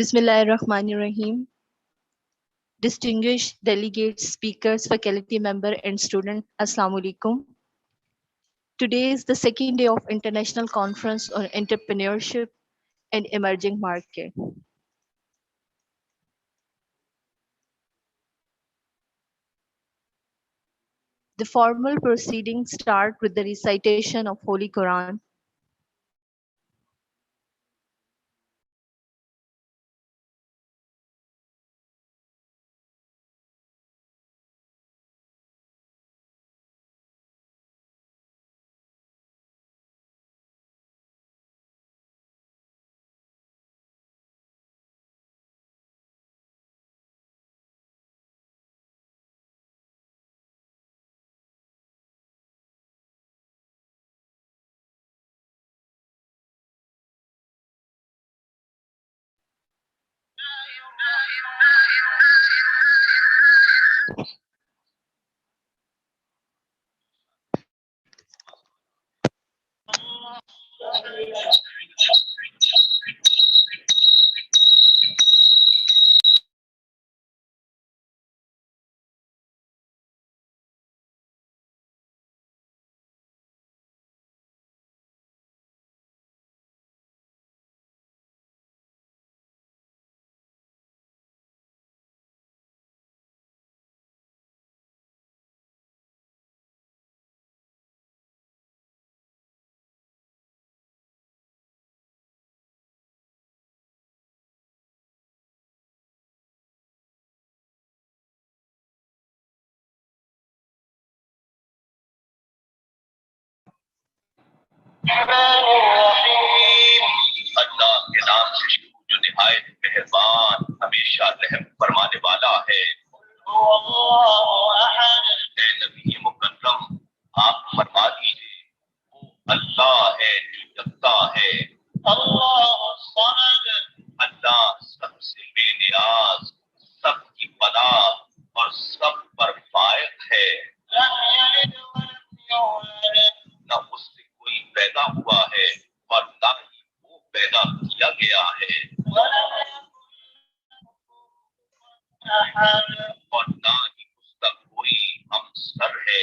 Bismillahirrahmanirrahim. Distinguished delegates, speakers, faculty member, and student, Assalamu alaikum. Today is the second day of International Conference on Entrepreneurship and Emerging Market. The formal proceedings start with the recitation of Holy Quran. अल्लाह के नाम से शुरू जो निहायत मेहरबान हमेशा रहम फरमाने वाला है। ए नबी मुकर्रम, आप फरमा दीजिए वो अल्लाह है जो यकता है। अल्लाह सबसे बेनियाज, सबकी पनाह और सब पर फायक है। न उससे कोई पैदा हुआ है और न ही वो पैदा किया गया है, और न ही उसका कोई हमसर है।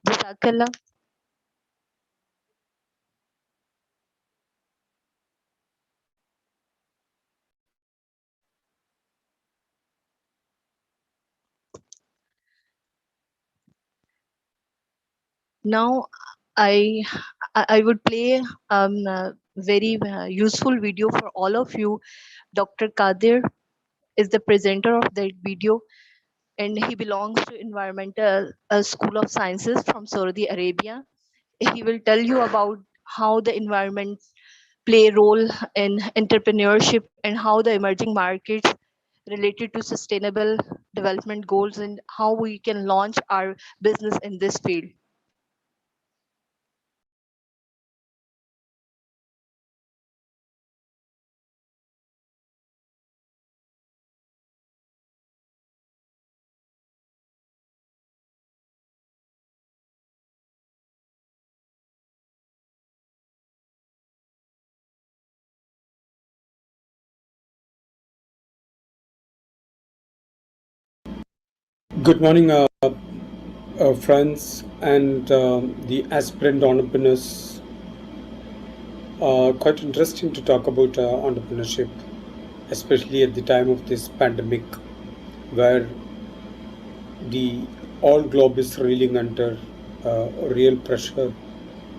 Jazakallah. Now, I I would play a very useful video for all of you. Dr. Kadir is the presenter of that video, and he belongs to Environmental School of Sciences from Saudi Arabia. He will tell you about how the environment play a role in entrepreneurship and how the emerging markets related to sustainable development goals and how we can launch our business in this field. Good morning, friends and the aspirant entrepreneurs. Quite interesting to talk about entrepreneurship, especially at the time of this pandemic, where the all globe is reeling under real pressure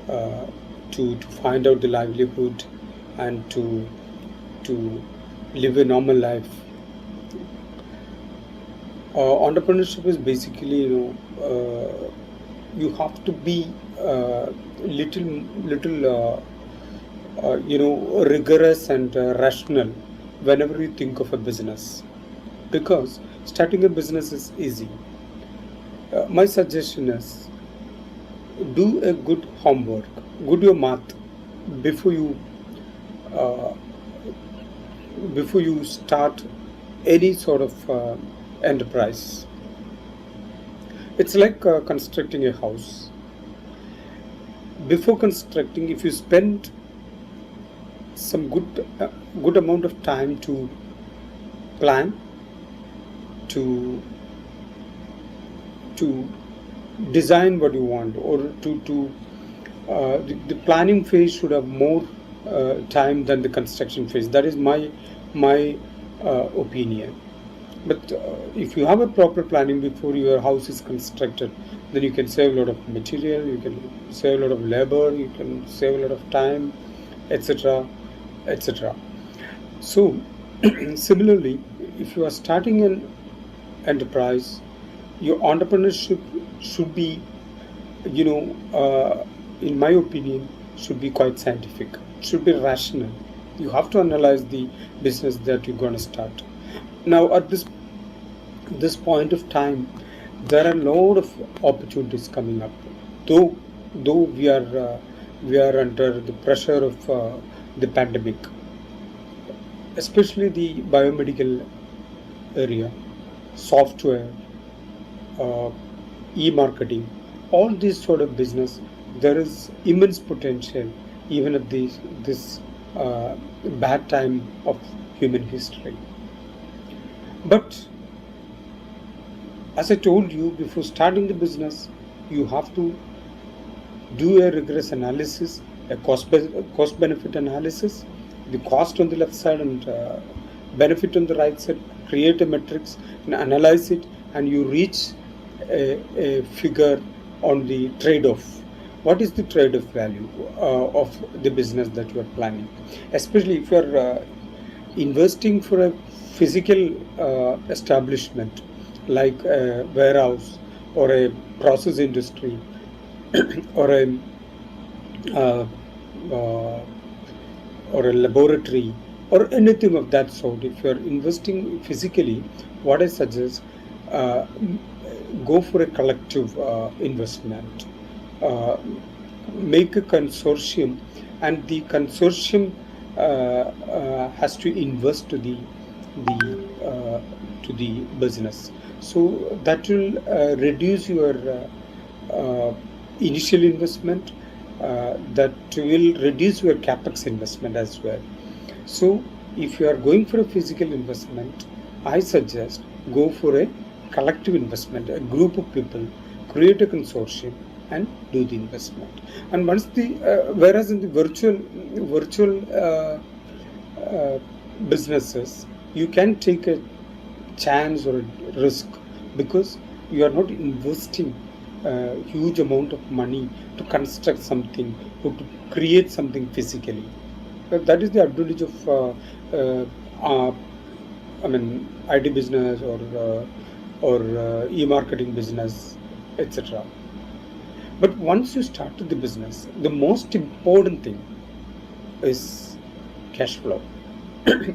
to find out the livelihood and to live a normal life. Entrepreneurship is basically, you have to be little rigorous and rational whenever you think of a business, because starting a business is easy. My suggestion is, do a good homework, good your math before you start any sort of enterprise. It's like constructing a house. Before constructing, if you spend some good amount of time to plan, to to design what you want, or the planning phase should have more time than the construction phase. That is my opinion. But if you have a proper planning before your house is constructed, then you can save a lot of material, you can save a lot of labor, you can save a lot of time, etc., etc. So, similarly, if you are starting an enterprise, your entrepreneurship should be, in my opinion, should be quite scientific. It should be rational. You have to analyze the business that you're going to start. Now, at this point of time, there are a lot of opportunities coming up. Though we are under the pressure of the pandemic, especially the biomedical area, software, uh, e-marketing, all this sort of business, there is immense potential even at this bad time of human history. But as I told you, before starting the business, you have to do a rigorous analysis, a cost benefit analysis, the cost on the left side and benefit on the right side. Create a matrix and analyze it, and you reach a figure on the trade-off. What is the trade-off value of the business that you are planning? Especially if you are investing for a physical establishment like a warehouse or a process industry or a uh, uh, or a laboratory or anything of that sort. If you are investing physically, what I suggest, uh, go for a collective investment. Uh, Make a consortium, and the consortium has to invest to the business. So that will reduce your initial investment. That will reduce your capex investment as well. So if you are going for a physical investment, I suggest go for a collective investment, a group of people, create a consortium and do the investment. And once whereas in the virtual businesses, you can take a chance or a risk because you are not investing a huge amount of money to construct something or to create something physically. That is the advantage of IT business or e-marketing business, etc. But once you start the business, the most important thing is cash flow.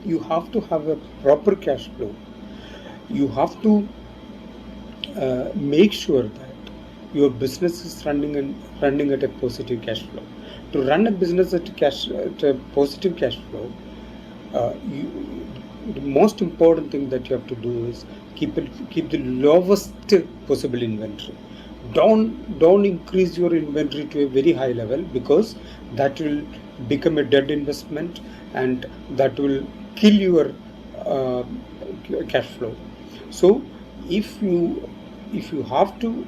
You have to have a proper cash flow. You have to make sure that your business is running at a positive cash flow. To run a business at a positive cash flow, the most important thing that you have to do is keep the lowest possible inventory. Don't increase your inventory to a very high level, because that will become a dead investment and that will kill your cash flow. So if you have to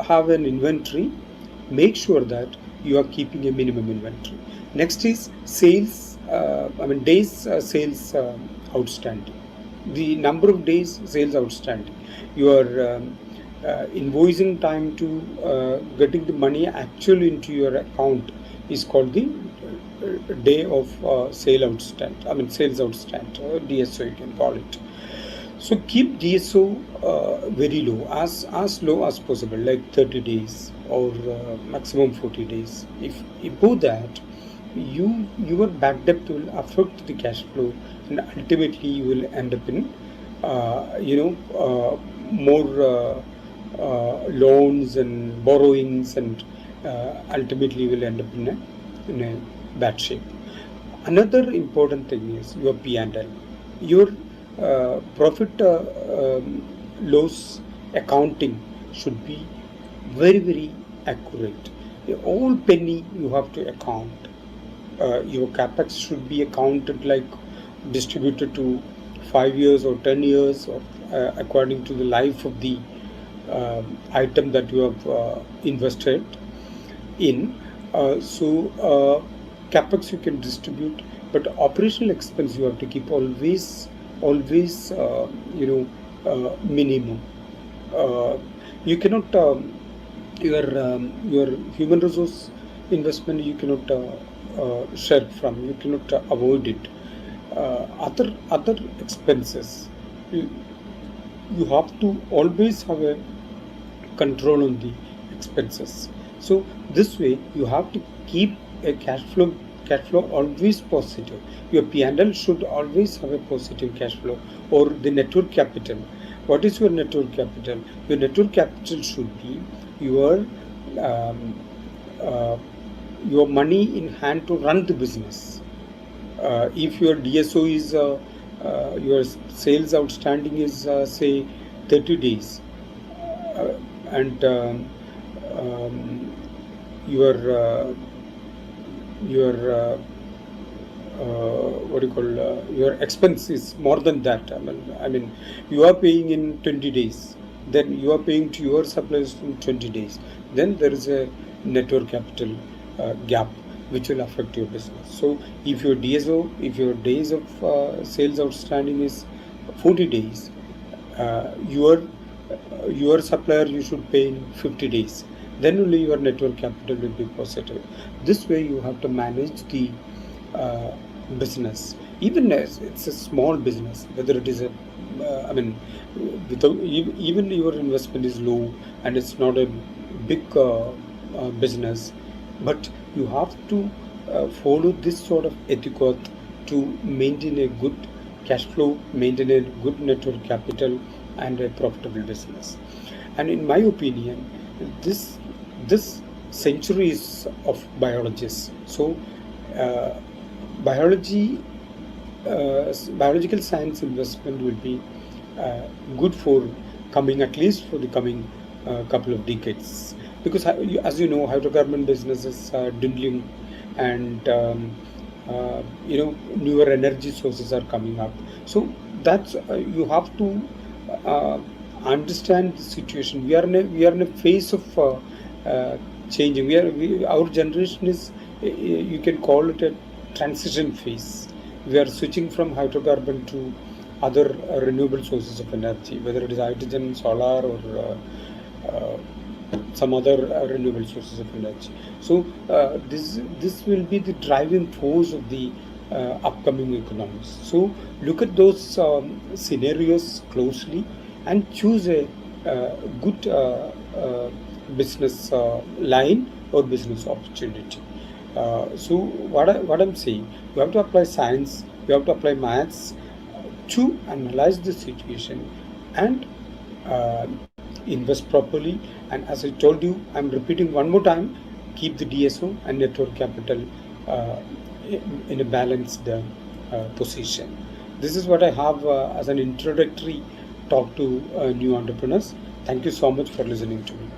have an inventory, make sure that you are keeping a minimum inventory. Next is sales. Days sales outstanding. The number of days sales outstanding. Your invoicing time to getting the money actually into your account is called the day of sales outstanding, DSO you can call it. So keep DSO very low, as low as possible, like 30 days or maximum 40 days. If above that, your bad debt will affect the cash flow, and ultimately you will end up in more loans and borrowings, and ultimately you will end up in a bad shape. Another important thing is your P&L. Your profit loss accounting should be very, very accurate. All penny you have to account. Your capex should be accounted like distributed to 5 years or 10 years, or according to the life of the item that you have invested in. Capex you can distribute, but operational expense you have to keep always minimum. You cannot your human resource investment you cannot shirk from. You cannot avoid it. Other expenses, you, you have to always have a control on the expenses. So this way you have to keep a cash flow always positive. Your P&L should always have a positive cash flow, or the net worth capital. What is your net worth capital? Your net worth capital should be um, uh, your money in hand to run the business. If your DSO is your sales outstanding is say 30 days, and um, your your what do you call your expense is more than that. I mean, you are paying in 20 days, then you are paying to your suppliers in 20 days. Then there is a net worth capital gap which will affect your business. So if your DSO, if your days of sales outstanding is 40 days, your supplier you should pay in 50 days. Then only your net worth capital will be positive. This way you have to manage the uh, business. Even as it's a small business, whether it is a I mean, without even your investment is low and it's not a big business, but you have to follow this sort of etiquette to maintain a good cash flow, maintain a good net worth capital, and a profitable business. And in my opinion, this this century is of biologists. So uh, biology biological science investment will be uh, good for coming, at least for the coming couple of decades, because as you know, hydrocarbon business is dwindling, and newer energy sources are coming up. So that's you have to uh, understand the situation. We are in a phase of changing. Our generation is, you can call it a transition phase. We are switching from hydrocarbon to other renewable sources of energy, whether it is hydrogen, solar, or some other renewable sources of energy. So this will be the driving force of the upcoming economies. So look at those scenarios closely and choose a good business line or business opportunity. So what I'm saying, you have to apply science, you have to apply maths to analyze the situation and uh, invest properly. And as I told you, I'm repeating one more time, keep the DSO and net worth capital uh, in a balanced position. This is what I have as an introductory talk to new entrepreneurs. Thank you so much for listening to me.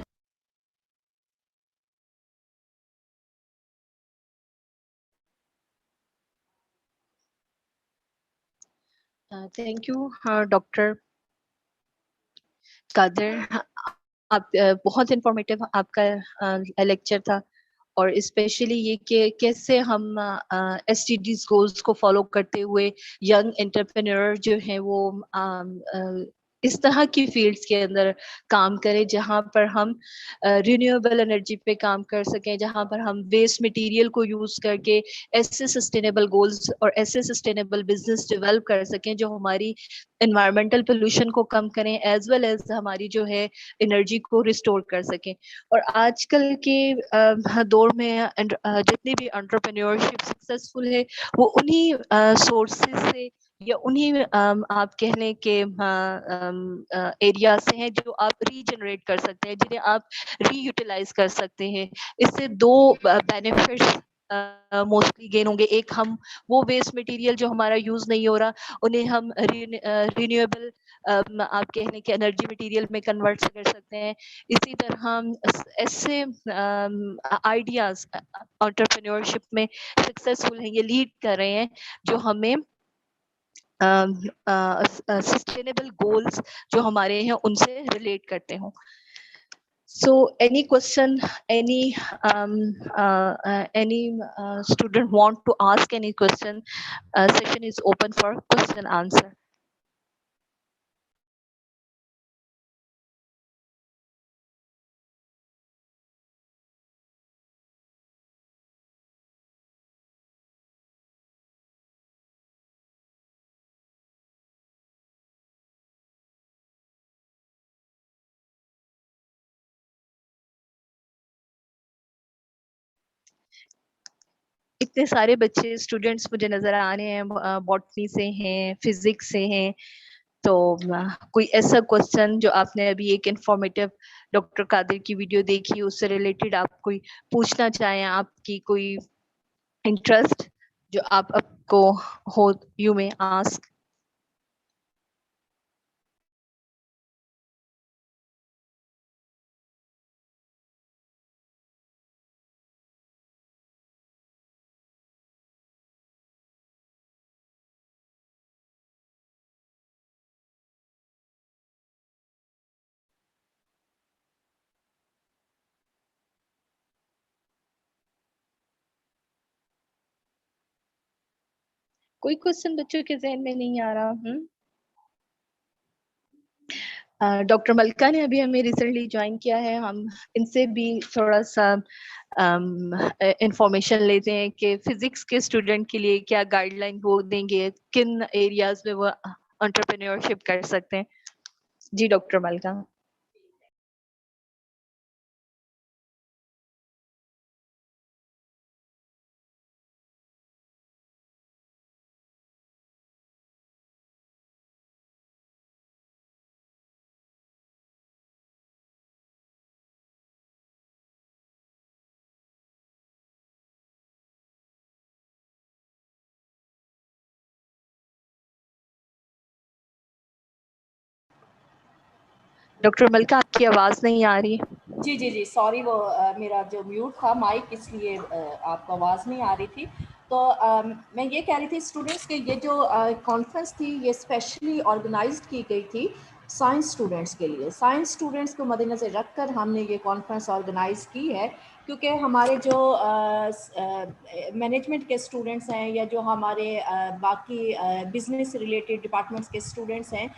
Thank you, Dr. Kader. आप बहुत informative आपका lecture था, और specially ये कि कैसे हम STDs goals को फॉलो करते हुए यंग एंटरप्रेन्योर जो हैं वो इस तरह की फील्ड्स के अंदर काम करें जहां पर हम रिन्यूएबल एनर्जी पे काम कर सकें, जहां पर हम वेस्ट मटेरियल को यूज करके ऐसे सस्टेनेबल गोल्स और ऐसे सस्टेनेबल बिजनेस डेवलप कर सकें जो हमारी एनवायरमेंटल पोल्यूशन को कम करें, एज वेल एज हमारी जो है एनर्जी को रिस्टोर कर सकें. और आजकल के दौर में जितनी भी एंटरप्रेन्योरशिप सक्सेसफुल है वो उन्हीं सोर्सेज से या उन्हीं आप कह लें कि एरिया से हैं जो आप रीजनरेट कर सकते हैं, जिन्हें आप रीयूटिलाइज कर सकते हैं. इससे दो बेनिफिट्स मोस्टली गेन होंगे. एक, हम वो वेस्ट मटेरियल जो हमारा यूज नहीं हो रहा उन्हें हम रिन्यूएबल आप कह लें कि एनर्जी मटेरियल में कन्वर्ट कर सकते हैं। इसी तरह हम ऐसे आइडियाज एंटरप्रेन्योरशिप में सक्सेसफुल हैं, ये लीड कर रहे हैं जो हमें सस्टेनेबल गोल्स जो हमारे हैं उनसे रिलेट करते हों। So any question, any student want to ask any question, session is open for question answer. इतने सारे बच्चे स्टूडेंट्स मुझे नजर आ रहे हैं, बॉटनी से हैं, फिजिक्स से हैं, तो कोई ऐसा क्वेश्चन जो आपने अभी एक इंफॉर्मेटिव डॉक्टर कादिर की वीडियो देखी उससे रिलेटेड आप कोई पूछना चाहें, आपकी कोई इंटरेस्ट जो आपको हो, यू मे आस्क। कोई क्वेश्चन बच्चों के जहन में नहीं आ रहा? डॉक्टर मलका ने अभी हमें रिसेंटली ज्वाइन किया है, हम इनसे भी थोड़ा सा इंफॉर्मेशन लेते हैं कि फिजिक्स के स्टूडेंट के लिए क्या गाइडलाइन वो देंगे, किन एरियाज में वो एंटरप्रेन्योरशिप कर सकते हैं। जी डॉक्टर मलका। डॉक्टर मलका आपकी आवाज नहीं आ रही। जी जी जी, सॉरी, वो मेरा जो म्यूट था माइक, इसलिए आपको आवाज़ नहीं आ रही थी। तो मैं ये कह रही थी स्टूडेंट्स के ये जो कॉन्फ्रेंस थी ये स्पेशली ऑर्गेनाइज्ड की गई थी साइंस स्टूडेंट्स के लिए। साइंस स्टूडेंट्स को मद्देनज़र रखकर हमने ये कॉन्फ्रेंस ऑर्गेनाइज़ की है, क्योंकि हमारे जो मैनेजमेंट के स्टूडेंट्स हैं या जो हमारे बाकी बिजनेस रिलेटेड डिपार्टमेंट्स के स्टूडेंट्स हैं,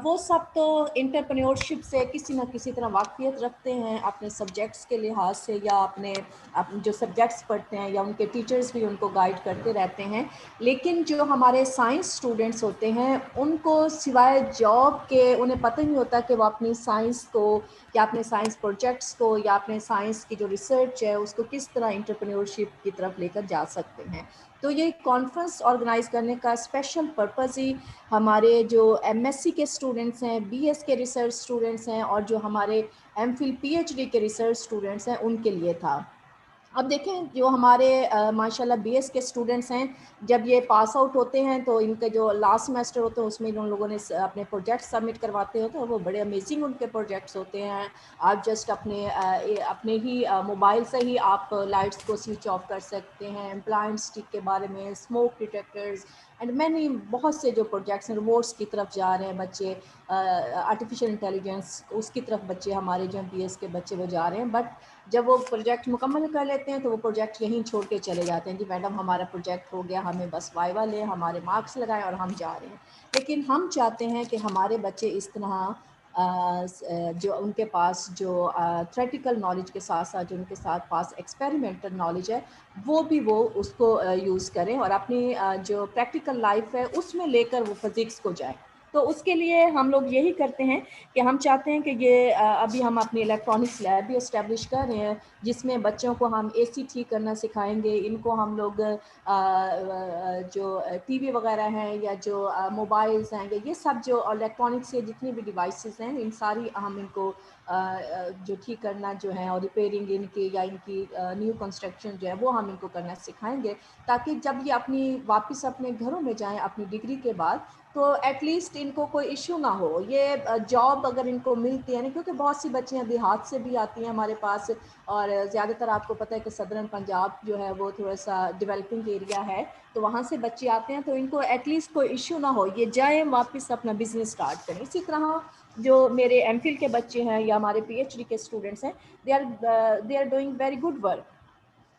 वो सब तो एंटरप्रेन्योरशिप से किसी न किसी तरह वाक़फ़ियत रखते हैं अपने सब्जेक्ट्स के लिहाज से, या अपने जो सब्जेक्ट्स पढ़ते हैं या उनके टीचर्स भी उनको गाइड करते रहते हैं। लेकिन जो हमारे साइंस स्टूडेंट्स होते हैं उनको सिवाय जॉब के उन्हें पता ही नहीं होता कि वो अपनी साइंस को या अपने साइंस प्रोजेक्ट्स को या अपने साइंस की जो रिसर्च है उसको किस तरह एंटरप्रेन्योरशिप की तरफ लेकर जा सकते हैं। तो ये कॉन्फ्रेंस ऑर्गेनाइज़ करने का स्पेशल पर्पज़ ही हमारे जो एमएससी के स्टूडेंट्स हैं, बीएस के रिसर्च स्टूडेंट्स हैं और जो हमारे एमफिल पीएचडी के रिसर्च स्टूडेंट्स हैं उनके लिए था। अब देखें जो हमारे माशाल्लाह बीएस के स्टूडेंट्स हैं, जब ये पास आउट होते हैं तो इनके जो लास्ट सेमेस्टर होते हैं उसमें उन लोगों ने अपने प्रोजेक्ट सबमिट करवाते होते हैं, वो बड़े अमेजिंग उनके प्रोजेक्ट्स होते हैं। आप जस्ट अपने ही मोबाइल से ही आप लाइट्स को स्विच ऑफ कर सकते हैं, ब्लाइंड स्टिक के बारे में, स्मोक डिटेक्टर्स एंड मैनी बहुत से जो प्रोजेक्ट्स हैं, रोबोट्स की तरफ जा रहे हैं बच्चे, आर्टिफिशियल इंटेलिजेंस उसकी तरफ बच्चे हमारे जो बीएस के बच्चे वो जा रहे हैं। बट जब वो प्रोजेक्ट मुकम्मल कर लेते हैं तो वो प्रोजेक्ट यहीं छोड़ के चले जाते हैं, जी मैडम हमारा प्रोजेक्ट हो गया, हमें बस वाइवा लें, हमारे मार्क्स लगाएं और हम जा रहे हैं। लेकिन हम चाहते हैं कि हमारे बच्चे इस तरह जो उनके पास जो थ्योरेटिकल नॉलेज के साथ साथ जो उनके साथ पास एक्सपेरिमेंटल नॉलेज है वो उसको यूज़ करें और अपनी जो प्रैक्टिकल लाइफ है उसमें लेकर वो फिज़िक्स को जाएं। तो उसके लिए हम लोग यही करते हैं कि हम चाहते हैं कि ये अभी हम अपनी इलेक्ट्रॉनिक्स लैब भी इस्टेब्लिश कर रहे हैं, जिसमें बच्चों को हम एसी ठीक करना सिखाएंगे। इनको हम लोग जो टीवी वगैरह हैं या जो मोबाइल्स हैं या ये सब जो इलेक्ट्रॉनिक्स के जितनी भी डिवाइसेस हैं इन सारी हम इनको जो ठीक करना जो है और रिपेयरिंग इनकी या इनकी न्यू कंस्ट्रक्शन जो है वो हम इनको करना सिखाएंगे, ताकि जब ये अपनी वापस अपने घरों में जाएं अपनी डिग्री के बाद तो एटलीस्ट इनको कोई इशू ना हो, ये जॉब अगर इनको मिलती है ना, क्योंकि बहुत सी बच्चियां देहात से भी आती हैं हमारे पास, और ज़्यादातर आपको पता है कि सदरन पंजाब जो है वो थोड़ा सा डेवलपिंग एरिया है, तो वहाँ से बच्चे आते हैं, तो इनको एटलीस्ट कोई इशू ना हो, ये जाएँ वापस अपना बिजनेस स्टार्ट करें। इसी तरह जो मेरे एमफिल के बच्चे हैं या हमारे पीएचडी के स्टूडेंट्स हैं, they are doing very good work.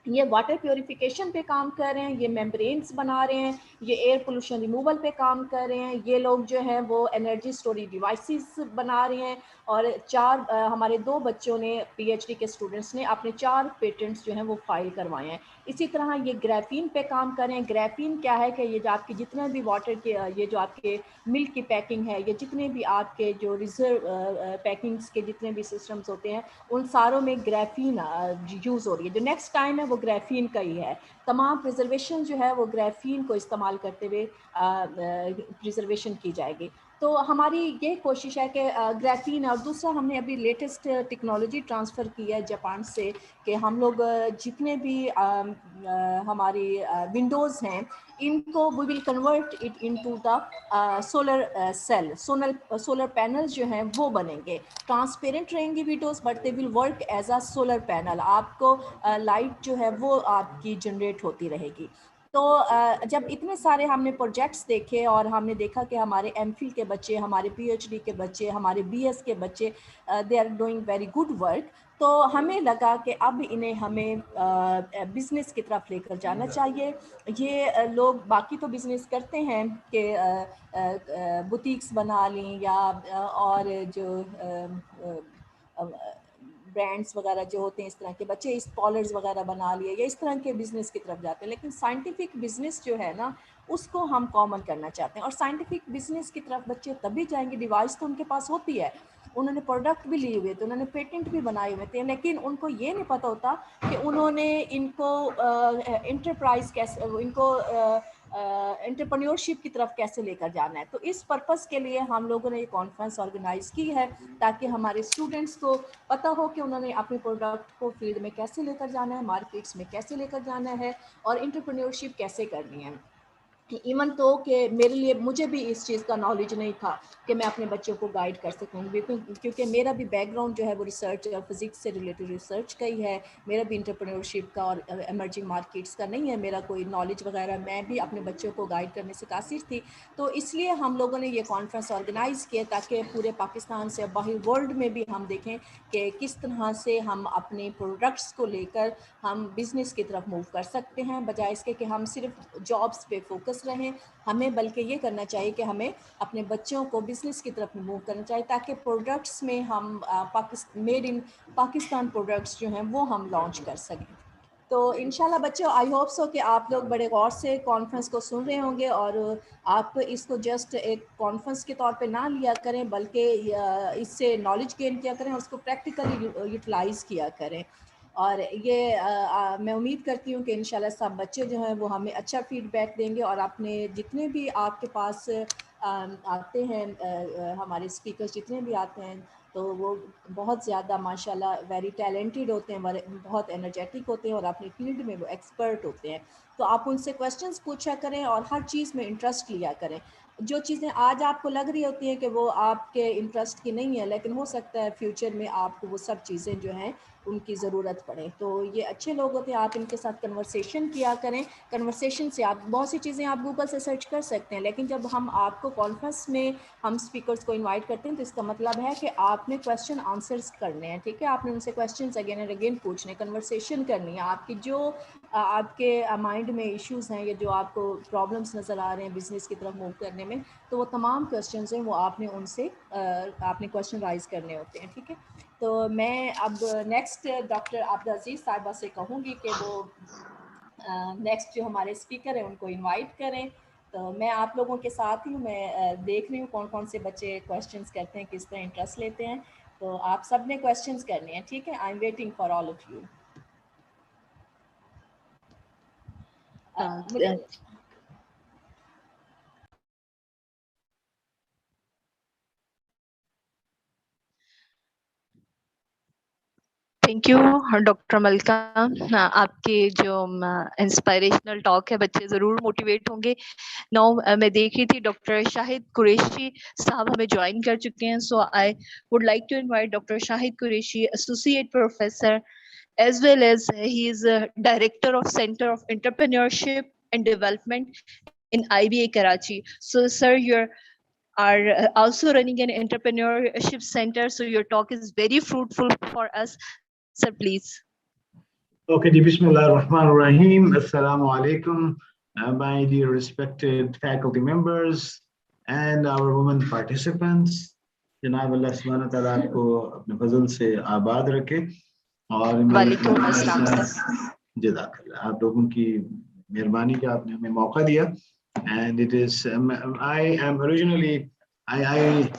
ये वाटर प्योरिफिकेशन पे काम कर रहे हैं, ये मेम्ब्रेन्स बना रहे हैं, ये एयर पोल्यूशन रिमूवल पे काम कर रहे हैं, ये लोग जो हैं वो एनर्जी स्टोरेज डिवाइसेस बना रहे हैं, और हमारे 2 बच्चों ने, पीएचडी के स्टूडेंट्स ने, अपने 4 पेटेंट्स जो हैं वो फाइल करवाए हैं। इसी तरह ये ग्राफीन पे काम कर रहे हैं। ग्राफीन क्या है कि ये जो आपके जितने भी वाटर के, ये जो आपके मिल्क की पैकिंग है, ये जितने भी आपके जो रिजर्व पैकिंग्स के जितने भी सिस्टम्स होते हैं, उन सारों में ग्राफीन यूज़ हो रही है। जो नेक्स्ट टाइम है वो ग्राफीन का ही है। तमाम प्रिजर्वेशन जो है वो ग्राफीन को इस्तेमाल करते हुए प्रिजर्वेशन की जाएगी। तो हमारी ये कोशिश है कि ग्राफीन, और दूसरा हमने अभी लेटेस्ट टेक्नोलॉजी ट्रांसफ़र की है जापान से, कि हम लोग जितने भी हमारी विंडोज़ हैं, इनको we will convert it into the solar cell, solar panels जो हैं वो बनेंगे, ट्रांसपेरेंट रहेंगी windows, but they will work as a solar panel. आपको लाइट जो है वो आपकी जनरेट होती रहेगी। तो जब इतने सारे हमने प्रोजेक्ट्स देखे, और हमने देखा कि हमारे एमफिल के बच्चे, हमारे पीएचडी के बच्चे, हमारे बीएस के बच्चे, they are doing very good work, तो हमें लगा कि अब इन्हें हमें बिज़नेस की तरफ लेकर जाना चाहिए। ये लोग बाकी तो बिज़नेस करते हैं कि बुटीक्स बना लें, या और जो ब्रांड्स वगैरह जो होते हैं, इस तरह के बच्चे स्कॉलर्स वगैरह बना लिए, या इस तरह के बिज़नेस की तरफ जाते हैं। लेकिन साइंटिफिक बिज़नेस जो है ना, उसको हम कॉमन करना चाहते हैं। और साइंटिफिक बिज़नेस की तरफ बच्चे तभी जाएंगे, डिवाइस तो उनके पास होती है, उन्होंने प्रोडक्ट भी लिए हुए थे, उन्होंने पेटेंट भी बनाए हुए थे, लेकिन उनको ये नहीं पता होता कि उन्होंने इनको इंटरप्राइज कैसे, इनको एंटरप्रेन्योरशिप की तरफ कैसे लेकर जाना है। तो इस पर्पज़ के लिए हम लोगों ने ये कॉन्फ्रेंस ऑर्गेनाइज़ की है, ताकि हमारे स्टूडेंट्स को पता हो कि उन्होंने अपने प्रोडक्ट को फील्ड में कैसे लेकर जाना है, मार्केट्स में कैसे लेकर जाना है, और एंटरप्रेन्योरशिप कैसे करनी है। इवन तो कि मेरे लिए, मुझे भी इस चीज़ का नॉलेज नहीं था कि मैं अपने बच्चों को गाइड कर सकूँ, क्योंकि मेरा भी बैकग्राउंड जो है वो रिसर्च और फिज़िक्स से रिलेटेड रिसर्च का ही है। मेरा भी इंटरप्रेन्योरशिप का और एमर्जिंग मार्केट्स का नहीं है मेरा कोई नॉलेज वगैरह। मैं भी अपने बच्चों को गाइड करने से कासिर थी। तो इसलिए हम लोगों ने ये कॉन्फ्रेंस ऑर्गेनाइज़ किया, ताकि पूरे पाकिस्तान से बाहर वर्ल्ड में भी हम देखें कि किस तरह से हम अपने प्रोडक्ट्स को लेकर हम बिज़नेस की तरफ मूव कर सकते हैं, बजाय इसके कि हम सिर्फ जॉब्स पे फोकस रहें। हमें बल्कि ये करना चाहिए कि हमें अपने बच्चों को बिज़नेस की तरफ मूव करना चाहिए, ताकि प्रोडक्ट्स में हम मेड इन पाकिस्तान प्रोडक्ट्स जो हैं वो हम लॉन्च कर सकें। तो इंशाल्लाह बच्चों, आई होप सो कि आप लोग बड़े गौर से कॉन्फ्रेंस को सुन रहे होंगे, और आप इसको जस्ट एक कॉन्फ्रेंस के तौर पे ना लिया करें, बल्कि इससे नॉलेज गेन किया करें और उसको प्रैक्टिकली यूटिलाइज़ किया करें। और ये मैं उम्मीद करती हूँ कि इंशाल्लाह सब बच्चे जो हैं वो हमें अच्छा फीडबैक देंगे, और अपने जितने भी आपके पास आते हैं, हमारे स्पीकर्स जितने भी आते हैं, तो वो बहुत ज़्यादा माशाल्लाह वेरी टैलेंटेड होते हैं, बहुत एनर्जेटिक होते हैं, और अपनी फील्ड में वो एक्सपर्ट होते हैं। तो आप उनसे क्वेश्चंस पूछा करें, और हर चीज़ में इंटरेस्ट लिया करें। जो चीज़ें आज आपको लग रही होती हैं कि वो आपके इंटरेस्ट की नहीं है, लेकिन हो सकता है फ्यूचर में आपको वो सब चीज़ें जो हैं उनकी ज़रूरत पड़े। तो ये अच्छे लोग होते हैं, आप इनके साथ कन्वर्सेशन किया करें। कन्वर्सेशन से आप बहुत सी चीज़ें आप गूगल से सर्च कर सकते हैं, लेकिन जब हम आपको कॉन्फ्रेंस में हम स्पीकर्स को इनवाइट करते हैं, तो इसका मतलब है कि आपने क्वेश्चन आंसर्स करने हैं, ठीक है। आपने उनसे क्वेश्चंस अगेन एंड अगेन पूछने, कन्वर्सेशन करनी है। आपकी जो आपके माइंड में इश्यूज़ हैं, या जो आपको प्रॉब्लम्स नज़र आ रहे हैं बिज़नेस की तरफ मूव करने में, तो वो तमाम क्वेश्चंस हैं वो आपने उनसे आपने क्वेश्चन राइज़ करने होते हैं, ठीक है। तो मैं अब नेक्स्ट डॉक्टर अब्दुल अजीज़ साहिबा से कहूँगी कि वो नेक्स्ट जो हमारे स्पीकर हैं उनको इनवाइट करें। तो मैं आप लोगों के साथ ही हूँ, मैं देख रही हूँ कौन कौन से बच्चे क्वेश्चंस करते हैं, किस तरह इंटरेस्ट लेते हैं। तो आप सब ने क्वेश्चंस करने हैं, ठीक है। I am waiting for all of you. Uh, मुझे uh, थैंक यू डॉक्टर मलका। आपके जो इंस्पायरेशनल टॉक है, बच्चे जरूर मोटिवेट होंगे। नाउ मैं देख रही थी डॉक्टर शाहिद कुरैशी साहब हमें ज्वाइन कर चुके हैं। So I would like to invite doctor Shahid Qureshi, associate professor as well as he is a director of Center of Entrepreneurship and Development in IBA Karachi. So sir, you are also running an entrepreneurship center, so your talk is very fruitful for us. Sir, please. Okay, Bismillahirrahmanirrahim. Assalamu alaikum, my dear respected faculty members and our women participants. जनाब अल्लाह सुब्हानहू व तआला आपको अपने फजल से आबाद रखे और वालेकुम अस्सलाम सर। जज़ाकल्लाह, आप लोगों की मेहरबानी कि आपने हमें मौका दिया। And it is I am originally I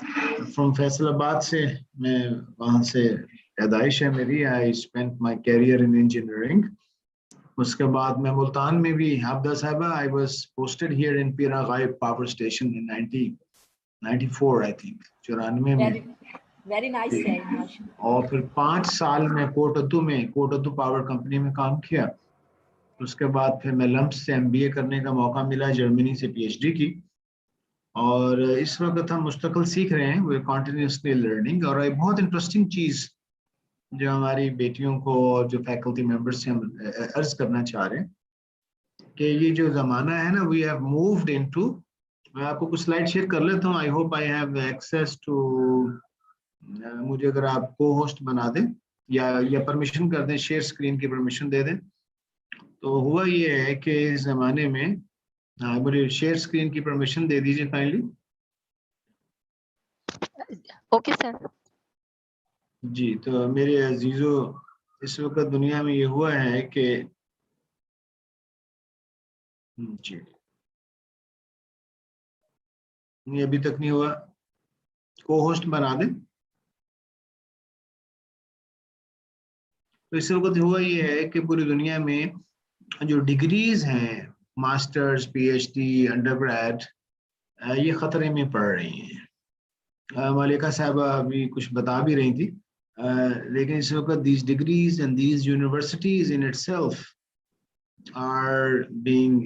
from Faisalabad से, मैं वहाँ से पैदाइश है मेरी। I spent my career in engineering. उसके बाद मैं मुल्तान में भी हाफदा साहबा, I was posted here in पीरा गायब power station in 1994 I think, 94 में। वेरी नाइस है। और फिर 5 साल मैं कोटद्दू पावर कंपनी में काम किया। उसके बाद फिर मैं लम्प से एमबीए करने का मौका मिला, जर्मनी से पीएचडी की। और इस वक्त हम मुस्तकिल सीख रहे हैं, वे कॉन्टिन्यूसली लर्निंग। और एक बहुत इंटरेस्टिंग चीज़ जो हमारी बेटियों को और जो फैकल्टी मेंबर्स से हम अर्ज करना चाह रहे हैं कि ये जो ज़माना है ना, वी हैव मूव्ड इनटू, मैं आपको कुछ स्लाइड शेयर कर लेता हूँ। I hope I have access to, मुझे अगर आप को होस्ट बना दें या परमिशन कर दें, शेयर स्क्रीन की परमिशन दे दें। तो हुआ ये है कि इस ज़माने में, मुझे शेयर स्क्रीन की परमिशन दे दीजिए काइंडली। Okay sir. जी, तो मेरे अजीजों, इस वक्त दुनिया में ये हुआ है कि जी नहीं, अभी तक नहीं हुआ, को होस्ट बना दें। तो इस वक्त हुआ ये है कि पूरी दुनिया में जो डिग्रीज हैं, मास्टर्स, पीएचडी, अंडरग्रेड, ये खतरे में पड़ रही हैं। मलिका साहबा अभी कुछ बता भी रही थी, लेकिन इस वक्त these degrees and these universities in itself are being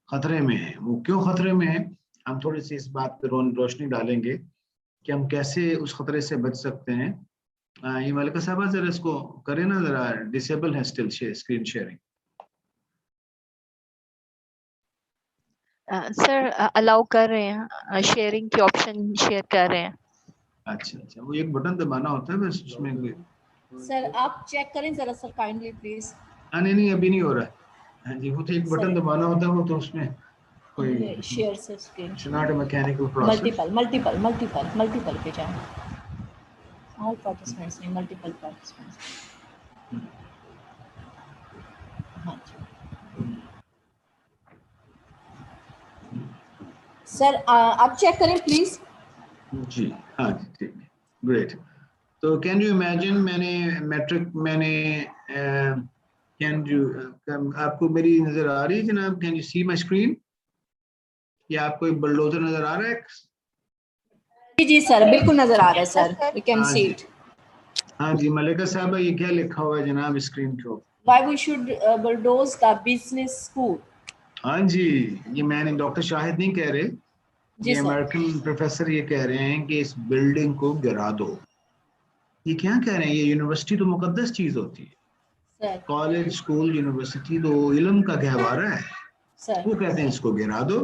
खतरे में है। वो क्यों खतरे में है, हम थोड़ी सी इस बात पर रोशनी डालेंगे कि हम कैसे उस खतरे से बच सकते हैं। ये मलिका साहबा जरा इसको करें ना, जरा डिसेबल है still screen sharing. Sir allow कर रहे हैं, शेयरिंग की ऑप्शन शेयर कर रहे हैं। अच्छा, वो एक बटन दबाना होता है बस उसमें। सर आप चेक करें जरा सर काइंडली प्लीज। नहीं अभी नहीं हो रहा है। हाँ जी, वो तो एक बटन दबाना होता है, वो तो उसमें कोई शेयर से screen, it's not a mechanical process. Multiple पे जाएं। ऑल पार्टिसिपेंट्स नहीं, मल्टीपल पार्टिसिपेंट्स। हाँ जी सर, आप चेक करें प्लीज। जी हाँ जी, ठीक है, ग्रेट। तो कैन यू इमेजिन, आपको मेरी नजर आ रही है जनाब? Can you see my screen, या आपको एक बुलडोजर नजर आ रहा है? जी सर, बिल्कुल नजर आ रहा है sir, we can see it. हाँ जी, मलिका साहबा, ये क्या लिखा हुआ है जनाब स्क्रीन के ऊपर? Why we should bulldoze the business school? हाँ जी, ये मैंने, डॉक्टर शाहिद नहीं कह रहे, ये अमेरिकन प्रोफेसर ये कह रहे हैं कि इस बिल्डिंग को गिरा दो। ये क्या कह रहे हैं? ये यूनिवर्सिटी तो मुकद्दस चीज होती है, कॉलेज, स्कूल, यूनिवर्सिटी तो इल्म का गहवारा है। वो कहते हैं इसको गिरा दो।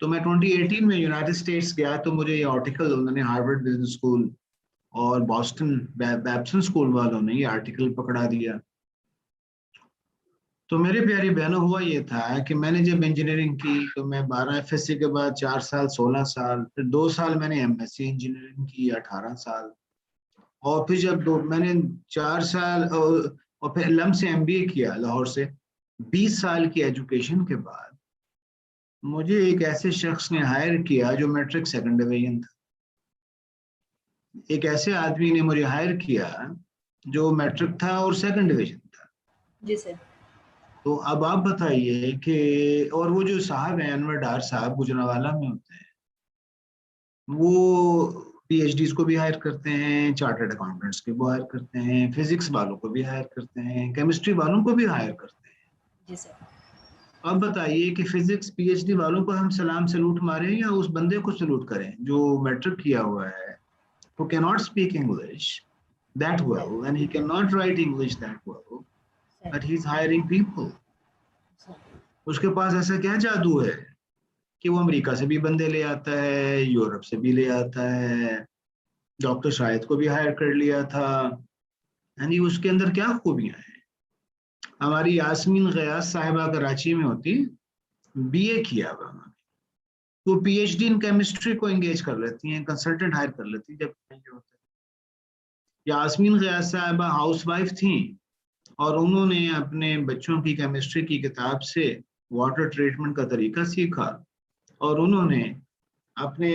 तो मैं 2018 में यूनाइटेड स्टेट्स गया, तो मुझे ये आर्टिकल, उन्होंने हार्वर्ड बिजनेस स्कूल और बॉस्टन बैप्सन स्कूल वालों ने ये आर्टिकल पकड़ा दिया। तो मेरे प्यारी बहनों, हुआ ये था कि मैंने जब इंजीनियरिंग की तो मैं 12 एफएससी के बाद 4 साल 16 साल, फिर 2 साल मैंने एमएससी इंजीनियरिंग की 18 साल, और फिर जब मैंने 4 साल और फिर लम से एमबीए किया लाहौर से। 20 साल की एजुकेशन के बाद मुझे एक ऐसे शख्स ने हायर किया जो मैट्रिक सेकंड डिवीजन था। एक ऐसे आदमी ने मुझे हायर किया जो मैट्रिक था और सेकंड डिवीजन था। जी सर। तो अब आप बताइए कि, और वो जो साहब हैं, अनवर डार साहब, गुजरावाला में होते हैं, वो PhDs को भी हायर करते हैं, चार्टर्ड अकाउंटेंट्स को भी हायर करते हैं, फिजिक्स वालों को भी हायर करते हैं, केमिस्ट्री वालों को भी हायर करते हैं। जी सर। अब बताइए कि फिजिक्स PhD वालों को हम सलाम सलूट मारें या उस बंदे को सलूट करें जो मैट्रिक किया हुआ है, who cannot speak English that well and he cannot write English that well, but he's hiring people. उसके पास ऐसा क्या जादू है कि वो अमेरिका से भी बंदे ले आता है, यूरोप से भी ले आता है, डॉक्टर शाहिद को भी हायर कर लिया था, यानी उसके अंदर क्या खूबियां हैं। हमारी यास्मीन गयास साहिबा कराची में होती, BA किया हुआ उन्होंने, तो PhD इन केमिस्ट्री को एंगेज कर लेती हैं, कंसल्टेंट हायर कर लेती हैं जब चाहिए होता है। यास्मीन गयास साहिबा हाउसवाइफ थी और उन्होंने अपने बच्चों की केमिस्ट्री की किताब से वाटर ट्रीटमेंट का तरीका सीखा और उन्होंने अपने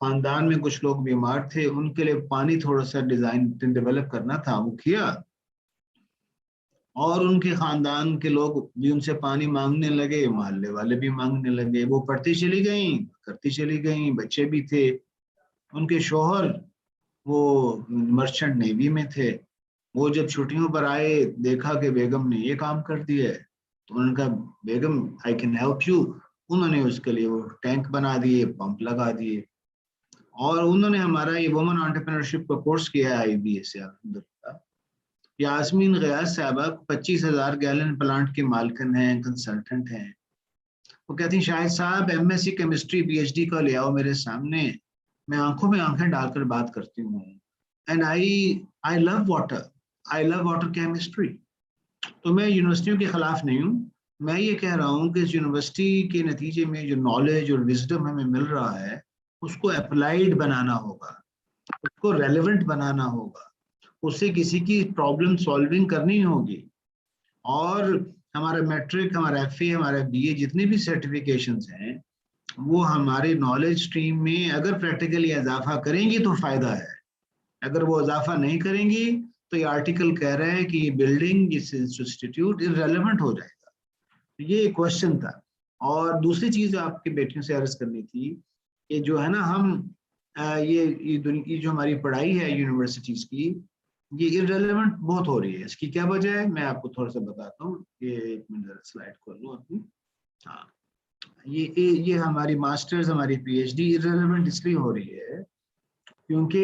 खानदान में कुछ लोग बीमार थे, उनके लिए पानी थोड़ा सा डिजाइन डेवलप करना था, वो किया और उनके खानदान के लोग भी उनसे पानी मांगने लगे, मोहल्ले वाले भी मांगने लगे, वो पढ़ती चली गई, करती चली गई, बच्चे भी थे। उनके शोहर वो मर्चेंट नेवी में थे, वो जब छुट्टियों पर आए देखा कि बेगम ने ये काम कर दिया है, तो उन्होंने कहा बेगम आई कैन हेल्प यू। उन्होंने उसके लिए वो टैंक बना दिए, पंप लगा दिए और उन्होंने हमारा ये वुमन एंटरप्रेन्योरशिप का कोर्स किया है IBA से। अल्हम्दुलिल्लाह यास्मीन गयास साहबा 25,000 गैलन प्लांट के मालकिन हैं, कंसल्टेंट हैं। वो कहती शाहिद साहब MSc केमिस्ट्री PhD का ले आओ मेरे सामने, मैं आंखों में आंखें डालकर बात करती हूँ and I love water chemistry. तो मैं यूनिवर्सिटियों के खिलाफ नहीं हूँ, मैं ये कह रहा हूँ कि इस यूनिवर्सिटी के नतीजे में जो नॉलेज और विजडम हमें मिल रहा है उसको अप्लाइड बनाना होगा, उसको रेलेवेंट बनाना होगा, उससे किसी की प्रॉब्लम सॉल्विंग करनी होगी। और हमारा मैट्रिक, हमारा FA, हमारा BA जितने भी सर्टिफिकेशंस हैं वो हमारे नॉलेज स्ट्रीम में अगर प्रैक्टिकली इजाफा करेंगी तो फायदा है, अगर वो इजाफा नहीं करेंगी तो ये आर्टिकल कह रहा है कि ये बिल्डिंग, ये इंस्टीट्यूट इररेलेवेंट हो जाएगा। ये क्वेश्चन था। और दूसरी चीज आपकी बेटियों से अर्ज करनी थी कि जो है ना हम ये जो हमारी पढ़ाई है यूनिवर्सिटीज की, ये इररेलेवेंट बहुत हो रही है। इसकी क्या वजह है मैं आपको थोड़ा सा बताता हूँ। ये एक मिनट स्लाइड खोल लूँ अपनी। हाँ, ये हमारी मास्टर्स, हमारी PhD इररेलेवेंट इसलिए हो रही है क्योंकि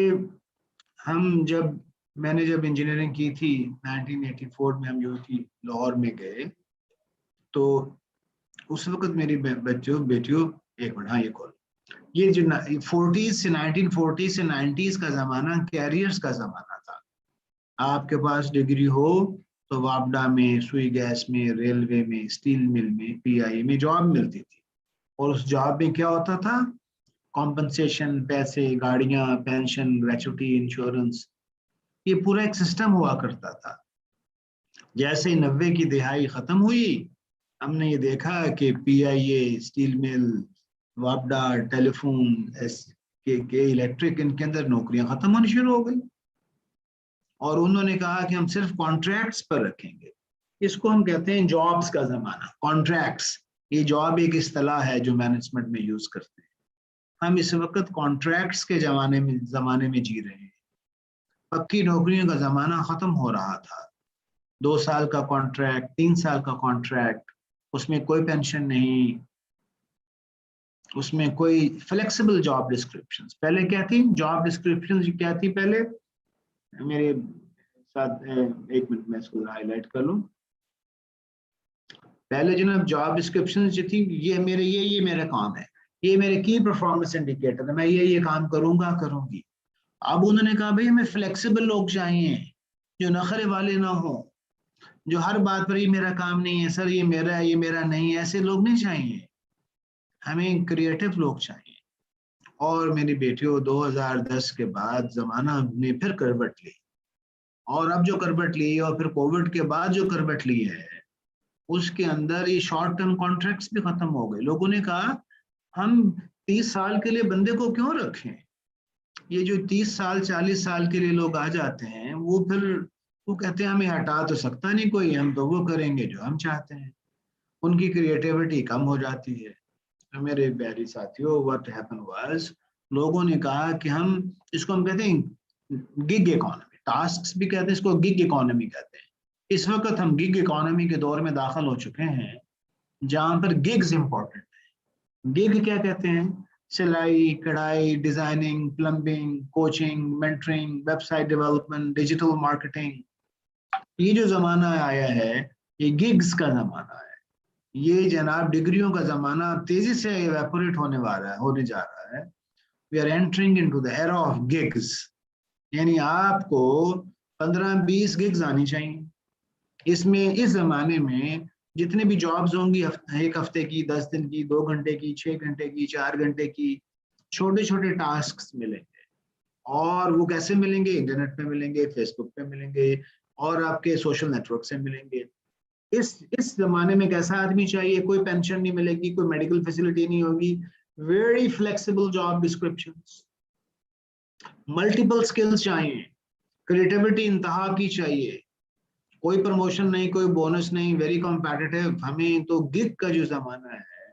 मैंने जब इंजीनियरिंग की थी 1984 में, हम जो थी लाहौर में गए, तो उस वक्त मेरी बेटियों एक मिनट, हाँ ये कॉल, ये जो 1940 से 90s का जमाना कैरियर्स का जमाना था। आपके पास डिग्री हो तो वापडा में, सुई गैस में, रेलवे में, स्टील मिल में, PI में जॉब मिलती थी और उस जॉब में क्या होता था, कॉम्पनसेशन, पैसे, गाड़ियां, पेंशन, ग्रेचुटी, इंश्योरेंस, ये पूरा एक सिस्टम हुआ करता था। जैसे ही 90 की दिहाई खत्म हुई, हमने ये देखा कि PIA, स्टील मिल, वापडा, टेलीफोन, के इलेक्ट्रिक, इनके अंदर नौकरियां खत्म होनी शुरू हो गई और उन्होंने कहा कि हम सिर्फ कॉन्ट्रैक्ट्स पर रखेंगे। इसको हम कहते हैं जॉब्स का जमाना, कॉन्ट्रैक्ट्स। ये जॉब एक इस्तेलाह है जो मैनेजमेंट में यूज करते हैं। हम इस वक्त कॉन्ट्रैक्ट्स के जमाने में जी रहे हैं। पक्की नौकरियों का जमाना खत्म हो रहा था। 2 साल का कॉन्ट्रैक्ट, 3 साल का कॉन्ट्रैक्ट, उसमें कोई पेंशन नहीं, उसमें कोई फ्लेक्सिबल जॉब डिस्क्रिप्शंस। पहले क्या थी जॉब डिस्क्रिप्शंस, क्या थी पहले, मेरे साथ एक मिनट में इसको हाईलाइट कर लूं। पहले जनाब जॉब डिस्क्रिप्शन जो थी, ये मेरा काम है, ये मेरे की परफॉर्मेंस इंडिकेटर है, मैं ये काम करूंगी। अब उन्होंने कहा भाई हमें फ्लेक्सिबल लोग चाहिए जो नखरे वाले ना हो, जो हर बात पर ये मेरा काम नहीं है सर, ये मेरा नहीं है, ऐसे लोग नहीं चाहिए, हमें क्रिएटिव लोग चाहिए। और मेरी बेटियों 2010 के बाद जमाना ने फिर करवट ली, और अब जो करवट ली और फिर कोविड के बाद जो करवट ली है उसके अंदर ये शॉर्ट टर्म कॉन्ट्रैक्ट्स भी खत्म हो गए। लोगों ने कहा हम 30 साल के लिए बंदे को क्यों रखें, ये जो 30 साल 40 साल के लिए लोग आ जाते हैं वो कहते हैं हमें हटा तो सकता नहीं कोई, हम तो वो करेंगे जो हम चाहते हैं। उनकी क्रिएटिविटी कम हो जाती है। तो मेरे प्यारे साथियों, व्हाट हैपन वाज लोगों ने कहा कि इसको हम कहते हैं गिग इकोनॉमी, टास्क भी कहते हैं इसको, गिग इकोनॉमी कहते हैं। इस वक्त हम गिग इकोनॉमी के दौर में दाखिल हो चुके हैं जहां पर गिग्स इंपॉर्टेंट है। गिग क्या कहते हैं? सिलाई, कढ़ाई, designing, plumbing, coaching, mentoring, website development, digital marketing. ये जो जमाना आया है ये गिग्स का जमाना है। ये जनाब डिग्रियों का जमाना तेजी से इवेपोरेट होने जा रहा है। We are entering into the era of gigs, यानी आपको 15-20 गिग्स आनी चाहिए। इसमें इस जमाने में जितने भी जॉब्स होंगी, एक हफ्ते की, 10 दिन की, 2 घंटे की, 6 घंटे की, 4 घंटे की, छोटे छोटे टास्क मिलेंगे। और वो कैसे मिलेंगे? इंटरनेट पे मिलेंगे, फेसबुक पे मिलेंगे, और आपके सोशल नेटवर्क से मिलेंगे। इस जमाने में कैसा आदमी चाहिए? कोई पेंशन नहीं मिलेगी, कोई मेडिकल फैसिलिटी नहीं होगी, very flexible job descriptions, multiple skills चाहिए, क्रिएटिविटी इंतहा की चाहिए, कोई प्रमोशन नहीं, कोई बोनस नहीं, वेरी कॉम्पिटिटिव। हमें तो गिग का जो जमाना है,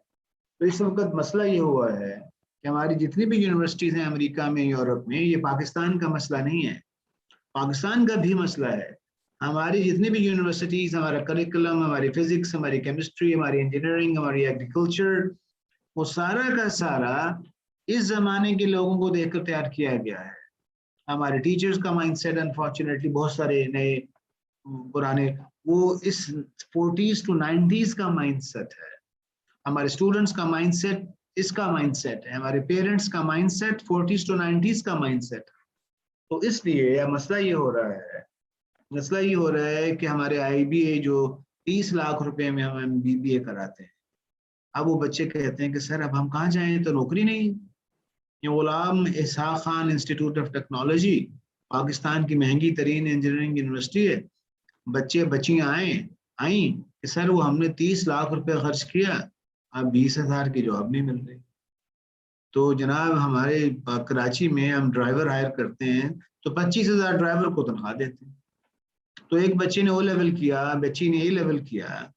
तो इस वक्त मसला ये हुआ है कि हमारी जितनी भी यूनिवर्सिटीज हैं अमेरिका में, यूरोप में, ये पाकिस्तान का मसला नहीं है, पाकिस्तान का भी मसला है। हमारी जितनी भी यूनिवर्सिटीज, हमारा करिकुलम, हमारी फिजिक्स, हमारी केमिस्ट्री, हमारी इंजीनियरिंग, हमारी एग्रीकल्चर, वो सारा का सारा इस जमाने के लोगों को देखकर तैयार किया गया है। हमारे टीचर्स का माइंडसेट अनफॉर्चुनेटली बहुत सारे नए पुराने, वो इस 40s to 90s का माइंडसेट है। हमारे स्टूडेंट्स का माइंडसेट इसका माइंडसेट है, हमारे पेरेंट्स का माइंडसेट 40s to 90s का माइंडसेट है। तो इसलिए मसला ये हो रहा है कि हमारे IBA जो 30 लाख रुपए में हम BBA कराते हैं, अब वो बच्चे कहते हैं कि सर अब हम कहाँ जाएं, तो नौकरी नहीं। ये Ghulam Ishaq Khan Institute of Technology Pakistan की महंगी तरीन इंजीनियरिंग यूनिवर्सिटी है। बच्चियां आई कि सर वो हमने 30 लाख रुपए खर्च किया, अब 20,000 की जॉब नहीं मिल रही। तो जनाब हमारे कराची में हम ड्राइवर हायर करते हैं तो 25,000 ड्राइवर को तनख्वाह देते हैं। तो एक बच्चे ने O लेवल किया, बच्ची ने A लेवल किया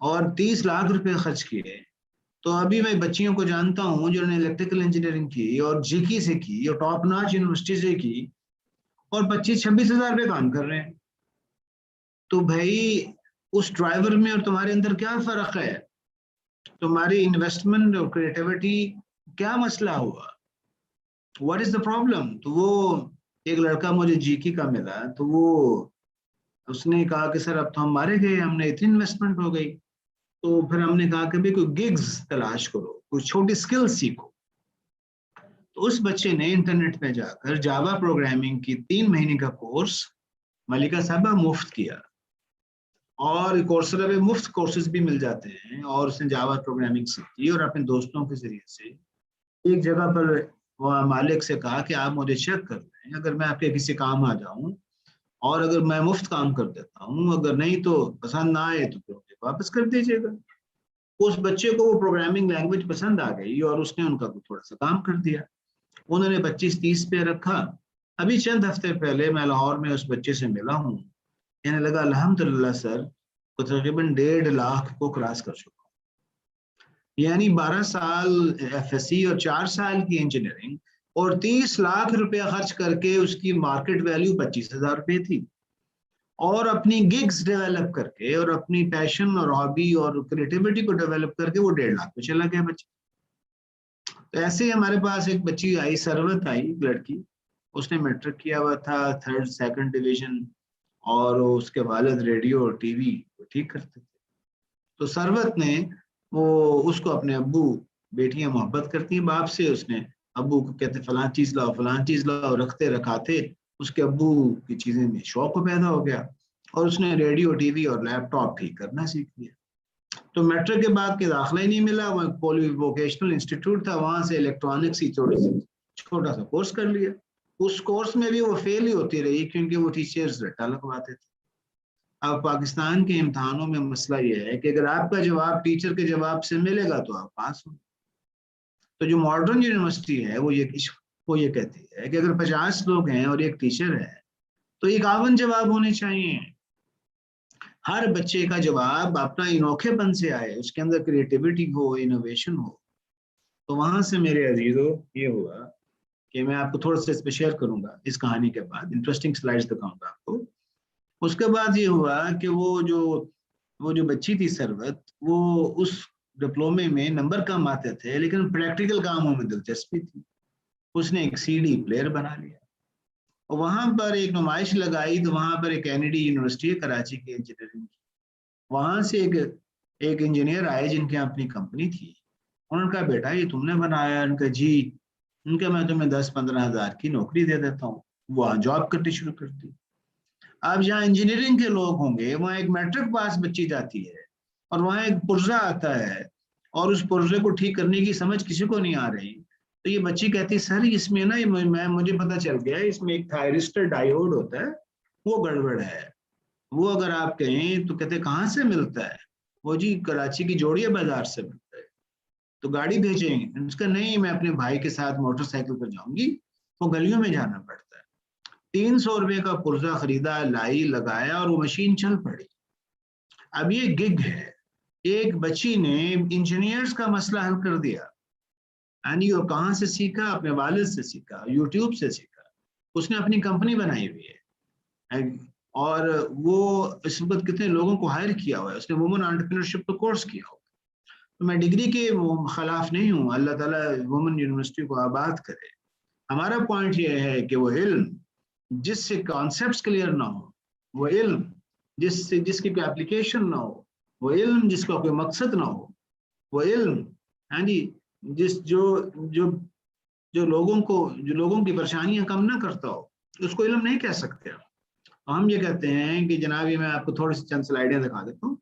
और 30 लाख रुपए खर्च किए। तो अभी मैं बच्चियों को जानता हूँ जिन्होंने इलेक्ट्रिकल इंजीनियरिंग की और जीकी से की और टॉप नॉच यूनिवर्सिटी से की, और 25-26,000 रुपये काम कर रहे हैं। तो भाई उस ड्राइवर में और तुम्हारे अंदर क्या फर्क है? तुम्हारी इन्वेस्टमेंट और क्रिएटिविटी, क्या मसला हुआ? What is the problem? तो वो एक लड़का मुझे जीकी का मिला, तो वो उसने कहा कि सर अब तो हम मारे गए, हमने इतनी इन्वेस्टमेंट हो गई। तो फिर हमने कहा कि भाई कोई गिग्स तलाश करो, कोई छोटी स्किल सीखो। तो उस बच्चे ने इंटरनेट पे जाकर जावा प्रोग्रामिंग की 3 महीने का कोर्स मलिका साहबा मुफ्त किया, और कोर्सेरा पे मुफ्त कोर्सेज भी मिल जाते हैं, और उसने जावा प्रोग्रामिंग सीखी और अपने दोस्तों के जरिए से एक जगह पर मालिक से कहा कि आप मुझे चेक कर दें, अगर मैं आपके किसी काम आ जाऊं और अगर मैं मुफ्त काम कर देता हूं, अगर नहीं तो पसंद ना आए तो फिर मुझे वापस कर दीजिएगा। उस बच्चे को वो प्रोग्रामिंग लैंग्वेज पसंद आ गई और उसने उनका थोड़ा सा काम कर दिया। उन्होंने 25-30 पे रखा। अभी चंद हफ्ते पहले मैं लाहौर में उस बच्चे से मिला हूँ, कहने लगा अल्हम्दुलिल्लाह सर, तो तकरीबन 1.5 लाख को क्रॉस कर चुका हूँ। यानी 12 साल FSC और 4 साल की इंजीनियरिंग और 30 लाख रुपया खर्च करके उसकी मार्केट वैल्यू 25,000 रुपये थी, और अपनी गिग्स डेवलप करके और अपनी पैशन और हॉबी और क्रिएटिविटी को डेवलप करके वो 1.5 लाख पे चला गया बच्चा। तो ऐसे ही हमारे पास एक बच्ची आई, सरवत आई, लड़की, उसने मैट्रिक किया हुआ था, 3rd 2nd डिवीजन, और उसके वालिद रेडियो और टीवी ठीक करते थे। तो सरवत ने उसको अपने अब्बू, बेटियां मोहब्बत करती हैं बाप से, उसने अब्बू को कहते फलां चीज लाओ, रखते रखाते उसके अब्बू की चीजें में शौक पैदा हो गया, और उसने रेडियो, टीवी और लैपटॉप ठीक करना सीख लिया। तो मैट्रिक के बाद के दाखिला ही नहीं मिला, वहाँ पोली वोकेशनल इंस्टीट्यूट था, वहां से इलेक्ट्रॉनिक्स ही छोटा सा कोर्स कर लिया। उस कोर्स में भी वो फेल ही होती रही क्योंकि वो टीचर्स रट्टा लगवाते थे। अब पाकिस्तान के इम्तहानों में मसला ये है कि अगर आपका जवाब टीचर के जवाब से मिलेगा तो आप पास हो। तो जो मॉडर्न यूनिवर्सिटी है वो ये कहती है कि अगर 50 लोग हैं और एक टीचर है तो 51 जवाब होने चाहिए। हर बच्चे का जवाब अपना अनोखेपन से आए, उसके अंदर क्रिएटिविटी हो, इनोवेशन हो। तो वहां से मेरे अजीजों ये हुआ कि मैं आपको थोड़ा सा इस पे शेयर करूंगा इस कहानी के बाद, इंटरेस्टिंग स्लाइड्स दिखाऊंगा आपको। उसके बाद ये हुआ कि वो जो बच्ची थी सरवत, वो उस डिप्लोमे में नंबर कम आते थे लेकिन प्रैक्टिकल कामों में दिलचस्पी थी। उसने एक सीडी प्लेयर बना लिया और वहां पर एक नुमाइश लगाई, तो वहां पर एक कैनेडी यूनिवर्सिटी है कराची की इंजीनियरिंग की, वहां से एक इंजीनियर आए जिनकी अपनी कंपनी थी। उन्होंने कहा बेटा ये तुमने बनाया? उनका जी। उनका मैं तुम्हें 10-15 हज़ार की नौकरी दे देता हूँ। वहाँ जॉब करनी शुरू कर दी। अब जहाँ इंजीनियरिंग के लोग होंगे वहाँ एक मैट्रिक पास बच्ची जाती है और वहाँ एक पुर्जा आता है और उस पुर्जे को ठीक करने की समझ किसी को नहीं आ रही, तो ये बच्ची कहती है सर इसमें ना ये मुझे पता चल गया इसमें एक थायरिस्टर डायोड होता है, वो गड़बड़ है। वो अगर आप कहें तो कहते कहाँ से मिलता है? वो जी कराची की जोड़िया बाजार से मिलता है। तो गाड़ी भेजेंगे? उसका नहीं, मैं अपने भाई के साथ मोटरसाइकिल पर जाऊंगी, वो गलियों में जाना पड़ता है। 300 रुपए का पुर्जा खरीदा, लाई, लगाया और वो मशीन चल पड़ी। अब ये गिग है। एक बच्ची ने इंजीनियर्स का मसला हल कर दिया। यानी वो कहाँ से सीखा? अपने वालिद से सीखा, यूट्यूब से सीखा। उसने अपनी कंपनी बनाई हुई है और वो इस वक्त कितने लोगों को हायर किया हुआ है। उसने वुमन एंटरप्रेन्योरशिप का कोर्स किया हुआ। तो मैं डिग्री के खिलाफ नहीं हूँ, अल्लाह ताला वुमन यूनिवर्सिटी को आबाद करे। हमारा पॉइंट ये है कि वो इल्म जिससे कॉन्सेप्ट्स क्लियर ना हो, वो इल्म जिसकी कोई एप्लीकेशन ना हो, वो इल्म जिसका कोई मकसद ना हो, वो इल्म हाँ जी जिस जो जो जो लोगों की परेशानियां कम ना करता हो, उसको इल्म नहीं कह सकते। हम ये कहते हैं कि जनाब ये मैं आपको थोड़ी सी चंद स्लाइडें दिखा देता हूँ।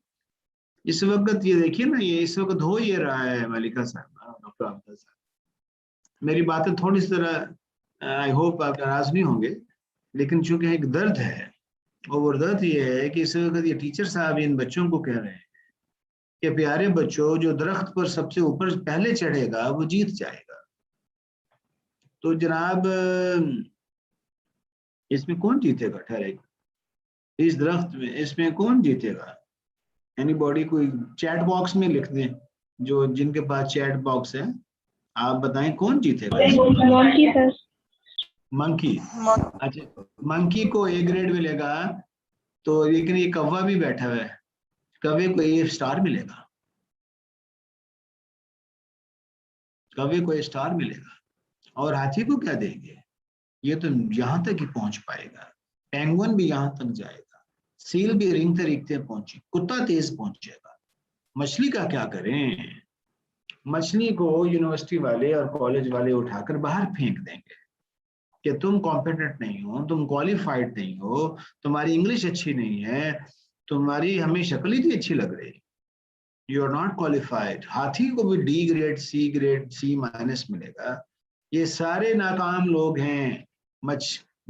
इस वक्त ये देखिए ना, ये इस वक्त हो ये रहा है मलिका साहब, डॉक्टर आफता साहब। मेरी बातें थोड़ी सी तरह आई होप आप नाराज नहीं होंगे, लेकिन चूंकि एक दर्द है और वो दर्द ये है कि इस वक्त ये टीचर साहब इन बच्चों को कह रहे हैं कि प्यारे बच्चों, जो दरख्त पर सबसे ऊपर पहले चढ़ेगा वो जीत जाएगा। तो जनाब इसमें कौन जीतेगा? ठहरेगा इस दरख्त में, इसमें कौन जीतेगा? एनी बॉडी कोई चैट बॉक्स में लिख दें, जो जिनके पास चैट बॉक्स है, आप बताएं कौन जीतेगा इसमें? मंकी। अच्छा, मंकी को ए ग्रेड मिलेगा, तो लेकिन ये कौवा भी बैठा हुआ है, कौवे को ए स्टार मिलेगा, कौवे को ए स्टार मिलेगा। और हाथी को क्या देंगे? ये तो यहां तक ही पहुंच पाएगा। पेंगुइन भी यहां तक जाएगा, सील भी रिंगते रिंगते पहुंची, कुत्ता तेज पहुंचेगा। मछली का क्या करें? मछली को यूनिवर्सिटी वाले और कॉलेज वाले उठाकर बाहर फेंक देंगे कि तुम कॉम्पिटेंट नहीं हो, तुम क्वालिफाइड नहीं हो, तुम्हारी इंग्लिश अच्छी नहीं है, तुम्हारी हमें शक्ल ही नहीं अच्छी लग रही, यू आर नॉट क्वालिफाइड। हाथी को भी डी ग्रेड, सी माइनस मिलेगा। ये सारे नाकाम लोग हैं।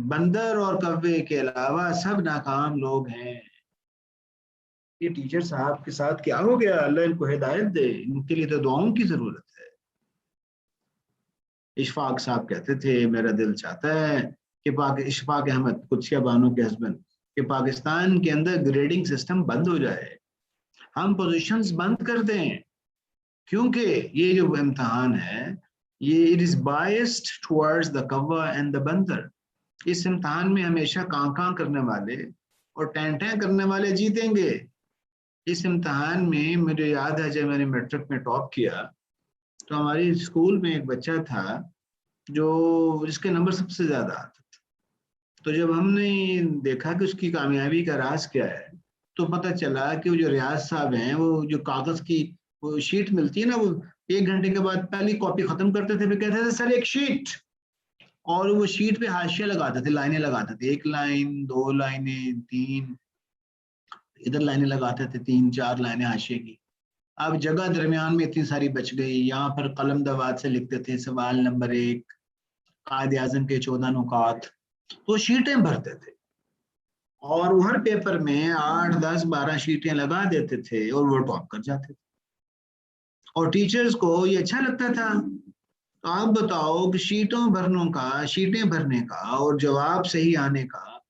बंदर और कौवे के अलावा सब नाकाम लोग हैं। ये टीचर साहब के साथ क्या हो गया? अल्लाह इनको हिदायत दे, इनके लिए तो दुआओं की जरूरत है। इशफाक साहब कहते थे मेरा दिल चाहता है कि इशफाक अहमद कुदसिया बानो के हस्बैंड, कि पाकिस्तान के अंदर ग्रेडिंग सिस्टम बंद हो जाए, हम पोजीशंस बंद कर दें, क्योंकि ये जो इम्तहान है ये it is biased towards the कौवा एंड द बंदर। इस इम्तहान में हमेशा कां करने वाले और टैं करने वाले जीतेंगे। इस इम्तहान में मुझे याद है जब मैंने मैट्रिक में टॉप किया, तो हमारे स्कूल में एक बच्चा था जो जिसके नंबर सबसे ज्यादा आते थे। तो जब हमने देखा कि उसकी कामयाबी का राज क्या है, तो पता चला कि वो जो रियाज साहब हैं, वो जो कागज की वो शीट मिलती है ना, वो 1 घंटे के बाद पहली कॉपी खत्म करते थे, फिर कहते थे सर एक शीट, और वो शीट पे हाशिया लगाते थे, लाइनें लगाते थे, 1 लाइन, 2 लाइनें, 3, इधर लाइनें लगाते थे, 3-4 लाइनें हाशिए की। अब जगह दरमियान में इतनी सारी बच गई, यहाँ पर कलम दवात से लिखते थे सवाल नंबर 1, कायद आजम के 14 नुकात, तो शीटें भरते थे और हर पेपर में 8, 10, 12 शीटें लगा देते थे और वो टॉप कर जाते थे और टीचर्स को ये अच्छा लगता था। तो आप बताओ कि शीटें भरने का और जवाब सही आने का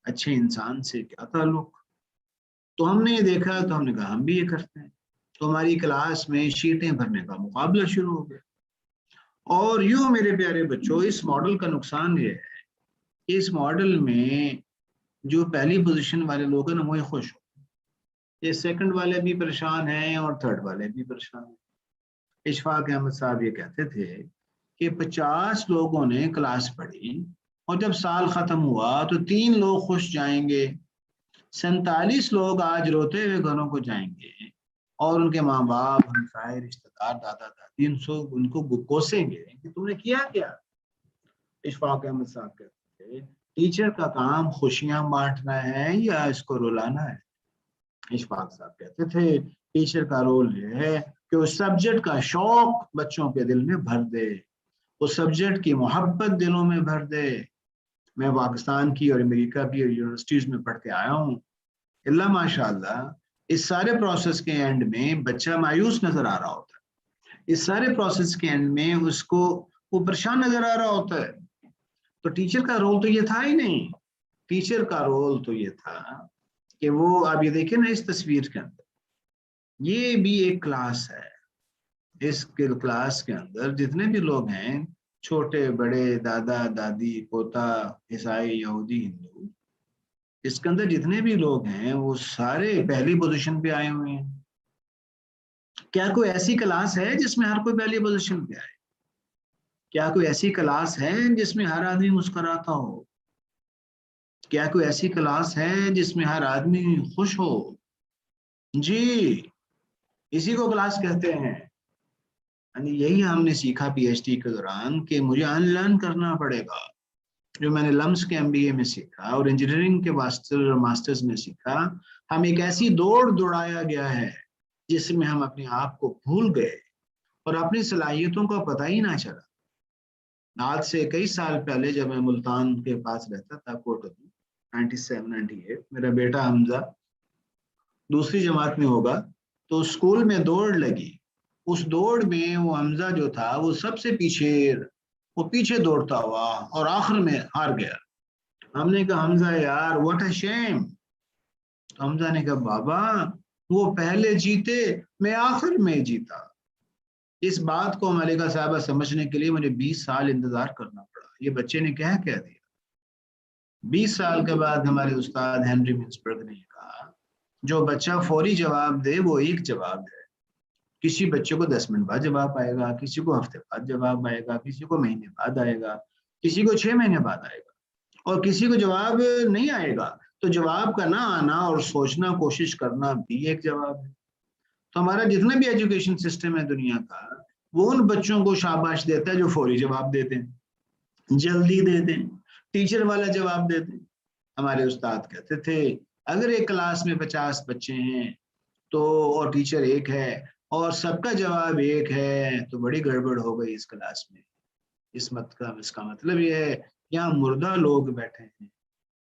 अच्छे इंसान से क्या ताल्लुक? तो हमने ये देखा, तो हमने कहा हम भी ये करते हैं। तो हमारी क्लास में शीटें भरने का मुकाबला शुरू हो गया और यूं मेरे प्यारे बच्चों, इस मॉडल का नुकसान ये है कि इस मॉडल में जो पहली पोजीशन वाले लोग हैं ना वही खुश हो, ये सेकंड वाले भी परेशान हैं और थर्ड वाले भी परेशान हैं। इशफाक अहमद साहब ये कहते थे कि 50 लोगों ने क्लास पढ़ी और जब साल खत्म हुआ तो 3 लोग खुश जाएंगे, 47 लोग आज रोते हुए घरों को जाएंगे और उनके माँ बाप, हमसाए, रिश्तेदार, दादा दादी उनको कोसेंगे कि तुमने किया क्या। इशफाक अहमद साहब कहते थे टीचर का काम खुशियां बांटना है या इसको रुलाना है। इशफाक साहब कहते थे टीचर का रोल ये है कि उस सब्जेक्ट का शौक बच्चों के दिल में भर दे, उस सब्जेक्ट की मोहब्बत दिलों में भर दे। मैं पाकिस्तान की और अमेरिका की यूनिवर्सिटीज में पढ़ के आया हूँ, अल्लाह माशाल्लाह इस सारे प्रोसेस के एंड में बच्चा मायूस नजर आ रहा होता है, इस सारे प्रोसेस के एंड में उसको वो परेशान नजर आ रहा होता है। तो टीचर का रोल तो ये था ही नहीं, टीचर का रोल तो ये था कि वो, आप ये देखिए ना इस तस्वीर के अंदर, ये भी एक क्लास है। इस क्लास के अंदर जितने भी लोग हैं, छोटे बड़े, दादा दादी, पोता, ईसाई, यहूदी, हिंदू, इसके अंदर जितने भी लोग हैं वो सारे पहली पोजीशन पे आए हुए हैं। क्या कोई ऐसी क्लास है जिसमें हर कोई पहली पोजीशन पे आए? क्या कोई ऐसी क्लास है जिसमें हर आदमी मुस्कुराता हो? क्या कोई ऐसी क्लास है जिसमें हर आदमी खुश हो? जी, इसी को क्लास कहते हैं। यानी यही हमने सीखा पीएचडी के दौरान कि मुझे अनलर्न करना पड़ेगा जो मैंने लम्स के एमबीए में सीखा और इंजीनियरिंग के मास्टर और मास्टर्स में सीखा। हम एक ऐसी दौड़ दौड़ाया गया है जिसमें हम अपने आप को भूल गए और अपनी सलाहियतों का पता ही ना चला। आज से कई साल पहले जब मैं मुल्तान के पास रहता था, कोटली, 97-98, मेरा बेटा हमजा दूसरी जमात में होगा, तो स्कूल में दौड़ लगी। उस दौड़ में वो हमजा जो था वो सबसे पीछे, वो पीछे दौड़ता हुआ और आखिर में हार गया। हमने कहा हमजा यार व्हाट अ शेम। तो हमजा ने कहा बाबा वो पहले जीते, मैं आखिर में जीता। इस बात को मलिका साहबा समझने के लिए मुझे 20 साल इंतजार करना पड़ा। ये बच्चे ने क्या कह दिया। 20 साल के बाद हमारे उस्ताद हेनरी मिन्सबर्ग ने कहा जो बच्चा फौरी जवाब दे वो एक जवाब है। किसी बच्चे को 10 मिनट बाद जवाब आएगा, किसी को हफ्ते बाद जवाब आएगा, किसी को महीने बाद आएगा, किसी को 6 महीने बाद आएगा और किसी को जवाब नहीं आएगा। तो जवाब का ना आना और सोचना, कोशिश करना भी एक जवाब है। तो हमारा जितना भी एजुकेशन सिस्टम है दुनिया का, वो उन बच्चों को शाबाश देता है जो फौरी जवाब देते हैं, जल्दी देते हैं, टीचर वाला जवाब देते हैं। हमारे उस्ताद कहते थे अगर एक क्लास में 50 बच्चे हैं तो और टीचर एक है और सबका जवाब एक है तो बड़ी गड़बड़ हो गई इस क्लास में। इसका मतलब ये है यहाँ मुर्दा लोग बैठे हैं,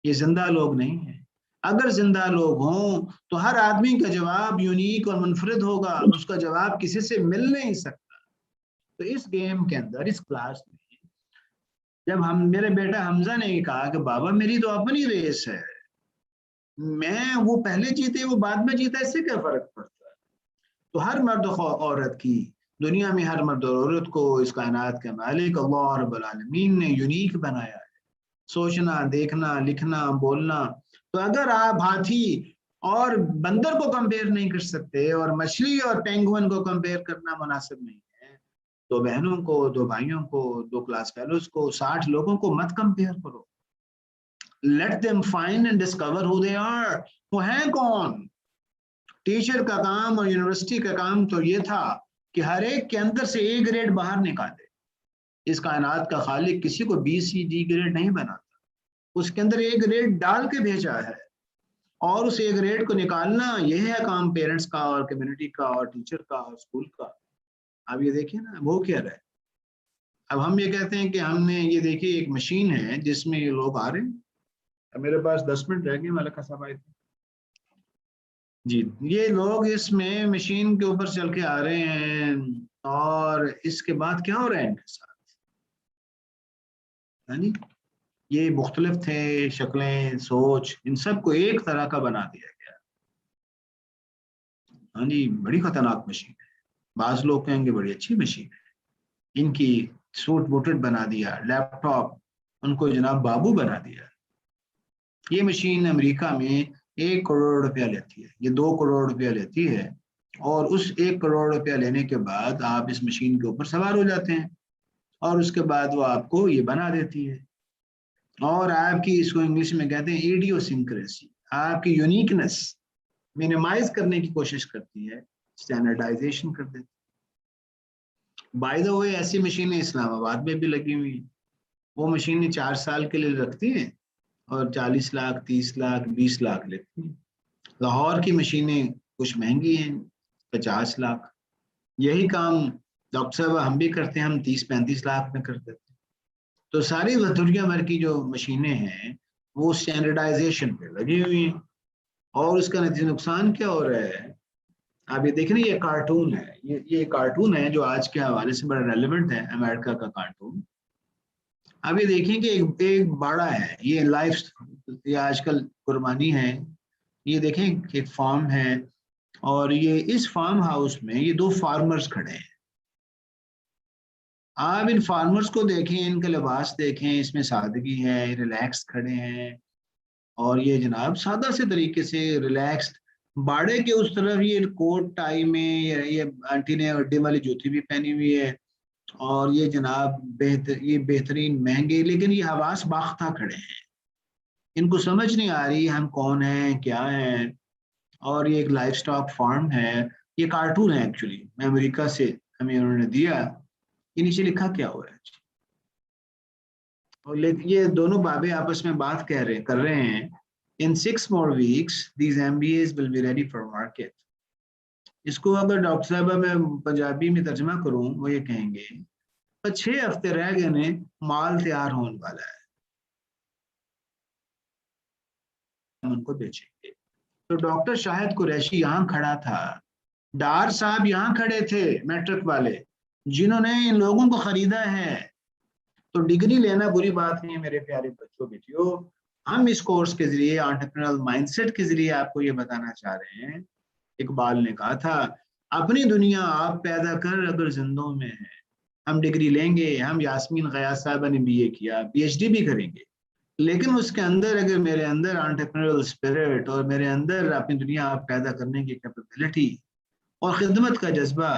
ये जिंदा लोग नहीं है। अगर जिंदा लोग हों तो हर आदमी का जवाब यूनिक और मुनफरिद होगा, उसका जवाब किसी से मिल नहीं सकता। तो इस गेम के अंदर, इस क्लास में, जब मेरे बेटा हमजा ने कहा कि बाबा मेरी तो अपनी रेस है, मैं वो पहले जीते वो बाद में जीता, इससे क्या फर्क पड़ता है। तो हर मर्द और औरत की, दुनिया में हर मर्द और औरत को इस कायनात के मालिक अल्लाह रब्बुल आलमीन ने यूनिक बनाया है। सोचना, देखना, लिखना, बोलना। तो अगर आप हाथी और बंदर को कंपेयर नहीं कर सकते और मछली और पेंगुइन को कंपेयर करना मुनासिब नहीं है, दो बहनों को, दो भाइयों को, दो क्लास फेलोज को, 60 लोगों को मत कंपेयर करो। Let them find and discover who they are, वो हैं कौन। टीचर का काम और यूनिवर्सिटी का काम तो ये था कि हर एक के अंदर से ए ग्रेड बाहर निकाले। इस कायनात का खालिक किसी को बी सी डी ग्रेड नहीं बनाता, उसके अंदर ए ग्रेड डाल के भेजा है और उस ए ग्रेड को निकालना यह है काम पेरेंट्स का और कम्युनिटी का और टीचर का और स्कूल का। अब ये देखिए ना वो क्या रहा है। अब हम ये कहते हैं कि हमने ये देखिए एक मशीन है जिसमें ये लोग आ रहे हैं। मेरे पास 10 मिनट रह गए, मलिका साहब आए थे जी। ये लोग इसमें मशीन के ऊपर चल के आ रहे हैं और इसके बाद क्या हो रहा है इनके साथ, यानी ये मुख्तलिफ थे, शक्लें, सोच, इन सबको एक तरह का बना दिया गया। हाँ जी, बड़ी खतरनाक मशीन है। बाज लोग कहेंगे बड़ी अच्छी मशीन है। इनकी सूट बूटेड बना दिया, लैपटॉप उनको जनाब बाबू बना दिया। ये मशीन अमेरिका में 1 करोड़ रुपया लेती है, ये 2 करोड़ रुपया लेती है, और उस 1 करोड़ रुपया लेने के बाद आप इस मशीन के ऊपर सवार हो जाते हैं और उसके बाद वो आपको ये बना देती है। और आपकी, इसको इंग्लिश में कहते हैं इडियोसिंक्रेसी, आपकी यूनिकनेस मिनिमाइज करने की कोशिश करती है, स्टैंडर्डाइजेशन कर देती है। बाय द वे, ऐसी मशीनें इस्लामाबाद में भी लगी हुई हैं। वो मशीनें 4 साल के लिए रखती हैं और 40 लाख, 30 लाख, 20 लाख लेती हैं। लाहौर की मशीनें कुछ महंगी हैं, 50 लाख। यही काम डॉक्टर साहब हम भी करते हैं, हम 30-35 लाख में कर देते हैं। तो सारी दुनिया भर की जो मशीनें हैं वो स्टैंडर्डाइजेशन पे लगी हुई हैं, और उसका नतीजा नुकसान क्या हो रहा है। आप ये देख रहे हैं, ये कार्टून है, ये कार्टून है जो आज के हवाले से बड़ा रेलेवेंट है, अमेरिका का कार्टून। अब ये देखिए कि एक बाड़ा है, ये लाइफ, ये आजकल कुर्बानी है। ये देखें एक फार्म है, और ये इस फार्म हाउस में ये 2 फार्मर्स खड़े हैं। आप इन फार्मर्स को देखें, इनका लिबास देखें, इसमें सादगी है, रिलैक्स खड़े हैं, और ये जनाब सादा से तरीके से रिलैक्स्ड। बाड़े के उस तरफ ये कोट टाई में ये आंटी ने अड्डे वाली जूती भी पहनी हुई है, और ये जनाब ये बेहतरीन महंगे, लेकिन ये हवास बाख्ता खड़े हैं। इनको समझ नहीं आ रही हम कौन हैं, क्या हैं। और ये एक लाइफ स्टॉक फार्म है, ये कार्टून है एक्चुअली, अमेरिका से हमें उन्होंने दिया। ये नीचे लिखा क्या हुआ है, और ये दोनों बाबे आपस में बात कर रहे हैं, इन 6 more weeks these MBAs will be ready for market। इसको अगर डॉक्टर साहब मैं पंजाबी में तर्जमा करूं, वो ये कहेंगे तो 6 हफ्ते रह गए ने, माल तैयार होने वाला है, हम उनको बेचेंगे। तो डॉक्टर शाहिद कुरैशी यहाँ खड़ा था, डार साहब यहाँ खड़े थे, मैट्रिक वाले, जिन्होंने इन लोगों को खरीदा है। तो डिग्री लेना बुरी बात नहीं है मेरे प्यारे बच्चों बेटियों। हम इस कोर्स के जरिए, एंटरप्रेन्योरल माइंडसेट के जरिए आपको ये बताना चाह रहे हैं। इकबाल ने कहा था, अपनी दुनिया आप पैदा कर अगर जिंदों में है। हम डिग्री लेंगे, हम यास्मीन गयास साहबा ने BA किया, PhD भी करेंगे, लेकिन उसके अंदर अगर मेरे अंदर एंटरप्रेन्योरल स्पिरिट और मेरे अंदर अपनी दुनिया आप पैदा करने की कैपेबिलिटी और खिदमत का जज्बा,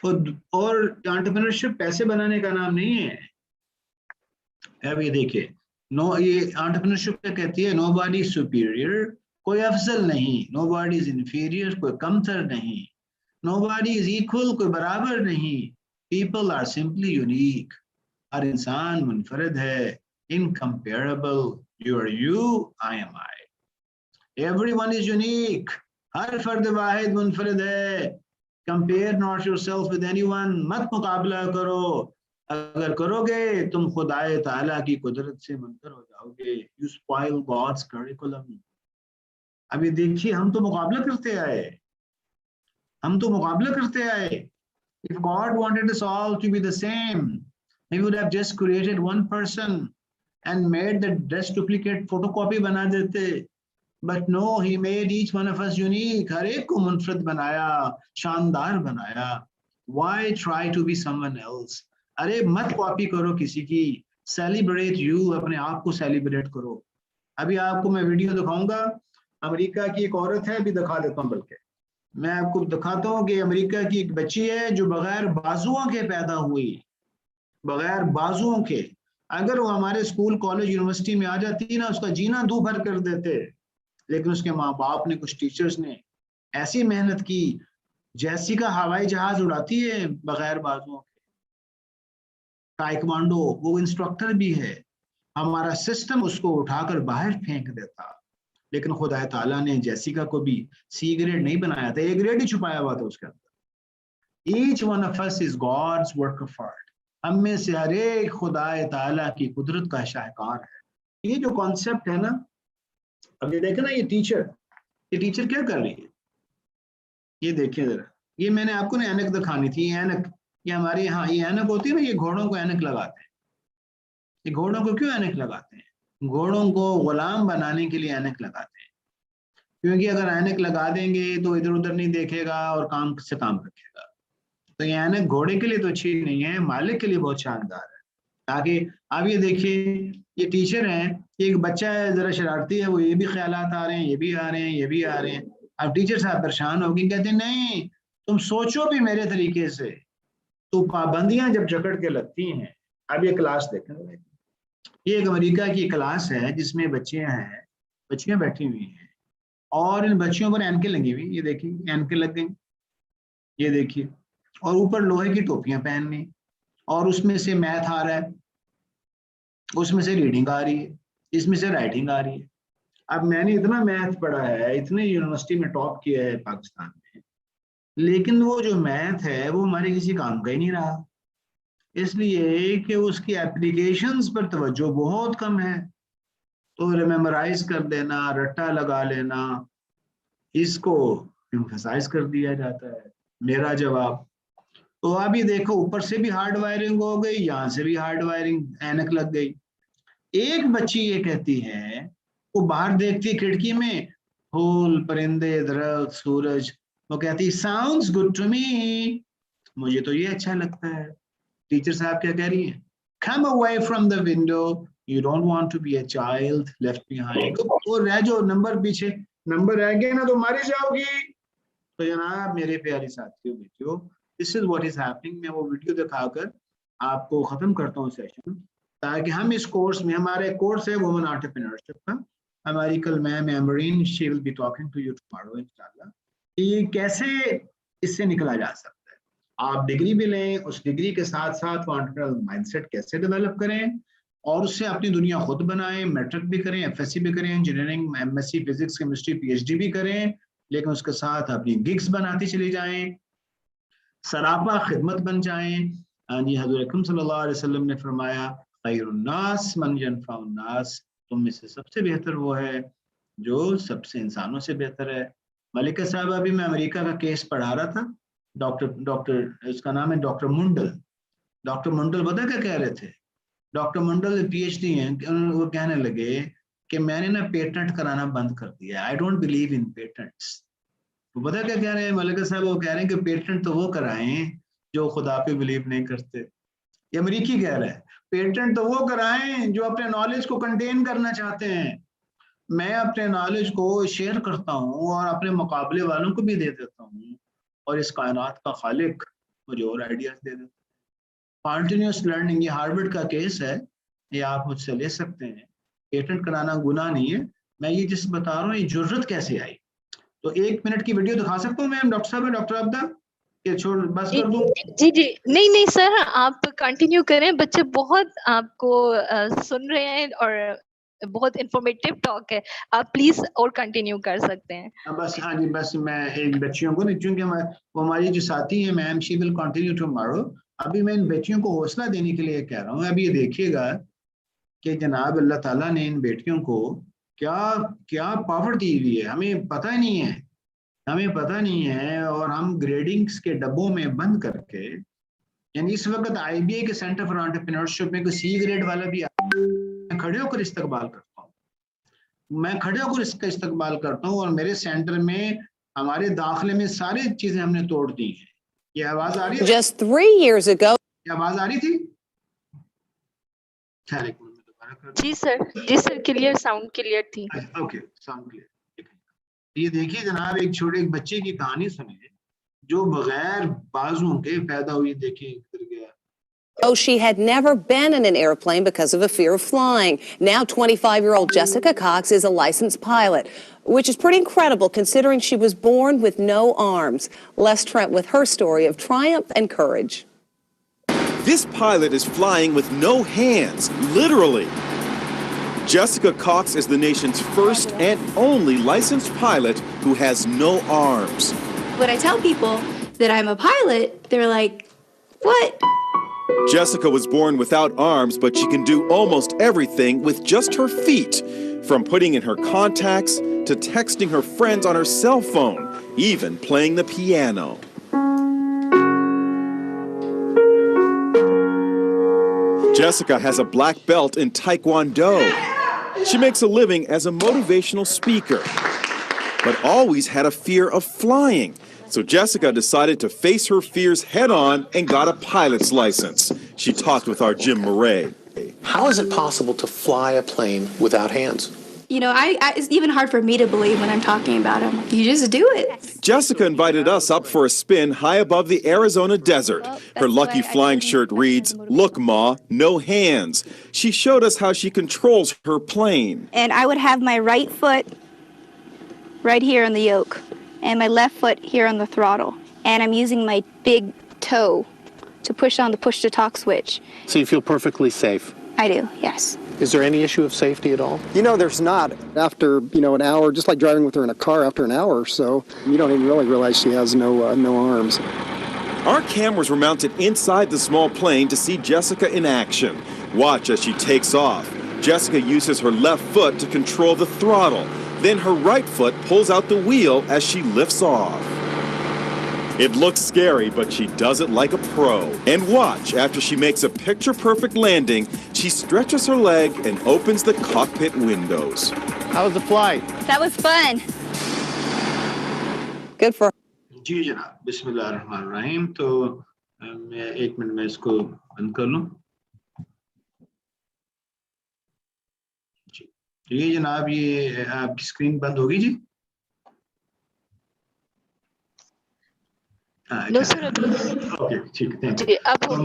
और एंटरप्रेन्योरशिप पैसे बनाने का नाम नहीं है। अब ये देखिए, ये एंटरप्रेन्योरशिप क्या कहती है, नोबॉडी सुपीरियर, कोई अफजल नहीं, नोबॉडी इज इन्फीरियर, कोई कमतर नहीं, नोबॉडी इज इक्वल, कोई बराबर नहीं, पीपल आर सिंपली यूनिक, हर इंसान मुनफरद है, incomparable, you are you, I am I, everyone is unique, हर फर्द वाहिद मुनफरद है। Compare not yourself with anyone, मत मुकाबला करो, अगर करोगे तुम खुदाए ताला की कुदरत से मुनकर हो जाओगे। You spoil God's curriculum. अभी देखिए, हम तो मुकाबला करते आए, हम तो मुकाबला करते आए। If God wanted us all to be the same, He would have just created one person and made the dress duplicate photocopy बना देते। But no, He made each one of us unique. हर एक को मुनफरद बनाया, शानदार बनाया। Why try to be someone else? अरे मत copy करो किसी की, सेलिब्रेट यू, अपने आप को सेलिब्रेट करो। अभी आपको मैं वीडियो दिखाऊंगा, अमेरिका की एक औरत है, अभी दिखा देता हूँ, बल्कि मैं आपको दिखाता हूँ कि अमेरिका की एक बच्ची है जो बगैर बाजुओं के पैदा हुई, बगैर बाजुओं के। अगर वो हमारे स्कूल, कॉलेज, यूनिवर्सिटी में आ जाती ना, उसका जीना दू भर कर देते, लेकिन उसके माँ बाप ने, कुछ टीचर्स ने ऐसी मेहनत की, जैसिका हवाई जहाज उड़ाती है बगैर बाजुओं के, ताइक्वांडो, वो इंस्ट्रक्टर भी है। हमारा सिस्टम उसको उठाकर बाहर फेंक देता, लेकिन खुदा ताला ने जैसिका को भी C ग्रेड नहीं बनाया था, A ग्रेड ही छुपाया हुआ था उसके अंदर। Each one of us is God's work of art. हम में से हर एक खुदा ताला की कुदरत का शाहकार है। ये जो कॉन्सेप्ट है ना, अब ये देखे ना, ये टीचर क्या कर रही है, ये देखिए जरा, ये मैंने आपको ना ऐनक दिखानी थी। ऐनक, ये हमारे यहाँ ये ऐनक होती है ना, ये घोड़ों को ऐनक लगाते हैं। ये घोड़ों को क्यों ऐनक लगाते हैं? घोड़ों को गुलाम बनाने के लिए ऐनक लगाते हैं, क्योंकि अगर ऐनक लगा देंगे तो इधर उधर नहीं देखेगा और काम से काम रखेगा। तो ये ऐनक घोड़े के लिए तो अच्छी नहीं है, मालिक के लिए बहुत शानदार है। ताकि आप ये देखिए, ये टीचर हैं, एक बच्चा है जरा शरारती है, वो ये भी ख्यालात आ रहे हैं, ये भी आ रहे हैं, ये भी आ रहे हैं। अब टीचर साहब परेशान हो गए, कहते हैं नहीं तुम सोचो भी मेरे तरीके से। तो पाबंदियां जब जकड़ के लगती हैं, अब ये क्लास देखें, ये एक अमेरिका की क्लास है जिसमें बच्चियां हैं, बच्चियां बैठी हुई हैं और इन बच्चियों पर एनके लगी हुई, ये देखिए एनके लग गई, ये देखिए, और ऊपर लोहे की टोपियां पहननी, और उसमें से मैथ आ रहा है, उसमें से रीडिंग आ रही है, इसमें से राइटिंग आ रही है। अब मैंने इतना मैथ पढ़ा है, इतने यूनिवर्सिटी में टॉप किया है पाकिस्तान में, लेकिन वो जो मैथ है वो हमारे किसी काम का ही नहीं रहा, इसलिए कि उसकी एप्लीकेशंस पर तवज्जो बहुत कम है। तो मेमोराइज कर देना, रट्टा लगा लेना, इसको एम्फसाइज कर दिया जाता है। मेरा जवाब तो अभी देखो, ऊपर से भी हार्ड वायरिंग हो गई, यहाँ से भी हार्ड वायरिंग, ऐनक लग गई। एक बच्ची ये कहती है, वो बाहर देखती खिड़की में, फूल, परिंदे, दरख्त, सूरज, वो कहती साउंड्स गुड टू मी, मुझे तो ये अच्छा लगता है। टीचर साहब क्या कह रही है, come away from the window, you don't want to be a child left behind. वो रह जो नंबर पीछे, नंबर रह गए ना तो मारी जाओगी। तो जनाब मेरे प्यारे साथियों बेटियों, this is what is happening. मैं वो वीडियो दिखाकर आपको खत्म करता हूँ सेशन, ताकि हम इस कोर्स में, हमारे कोर्स है वुमेन एंटरप्रेन्योरशिप का, हमारी कल ma'am Amreen, she will be talking to you tomorrow इंशाल्लाह, कि कैसे इससे निकला जा सकता है। आप डिग्री भी लें, उस डिग्री के साथ साथ वो एंटरप्रेन्योरल माइंडसेट कैसे डेवलप करें और उससे अपनी दुनिया खुद बनाएं, मैट्रिक भी करें, एफएससी भी करें, engineering, MSc physics chemistry PhD भी करें, लेकिन उसके साथ अपनी गिग्स बनाती चली जाएं, सरापा खिदमत बन जाएं। हाँ जी, हज़रत अकरम सल्लल्लाहु अलैहि वसल्लम ने फरमाया, खैरुन्नास मन यनफउन्नास, तुम में से सबसे बेहतर वो है जो सबसे इंसानों से बेहतर है। मलिका साहब, अभी मैं अमेरिका का केस पढ़ा रहा था, डॉक्टर उसका नाम है डॉक्टर मुंडल। डॉक्टर मुंडल पता क्या कह रहे थे, डॉक्टर मुंडल पीएचडी हैं, वो कहने लगे कि मैंने ना पेटेंट कराना बंद कर दिया, I don't believe in patents. तो पता क्या कह रहे हैं मलिका साहब, वो कह रहे हैं कि पेटेंट तो वो कराएं जो खुदा पे बिलीव नहीं करते। ये अमेरिकी कह रहा है, पेटेंट तो वो कराएं जो अपने नॉलेज को कंटेन करना चाहते हैं। मैं अपने नॉलेज को शेयर करता हूँ और अपने मुकाबले वालों को भी दे देता हूँ, और इस कायनात का खालिक मुझे और आइडियाज दे देता है। कॉन्टिन्यूस लर्निंग, ये हार्वर्ड का केस है, ये आप मुझसे ले सकते हैं। पेटेंट कराना गुनाह नहीं है। मैं ये जिस बता रहा हूँ, ये जरूरत कैसे आई। तो 1 मिनट की वीडियो दिखा सकता हूँ मैम, डॉक्टर साहब, डॉक्टर अब्दा, कि छोड़ बस कर दूं? जी जी, नहीं नहीं सर, आप कंटिन्यू करें, बच्चे बहुत आपको सुन रहे हैं और बहुत इंफॉर्मेटिव टॉक है, आप प्लीज और कंटिन्यू कर सकते हैं। बस हाँ जी, बस मैं एक बच्चियों को नहीं, चूंकि वो हमारी जो साथी है ma'am, she will continue tomorrow, अभी मैं इन बेटियों को हौसला देने के लिए कह रहा हूँ। अब ये देखिएगा कि जनाब अल्लाह ताला ने इन बेटियों को क्या क्या पावर दी हुई है, हमें पता ही नहीं है, हमें पता नहीं है, और हम ग्रेडिंग्स के डब्बों में बंद करके, यानी इस वक्त आईबीए के सेंटर फॉर एंटरप्रेन्योरशिप में कोई सी ग्रेड वाला भी मैं खड़े होकर इस्तकबाल करता हूँ, मैं खड़े होकर इसका इस्तकबाल करता हूँ, और मेरे सेंटर में हमारे दाखिले में सारी चीजें हमने तोड़ दी हैं। ये आवाज आ रही है? Just 3 years ago. ये आवाज आ रही थी? जी सर, जी सर, क्लियर, साउंड क्लियर थी। Okay, sound clear. ये देखिए जनाब, एक छोटे एक बच्चे की कहानी सुनिए जो बगैर बाजुओं के पैदा हुई। देखिए किधर गया। Oh, she had never been in an airplane because of a fear of flying. Now 25-year-old Jessica Cox is a licensed pilot, which is pretty incredible considering she was born with no arms. Les Trent with her story of triumph and courage. This pilot is flying with no hands, literally. Jessica Cox is the nation's first and only licensed pilot who has no arms. When I tell people that I'm a pilot, they're like, what? Jessica was born without arms, but she can do almost everything with just her feet, from putting in her contacts to texting her friends on her cell phone, even playing the piano. Jessica has a black belt in Taekwondo. She makes a living as a motivational speaker, but always had a fear of flying. So Jessica decided to face her fears head on and got a pilot's license. She talked with our Jim Murray. How is it possible to fly a plane without hands? You know, it's even hard for me to believe when I'm talking about them. You just do it. Jessica invited us up for a spin high above the Arizona desert. Her lucky flying shirt reads, "Look, Ma, no hands." She showed us how she controls her plane. And I would have my right foot right here on the yoke and my left foot here on the throttle. And I'm using my big toe to push on the push-to-talk switch. So you feel perfectly safe? I do, yes. Is there any issue of safety at all? You know, there's not. After, an hour, just like driving with her in a car, after an hour or so, you don't even really realize she has no arms. Our cameras were mounted inside the small plane to see Jessica in action. Watch as she takes off. Jessica uses her left foot to control the throttle. Then her right foot pulls out the wheel as she lifts off. It looks scary, but she does it like a pro. And watch, after she makes a picture-perfect landing, she stretches her leg and opens the cockpit windows. How was the flight? That was fun. Good for her. जी जनाब, बिस्मिल्लाहिर्रहमानिर्रहीम। तो मैं 1 minute में इसको बंद कर लूँ। जी, तो ये जनाब, ये आपकी स्क्रीन बंद होगी जी? No, sir. Okay, thank you. So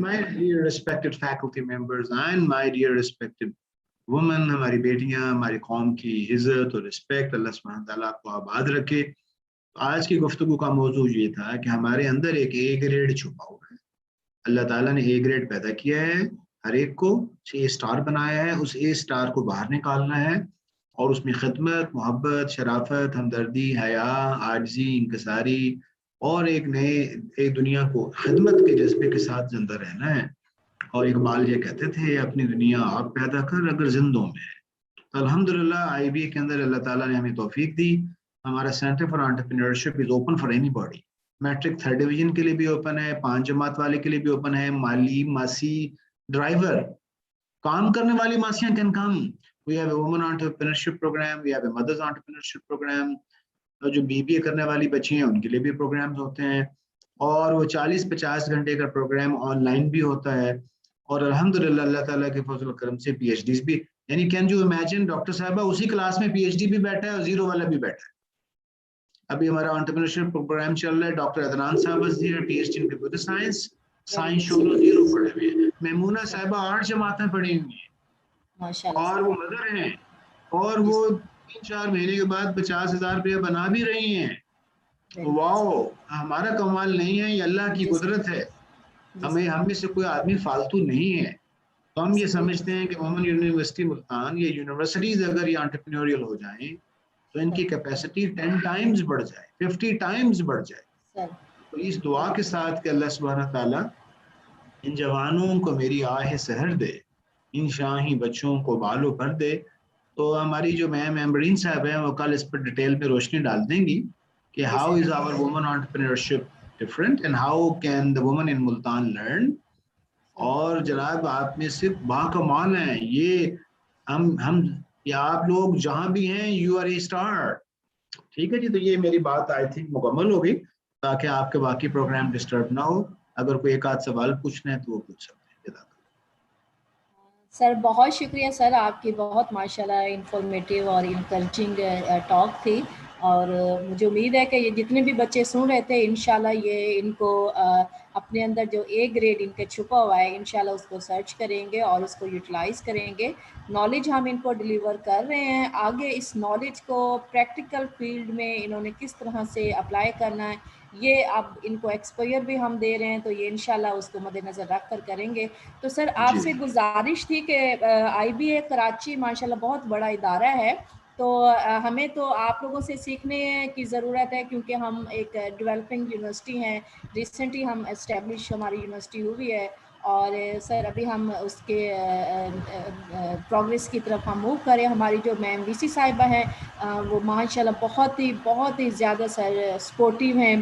my dear respected faculty members and my dear respected women, हमारी बेटियां, हमारी कौम की इज्जत और रिस्पेक्ट अल्लाह सुब्हानहू तआला को आबाद रखे। आज की गुफ्तगू का मौजू ये था कि हमारे अंदर एक ए ग्रेड छुपा हुआ है। अल्लाह ताला ने ए ग्रेड पैदा किया है, हर एक को ए स्टार बनाया है। उस ए स्टार को बाहर निकालना है और उसमें खिदमत, मोहब्बत, शराफत, हमदर्दी, हया, आजिज़ी, इंकिसारी और एक दुनिया को खिदमत के जज्बे के साथ जिंदा रहना है। और इकबाल ये कहते थे, अपनी दुनिया आप पैदा कर अगर जिंदों में है। तो अल्हम्दुलिल्लाह आईबीए के अंदर अल्लाह ताला ने हमें तौफीक दी। हमारा centre for entrepreneurship is open for anybody. Matric 3rd division के लिए भी ओपन है, 5 जमात वाले के लिए भी ओपन है। माली, मासी, ड्राइवर, काम करने वाली मासियां can come. We have a woman entrepreneurship programme, we have a mothers entrepreneurship programme. जो बीबीए करने वाली बच्ची हैं उनके लिए भी प्रोग्राम्स होते हैं और वो 40-50 घंटे का प्रोग्राम ऑनलाइन भी होता है। और अल्हम्दुलिल्लाह अल्लाह ताला के फजल करम से पीएचडीज भी, यानी कैन यू इमेजिन डॉक्टर साहबा उसी क्लास में पीएचडी भी बैठा है और जीरो वाला भी बैठा है। अभी हमारा एंटरप्रेन्योरशिप प्रोग्राम चल रहा है। डॉक्टर अदनान साहब here, PhD in computer science, science शोलो zero पढ़े हुए हैं। मेमूना साहबा 8 जमातें पढ़ी हुई हैं माशाल्लाह, और वो मदर हैं और वो 3-4 महीने के बाद 50,000 रुपया बना भी रही हैं। वाओ, हमारा कमाल नहीं है, ये अल्लाह की कुदरत है। हम में से कोई आदमी फालतू नहीं है। तो हम ये समझते हैं कि वुमन यूनिवर्सिटी मुल्तान, ये यूनिवर्सिटीज अगर ये एंटरप्रेन्योरियल हो जाएं तो इनकी कैपेसिटी 10 टाइम्स बढ़ जाए, 50 टाइम्स बढ़ जाए। तो इस दुआ के साथ कि अल्लाह सुब्हानहू तआला इन जवानों को मेरी आह सहर दे, इन शाही बच्चों को बालों पर दे। तो हमारी जो मैम एम्बरीन साहब हैं वो कल इस पर डिटेल में रोशनी डाल देंगी कि how is our woman entrepreneurship different and how can the woman in Multan learn. और जनाब आप में सिर्फ बाकमाल हैं, ये हम या आप लोग जहां भी हैं, यू आर ए स्टार। ठीक है जी, तो ये मेरी बात आई थिंक मुकम्मल हो गई, ताकि आपके बाकी प्रोग्राम डिस्टर्ब ना हो। अगर कोई एक आध सवाल पूछना है तो वो पूछ सकते हैं। सर बहुत शुक्रिया सर, आपकी बहुत माशाल्लाह इंफॉर्मेटिव और इंकरेजिंग टॉक थी। और मुझे उम्मीद है कि ये जितने भी बच्चे सुन रहे थे इंशाल्लाह ये इनको अपने अंदर जो ए ग्रेड इनके छुपा हुआ है इंशाल्लाह उसको सर्च करेंगे और उसको यूटिलाइज़ करेंगे। नॉलेज हम इनको डिलीवर कर रहे हैं, आगे इस नॉलेज को प्रैक्टिकल फील्ड में इन्होंने किस तरह से अप्लाई करना है ये अब इनको एक्सपोजर भी हम दे रहे हैं, तो ये इंशाल्लाह उसको मद्देनज़र रख कर करेंगे। तो सर आपसे गुजारिश थी कि आईबीए कराची माशाल्लाह बहुत बड़ा इदारा है, तो हमें तो आप लोगों से सीखने की ज़रूरत है क्योंकि हम एक डेवलपिंग यूनिवर्सिटी हैं। रिसेंटली हम एस्टेब्लिश हमारी यूनिवर्सिटी हुई है और सर अभी हम उसके प्रोग्रेस की तरफ हम मूव करें। हमारी जो मैम वीसी साहिबा हैं वो माशाल्लाह बहुत ही ज़्यादा सर सपोर्टिव हैं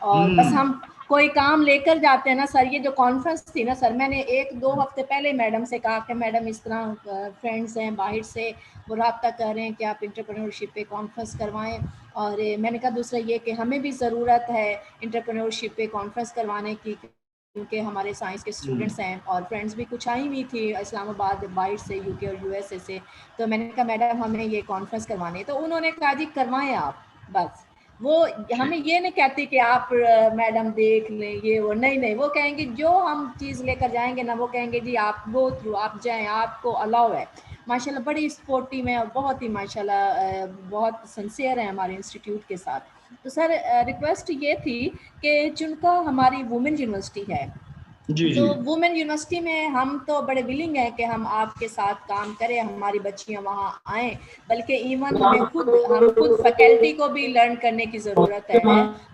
और बस हम कोई काम लेकर जाते हैं ना सर। ये जो कॉन्फ्रेंस थी ना सर, मैंने 1-2 हफ्ते पहले मैडम से कहा कि मैडम इस तरह फ्रेंड्स हैं बाहर से वो रब्ता कर रहे हैं कि आप एंटरप्रेन्योरशिप पे कॉन्फ्रेंस करवाएं। और मैंने कहा दूसरा ये कि हमें भी ज़रूरत है एंटरप्रेन्योरशिप पे कॉन्फ्रेंस करवाने की, क्योंकि हमारे साइंस के स्टूडेंट्स हैं और फ्रेंड्स भी कुछ आई हुई थी इस्लामाबाद, बाहर से, यूके और यूएसए से। तो मैंने कहा मैडम हमें ये कॉन्फ्रेंस करवानी है, तो उन्होंने कहा जी करवाएं आप, बस। वो हमें ये नहीं कहती कि आप मैडम देख लें ये वो, नहीं नहीं, वो कहेंगे जो हम चीज़ लेकर जाएंगे ना, वो कहेंगे जी आप गो थ्रू, आप जाएं, आपको अलाउ है। माशाल्लाह बड़ी स्पोर्टिव है और बहुत ही माशाल्लाह बहुत सिंसियर है हमारे इंस्टीट्यूट के साथ। तो सर रिक्वेस्ट ये थी कि चुनका हमारी वुमेन यूनिवर्सिटी है, जी तो जी वुमेन यूनिवर्सिटी में हम तो बड़े विलिंग हैं कि हम आपके साथ काम करें, हमारी बच्चियां वहाँ आएँ, बल्कि इवन हम खुद फैकल्टी को भी लर्न करने की ज़रूरत है,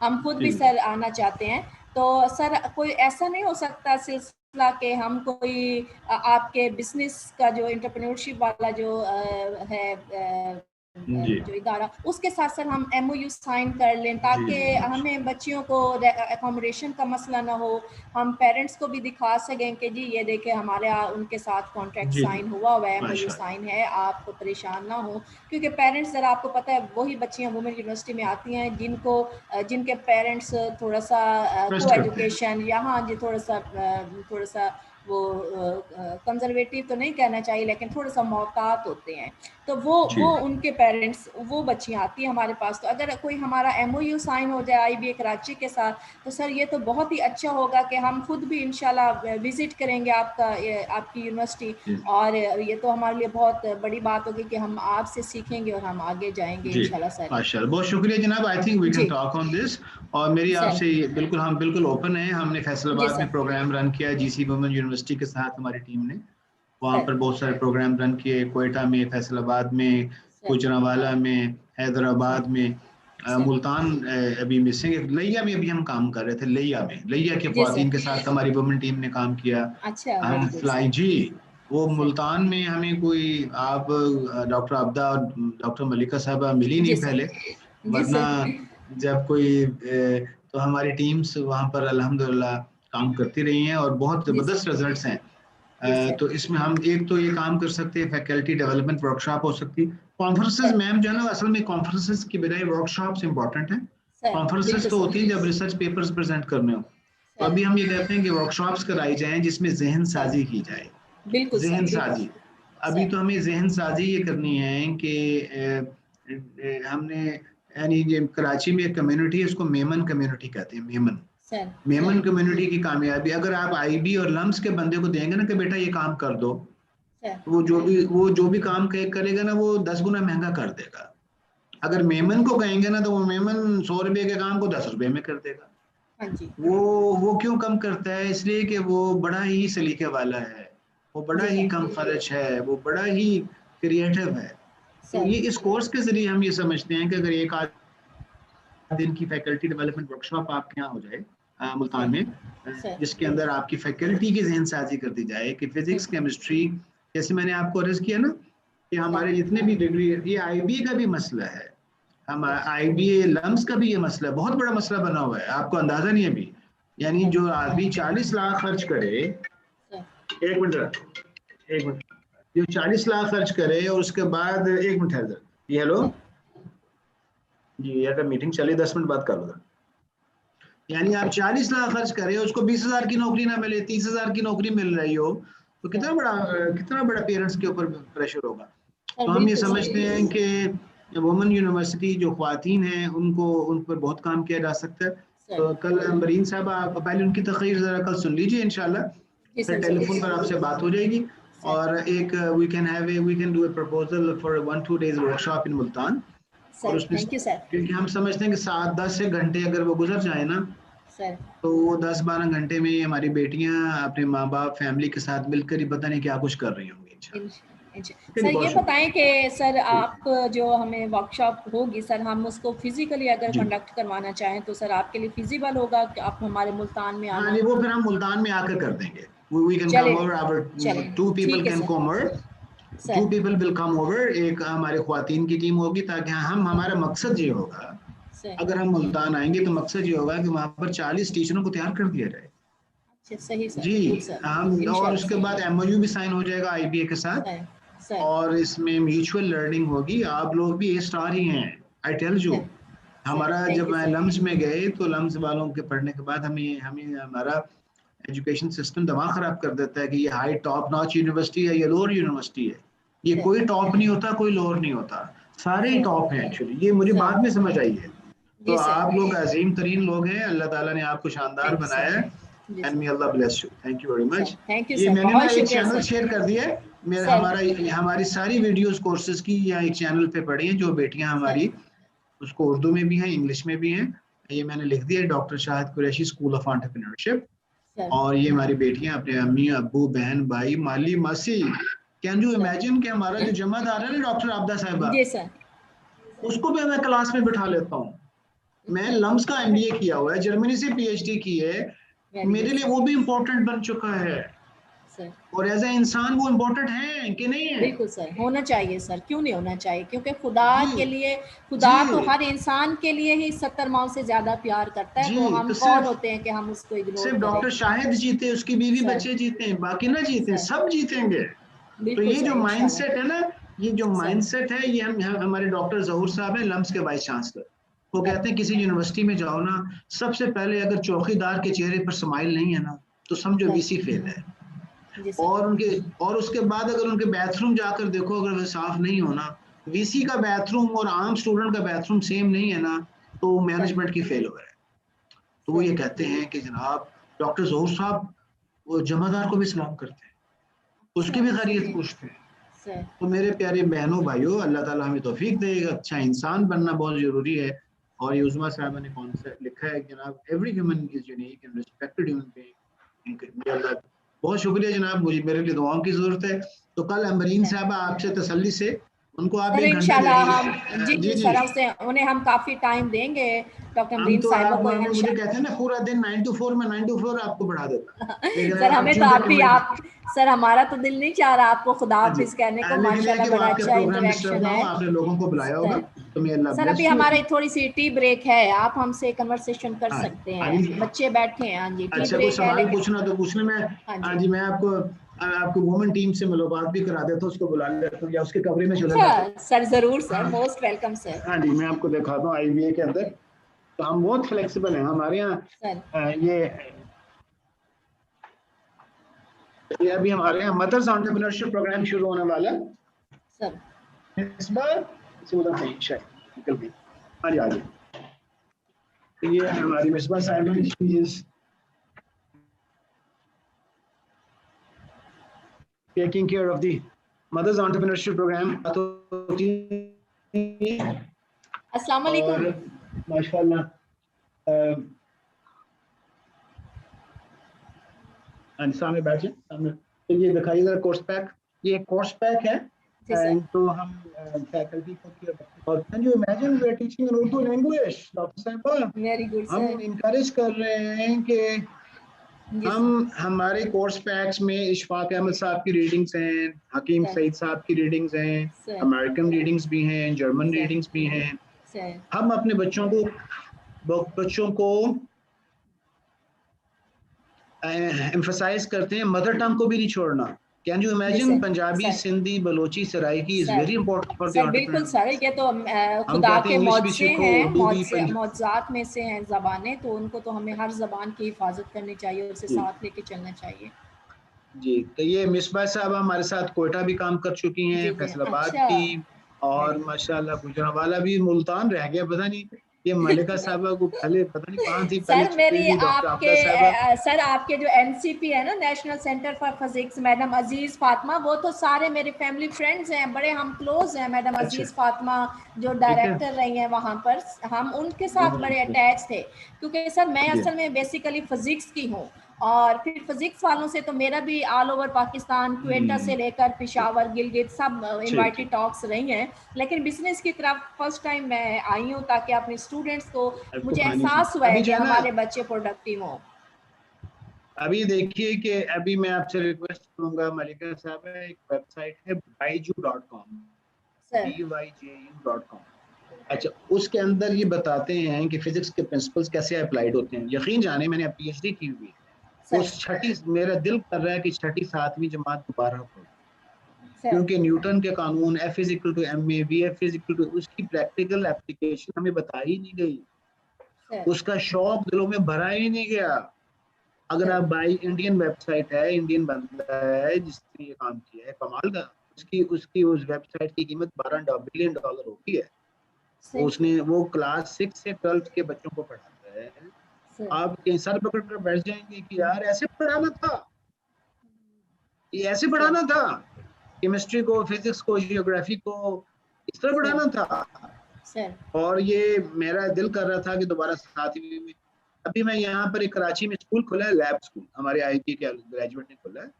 हम खुद भी सर आना चाहते हैं। तो सर कोई ऐसा नहीं हो सकता सिलसिला कि हम कोई आपके बिजनेस का जो एंटरप्रेन्योरशिप वाला जो है जी जो इदारा, उसके साथ सर हम MOU साइन कर लें, ताकि हमें बच्चियों को एकोमोडेशन का मसला ना हो, हम पेरेंट्स को भी दिखा सकें कि जी ये देखें हमारे उनके साथ कॉन्ट्रैक्ट जी साइन हुआ है, MOU माशाल्लाह साइन है, आपको परेशान ना हो। क्योंकि पेरेंट्स ज़रा आपको पता है वही बच्चियाँ वुमेन यूनिवर्सिटी में आती हैं जिनको जिनके पेरेंट्स थोड़ा सा ट्रस्ट को करते हैं एजुकेशन या हाँ जी थोड़ा सा वो कंजर्वेटिव तो नहीं कहना चाहिए, लेकिन थोड़ा सा मोहतात होते हैं। तो जी वो उनके पेरेंट्स, वो बच्चियाँ आती हैं हमारे पास। तो अगर कोई हमारा MOU साइन हो जाए IBA कराची के साथ, तो सर ये तो बहुत ही अच्छा होगा कि हम खुद भी इंशाल्लाह विजिट करेंगे आपकी यूनिवर्सिटी, जी और ये तो हमारे लिए बहुत बड़ी बात होगी कि हम आपसे सीखेंगे और हम आगे जाएंगे जी इंशाल्लाह सर। माशाल्लाह, बहुत शुक्रिया जनाब। आई थिंक वी कैन जी टॉक ऑन दिस। और मेरी सर। आपसे बिल्कुल, हम बिल्कुल ओपन हैं। हमने जी फैसलाबाद में सर। प्रोग्राम रन किया GC वुमेन यूनिवर्सिटी के साथ, हमारी टीम ने वहाँ सर। पर बहुत सारे प्रोग्राम रन किए, कोयटा में, फैसलाबाद में, सर। गुजरांवाला में, सर। हैदराबाद में, सर। मुल्तान अभी मिसिंग है, लिया में अभी हम काम कर रहे थे। लिया के जी ख्वातीन सर। के साथ हमारी वुमेन टीम ने काम किया। अच्छा, वेरी हम गुड फ्लाई सर। जी, वो सर। मुल्तान में हमें कोई, आप डॉक्टर अब्दा और डॉक्टर मलिका साहबा मिली जी नहीं सर। पहले, जी वरना सर। जब कोई तो हमारी टीम्स वहाँ पर अल्हम्दुलिल्लाह काम करती रही हैं और बहुत जी ज़बरदस्त सर। रिजल्ट्स हैं। जी सर। तो इसमें हम एक तो ये काम कर सकते हैं, फैकल्टी डेवलपमेंट वर्कशॉप हो सकती है। Conferences sir. मैम जो है ना, असल में कॉन्फ्रेंसेस की बजाय वर्कशॉप्स इंपॉर्टेंट है। सर कॉन्फ्रेंसेस बिल्कुल तो सर। होती है जब रिसर्च पेपर्स प्रेजेंट करने हो। तो सर। अभी हम ये कहते हैं कि वर्कशॉप्स कराई जाएं जिसमें जहन सर साजी की जाए। बिल्कुल सर। जहन बिल्कुल साजी, अभी सर। तो हमें जहन साजी ये करनी है कि हमने, यानी ये कराची में एक कम्युनिटी है, उसको मेमन कम्युनिटी कहते हैं। Memon sir. Memon sir. Community की कामयाबी, अगर आप IB और लम्स के बंदे को देंगे ना कि बेटा ये काम कर दो, सर। तो वो जो भी काम करेगा ना, वो 10 गुना महंगा कर देगा। अगर मेमन को कहेंगे ना, तो वो मेमन 100 रुपए के काम को 10 रुपए में कर देगा। हाँ जी। वो क्यों कम करता है? इसलिए कि वो बड़ा ही सलीके वाला है, वो बड़ा जी ही सर। कम खर्च है, वो बड़ा ही क्रिएटिव है। तो सर। ये इस कोर्स के जरिए हम ये समझते हैं कि अगर एक आध दिन की फैकल्टी डेवलपमेंट वर्कशॉप आपके यहाँ हो जाए मुल्तान सर। में, सर। जिसके अंदर आपकी फैकल्टी की जहन साजी कर दी जाए कि फिजिक्स केमिस्ट्री, जैसे मैंने आपको अर्ज किया ना कि सर। हमारे जितने भी डिग्री, ये IBA का भी मसला है, हम सर। IBA लम्स का भी ये मसला है, बहुत बड़ा मसला बना हुआ है, आपको अंदाजा नहीं है अभी। यानी सर। जो आदमी 40 लाख खर्च करे, सर। एक मिनट, एक मिनट, जो 40 लाख खर्च करे और उसके बाद, एक मिनट है ये, हेलो सर। जी, अगर मीटिंग चली 10 मिनट बात कर लो। यानी आप 40 लाख खर्च करें, उसको 20,000 की नौकरी ना मिले, 30,000 की नौकरी मिल रही हो, तो सर। कितना बड़ा पेरेंट्स के ऊपर प्रेशर होगा। सर तो हम ये बिल्कुल सर। समझते हैं कि वुमेन यूनिवर्सिटी जो ख्वातीन हैं, उन पर बहुत काम किया जा सकता है। सर। तो कल मरीन साहब, आप पहले उनकी तकरीर जरा कल सुन लीजिए इंशाल्लाह, जी फिर सर जरूर टेलीफोन पर आपसे बात हो जाएगी। सर। और एक we can do a proposal for 1-2 days workshop in Multan. और सर उसमें, थैंक यू सर। क्योंकि हम समझते हैं कि 7-10 से घंटे अगर वो गुजर जाए ना, सर। तो वो 10-12 घंटे में हमारी बेटियां अपने माँ बाप फैमिली के साथ मिलकर ही पता नहीं क्या कुछ कर रही होंगी इंशाल्लाह। ठीक है, सर बहुत ये शुक्रिया बताएं कि सर आप जो हमें वर्कशॉप होगी सर, हम उसको फिजिकली अगर जी। कंडक्ट करवाना चाहें तो सर आपके लिए फिजिबल होगा कि आप हमारे मुल्तान में हाँ आना? नहीं, वो फिर हम मुल्तान में आकर कर देंगे। वी कैन चले। कम ओवर, आवर चले। 2 people ठीक है can sir. Come over, sir. 2 people will come over। एक हमारे ख्वातीन की टीम होगी, ताकि हमारा मकसद ये होगा, सर। अगर हम मुल्तान आएंगे तो मकसद ये होगा कि वहाँ पर 40 टीचरों को तैयार कर दिया जाए। अच्छा सही सर। जी, गुड सर। हम, और इंशाल्लाह उसके सर। बाद MOU भी साइन हो जाएगा IBA के साथ। सर। सर। और इसमें म्यूचुअल लर्निंग होगी। आप लोग भी A स्टार ही हैं, I tell you. Sir. Sir हमारा थैंक जब यू मैं सर। लम्स में गए, तो लम्स वालों के पढ़ने के बाद हमें हमें हमारा एजुकेशन सिस्टम दिमाग खराब कर देता है कि ये हाई टॉप नॉच यूनिवर्सिटी है या लोअर यूनिवर्सिटी है। ये कोई टॉप नहीं होता, कोई लोअर नहीं होता, सारे ही टॉप हैं एक्चुअली। ये मुझे बाद में समझ आई है। तो आप लोग अजीम तरीन लोग हैं, अल्लाह ताला ने आपको शानदार बनाया है, and may Allah bless you. Thank you very much. ये मैंने ना एक चैनल शेयर कर दिया है मेरा, हमारी सारी वीडियोस कोर्सेज की यहाँ एक चैनल पे पड़ी हैं, जो बेटियां हमारी उसको उर्दू में भी हैं, इंग्लिश में भी हैं। ये मैंने लिख दिया है, doctor Shahid Qureshi school of entrepreneurship. और ये हमारी बेटियां अपने अम्मी अब्बू बहन भाई माली मासी, कैन यू इमेजिन कि हमारा जो जमादार है ना डॉक्टर आबदा साहिबा, उसको भी मैं क्लास में बिठा लेता हूँ। मैं लम्स का एमबीए किया हुआ है, जर्मनी से पीएचडी की है, मेरे लिए वो भी इम्पोर्टेंट बन चुका है। और एज ए इंसान वो इम्पोर्टेंट है कि नहीं है? बिल्कुल सर, होना चाहिए सर, क्यों नहीं होना चाहिए, क्योंकि खुदा के लिए, खुदा तो हर इंसान के लिए ही 70 माह से ज्यादा प्यार करता है। तो हम कौन होते हैं कि हम उसको इग्नोर सिर्फ डॉक्टर शाहिद जीते, उसकी बीवी बच्चे जीते हैं, बाकी ना जीते, सब जीतेंगे। तो ये जो माइंडसेट है ना, ये जो माइंडसेट है, ये हमारे डॉक्टर जहूर साहब हैं, लम्स के वाइस चांसलर। वो कहते हैं किसी यूनिवर्सिटी में जाओ ना, सबसे पहले अगर चौकीदार के चेहरे पर स्माइल नहीं है ना, तो समझो वीसी फेल है। और उसके बाद अगर उनके बाथरूम जाकर देखो, अगर वो साफ नहीं होना, वीसी का बाथरूम और आम स्टूडेंट का बाथरूम सेम नहीं है ना, तो मैनेजमेंट की फेल हो है। तो वो ये कहते हैं कि जनाब डॉक्टर जहूर साहब वो जमादार को भी सलाम करते हैं, उसकी भी खैरियत पूछते हैं। तो मेरे प्यारे बहनों भाइयों, अल्लाह ताला हमें तौफीक देगा। अच्छा इंसान बनना बहुत जरूरी है। और ये उज़मा साहबा ने कॉन्सेप्ट लिखा है जनाब, every human is unique and respected human being. बहुत शुक्रिया जनाब, मुझे मेरे लिए दुआओं की जरूरत है। तो कल अमरीन साहबा आपसे तसल्ली से उनको आप सर एक घंटा इंशाल्लाह हम जी सर हमसे उन्हें हम काफी टाइम देंगे डॉक्टर अमरीन साहिबा को। मुझे कहते हैं ना पूरा दिन 9 to 4 में 9 to 4 आपको बढ़ा देता। सर हमें तो आप सर हमारा तो दिल नहीं चाह रहा आपको खुदा हाफिज कहने को। माशाल्लाह बड़ा अच्छा इंटरेक्शन है। आपने लोगों को बुलाया होगा, तो मैं अल्लाह सर अभी हमारी थोड़ी सी टी ब्रेक है, आप हमसे कन्वर्सेशन कर सकते हैं, बच्चे बैठे हैं। हाँ जी टी ब्रेक है, लेकिन पूछना तो पूछने में। हाँ जी, मैं आपको वुमेन टीम से मुलाकात भी करा देता हूँ, उसको बुला लेता हूँ या उसके कमरे में चला जाता हूँ। सर जरूर सर, मोस्ट वेलकम सर। हाँ जी, मैं आपको दिखाता हूँ आईबीए के अंदर। तो हम बहुत फ्लेक्सिबल हैं हमारे यहाँ। ये अभी हमारे यहाँ मदर्स एंटरप्रेन्योरशिप प्रोग्राम शुरू होने वाला सर। इस बार उधर नहीं शायद निकल गई। हाँ जी, आगे ये हमारी मिसबा साहिबा taking care of the mothers entrepreneurship program। अस्सलाम वालेकुम। माशाल्लाह सामने बैठे सामने। तो ये दिखाइए जरा कोर्स पैक, ये कोर्स पैक है। तो हम फैकल्टी को can you imagine we are teaching in Urdu language doctor साहब। Very good sir. हम इनकरेज कर रहे हैं कि हम हमारे कोर्स पैक्स में इशफाक अहमद साहब की रीडिंग्स हैं, हकीम सईद साहब की रीडिंग्स हैं, अमेरिकन रीडिंग्स भी हैं, जर्मन रीडिंग्स भी हैं। हम अपने बच्चों को एम्फसाइज करते हैं, मदर टंग को भी नहीं छोड़ना। Can you imagine Punjabi, Sindhi, Balochi, Saraiki is very important for the. बिल्कुल सर, ये तो खुदा के मौजज़े हैं, मौजज़ात में से हैं ज़बानें, तो उनको तो हमें हर ज़बान की हिफाजत करनी चाहिए, उसे साथ लेके चलना चाहिए। जी, तो ये मिसबा साहब हमारे साथ कोयटा भी काम कर चुकी हैं, फैसलाबाद की, और माशाल्लाह गुजरांवाला भी, मुल्तान रह गया पता नहीं। ये मलिका साहबा को पहले पता नहीं कहाँ थी। सर मेरी सर आपके जो एनसीपी है ना, national centre for physics, madam Aziz Fatima, वो तो सारे मेरे फैमिली फ्रेंड्स हैं, बड़े हम क्लोज हैं। मैडम अजीज फातिमा जो डायरेक्टर रही हैं वहाँ पर, हम उनके साथ बड़े अटैच थे, क्योंकि सर मैं असल में बेसिकली फिजिक्स की हूँ, और फिर फिजिक्स वालों से तो मेरा भी ऑल ओवर पाकिस्तान, क्वेटा से लेकर पेशावर, गिलगित सब इनवाइटेड टॉक्स रही हैं। लेकिन बिजनेस की तरफ फर्स्ट टाइम मैं आई हूँ, ताकि अपने स्टूडेंट्स को मुझे एहसास हुआ है कि हमारे बच्चे प्रोडक्टिव हों। अभी देखिए कि अभी मैं आपसे रिक्वेस्ट करूंगा मलिका साहब, एक वेबसाइट है byju.com, byju.com। अच्छा, उसके अंदर ये बताते हैं कि फिजिक्स के प्रिंसिपल्स कैसे अप्लाइड होते हैं। यकीन जाने मैंने पीएचडी की हुई है, मेरा दिल कर रहा है कि 6ठी 7वीं जमात दोबारा पढ़ूं, क्योंकि न्यूटन के कानून F = ma, VF = उसकी प्रैक्टिकल एप्लीकेशन हमें बताई नहीं गई, उसका शौक दिलों में भरा ही नहीं गया। अगर आप बाई इंडियन वेबसाइट है, इंडियन बंदा है जिसने ये काम किया है, कमाल का, उसकी उस वेबसाइट की कीमत $12 बिलियन होती है। उसने वो क्लास 6 से 12 के बच्चों को पढ़ाता है। आप कहीं सर पकड़ कर बैठ जाएंगे कि यार ऐसे पढ़ाना था, ये ऐसे पढ़ाना था, केमिस्ट्री को, फिजिक्स को, जियोग्राफी को इस तरह पढ़ाना था। और ये मेरा दिल कर रहा था कि दोबारा 7वीं में, अभी मैं यहाँ पर एक कराची में स्कूल खुला है, लैब स्कूल, हमारे आईटी के ग्रेजुएट ने खोला है,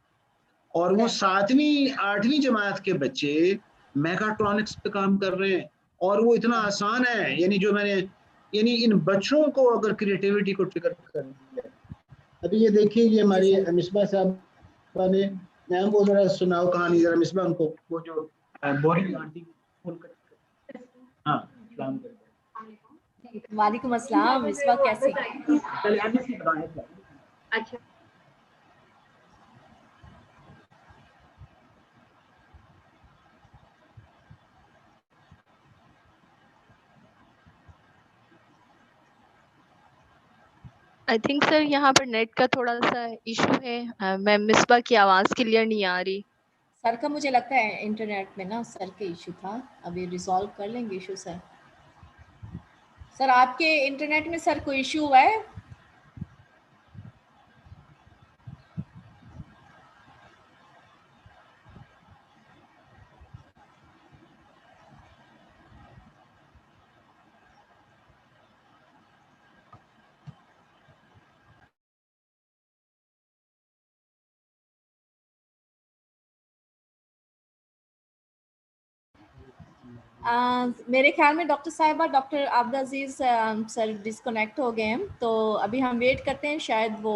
और वो 7वीं 8वीं जमात के बच्चे मैकाट्रॉनिक्स पे काम कर रहे हैं, और वो इतना आसान है, यानी इन बच्चों को अगर क्रिएटिविटी को ट्रिगर कर दिया। अभी ये देखिए, ये हमारी मिसबा साहब ने, मैम वो जरा सुनाओ कहानी जरा मिसबा, उनको वो जो बोरिंग आंटी। हाँ, वालेकुम अस्सलाम मिसबा, कैसे? अच्छा, आई थिंक सर यहाँ पर नेट का थोड़ा सा इशू है। मैम मिसबा की आवाज़ क्लियर नहीं आ रही। सर का मुझे लगता है इंटरनेट में ना सर के इशू था, अभी रिजॉल्व कर लेंगे इशू सर। सर आपके इंटरनेट में सर कोई इशू हुआ है? मेरे ख्याल में डॉक्टर साहिबा, डॉक्टर आबदा अजीज़ सर डिस्कनेक्ट हो गए हैं, तो अभी हम वेट करते हैं, शायद वो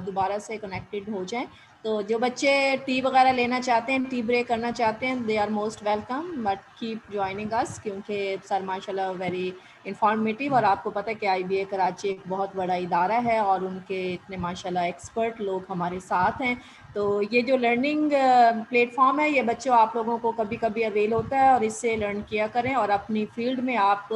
दोबारा से कनेक्टेड हो जाएं। तो जो बच्चे टी वगैरह लेना चाहते हैं, टी ब्रेक करना चाहते हैं, they are most welcome, but keep joining us, क्योंकि सर माशाल्लाह वेरी इंफॉर्मेटिव, और आपको पता है कि IBA कराची एक बहुत बड़ा इदारा है और उनके इतने माशाल्लाह एक्सपर्ट लोग हमारे साथ हैं। तो ये जो लर्निंग प्लेटफॉर्म है, ये बच्चों आप लोगों को कभी कभी अवेल होता है, और इससे लर्न किया करें और अपनी फील्ड में आप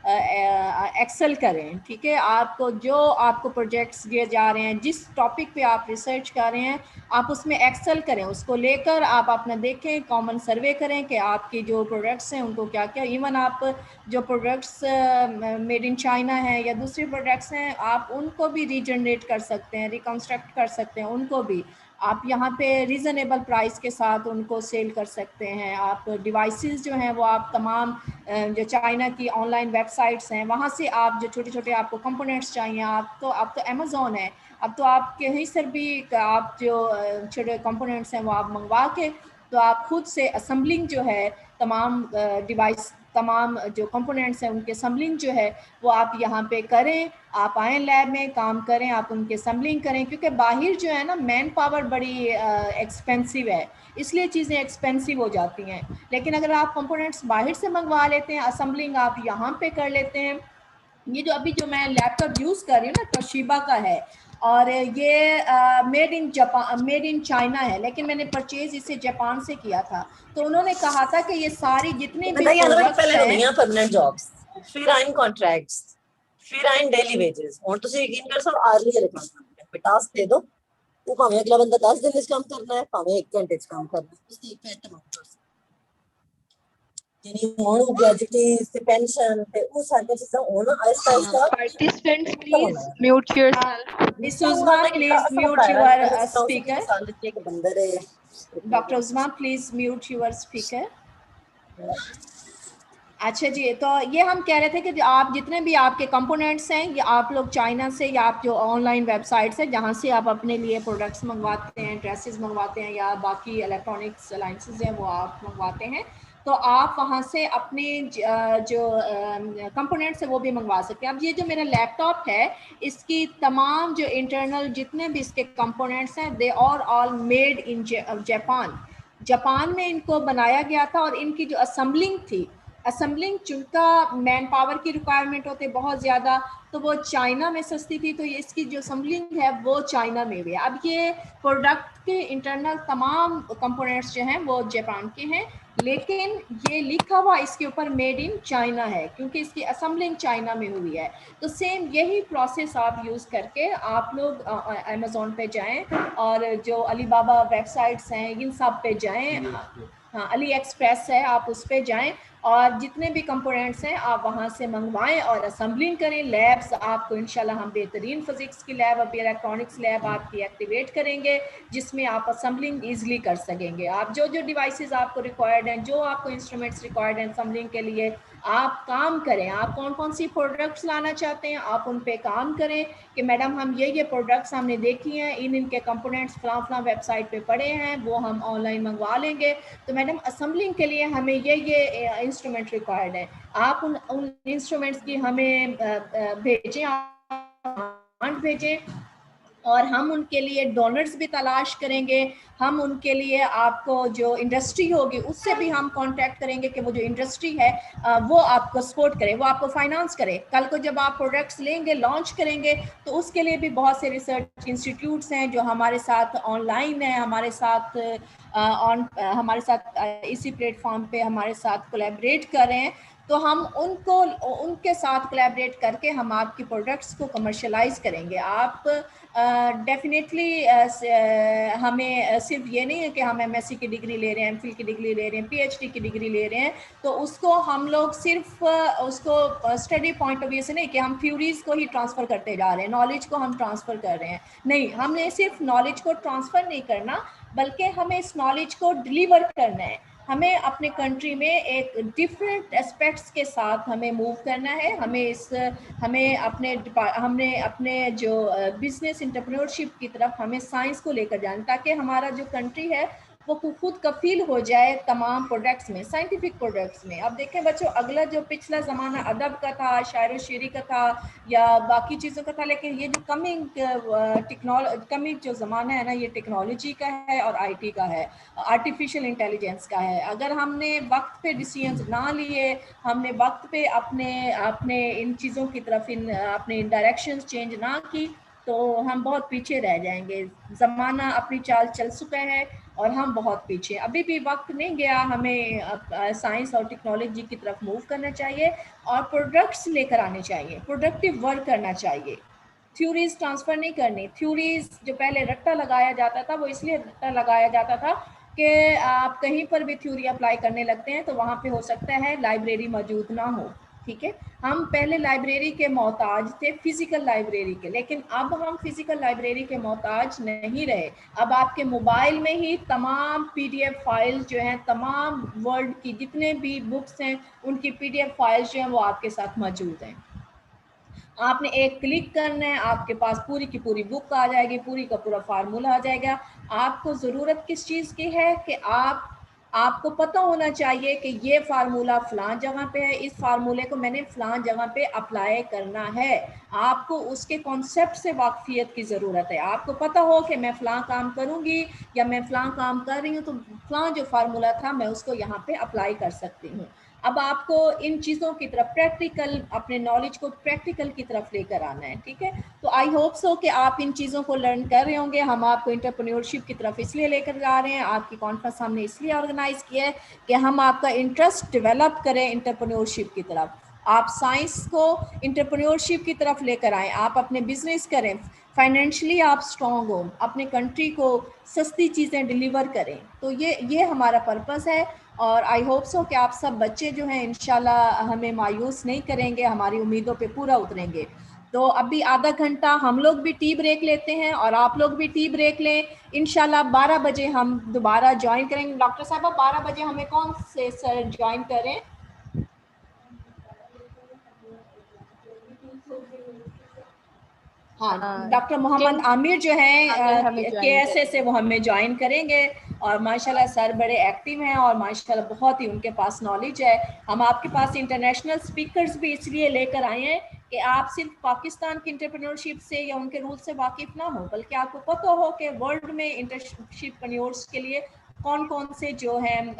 एक्सेल करें। ठीक है, आपको जो आपको प्रोजेक्ट्स दिए जा रहे हैं, जिस टॉपिक पे आप रिसर्च कर रहे हैं, आप उसमें एक्सेल करें, उसको लेकर आप अपना देखें, कॉमन सर्वे करें कि आपके जो प्रोडक्ट्स हैं उनको क्या क्या, इवन आप जो प्रोडक्ट्स मेड इन चाइना है या दूसरे प्रोडक्ट्स हैं, आप उनको भी रीजनरेट कर सकते हैं, रिकन्स्ट्रक्ट कर सकते हैं, उनको भी आप यहाँ पे रीज़नेबल प्राइस के साथ उनको सेल कर सकते हैं। आप डिवाइसेस जो हैं वो आप तमाम जो चाइना की ऑनलाइन वेबसाइट्स हैं, वहाँ से आप जो छोटे छोटे आपको कंपोनेंट्स चाहिए, आप तो अमेज़ॉन है, अब तो आप कहीं से भी आप जो छोटे कंपोनेंट्स हैं वो आप मंगवा के, तो आप खुद से असेंबलिंग जो है तमाम डिवाइस, तमाम जो कंपोनेंट्स हैं उनके असेंबलिंग जो है वो आप यहाँ पे करें। आप आएँ लैब में काम करें, आप उनके असेंबलिंग करें, क्योंकि बाहर जो है ना मैन पावर बड़ी एक्सपेंसिव है, इसलिए चीज़ें एक्सपेंसिव हो जाती हैं। लेकिन अगर आप कंपोनेंट्स बाहर से मंगवा लेते हैं, असेंबलिंग आप यहाँ पे कर लेते हैं। ये जो अभी जो मैं लैपटॉप यूज़ कर रही हूँ ना, तोशिबा का है, और ये made in Japan, made in China है, लेकिन मैंने परचेज इसे जापान से किया था। तो उन्होंने कहा था कि ये सारी जितनी भी प्रोडक्ट्स हैं, परमानेंट जॉब्स, फिर आइन कॉन्ट्रैक्ट्स, फिर आइन डेली वेजेस, और तुसी यकीन कर सब आर्ली है काम पे टास्क दे दो, वो भाਵੇਂ अगला बंदा 10 दिन में काम करना है, भाਵੇਂ 1 घंटे च काम करना है, उसकी इफेक्ट अमाउंट यानी ਹੁਣ ग्रेजुएटीज ते पेंशन ते वो सारी चीजें होना Aahista Aahista. Participants, please mute yourself. Miss Uzma, please mute your speaker. Dr. Uzma, please mute your speaker. अच्छा जी, तो ये हम कह रहे थे कि आप जितने भी आपके कंपोनेंट्स हैं, ये आप लोग चाइना से या आप जो ऑनलाइन वेबसाइट्स है जहाँ से आप अपने लिए प्रोडक्ट्स मंगवाते हैं, ड्रेसेस मंगवाते हैं या बाकी इलेक्ट्रॉनिक्स अलाइंसेस हैं वो आप मंगवाते हैं, तो आप वहाँ से अपने जो कंपोनेंट्स है वो भी मंगवा सकते हैं। अब ये जो मेरा लैपटॉप है, इसकी तमाम जो इंटरनल जितने भी इसके कंपोनेंट्स हैं, they are all made in Japan. Japan में इनको बनाया गया था, और इनकी जो असेंबलिंग थी, असेंबलिंग चूँकि मैन पावर की रिक्वायरमेंट होते बहुत ज़्यादा, तो वो चाइना में सस्ती थी, तो ये इसकी जो असेंबलिंग है वो चाइना में भी है। अब ये प्रोडक्ट के इंटरनल तमाम कंपोनेंट्स जो हैं वो जापान के हैं, लेकिन ये लिखा हुआ इसके ऊपर मेड इन चाइना है, क्योंकि इसकी असेंबलिंग चाइना में हुई है। तो सेम यही प्रोसेस आप यूज़ करके आप लोग अमेज़ॉन पे जाएं और जो अलीबाबा वेबसाइट्स हैं इन सब पे जाएं। हाँ, अली एक्सप्रेस है, आप उस पे जाएं और जितने भी कंपोनेंट्स हैं आप वहाँ से मंगवाएं और असेंबलिंग करें। लैब्स आपको इंशाल्लाह हम बेहतरीन फिजिक्स की लैब और इलेक्ट्रॉनिक्स लैब आपकी एक्टिवेट करेंगे, जिसमें आप असेंबलिंग ईजिली कर सकेंगे। आप जो जो डिवाइसेस आपको रिक्वायर्ड हैं, जो आपको इंस्ट्रूमेंट्स रिक्वायर्ड हैं असेंबलिंग के लिए, आप काम करें। आप कौन कौन सी प्रोडक्ट्स लाना चाहते हैं आप उन पे काम करें कि मैडम हम ये प्रोडक्ट्स हमने देखी हैं, इनके कंपोनेंट्स फलां वेबसाइट पे पड़े हैं, वो हम ऑनलाइन मंगवा लेंगे। तो मैडम असेंबलिंग के लिए हमें ये इंस्ट्रूमेंट रिक्वायर्ड है। आप उन इंस्ट्रूमेंट्स की हमें भेजें, आप भेजें और हम उनके लिए डोनर्स भी तलाश करेंगे। हम उनके लिए आपको जो इंडस्ट्री होगी उससे भी हम कांटेक्ट करेंगे कि वो जो इंडस्ट्री है वो आपको सपोर्ट करे, वो आपको फाइनेंस करे। कल को जब आप प्रोडक्ट्स लेंगे, लॉन्च करेंगे, तो उसके लिए भी बहुत से रिसर्च इंस्टीट्यूट्स हैं जो हमारे साथ ऑनलाइन है, हमारे साथ इसी प्लेटफॉर्म पे हमारे साथ कोलैबोरेट कर रहे हैं। तो हम उनके साथ कोलैबोरेट करके हम आपकी प्रोडक्ट्स को कमर्शलाइज करेंगे। आप डेफिनेटली हमें सिर्फ ये नहीं है कि हम एमएससी की डिग्री ले रहे हैं, एमफिल की डिग्री ले रहे हैं, पीएचडी की डिग्री ले रहे हैं, तो उसको हम लोग सिर्फ उसको स्टडी पॉइंट ऑफ व्यू से नहीं कि हम थ्योरीज को ही ट्रांसफ़र करते जा रहे हैं, नॉलेज को हम ट्रांसफ़र कर रहे हैं। नहीं, हमने सिर्फ नॉलेज को ट्रांसफ़र नहीं करना, बल्कि हमें इस नॉलेज को डिलीवर करना है। हमें अपने कंट्री में एक डिफरेंट एस्पेक्ट्स के साथ हमें मूव करना है। हमने अपने जो बिजनेस एंटरप्रेन्योरशिप की तरफ हमें साइंस को लेकर जाना, ताकि हमारा जो कंट्री है वो खुद कफील हो जाए तमाम प्रोडक्ट्स में, साइंटिफिक प्रोडक्ट्स में। अब देखें बच्चों, अगला जो पिछला ज़माना अदब का था, शायर व शेरी का था या बाकी चीज़ों का था, लेकिन ये जो कमिंग जो ज़माना है ना, ये टेक्नोलॉजी का है और आईटी का है, आर्टिफिशियल इंटेलिजेंस का है। अगर हमने वक्त पे डिसीजंस ना लिए, हमने वक्त पे अपने इन चीज़ों की तरफ अपने डायरेक्शंस चेंज ना की, तो हम बहुत पीछे रह जाएंगे। ज़माना अपनी चाल चल चुका है और हम बहुत पीछे। अभी भी वक्त नहीं गया, हमें साइंस और टेक्नोलॉजी की तरफ मूव करना चाहिए और प्रोडक्ट्स लेकर आने चाहिए, प्रोडक्टिव वर्क करना चाहिए। थ्योरीज ट्रांसफ़र नहीं करनी। थ्योरीज जो पहले रट्टा लगाया जाता था, वो इसलिए रट्टा लगाया जाता था कि आप कहीं पर भी थ्योरी अप्लाई करने लगते हैं तो वहाँ पे हो सकता है लाइब्रेरी मौजूद ना हो। ठीक है, हम पहले लाइब्रेरी के मोहताज थे, फिजिकल लाइब्रेरी के, लेकिन अब हम फिजिकल लाइब्रेरी के मोहताज नहीं रहे। अब आपके मोबाइल में ही तमाम पीडीएफ फाइल्स जो हैं, तमाम वर्ल्ड की जितने भी बुक्स हैं उनकी पीडीएफ फाइल्स जो हैं वो आपके साथ मौजूद हैं। आपने एक क्लिक करना है, आपके पास पूरी की पूरी बुक आ जाएगी, पूरी का पूरा फार्मूला आ जाएगा। आपको ज़रूरत किस चीज़ की है कि आपको पता होना चाहिए कि ये फार्मूला फ़लाँ जगह पे है, इस फार्मूले को मैंने फ़लाँ जगह पे अप्लाई करना है। आपको उसके कॉन्सेप्ट से वाकफियत की ज़रूरत है। आपको पता हो कि मैं फ़लाँ काम करूँगी या मैं फ़लाँ काम कर रही हूँ, तो फ़लाँ जो फार्मूला था मैं उसको यहाँ पे अप्लाई कर सकती हूँ। अब आपको इन चीज़ों की तरफ प्रैक्टिकल, अपने नॉलेज को प्रैक्टिकल की तरफ लेकर आना है। ठीक है, तो आई होप सो कि आप इन चीज़ों को लर्न कर रहे होंगे। हम आपको एंटरप्रेन्योरशिप की तरफ इसलिए लेकर जा रहे हैं, आपकी कॉन्फ्रेंस हमने इसलिए ऑर्गेनाइज किया है कि हम आपका इंटरेस्ट डेवलप करें एंटरप्रेन्योरशिप की तरफ। आप साइंस को एंटरप्रेन्योरशिप की तरफ लेकर आएँ, आप अपने बिजनेस करें, फाइनेंशियली आप स्ट्रॉन्ग हो, अपने कंट्री को सस्ती चीज़ें डिलीवर करें। तो ये हमारा पर्पस है और आई होप सो कि आप सब बच्चे जो हैं इंशाल्लाह हमें मायूस नहीं करेंगे, हमारी उम्मीदों पे पूरा उतरेंगे। तो अभी आधा घंटा हम लोग भी टी ब्रेक लेते हैं और आप लोग भी टी ब्रेक लें। इंशाल्लाह 12 बजे हम दोबारा ज्वाइन करेंगे। डॉक्टर साहब 12 बजे हमें कौन से सर ज्वाइन करें? हाँ, डॉक्टर मोहम्मद किम आमिर जो आमिर हैं हमें ज्वाइन केएसए से, करेंगे। वो हमें ज्वाइन करेंगे और माशाल्लाह सर बड़े एक्टिव हैं और माशाल्लाह बहुत ही उनके पास नॉलेज है। हम आपके पास इंटरनेशनल स्पीकर्स भी इसलिए लेकर आए हैं कि आप सिर्फ पाकिस्तान की एंटरप्रेन्योरशिप से या उनके रूल से वाकिफ ना हो, बल्कि आपको पता हो कि वर्ल्ड में एंटरप्रेन्योर्स के लिए कौन कौन से जो हैं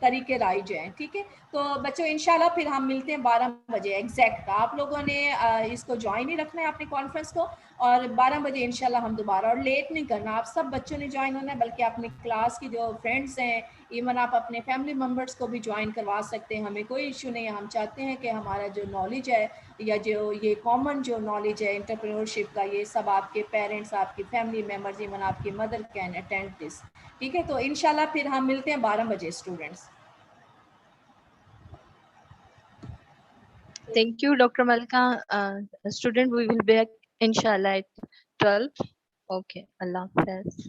तरीके राइज हैं। ठीक है, तो बच्चों इंशाल्लाह फिर हम मिलते हैं 12 बजे एग्जैक्ट। आप लोगों ने इसको ज्वाइन ही रखना है अपनी कॉन्फ्रेंस को और 12 बजे इंशाल्लाह हम दोबारा, और लेट नहीं करना, आप सब बच्चों ने ज्वाइन होना है, बल्कि अपनी क्लास की जो फ्रेंड्स हैं इवन आप अपने फैमिली मेम्बर्स को भी ज्वाइन करवा सकते हैं, हमें कोई इशू नहीं है। हम चाहते हैं कि हमारा जो नॉलेज है या जो ये कॉमन जो नॉलेज है एंटरप्रेन्योरशिप का, ये सब आपके पेरेंट्स, आपकी फैमिली मेम्बर्स, इवन आपकी मदर कैन अटेंड दिस। ठीक है, तो इंशाल्लाह फिर हम मिलते हैं 12 बजे students. Thank you, Dr. Malika. Student, we will be back inshallah at 12. Okay, Allah Hafiz.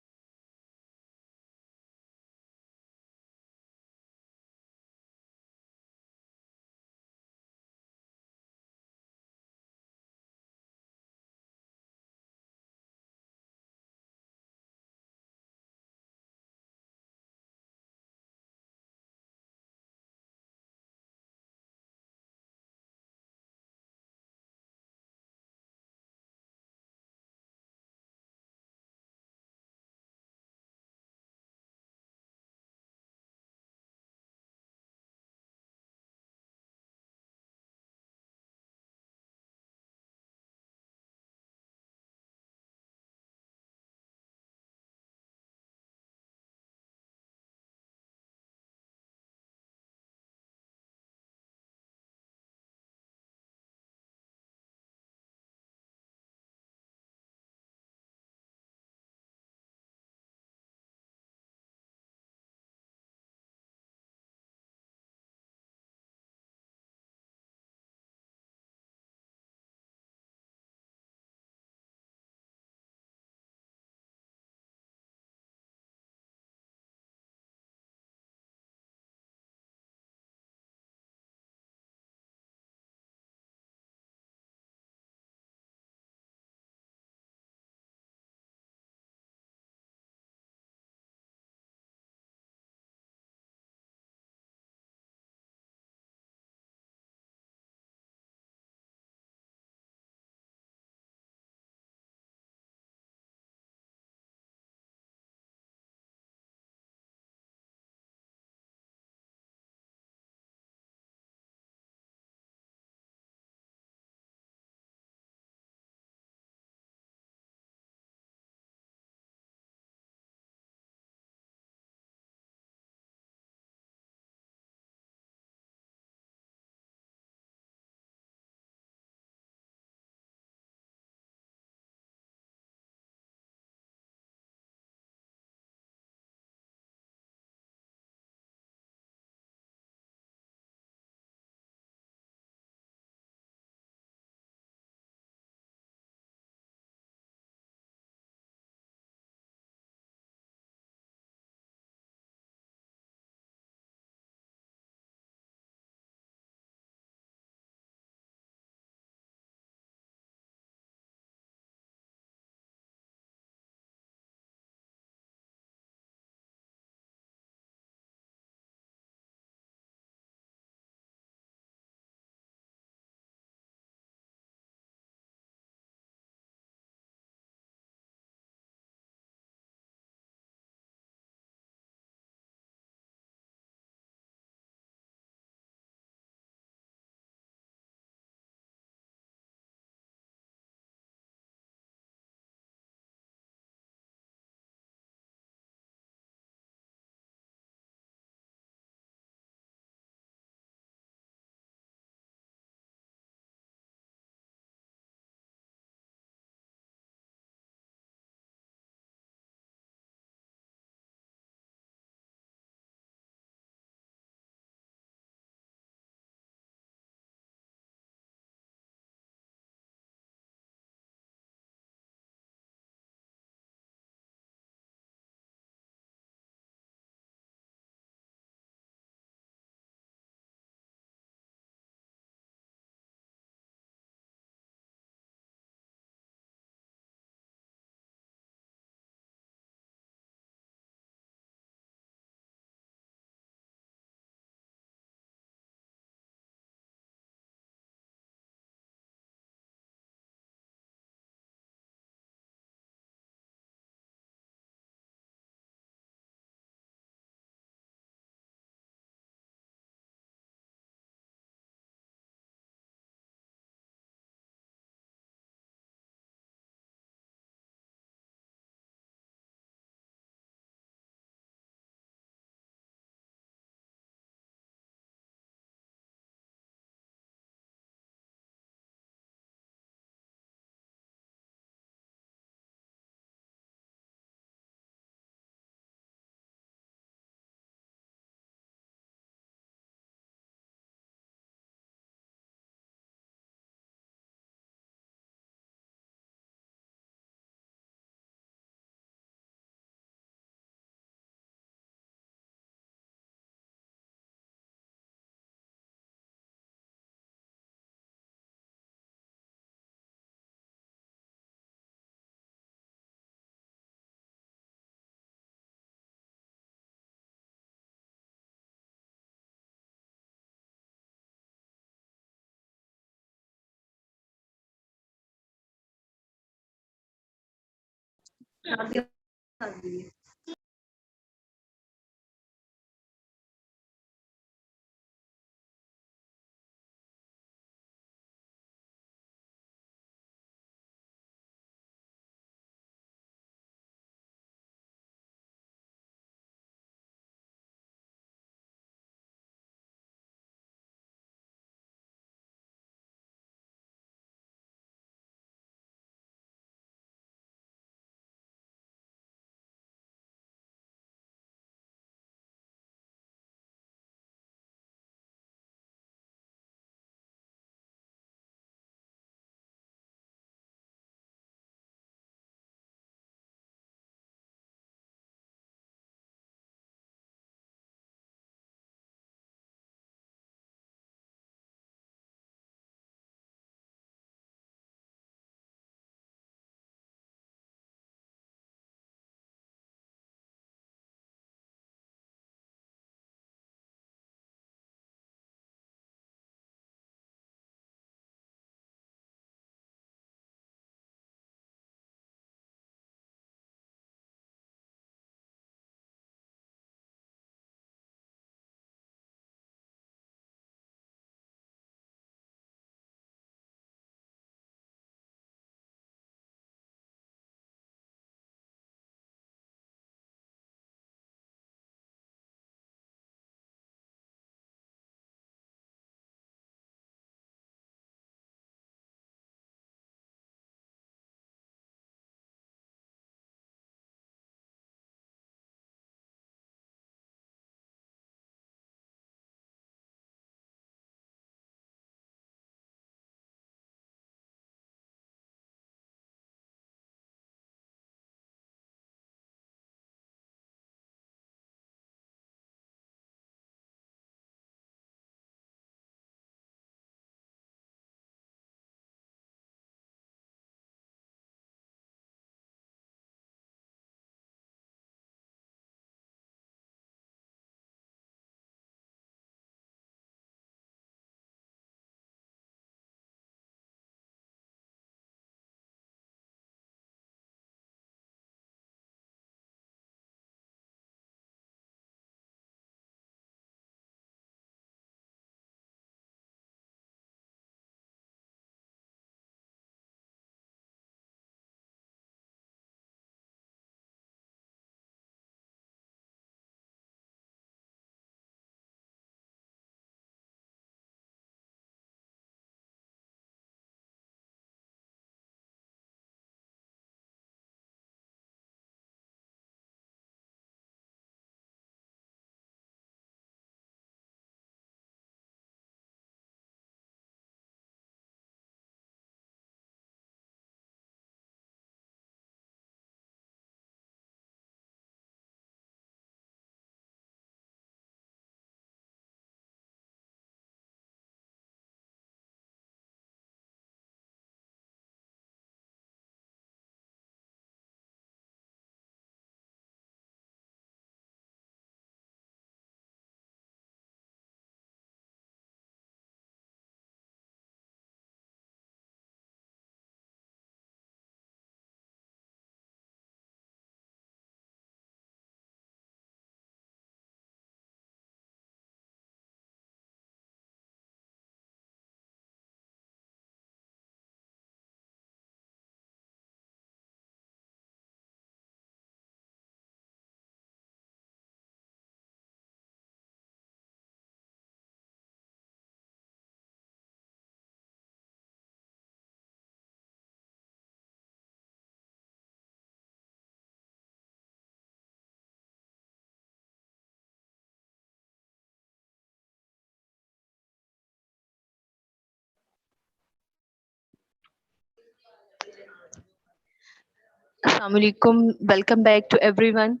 Assalamualaikum. Welcome back to everyone.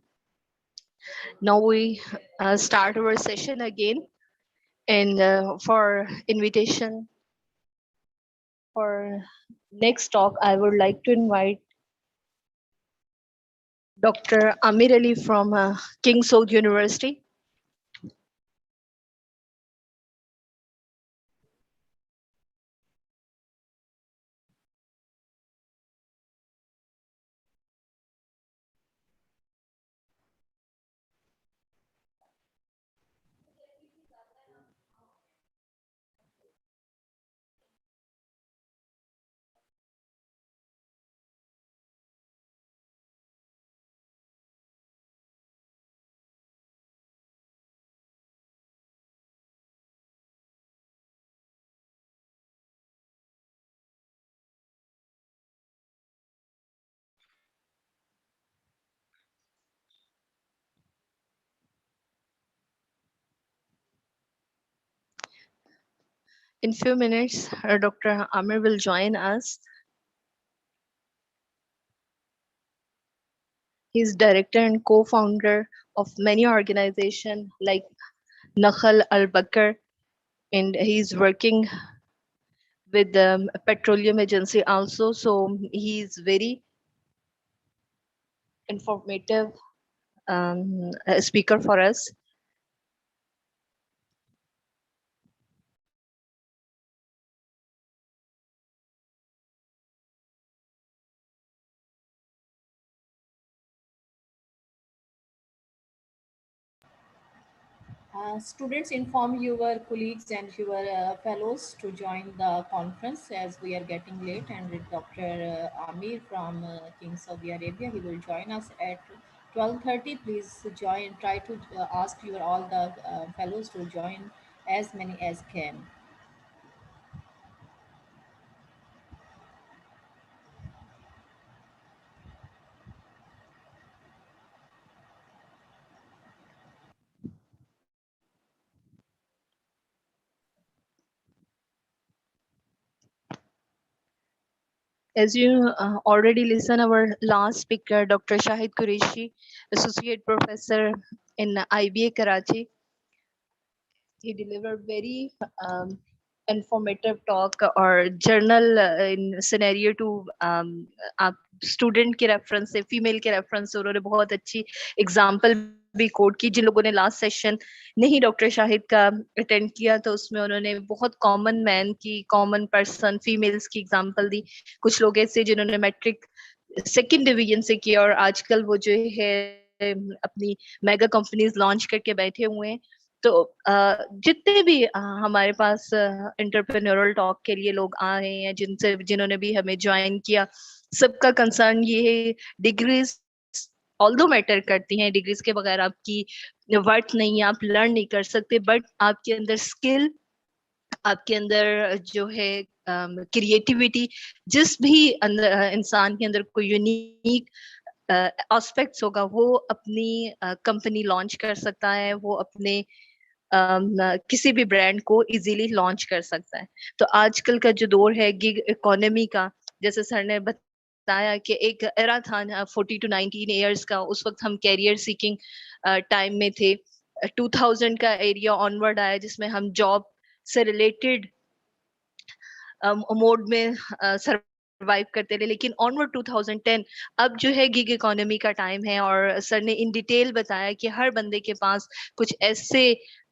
Now we start our session again. And for invitation for next talk, I would like to invite Dr. Amir Ali from King Saud University. In few minutes, Dr. Amir will join us. He's director and co-founder of many organizations like Nakhal Al-Bakr, and he's working with the petroleum agency also. So he's very informative speaker for us. Students, inform your colleagues and your fellows to join the conference as we are getting late, and with Dr. Amir from King Saudi Arabia, he will join us at 12:30. Please join, try to ask your all the fellows to join as many as can. As you already listen, our last speaker, Dr. Shahid Qureshi, Associate Professor in IBA Karachi. He delivered very informative talk or journal in scenario to आप student के reference से female के reference से उन्होंने बहुत अच्छी example भी coat की जिन लोगों ने लास्ट सेशन नहीं डॉक्टर शाहिद का अटेंड किया तो उसमें उन्होंने बहुत कॉमन मैन की कॉमन पर्सन फीमेल्स की एग्जांपल दी कुछ लोग ऐसे जिन्होंने मैट्रिक सेकंड डिवीजन से किया और आजकल वो जो है अपनी मेगा कंपनीज लॉन्च करके बैठे हुए हैं तो जितने भी हमारे पास इंटरप्रेन्योरल टॉक के लिए लोग आ रहे हैं जिन्होंने भी हमें ज्वाइन किया सबका कंसर्न ये है डिग्रीज ऑल्दो मैटर करती हैं डिग्रीज के बगैर आपकी वर्थ नहीं है आप लर्न नहीं कर सकते बट आपके अंदर स्किल आपके अंदर जो है क्रिएटिविटी जिस भी अंदर इंसान के अंदर कोई यूनिक एस्पेक्ट्स होगा वो अपनी कंपनी लॉन्च कर सकता है वो अपने किसी भी ब्रांड को इजीली लॉन्च कर सकता है तो आजकल का जो दौर है गिग इकोनॉमी का जैसे सर ने बताया कि एक एरा था 40 to 19 ईयर्स का उस वक्त हम कैरियर सीकिंग टाइम में थे 2000 का एरिया ऑनवर्ड आया जिसमें हम जॉब से रिलेटेड मोड में सर्वाइव करते रहे लेकिन ऑनवर्ड 2010 अब जो है गिग इकोनॉमी का टाइम है और सर ने इन डिटेल बताया कि हर बंदे के पास कुछ ऐसे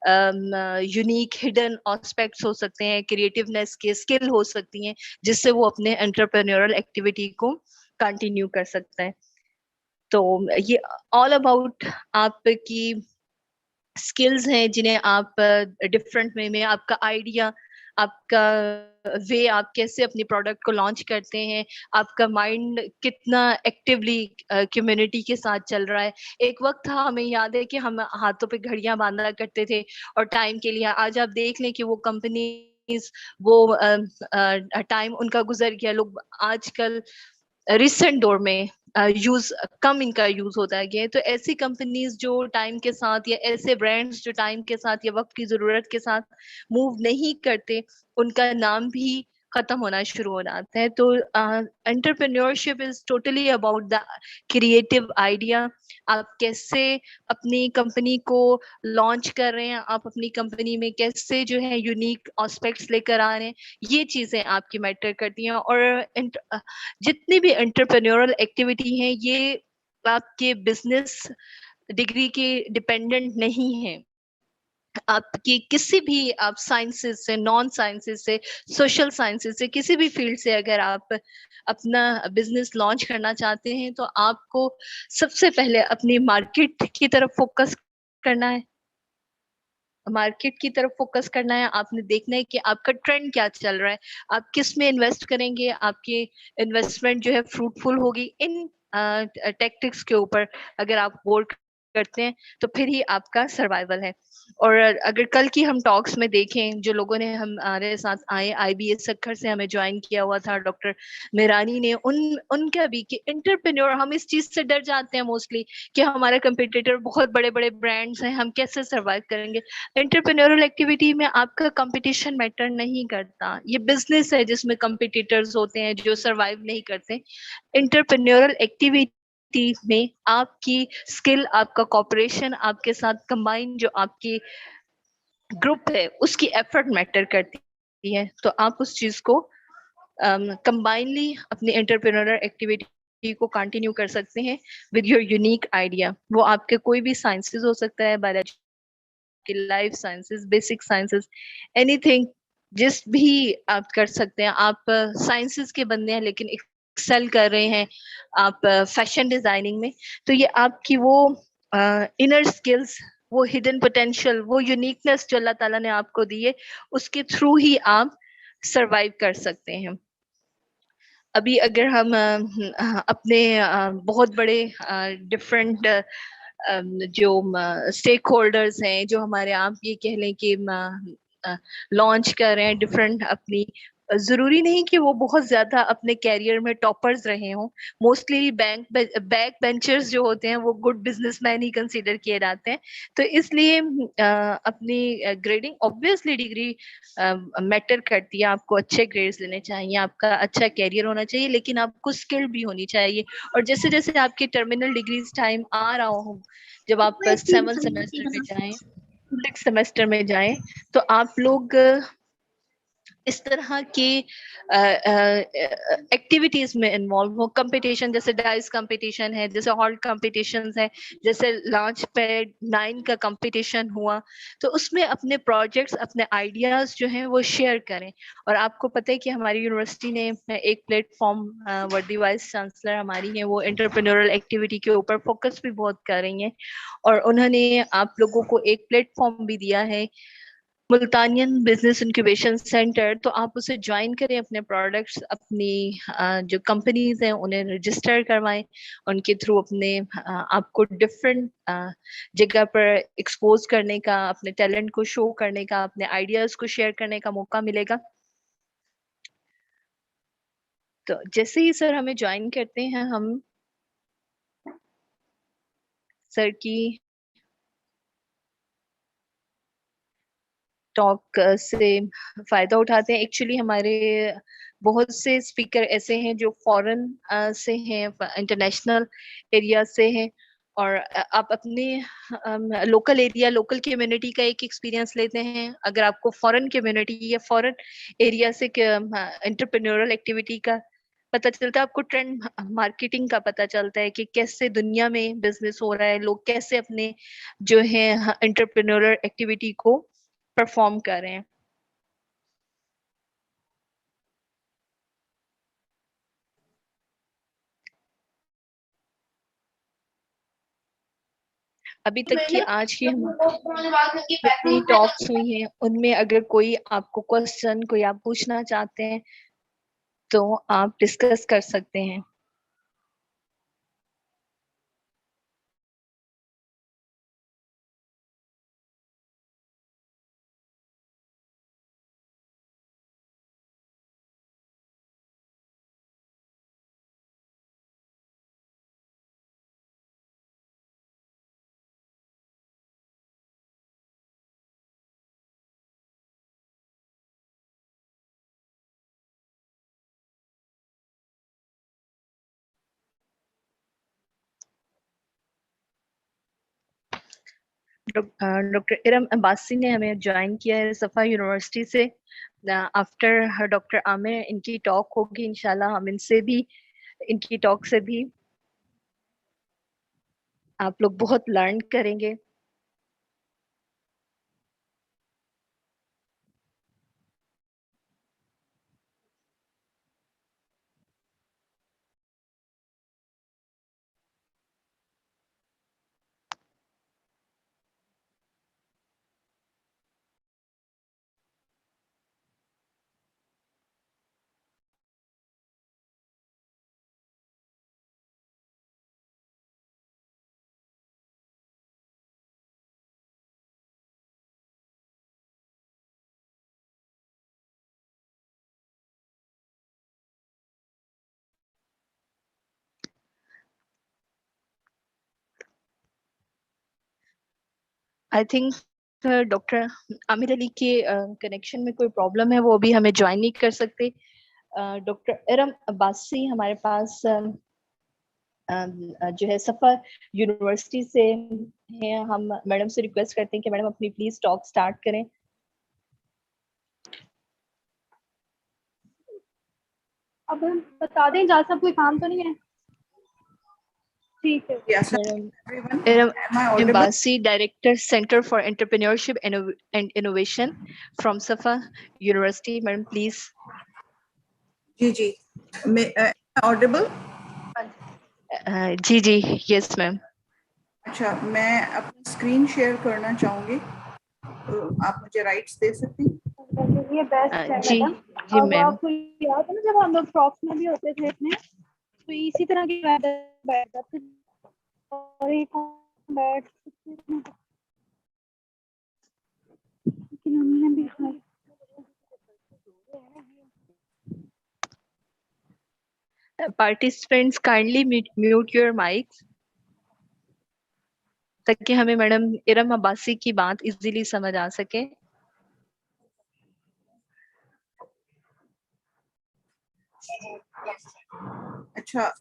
यूनिक हिडन एस्पेक्ट्स हो सकते हैं क्रिएटिवनेस के स्किल हो सकती हैं जिससे वो अपने एंटरप्रेन्योरल एक्टिविटी को कंटिन्यू कर सकता है तो ये ऑल अबाउट आपकी स्किल्स हैं जिन्हें आप डिफरेंट वे में आपका आइडिया आपका वे आप कैसे अपनी प्रोडक्ट को लॉन्च करते हैं आपका माइंड कितना एक्टिवली कम्युनिटी के साथ चल रहा है एक वक्त था हमें याद है कि हम हाथों पे घड़ियां बांधा करते थे और टाइम के लिए आज आप देख लें कि वो कंपनीज वो टाइम उनका गुजर गया लोग आजकल रिसेंट दौर में यूज कम इनका यूज होता है तो ऐसी कंपनीज जो टाइम के साथ या ऐसे ब्रांड्स जो टाइम के साथ या वक्त की जरूरत के साथ मूव नहीं करते उनका नाम भी खत्म होना शुरू हो जाता है तो entrepreneurship is totally about the creative idea आप कैसे अपनी कंपनी को लॉन्च कर रहे हैं आप अपनी कंपनी में कैसे जो है यूनिक एस्पेक्ट्स लेकर आ रहे हैं ये चीजें आपकी मैटर करती हैं और जितनी भी एंटरप्रेन्योरल एक्टिविटी है ये आपके बिजनेस डिग्री के डिपेंडेंट नहीं है आपकी किसी भी आप साइंसेस से नॉन साइंसेस से सोशल साइंसेस से किसी भी फील्ड से अगर आप अपना बिजनेस लॉन्च करना चाहते हैं तो आपको सबसे पहले अपनी मार्केट की तरफ फोकस करना है मार्केट की तरफ फोकस करना है आपने देखना है कि आपका ट्रेंड क्या चल रहा है आप किस में इन्वेस्ट करेंगे आपकी इन्वेस्टमेंट जो है फ्रूटफुल होगी इन टेक्टिक्स के ऊपर अगर आप वर्क करते हैं तो फिर ही आपका सर्वाइवल है। और अगर कल की हम टॉक्स में देखें, जो लोगों ने हमारे साथ आए, IBS सक्खर से हमें ज्वाइन किया हुआ था डॉक्टर मेरानी ने, उनका भी कि एंटरप्रेन्योर, हम इस चीज से डर जाते हैं मोस्टली कि हमारे कंपटीटर बहुत बड़े बड़े ब्रांड्स हैं, हम कैसे सर्वाइव करेंगे। एंटरप्रेन्योरल एक्टिविटी में आपका कंपटीशन मैटर नहीं करता, ये बिजनेस है जिसमें कंपटीटर्स होते हैं जो सर्वाइव नहीं करते। एंटरप्रेन्योरल एक्टिविटी में आपकी स्किल, आपका कॉपरेशन, आपके साथ कंबाइन जो आपकी ग्रुप है उसकी एफर्ट मैटर करती है। तो आप उस चीज को कंबाइनली अपनी एंटरप्रेन्योरल एक्टिविटी को कंटिन्यू कर सकते हैं विद योर यूनिक आइडिया। वो आपके कोई भी साइंसेस हो सकता है, biology, life sciences, basic sciences, anything, जिस भी आप कर सकते हैं। आप साइंसेस के बंदे हैं लेकिन एक्सेल कर रहे हैं आप फैशन डिजाइनिंग में, तो ये आपकी वो इनर स्किल्स, वो हिडन पोटेंशियल, वो यूनिकनेस जो अल्लाह ताला ने आपको दी है, उसके थ्रू ही आप सरवाइव कर सकते हैं। अभी अगर हम अपने बहुत बड़े डिफरेंट जो स्टेक होल्डर्स हैं, जो हमारे, आप ये कह लें कि लॉन्च कर रहे हैं डिफरेंट अपनी, जरूरी नहीं कि वो बहुत ज्यादा अपने कैरियर में टॉपर्स रहे हों। मोस्टली बैक बेंचर्स जो होते हैं वो गुड बिजनेसमैन ही कंसीडर किए जाते हैं। तो इसलिए अपनी ग्रेडिंग, ऑब्वियसली डिग्री मैटर करती है, आपको अच्छे ग्रेड्स लेने चाहिए, आपका अच्छा कैरियर होना चाहिए, लेकिन आपको स्किल भी होनी चाहिए। और जैसे जैसे आपके टर्मिनल डिग्रीज टाइम आ रहा हो, जब आप 7th सेमेस्टर में जाएं, 6th सेमेस्टर में जाएं, तो आप लोग इस तरह की एक्टिविटीज में इन्वॉल्व हो। कंपटीशन, जैसे डाइस कंपटीशन है, जैसे हॉल कंपटीशन है, जैसे लॉन्च पैड 9 का कंपटीशन हुआ, तो उसमें अपने प्रोजेक्ट्स, अपने आइडियाज जो हैं वो शेयर करें। और आपको पता है कि हमारी यूनिवर्सिटी ने एक प्लेटफॉर्म, वर्दी वाइस चांसलर हमारी है, वो एंटरप्रेन्योरल एक्टिविटी के ऊपर फोकस भी बहुत कर रही हैं, और उन्होंने आप लोगों को एक प्लेटफॉर्म भी दिया है, मुल्तानियन बिजनेस इंक्यूबेशन सेंटर। तो आप उसे ज्वाइन करें, अपने प्रोडक्ट्स, अपनी जो कंपनीज हैं उन्हें रजिस्टर करवाएं, उनके थ्रू अपने आपको डिफरेंट जगह पर एक्सपोज करने का, अपने टैलेंट को शो करने का, अपने आइडियाज को शेयर करने का मौका मिलेगा। तो जैसे ही सर हमें ज्वाइन करते हैं, हम सर की टॉक से फायदा उठाते हैं। एक्चुअली हमारे बहुत से स्पीकर ऐसे हैं जो फॉरेन से हैं, इंटरनेशनल एरिया से हैं, और आप अपने लोकल एरिया, लोकल कम्युनिटी का एक एक्सपीरियंस लेते हैं। अगर आपको फॉरेन कम्युनिटी या फॉरेन एरिया से एंटरप्रेन्योरल एक्टिविटी का पता चलता है, आपको ट्रेंड मार्केटिंग का पता चलता है कि कैसे दुनिया में बिजनेस हो रहा है, लोग कैसे अपने जो है एंटरप्रेन्योरल एक्टिविटी को परफॉर्म कर रहे हैं। अभी तक की आज की हम जितनी टॉक्स हुई हैं उनमें अगर कोई आपको क्वेश्चन, कोई आप पूछना चाहते हैं तो आप डिस्कस कर सकते हैं। डॉक्टर इरम अब्बासी ने हमें ज्वाइन किया है सफ़ा यूनिवर्सिटी से। आफ्टर डॉक्टर आमिर इनकी टॉक होगी, इंशाल्लाह हम इनसे भी, इनकी टॉक से भी आप लोग बहुत लर्न करेंगे। आई थिंक डॉक्टर आमिर अली के कनेक्शन में कोई प्रॉब्लम है, वो अभी हमें ज्वाइन नहीं कर सकते। डॉक्टर इरम अब्बासी हमारे पास जो है सफर यूनिवर्सिटी से हैं। हम मैडम से रिक्वेस्ट करते हैं कि मैडम अपनी प्लीज टॉक स्टार्ट करें। अब हम बता दें, जहाँ सब कोई काम तो नहीं है? ठीक है। Madam Iram Abbasi, director centre for entrepreneurship and innovation from Safa university. Madam please. जी जी, ऑडिबल? जी जी, यस मैम। अच्छा, मैं अपनी स्क्रीन शेयर करना चाहूंगी, तो आप मुझे राइट्स दे सकती हैं? ये बेस्ट है जी मैडम। जी अब मैम। आपको याद है ना, जब हम लोग फ्रॉक्स में भी होते थे इसमें, तो इसी तरह की बैठ जाते और एक बैठ भी participants kindly mute your mics, ताकि हमें मैडम इरम अब्बासी की बात इजीली समझ आ सके। अच्छा,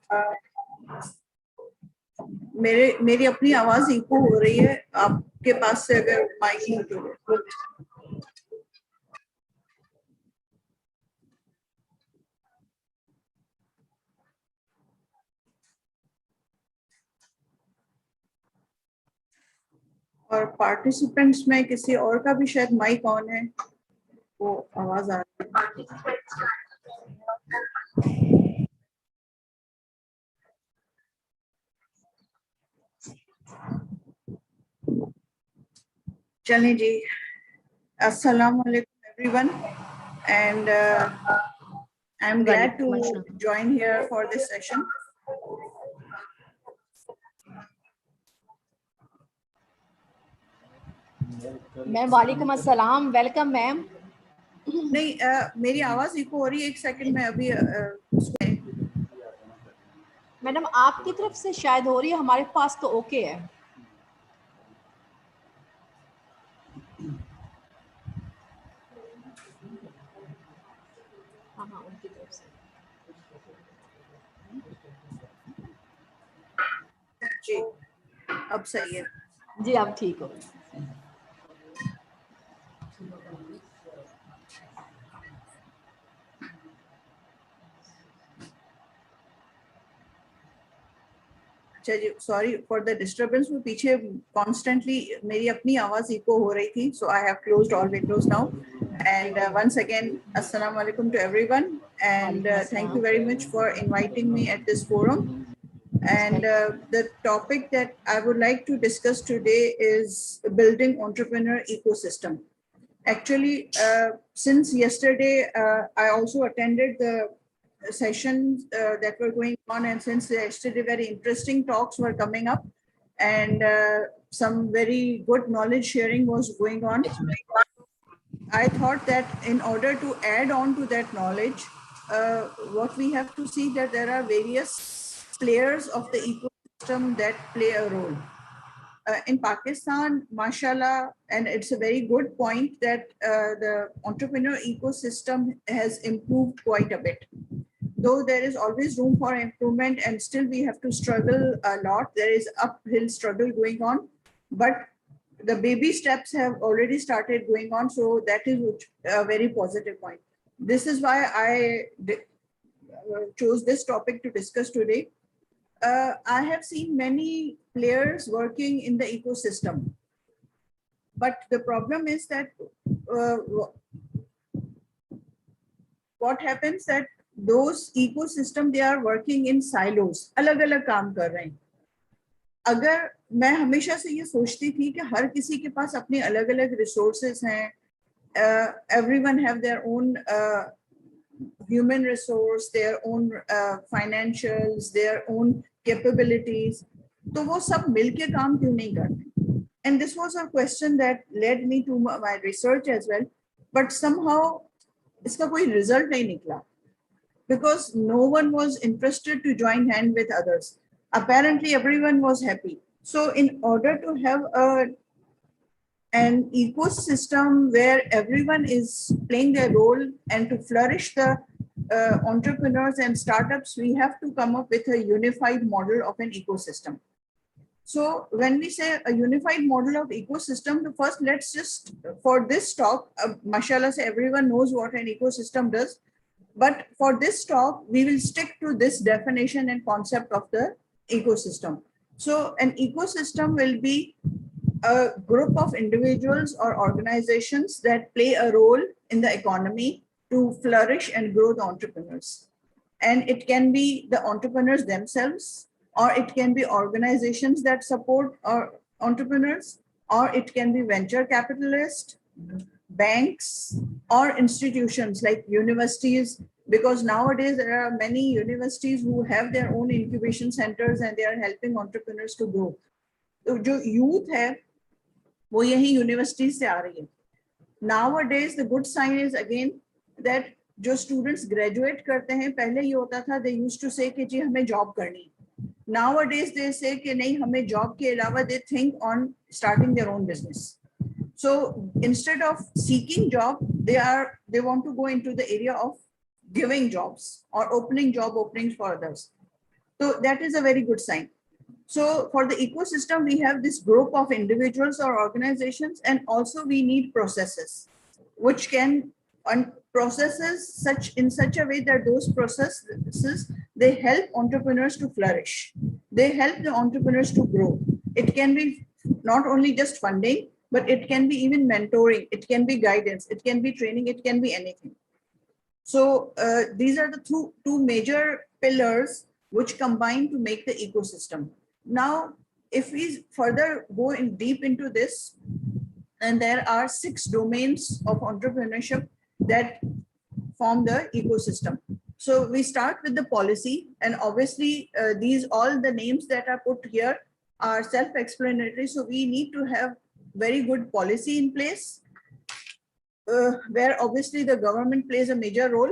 मेरी अपनी आवाज इको हो रही है आपके पास से, अगर माइक म्यूट हो। और पार्टिसिपेंट्स में किसी और का भी शायद माइक ऑन है, वो आवाज आ रही है। चलें जी, अस्सलाम वालेकुम everyone, and I'm glad to join here for this session. Ma'am वालेकुम अस्सलाम, वेलकम मैम। नहीं, मेरी आवाज इको हो रही है, एक सेकंड में अभी मैडम आपकी तरफ से शायद हो रही है, हमारे पास तो ओके है। हाँ हाँ, उनकी तरफ से जी, अब सही है जी, अब ठीक हो। अच्छा जी, सॉरी फॉर द डिस्टर्बेंस। वो पीछे कॉन्स्टेंटली मेरी अपनी आवाज इको हो रही थी, so I have closed all windows now. And once again, assalamu alaikum to everyone, and thank you very much for inviting me at this forum. And the topic that I would like to discuss today is building entrepreneur ecosystem. Actually, since yesterday, I also attended the sessions that were going on, and since yesterday very interesting talks were coming up, and some very good knowledge sharing was going on, I thought that in order to add on to that knowledge, what we have to see that there are various players of the ecosystem that play a role. In Pakistan, mashallah, and it's a very good point that the entrepreneur ecosystem has improved quite a bit. Though there is always room for improvement, and still we have to struggle a lot. There is uphill struggle going on, but the baby steps have already started going on, so that is a very positive point. This is why I chose this topic to discuss today. I have seen many players working in the ecosystem, but the problem is that what happens that those ecosystem, they are working in silos, अलग-अलग काम कर रहे हैं। अगर मैं हमेशा से ये सोचती थी कि हर किसी के पास अपने अलग अलग रिसोर्सेज हैं, everyone have their own human resource, their own financials, their own capabilities, तो वो सब मिलके काम क्यों नहीं करते? And this was a question that led me to my research as well, but somehow इसका कोई result नहीं निकला, because no one was interested to join hand with others. Apparently everyone was happy. So in order to have a an ecosystem where everyone is playing their role, and to flourish the entrepreneurs and startups, we have to come up with a unified model of an ecosystem. So when we say a unified model of ecosystem, the first, let's just, for this talk, mashallah, say everyone knows what an ecosystem does. But for this talk, we will stick to this definition and concept of the ecosystem. So an ecosystem will be a group of individuals or organizations that play a role in the economy to flourish and grow the entrepreneurs. And it can be the entrepreneurs themselves, or it can be organizations that support our entrepreneurs, or it can be venture capitalists, banks, or institutions like universities, because nowadays there are many universities who have their own incubation centers and they are helping entrepreneurs to grow. So जो youth है वो यही university से आ रही है. Nowadays the good sign is again that जो students graduate करते हैं, पहले ये होता था they used to say कि जी हमें job करनी. Nowadays they say कि नहीं हमें job के अलावा they think on starting their own business. So instead of seeking job, they want to go into the area of giving jobs or opening job openings for others. So that is a very good sign. So for the ecosystem, we have this group of individuals or organizations, and also we need processes, which can processes in such a way that those processes, they help entrepreneurs to flourish. They help the entrepreneurs to grow. It can be not only just funding, but it can be even mentoring, it can be guidance, it can be training, it can be anything. So these are the two major pillars which combine to make the ecosystem. Now, if we further go in deep into this, and there are 6 domains of entrepreneurship that form the ecosystem. So we start with the policy, and obviously all the names that are put here are self-explanatory. So we need to have very good policy in place, where obviously the government plays a major role,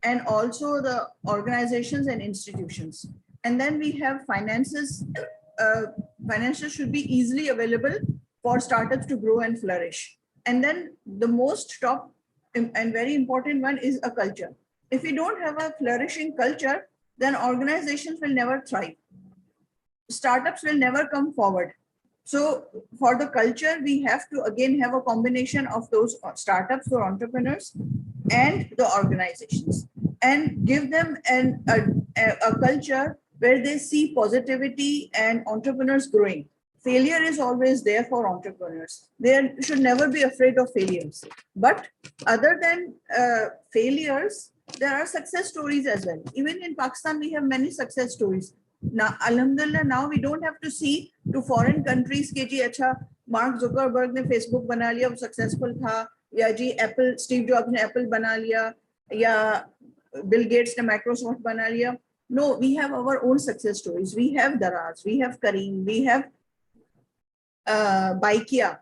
and also the organizations and institutions. And then we have finances. Finances should be easily available for startups to grow and flourish. And then the most top and very important one is a culture. If we don't have a flourishing culture, then organizations will never thrive. Startups will never come forward. So for the culture, we have to again have a combination of those startups or entrepreneurs and the organizations, and give them a culture where they see positivity and entrepreneurs growing. Failure is always there for entrepreneurs. They should never be afraid of failures. But other than failures, there are success stories as well. Even in Pakistan, we have many success stories. Now, alhamdulillah, now we don't have to see to foreign countries कि जी अच्छा mark Zuckerberg ने Facebook बना लिया, वो successful था, या जी Apple, Steve jobs ने Apple बना लिया, या बिल गेट्स ने माइक्रोसॉफ्ट बना लिया. No, we have our own success stories. We have Daraz, we have Kareem, we have Baikia,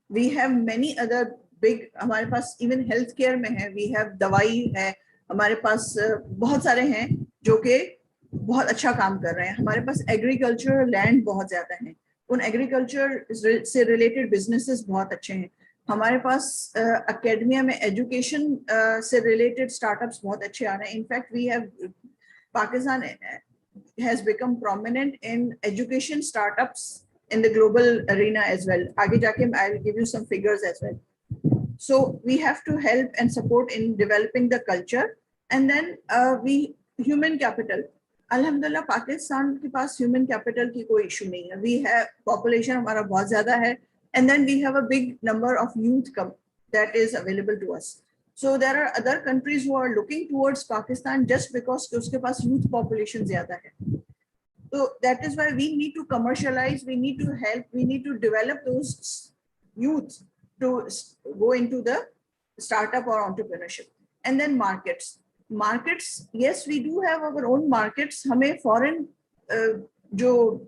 we have many other big. हमारे पास even healthcare में है, we have दवाई है, हमारे पास बहुत सारे हैं जो कि बहुत अच्छा काम कर रहे हैं. हमारे पास एग्रीकल्चर लैंड बहुत ज्यादा है, उन एग्रीकल्चर से रिलेटेड बिजनेसेस बहुत अच्छे हैं. हमारे पास एकेडमिया में एजुकेशन से रिलेटेड स्टार्टअप्स बहुत अच्छे आ रहे हैं. In fact we have Pakistan has become prominent in education startups in the global arena as well. Aage jaake I'll give you some figures as well. So we have to help and support in developing the culture. And then human capital. Alhamdulillah, Pakistan ke paas human capital ki koi issue nahi hai. We have population hamara bahut zyada hai, and then we have a big number of youth that is available to us. So there are other countries who are looking towards Pakistan just because uske paas youth population zyada hai. So that is why we need to commercialize, we need to help, we need to develop those youth to go into the startup or entrepreneurship. And then markets. Markets, yes, we do have our own markets. हमें foreign जो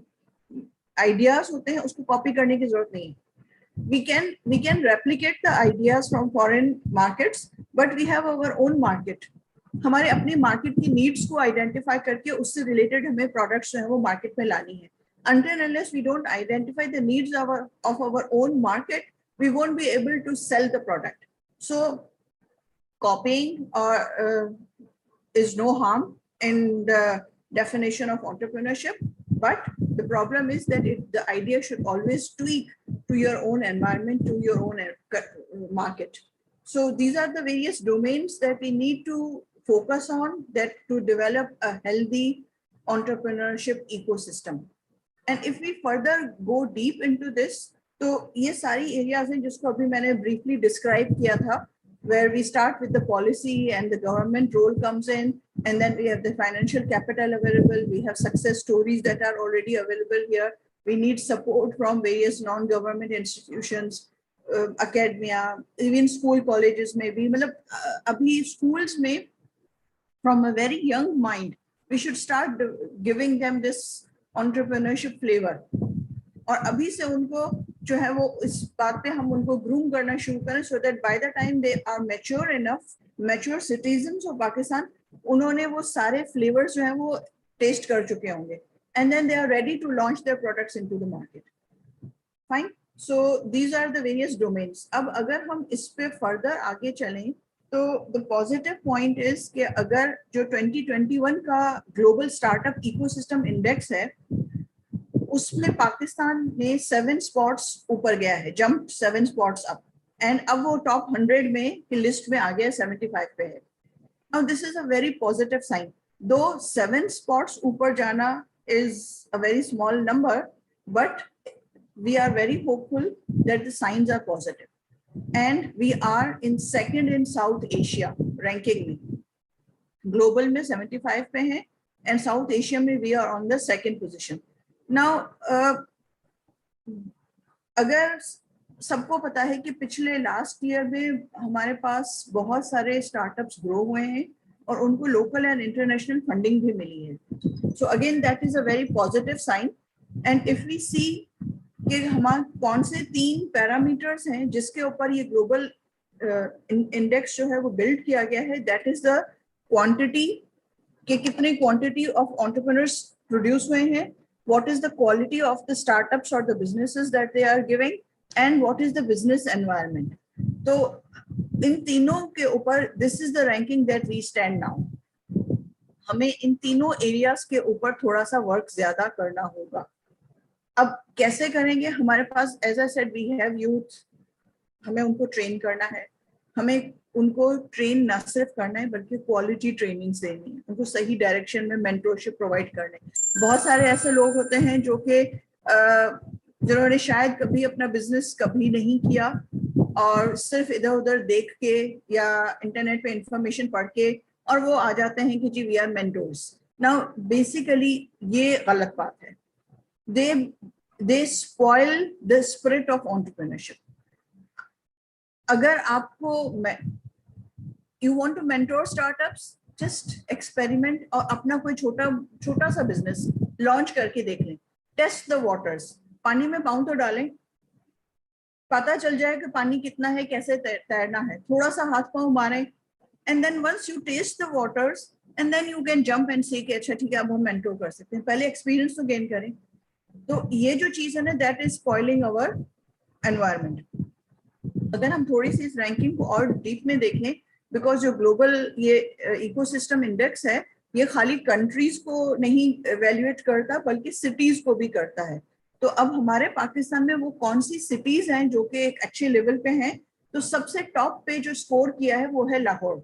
ideas होते हैं उसको copy करने की जरूरत नहीं. We can replicate the ideas from foreign markets, but we have our own market. हमारे अपनी market की needs को identify करके उससे related हमें products जो है वो market में लानी है. Until unless we don't identify the needs of our own market, we won't be able to sell the product. So copying is no harm in the definition of entrepreneurship, but the problem is that the idea should always tweak to your own environment, to your own market. So these are the various domains that we need to focus on, that to develop a healthy entrepreneurship ecosystem. And if we further go deep into this, तो ये सारी areas हैं जिसको अभी मैंने briefly describe किया था, where we start with the policy and the government role comes in, and then we have the financial capital available, we have success stories that are already available here, we need support from various non-government institutions, academia, even school colleges maybe. मतलब अभी schools में from a very young mind we should start giving them this entrepreneurship flavor, और अभी से उनको जो है वो इस बात पे हम उनको ग्रूम करना शुरू करें, so that by the time they are mature enough, mature citizens of Pakistan, उन्होंने वो सारे flavors जो हैं वो taste कर चुके होंगे, and then they are ready to launch their products into the market. Fine. So these are the various domains. अब अगर हम इस पे further आगे चलें, तो the positive point is कि अगर जो 2021 का global startup ecosystem index है, उसमें पाकिस्तान ने 7 spots ऊपर गया है, jump 7 spots up, and अब वो top 100 में की list में आ गया 75 पे है. Now this is a very positive sign. Though 7 spots ऊपर जाना is a very small number, but we are very hopeful that the signs are positive. And we are in second in South Asia ranking में. Global में 75 पे हैं, and South Asia में we are on the second position. Now, अगर सबको पता है कि पिछले लास्ट ईयर में हमारे पास बहुत सारे स्टार्टअप्स ग्रो हुए हैं और उनको लोकल एंड इंटरनेशनल फंडिंग भी मिली है, so again that is a very positive sign. And if we see कि हमारे कौन से 3 पैरामीटर्स हैं जिसके ऊपर ये ग्लोबल इंडेक्स जो है वो बिल्ड किया गया है, दैट इज द क्वांटिटी, कि कितने क्वांटिटी ऑफ एंटरप्रेन्योर्स प्रोड्यूस हुए हैं, what is the quality of the startups or the businesses that they are giving, and what is the business environment. तो इन तीनों के ऊपर this is the ranking that we stand now. हमें इन तीनों areas के ऊपर थोड़ा सा work ज्यादा करना होगा. अब कैसे करेंगे? हमारे पास as I said we have youth, हमें उनको train करना है, हमें उनको ट्रेन न सिर्फ करना है बल्कि क्वालिटी ट्रेनिंग देनी है, उनको सही डायरेक्शन में मेंटरशिप प्रोवाइड करने. बहुत सारे ऐसे लोग होते हैं जो कि जिन्होंने शायद कभी अपना बिजनेस कभी नहीं किया और सिर्फ इधर उधर देख के या इंटरनेट पे इंफॉर्मेशन पढ़ के और वो आ जाते हैं कि जी we are mentors. Now basically ये गलत बात है. They spoil the spirit of entrepreneurship. अगर आपको you want to mentor startups, just experiment और अपना कोई छोटा सा बिजनेस लॉन्च करके देख लें. टेस्ट द वाटर्स, पानी में पाँव तो डालें, पता चल जाए कि पानी कितना है, कैसे तैरना है, थोड़ा सा हाथ पाँव मारें, and then once you test the waters and then you can jump and say कि अच्छा ठीक है अब हम मेंटोर कर सकते हैं. पहले एक्सपीरियंस तो गेन करें. तो ये जो चीज है ना, that is spoiling our environment. अगर हम थोड़ी सी इस रैंकिंग को और डीप में देखें, बिकॉज जो ग्लोबल ये इकोसिस्टम इंडेक्स है ये खाली कंट्रीज को नहीं एवेल्युएट करता बल्कि सिटीज को भी करता है. तो अब हमारे पाकिस्तान में वो कौन सी सिटीज हैं जो कि एक अच्छे लेवल पे हैं, तो सबसे टॉप पे जो स्कोर किया है वो है लाहौर.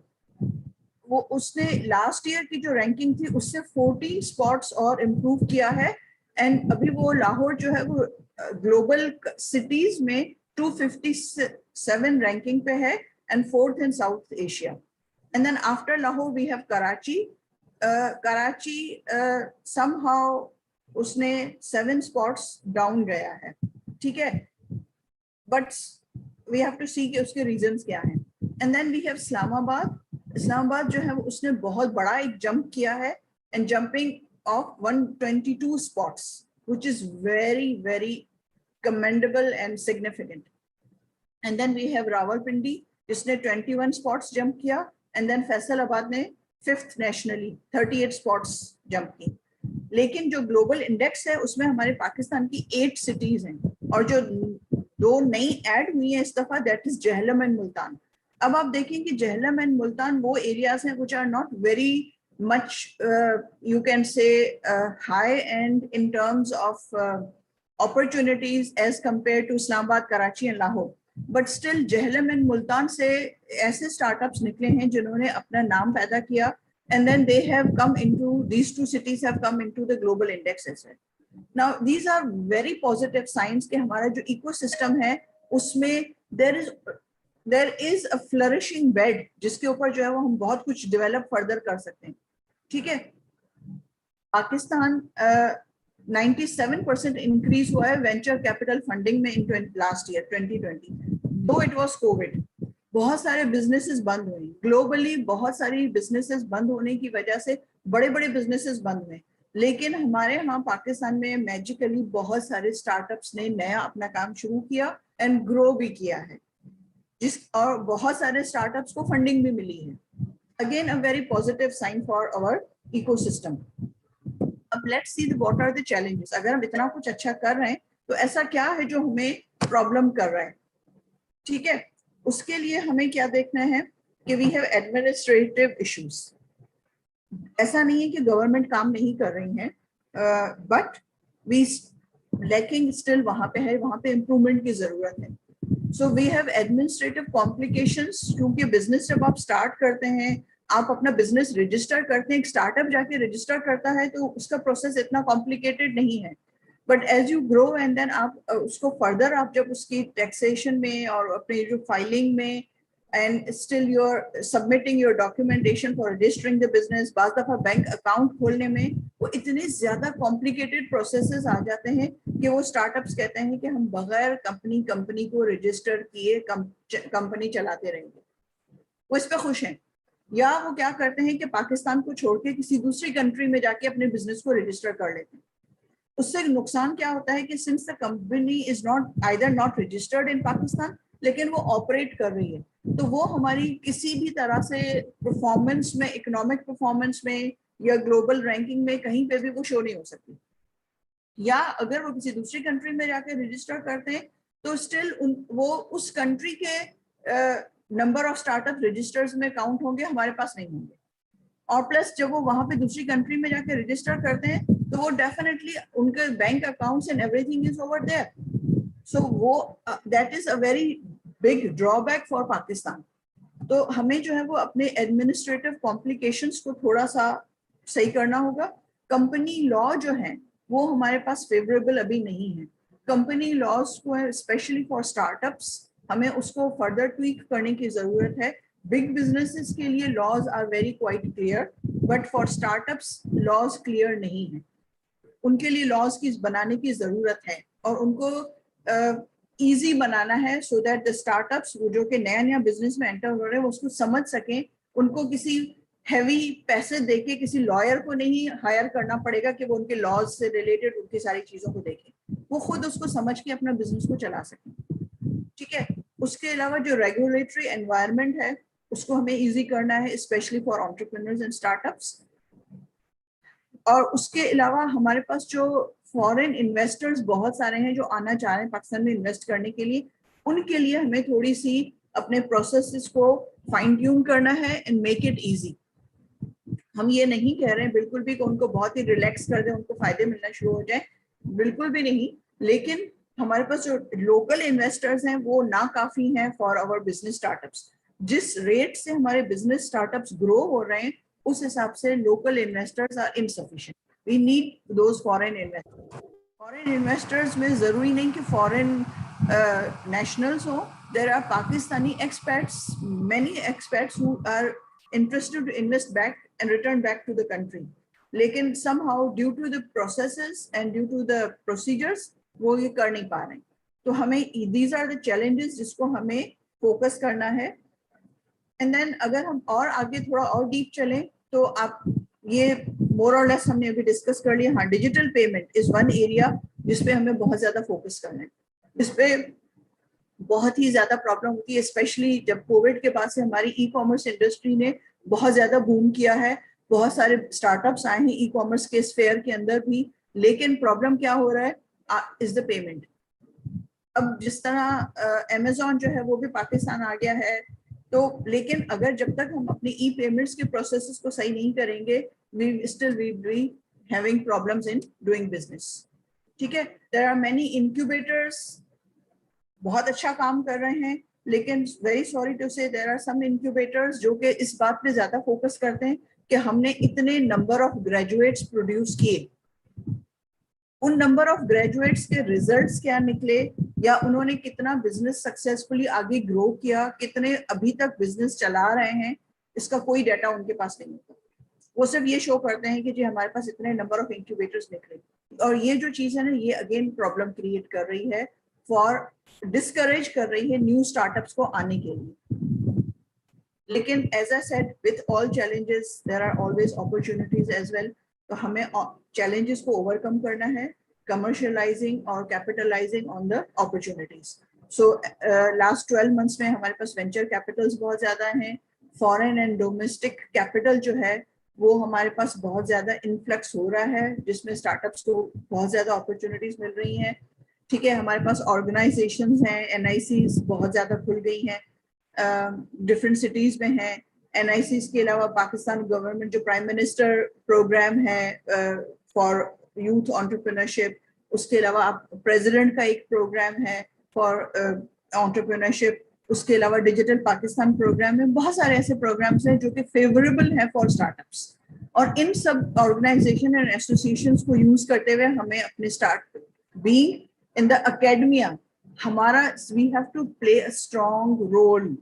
वो उसने लास्ट ईयर की जो रैंकिंग थी उससे 40 स्पॉट्स और इम्प्रूव किया है, एंड अभी वो लाहौर जो है वो ग्लोबल सिटीज में 257 रैंकिंग पे है and 4th in South Asia. And then after Lahore we have Karachi. Karachi somehow उसने 7 spots down गया है, ठीक है, but we have to see कि उसके reasons क्या हैं. And then we have Islamabad. Islamabad जो है उसने बहुत बड़ा एक jump किया है, and jumping of 122 spots, which is very very commendable and significant. And then we have Rawalpindi जिसने 21 स्पॉट्स जंप किया, एंड देन फैसलाबाद ने 5th नेशनली 38 स्पॉट्स जंप की. लेकिन जो ग्लोबल इंडेक्स है उसमें हमारे पाकिस्तान की 8 सिटीज हैं, और जो दो नई ऐड हुई है इस दफा, that is Jhelum and Multan. अब आप देखें कि जहलम एंड मुल्तान वो एरियाज हैं which are not very much you can say high end in terms of opportunities as compared to Islamabad, Karachi and Lahore, but still Jhelum and Multan से ऐसे स्टार्टअप्स निकले हैं जिन्होंने अपना नाम पैदा किया, and then they have come into, these two cities have come into the global index as well. Now these are very positive signs कि हमारा जो ecosystem है उसमें there is a flourishing bed जिसके ऊपर जो है वो हम बहुत कुछ develop further कर सकते हैं। ठीक है, पाकिस्तान 97% इंक्रीज हुआ है वेंचर कैपिटल फंडिंग में इन लास्ट ईयर 2020, दो इट वाज कोविड। बहुत सारे बिजनेसेस बंद हुए ग्लोबली, बहुत सारी बिजनेसेस बंद होने की वजह से बड़े बड़े बिजनेसेस बंद हुए, लेकिन हमारे यहाँ पाकिस्तान में मैजिकली बहुत सारे स्टार्टअप्स ने नया अपना काम शुरू किया एंड ग्रो भी किया है, और बहुत सारे स्टार्टअप्स को फंडिंग भी मिली है। Again a very positive sign for our ecosystem. अब let's see what are the challenges. अगर हम इतना कुछ अच्छा कर रहे हैं तो ऐसा क्या है जो हमें प्रॉब्लम कर रहा है? ठीक है, उसके लिए हमें क्या देखना है कि वी हैव एडमिनिस्ट्रेटिव इश्यूज। ऐसा नहीं है कि गवर्नमेंट काम नहीं कर रही है, बट वी लैकिंग स्टिल वहां पे है, वहां पे इम्प्रूवमेंट की जरूरत है। So we have administrative complications, क्योंकि बिजनेस जब आप स्टार्ट करते हैं, आप अपना बिजनेस रजिस्टर करते हैं, एक स्टार्टअप जाके रजिस्टर करता है तो उसका प्रोसेस इतना कॉम्प्लिकेटेड नहीं है, but as you grow and then आप उसको फर्दर आप जब उसकी टैक्सेशन में और अपने जो फाइलिंग में and still you're submitting your documentation for registering the business, बाज़ दफा बैंक अकाउंट खोलने में वो इतने ज्यादा कॉम्प्लिकेटेड प्रोसेसेस आ जाते हैं कि वो स्टार्टअप्स कहते हैं कि हम बगैर कंपनी को रजिस्टर किए कंपनी चलाते रहेंगे। वो इस पर खुश हैं, या वो क्या करते हैं कि पाकिस्तान को छोड़ के किसी दूसरी कंट्री में जाके अपने बिजनेस को रजिस्टर कर लेते हैं। उससे नुकसान क्या होता है कि since the company is not either not registered in Pakistan, लेकिन वो ऑपरेट कर रही है, तो वो हमारी किसी भी तरह से परफॉर्मेंस में, इकोनॉमिक परफॉर्मेंस में या ग्लोबल रैंकिंग में कहीं पे भी वो शो नहीं हो सकती। या अगर वो किसी दूसरी कंट्री में जाकर रजिस्टर करते हैं तो स्टिल वो उस कंट्री के नंबर ऑफ स्टार्टअप रजिस्टर्स में काउंट होंगे, हमारे पास नहीं होंगे। और प्लस जब वो वहां पे दूसरी कंट्री में जाके रजिस्टर करते हैं तो वो डेफिनेटली उनके bank accounts and everything is over there, so वो that is a very big drawback for Pakistan. तो हमें जो है वो अपने एडमिनिस्ट्रेटिव कॉम्प्लिकेशंस को थोड़ा सा सही करना होगा। कंपनी लॉ जो है वो हमारे पास फेवरेबल अभी नहीं है। कंपनी लॉज को स्पेशली फॉर स्टार्टअप्स हमें उसको फर्दर ट्वीक करने की जरूरत है। बिग बिजनेसेस के लिए laws are very quite clear, but for startups laws clear नहीं है। उनके लिए लॉज की बनाने की जरूरत है और उनको इजी बनाना है सो दैट द स्टार्टअप्स जो कि नया नया बिजनेस में एंटर हो रहे हैं वो उसको समझ सकें। उनको किसी हैवी पैसे देके किसी लॉयर को नहीं हायर करना पड़ेगा कि वो उनके लॉज से रिलेटेड उनकी सारी चीजों को देखें, वो खुद उसको समझ के अपना बिजनेस को चला सकें। ठीक है, उसके अलावा जो रेगुलेटरी एनवायरनमेंट है उसको हमें इजी करना है, specially for entrepreneurs and startups. और उसके अलावा हमारे पास जो फॉरेन इन्वेस्टर्स बहुत सारे हैं जो आना चाह रहे हैं पाकिस्तान में इन्वेस्ट करने के लिए, उनके लिए हमें थोड़ी सी अपने प्रोसेसेस को फाइन ट्यून करना है एंड मेक इट इजी। हम ये नहीं कह रहे हैं बिल्कुल भी कि उनको बहुत ही रिलैक्स कर दें, उनको फायदे मिलना शुरू हो जाए, बिल्कुल भी नहीं, लेकिन हमारे पास जो लोकल इन्वेस्टर्स हैं वो ना काफी हैं फॉर आवर बिजनेस स्टार्टअप्स। जिस रेट से हमारे बिजनेस स्टार्टअप्स ग्रो हो रहे हैं उस हिसाब से local investors are insufficient. We need those foreign investors. Foreign investors में जरूरी नहीं कि फॉरेन नेशनल्स हो, there are Pakistani experts, many experts who are interested to invest back and return back to the country, लेकिन somehow due to the processes and due to the procedures वो ये कर नहीं पा रहे हैं। तो हमें these are the challenges जिसको हमें फोकस करना है। एंड देन अगर हम और आगे थोड़ा और डीप चलें तो आप ये मोर और लेस हमने अभी डिस्कस कर लिया। हाँ, digital payment is one area जिसपे हमें बहुत ज्यादा फोकस करना है। इस पे बहुत ही ज्यादा प्रॉब्लम होती है, स्पेशली जब कोविड के बाद से हमारी ई कॉमर्स इंडस्ट्री ने बहुत ज्यादा बूम किया है। बहुत सारे स्टार्टअप्स आए हैं ई कॉमर्स के स्फेयर के अंदर भी, लेकिन प्रॉब्लम क्या हो रहा है इज द पेमेंट। अब जिस तरह अमेज़न जो है वो भी पाकिस्तान आ गया है, तो लेकिन अगर जब तक हम अपनी ई पेमेंट्स के प्रोसेसेस को सही नहीं करेंगे, we still we be having problems in doing business. ठीक है, देयर आर मेनी इंक्यूबेटर्स बहुत अच्छा काम कर रहे हैं, लेकिन वेरी सॉरी टू से देयर आर सम इंक्यूबेटर्स जो कि इस बात पे ज्यादा फोकस करते हैं कि हमने इतने नंबर ऑफ ग्रेजुएट्स प्रोड्यूस किए, उन नंबर ऑफ ग्रेजुएट्स के रिजल्ट्स क्या निकले, या उन्होंने कितना बिजनेस सक्सेसफुली आगे ग्रो किया, कितने अभी तक बिजनेस चला रहे हैं, इसका कोई डाटा उनके पास नहीं होता. वो सिर्फ ये शो करते हैं कि जी हमारे पास इतने नंबर ऑफ इंक्यूबेटर्स निकले. और ये जो चीज है ना, ये अगेन प्रॉब्लम क्रिएट कर रही है, फॉर डिस्करेज कर रही है न्यू स्टार्टअप्स को आने के लिए. लेकिन as I said, with all challenges there are always opportunities as well. तो हमें चैलेंजेस को ओवरकम करना है, कमर्शियलाइजिंग और capitalising on the opportunities. So last 12 months में हमारे पास वेंचर कैपिटल्स बहुत ज्यादा हैं. फॉरेन एंड डोमेस्टिक कैपिटल जो है वो हमारे पास बहुत ज्यादा इन्फ्लक्स हो रहा है, जिसमें स्टार्टअप्स को बहुत ज्यादा अपॉर्चुनिटीज मिल रही हैं. ठीक है, हमारे पास ऑर्गेनाइजेशंस हैं, एनआईसीज बहुत ज्यादा खुल गई हैं, डिफरेंट सिटीज में हैं. एनआईसीज के अलावा पाकिस्तान गवर्नमेंट जो प्राइम मिनिस्टर प्रोग्राम है फॉर यूथ एंटरप्रेन्योरशिप, उसके अलावा आप प्रेसिडेंट का एक प्रोग्राम है फॉर एंटरप्रेन्योरशिप, उसके अलावा डिजिटल पाकिस्तान प्रोग्राम में बहुत सारे ऐसे प्रोग्राम्स हैं जो कि फेवरेबल हैं फॉर स्टार्टअप्स. और इन सब ऑर्गेनाइजेशन एंड एसोसिएशंस को यूज करते हुए हमें अपने start being in the academia, हमारा we have to play a strong role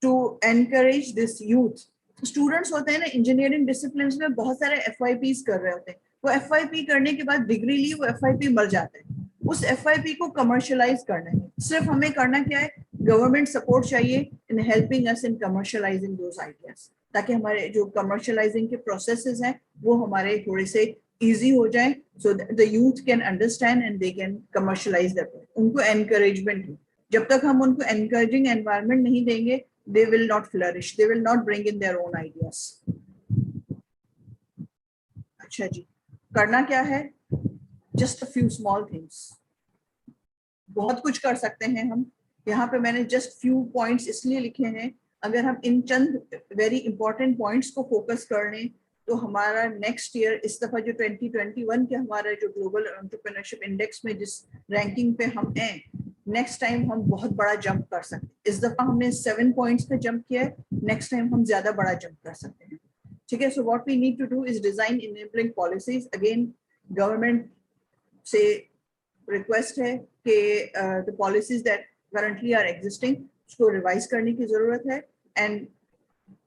to encourage this youth. Students होते हैं ना इंजीनियरिंग डिसिप्लिन में, बहुत सारे FYPs कर रहे होते हैं. वो FYP करने के बाद डिग्री ली, वो FYP मर जाते हैं. उस FYP को कमर्शलाइज करना है. सिर्फ हमें करना क्या है, गवर्नमेंट सपोर्ट चाहिए in helping us in commercialising those ideas, ताकि हमारे जो कमर्शलाइजिंग के प्रोसेसेस हैं वो हमारे थोड़े से इजी हो जाए, so the youth can understand and they can commercialise that. उनको एनकरेजमेंट. जब तक हम उनको एनकरेजिंग एनवायरनमेंट नहीं देंगे, they will not flourish, they will not bring in their own ideas. अच्छा जी, करना क्या है, just a few small things. बहुत कुछ कर सकते हैं हम. यहाँ पे मैंने just few points इसलिए लिखे हैं, अगर हम इन चंद very important points को focus कर लें तो हमारा next year, इस दफा जो 2021 के हमारा जो global entrepreneurship index में जिस ranking पे हम हैं, नेक्स्ट टाइम हम बहुत बड़ा जंप कर सकते हैं. इस दफा हमने 7 पॉइंट्स पे जंप किया है, नेक्स्ट टाइम हम ज्यादा बड़ा जंप कर सकते हैं. ठीक है, so what we need to do is design enabling policies. Again government से रिक्वेस्ट है कि the policies that currently are existing उसको रिवाइज करने की जरूरत है. And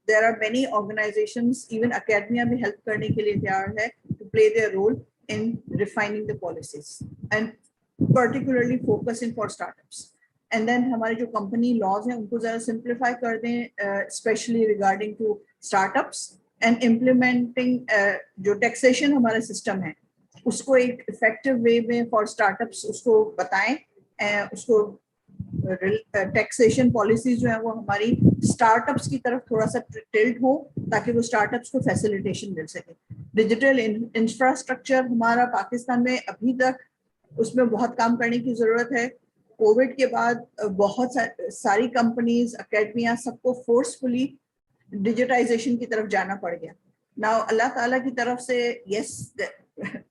there are many organisations, even academia भी हेल्प करने के लिए तैयार है to play their role in refining the policies and particularly focusing for startups. And then हमारे जो company laws हैं उनको ज़रा simplify कर दें, especially regarding to startups, and implementing जो taxation हमारा system है उसको एक effective way में for startups उसको बताएं, उसको taxation policies जो है वो हमारी startups की तरफ थोड़ा सा tilt हो ताकि वो startups को facilitation मिल सके. Digital infrastructure हमारा पाकिस्तान में अभी तक उसमें बहुत काम करने की जरूरत है. कोविड के बाद बहुत सारी कंपनीज, अकेडमिया, सबको फोर्सफुली डिजिटाइजेशन की तरफ जाना पड़ गया. नाउ अल्लाह ताला की तरफ से yes,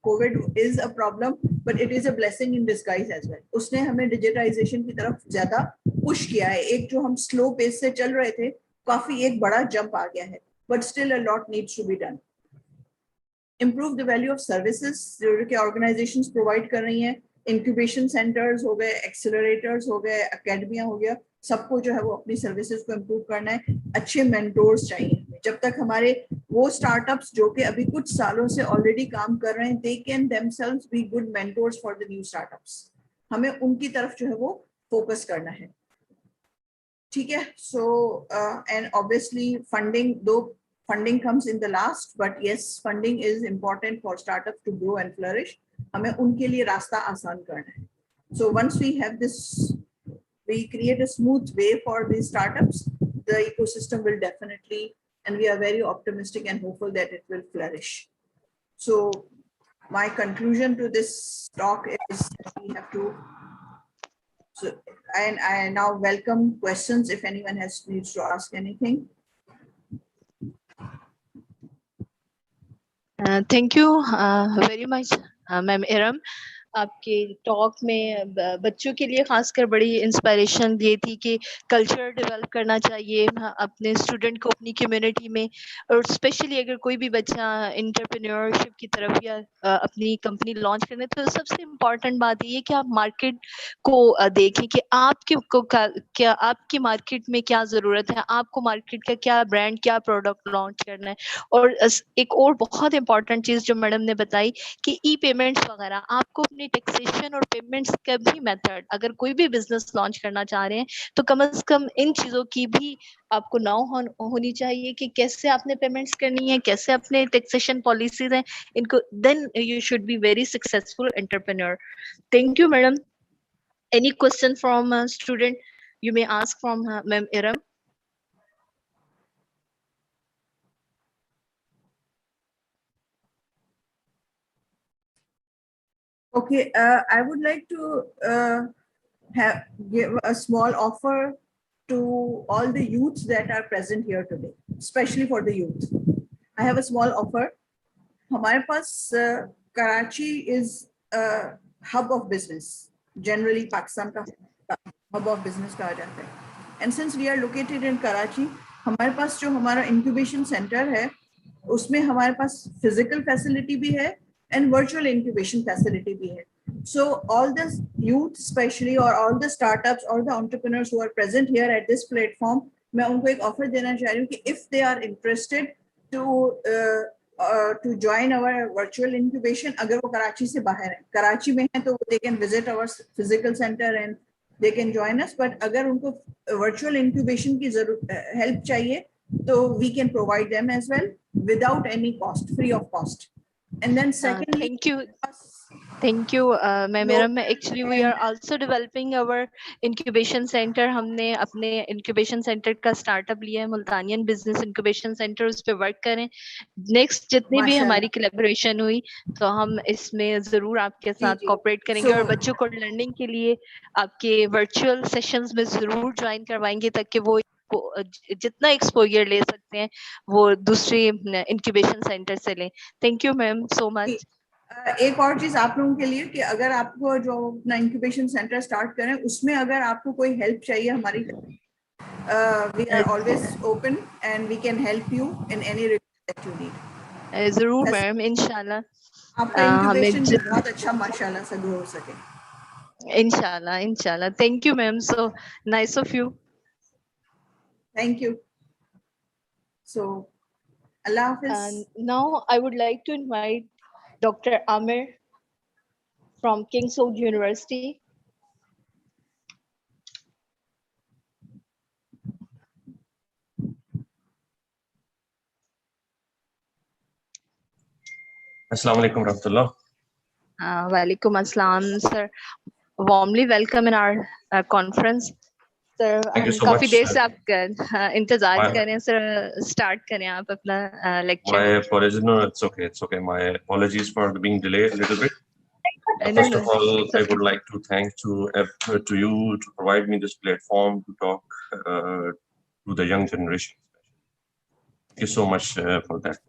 COVID is a problem but it is a blessing in disguise as well. उसने हमें डिजिटाइजेशन की तरफ ज्यादा पुश किया है. एक जो हम स्लो पेस से चल रहे थे, काफी एक बड़ा जंप आ गया है, but still a lot needs to be done. Improve the value of services जो कि organizations provide कर रही हैं. Incubation centers हो गए, accelerators हो गए, academia हो गया, सबको जो है वो अपनी services को improve करना है. अच्छे mentors चाहिए. जब तक हमारे वो startups जो कि अभी कुछ सालों से already काम कर रहे हैं, they can themselves be good mentors for the new startups. हमें उनकी तरफ जो है वो focus करना है. ठीक है, so and obviously funding, though funding comes in the last, but yes, funding is important for startups to grow and flourish. हमें उनके लिए रास्ता आसान करना है. So once we have this, we create a smooth way for these startups, the ecosystem will definitely, and we are very optimistic and hopeful that it will flourish. So my conclusion to this talk is that we have to So, and I now welcome questions if anyone needs to ask anything. Thank you very much, Ma'am Iram. आपके talk में बच्चों के लिए खासकर बड़ी inspiration ये थी कि कल्चर डेवलप करना चाहिए अपने स्टूडेंट को अपनी कम्युनिटी में, और स्पेशली अगर कोई भी बच्चा एंटरप्रेन्योरशिप की तरफ या अपनी कंपनी लॉन्च करने, तो सबसे इम्पॉर्टेंट बात ये कि आप मार्केट को देखें कि आपके को क्या आपकी मार्केट में क्या ज़रूरत है, आपको मार्केट का क्या ब्रांड, क्या प्रोडक्ट लॉन्च करना है। और एक और बहुत इम्पॉर्टेंट चीज़ जो मैडम ने बताई कि ई पेमेंट्स वगैरह, आपको अपनी टैक्सेशन और पेमेंट्स का भी मेथड, अगर कोई भी बिजनेस लॉन्च करना चाह रहे हैं तो कम से कम इन चीज़ों की भी आपको नाउ होनी चाहिए कि कैसे आपने पेमेंट्स करनी है, कैसे अपने टैक्सेशन पॉलिसीज हैं इनको, then you should be very successful entrepreneur. Thank you madam. Any question from a student you may ask from Ma'am Iram? Okay, I would like to give a small offer to all the youths that are present here today, especially for the youth. I have a small offer. हमारे पास Karachi is a hub of business. Generally, Pakistan का hub of business कहा जाता है. And since we are located in Karachi, हमारे पास जो हमारा incubation center है, उसमें हमारे पास physical facility भी है and virtual incubation facility भी है. So all the youth, especially, or all the startups or the entrepreneurs who are present here at this platform, मैं उनको एक offer देना चाह रही हूँ कि if they are interested to join our virtual incubation, अगर वो कराची से बाहर है, कराची में है तो they can visit our physical center and they can join us. But अगर उनको virtual incubation की help चाहिए, तो we can provide them as well without any cost, free of cost. And then secondly, Thank you, Ma'am Iram. Actually, we are also developing our incubation center. हमने अपने incubation center का startup लिया है, मुल्तानियन business incubation center, उस पे work करें. Next जितनी भी हमारी collaboration हुई, तो हम इसमें जरूर आपके साथ cooperate करेंगे और बच्चों को learning के लिए आपके virtual sessions में जरूर join करवाएंगे ताकि वो जितना exposure ले सकते हैं वो दूसरी incubation center से लें. Thank you, ma'am, so much. एक और चीज आप लोगों के लिए कि अगर आपको जो अपना इंक्यूबेशन सेंटर स्टार्ट करें उसमें अगर आपको कोई हेल्प चाहिए हमारी, we are always open and we can help you in any request that you need. जरूर मैम, इंशाल्लाह आपका इंक्यूबेशन भी बहुत अच्छा माशाल्लाह से ग्रो हो सके. इंशाल्लाह इंशाल्लाह. Thank you ma'am, so nice of you. Thank you. So Allah Hafiz. Now I would like to invite Dr. Amir from King Saud University. Assalamu alaikum rahmatullah. Walaikum assalam, sir. Warmly welcome in our conference. Sir, Thank you so काफी much. देर से आप इंतजार कर रहे हैं sir. Start करें आप अपना lecture. My apologies. No, it's okay. It's okay. My apologies for being delayed a little bit. First of all, I would like to thank to you to provide me this platform to talk to the young generation. Thank you so much for that.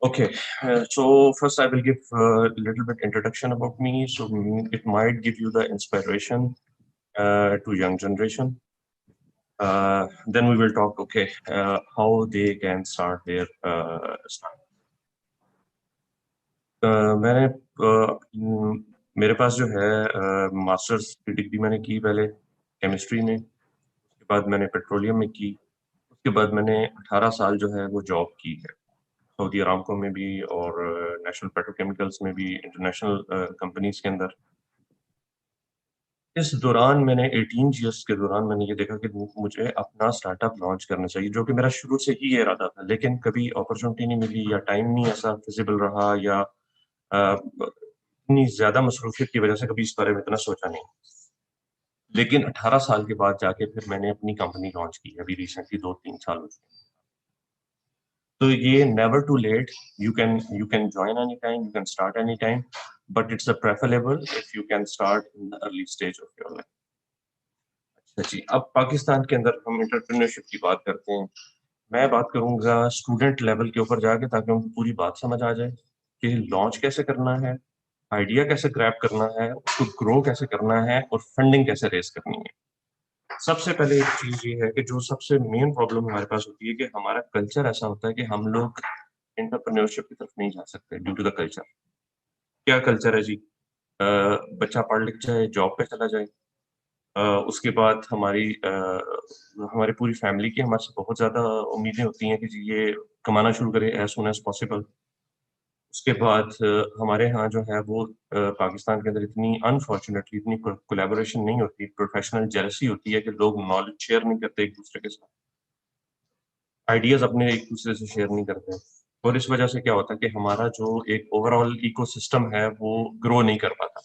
Okay, so first I will give a little bit introduction about me, so it might give you the inspiration to young generation. Then we will talk, okay, how they can start their start. मैंने मेरे पास जो है masters की degree मैंने की पहले chemistry में, उसके बाद मैंने पेट्रोलियम में की, उसके बाद मैंने 18 साल जो है वो जॉब की है सऊदी अरामको में भी और नेशनल पेट्रोकेमिकल्स में भी, इंटरनेशनल कंपनीज के अंदर. इस दौरान मैंने 18 इयर्स के दौरान मैंने ये देखा कि मुझे अपना स्टार्टअप लॉन्च करना चाहिए, जो कि मेरा शुरू से ही ये इरादा था, लेकिन कभी अपॉर्चुनिटी नहीं मिली या टाइम नहीं ऐसा फिजिबल रहा या इतनी ज़्यादा मसरूफियत की वजह से कभी इस बारे में इतना सोचा नहीं. लेकिन 18 साल के बाद जाके फिर मैंने अपनी कंपनी लॉन्च की, अभी रिसेंटली 2-3 साल हो चुके. तो ये never too late, you can join any time, you can start any time. but it's a preferable if you can start in the early stage of your life. अच्छा जी, अब पाकिस्तान के अंदर हम एंटरप्रेन्योरशिप की बात करते हैं। मैं बात करूंगा स्टूडेंट लेवल के ऊपर जाके, ताकि उनको पूरी बात समझ आ जाए कि लॉन्च कैसे करना है, आइडिया कैसे ग्रैब करना है, उसको ग्रो कैसे करना है और फंडिंग कैसे रेज करनी है। सबसे पहले एक चीज ये है कि जो सबसे मेन प्रॉब्लम हमारे पास होती है कि हमारा कल्चर ऐसा होता है कि हम लोग एंटरप्रेन्योरशिप की तरफ नहीं जा सकते ड्यू टू द कल्चर। क्या कल्चर है जी? बच्चा पढ़ लिख जाए, जॉब पे चला जाए, उसके बाद हमारी पूरी फैमिली की हमारे से बहुत ज़्यादा उम्मीदें होती हैं कि जी ये कमाना शुरू करे एज सुन एज पॉसिबल। उसके बाद हमारे यहाँ जो है वो पाकिस्तान के अंदर इतनी अनफॉर्चुनेटली इतनी कोलैबोरेशन नहीं होती, प्रोफेशनल जेलसी होती है कि लोग नॉलेज शेयर नहीं करते एक दूसरे के साथ, आइडियाज अपने एक दूसरे से शेयर नहीं करते, और इस वजह से क्या होता है कि हमारा जो एक ओवरऑल इकोसिस्टम है वो ग्रो नहीं कर पाता।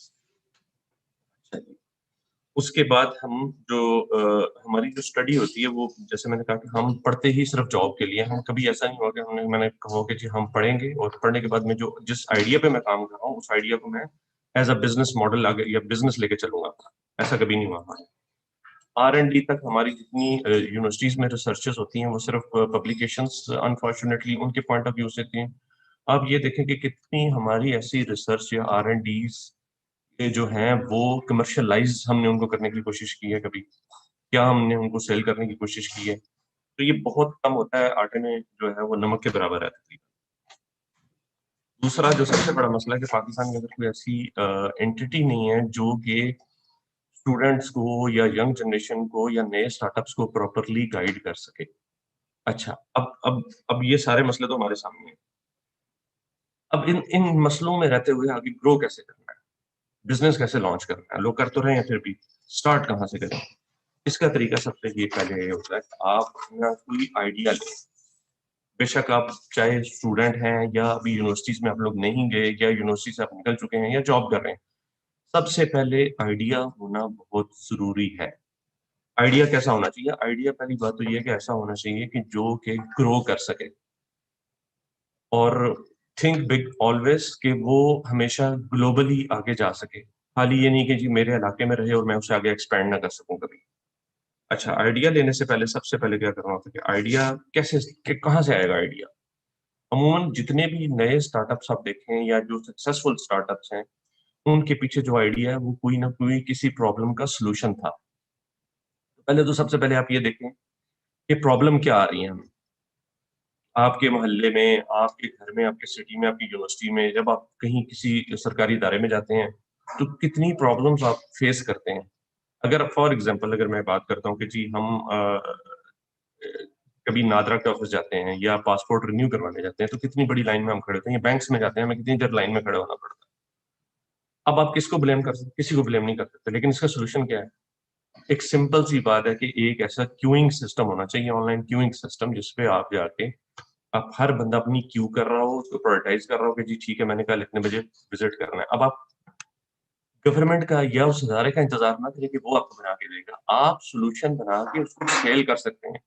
उसके बाद हमारी जो स्टडी होती है वो, जैसे मैंने कहा कि हम पढ़ते ही सिर्फ जॉब के लिए, हम कभी ऐसा नहीं हुआ कि मैंने कहा कि जी हम पढ़ेंगे और पढ़ने के बाद में जो जिस आइडिया पे मैं काम कर रहा हूँ उस आइडिया को मैं एज अ बिजनेस मॉडल आगे या बिजनेस लेके चलूंगा, ऐसा कभी नहीं हुआ हमारे। R&D तक हमारी जितनी यूनिवर्सिटीज में रिसर्चेस होती हैं वो सिर्फ पब्लिकेशंस अनफॉर्चुनेटली उनके पॉइंट ऑफ व्यू से थी। आप ये देखें कि कितनी हमारी ऐसी रिसर्च या R&Ds जो हैं वो कमर्शियलाइज हमने उनको करने की कोशिश की है कभी, क्या हमने उनको सेल करने की कोशिश की है? तो ये बहुत कम होता है, आटे में जो है वो नमक के बराबर है तकरीबन। दूसरा जो सबसे बड़ा मसला है कि पाकिस्तान के अंदर कोई ऐसी एंटिटी नहीं है जो कि स्टूडेंट्स को या यंग जनरेशन को या नए स्टार्टअप्स को प्रॉपरली गाइड कर सके। अच्छा, अब ये सारे मसले तो हमारे सामने हैं। अब इन मसलों में रहते हुए आगे ग्रो कैसे करना है, बिजनेस कैसे लॉन्च करना है? लोग कर तो रहे हैं, फिर भी स्टार्ट कहाँ से करें? इसका तरीका सबसे ये पहले ये होता है कि आप अपना कोई आइडिया लें। बेशक आप चाहे स्टूडेंट हैं या अभी यूनिवर्सिटीज में आप लोग नहीं गए या यूनिवर्सिटी से आप निकल चुके हैं या जॉब कर रहे हैं, सबसे पहले आइडिया होना बहुत जरूरी है। आइडिया कैसा होना चाहिए? आइडिया पहली बात तो ये है कि ऐसा होना चाहिए कि जो कि ग्रो कर सके, और थिंक बिग ऑलवेज, कि वो हमेशा ग्लोबली आगे जा सके। खाली ये नहीं कि जी मेरे इलाके में रहे और मैं उसे आगे एक्सपैंड ना कर सकूं कभी। अच्छा, आइडिया लेने से पहले सबसे पहले क्या करना होता है कि आइडिया कहाँ से आएगा आइडिया? अमूमन जितने भी नए स्टार्टअप्स आप देखें या जो सक्सेसफुल स्टार्टअप्स हैं, उनके पीछे जो आइडिया है वो कोई ना कोई किसी प्रॉब्लम का सोल्यूशन था। पहले तो सबसे पहले आप ये देखें कि प्रॉब्लम क्या आ रही है हमें। आपके मोहल्ले में, आपके घर में, आपके सिटी में, आपकी यूनिवर्सिटी में, जब आप कहीं किसी सरकारी इदारे में जाते हैं तो कितनी प्रॉब्लम्स आप फेस करते हैं। अगर फॉर एग्जांपल अगर मैं बात करता हूँ कि जी हम कभी नादरा के ऑफिस जाते हैं या पासपोर्ट रिन्यू करवाने जाते हैं तो कितनी बड़ी लाइन में हम खड़े होते हैं, या बैंक्स में जाते हैं हमें कितनी देर लाइन में खड़े होना पड़ता है। अब आप किसको ब्लेम कर सकते? किसी को ब्लेम नहीं कर सकते, लेकिन इसका सोल्यूशन क्या है? एक सिंपल सी बात है कि एक ऐसा क्यूइंग सिस्टम होना चाहिए, ऑनलाइन क्यूइंग सिस्टम, जिसपे आप जाके आप हर बंदा अपनी क्यू कर रहा हो, उसको प्रायोरिटाइज कर रहा हो कि जी ठीक है मैंने कल इतने बजे विजिट करना है। अब आप गवर्नमेंट का या उस इदारे का इंतजार ना करें कि वो आपको बना के देगा, आप सोल्यूशन बना के उसको सेल कर सकते हैं।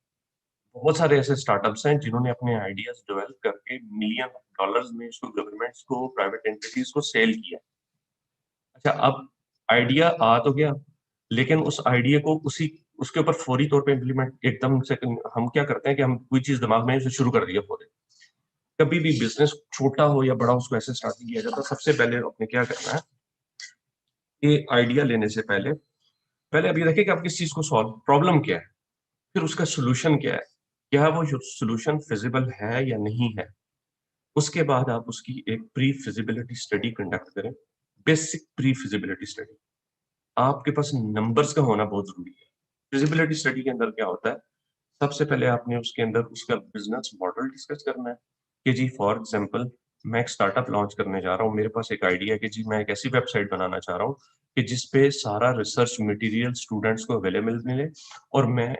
बहुत सारे ऐसे स्टार्टअप्स हैं जिन्होंने अपने आइडियाज डेवलप करके मिलियन डॉलर्स में इसको गवर्नमेंट्स को, प्राइवेट एंटिटीज को सेल किया। अच्छा, अब आइडिया आ तो गया, लेकिन उस आइडिया को उसके ऊपर फौरी तौर पे इम्प्लीमेंट एकदम से हम क्या करते हैं कि हम कोई चीज दिमाग में उसे शुरू कर दिया फौरी। कभी भी बिजनेस छोटा हो या बड़ा, उसको ऐसे स्टार्ट किया जाता है। सबसे पहले आपने क्या करना है कि आइडिया लेने से पहले पहले आप ये देखिए कि आप किस चीज को सॉल्व, प्रॉब्लम क्या है, फिर उसका सोल्यूशन क्या है, क्या वो सोल्यूशन फिजिबल है या नहीं है। उसके बाद आप उसकी एक प्री फिजिबिलिटी स्टडी कंडक्ट करें, बेसिक प्री फिजिबिलिटी स्टडी। आपके पास नंबर्स का होना बहुत जरूरी है। फिजिबिलिटी स्टडी के अंदर क्या होता है, सबसे पहले आपने उसके अंदर उसका बिजनेस मॉडल डिस्कस करना है कि जी फॉर एग्जांपल मैं एक स्टार्टअप लॉन्च करने जा रहा हूँ, मेरे पास एक आइडिया है कि जी मैं एक ऐसी वेबसाइट बनाना चाह रहा हूँ कि जिसपे सारा रिसर्च मटेरियल स्टूडेंट्स को अवेलेबल मिले, और मैं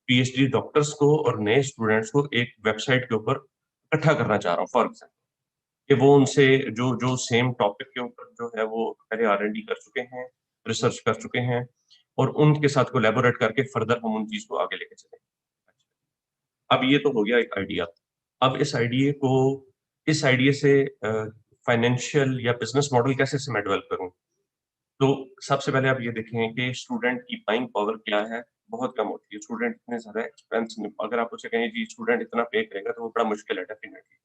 पीएचडी डॉक्टर्स को और नए स्टूडेंट्स को एक वेबसाइट के ऊपर इकट्ठा करना चाह रहा हूँ। फॉर एग्जाम्पल कि वो उनसे जो जो सेम टॉपिक के ऊपर जो है वो पहले R&D कर चुके हैं, रिसर्च कर चुके हैं, और उनके साथ कोलैबोरेट करके फर्दर हम उन चीज को आगे लेके चलें। अब ये तो हो गया एक आइडिया। अब इस आइडिया से फाइनेंशियल या बिजनेस मॉडल कैसे से मैं डेवलप करूं। तो सबसे पहले आप ये देखें कि स्टूडेंट की बाइंग पावर क्या है, बहुत कम होती है। स्टूडेंट इतने सारे एक्सपेंस, अगर आप उसे कहें जी स्टूडेंट इतना पे करेगा तो वो बड़ा मुश्किल है डेफिनेटली।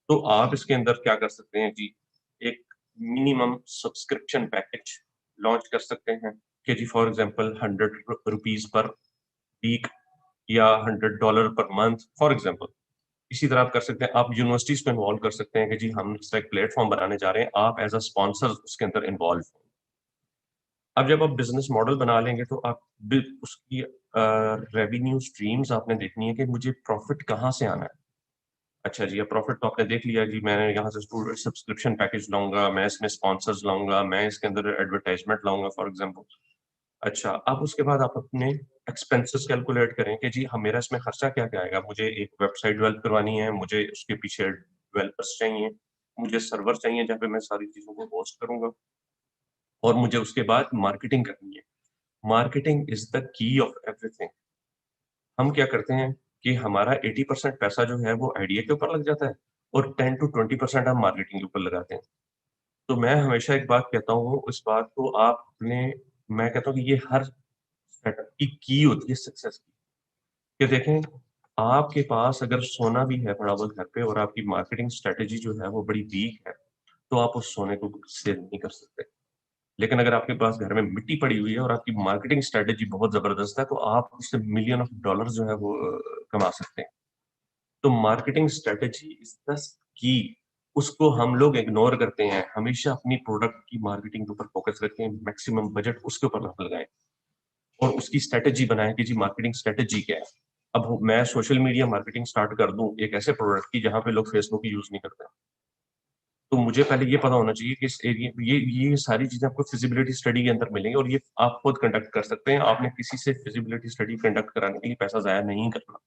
तो आप इसके अंदर क्या कर सकते हैं जी, एक मिनिमम सब्सक्रिप्शन पैकेज लॉन्च कर सकते हैं कि जी for example 100 rupees per week या $100 पर मंथ फॉर एग्जांपल। इसी तरह आप कर सकते हैं, आप यूनिवर्सिटीज को इन्वॉल्व कर सकते हैं कि जी हम इसका एक प्लेटफॉर्म बनाने जा रहे हैं, आप एज अ स्पॉन्सर उसके अंदर इन्वॉल्व हैं। अब जब आप बिजनेस मॉडल बना लेंगे तो आप उसकी रेवेन्यू स्ट्रीम्स आपने देखनी है कि मुझे प्रॉफिट कहाँ से आना है। अच्छा जी, अब प्रॉफिट तो आपने देख लिया जी, मैंने यहाँ से स्टूडेंट सब्सक्रिप्शन पैकेज लाऊंगा, मैं इसमें स्पॉन्सर्स लाऊंगा, मैं इसके अंदर एडवर्टाइजमेंट लाऊंगा फॉर एग्जांपल। अच्छा, अब उसके बाद आप अपने एक्सपेंसेस कैलकुलेट करें कि जी हम मेरा इसमें खर्चा क्या क्या आएगा। मुझे एक वेबसाइट डेवलप करवानी है, मुझे उसके पीछे डेवलपर्स चाहिए, मुझे सर्वर चाहिए जहाँ पे मैं सारी चीजों को होस्ट करूंगा, और मुझे उसके बाद मार्केटिंग करनी है। Marketing is the key of everything. हम क्या करते हैं कि हमारा 80% पैसा जो है वो आइडिया के ऊपर लग जाता है और 10 to 20% हम मार्केटिंग के ऊपर लगाते हैं। तो मैं हमेशा एक बात कहता हूँ, इस बात को आप अपने, मैं कहता हूँ कि ये हर स्टार्टअप की होती है सक्सेस की। कि देखें, आपके पास अगर सोना भी है पड़ा हुआ घर पे और आपकी मार्केटिंग स्ट्रेटेजी जो है वो बड़ी वीक है, तो आप उस सोने को सेल नहीं कर सकते। लेकिन अगर आपके पास घर में मिट्टी पड़ी हुई है और आपकी मार्केटिंग स्ट्रेटेजी बहुत जबरदस्त है, तो आप उससे मिलियन ऑफ डॉलर जो है वो कमा सकते हैं। तो marketing strategy is the key. उसको हम लोग इग्नोर करते हैं। हमेशा अपनी प्रोडक्ट की मार्केटिंग के ऊपर फोकस रखें, मैक्सिमम बजट उसके ऊपर लगाएं और उसकी स्ट्रेटेजी बनाएं कि जी मार्केटिंग स्ट्रेटेजी क्या है। अब मैं सोशल मीडिया मार्केटिंग स्टार्ट कर दूं एक ऐसे प्रोडक्ट की जहां पे लोग फेसबुक यूज नहीं करते, तो मुझे पहले ये पता होना चाहिए कि इस एरिया ये सारी चीजें आपको फिजिबिलिटी स्टडी के अंदर मिलेंगी, और ये आप खुद कंडक्ट कर सकते हैं। आपने किसी से फिजिबिलिटी स्टडी कंडक्ट कराने के लिए पैसा जाया नहीं करना।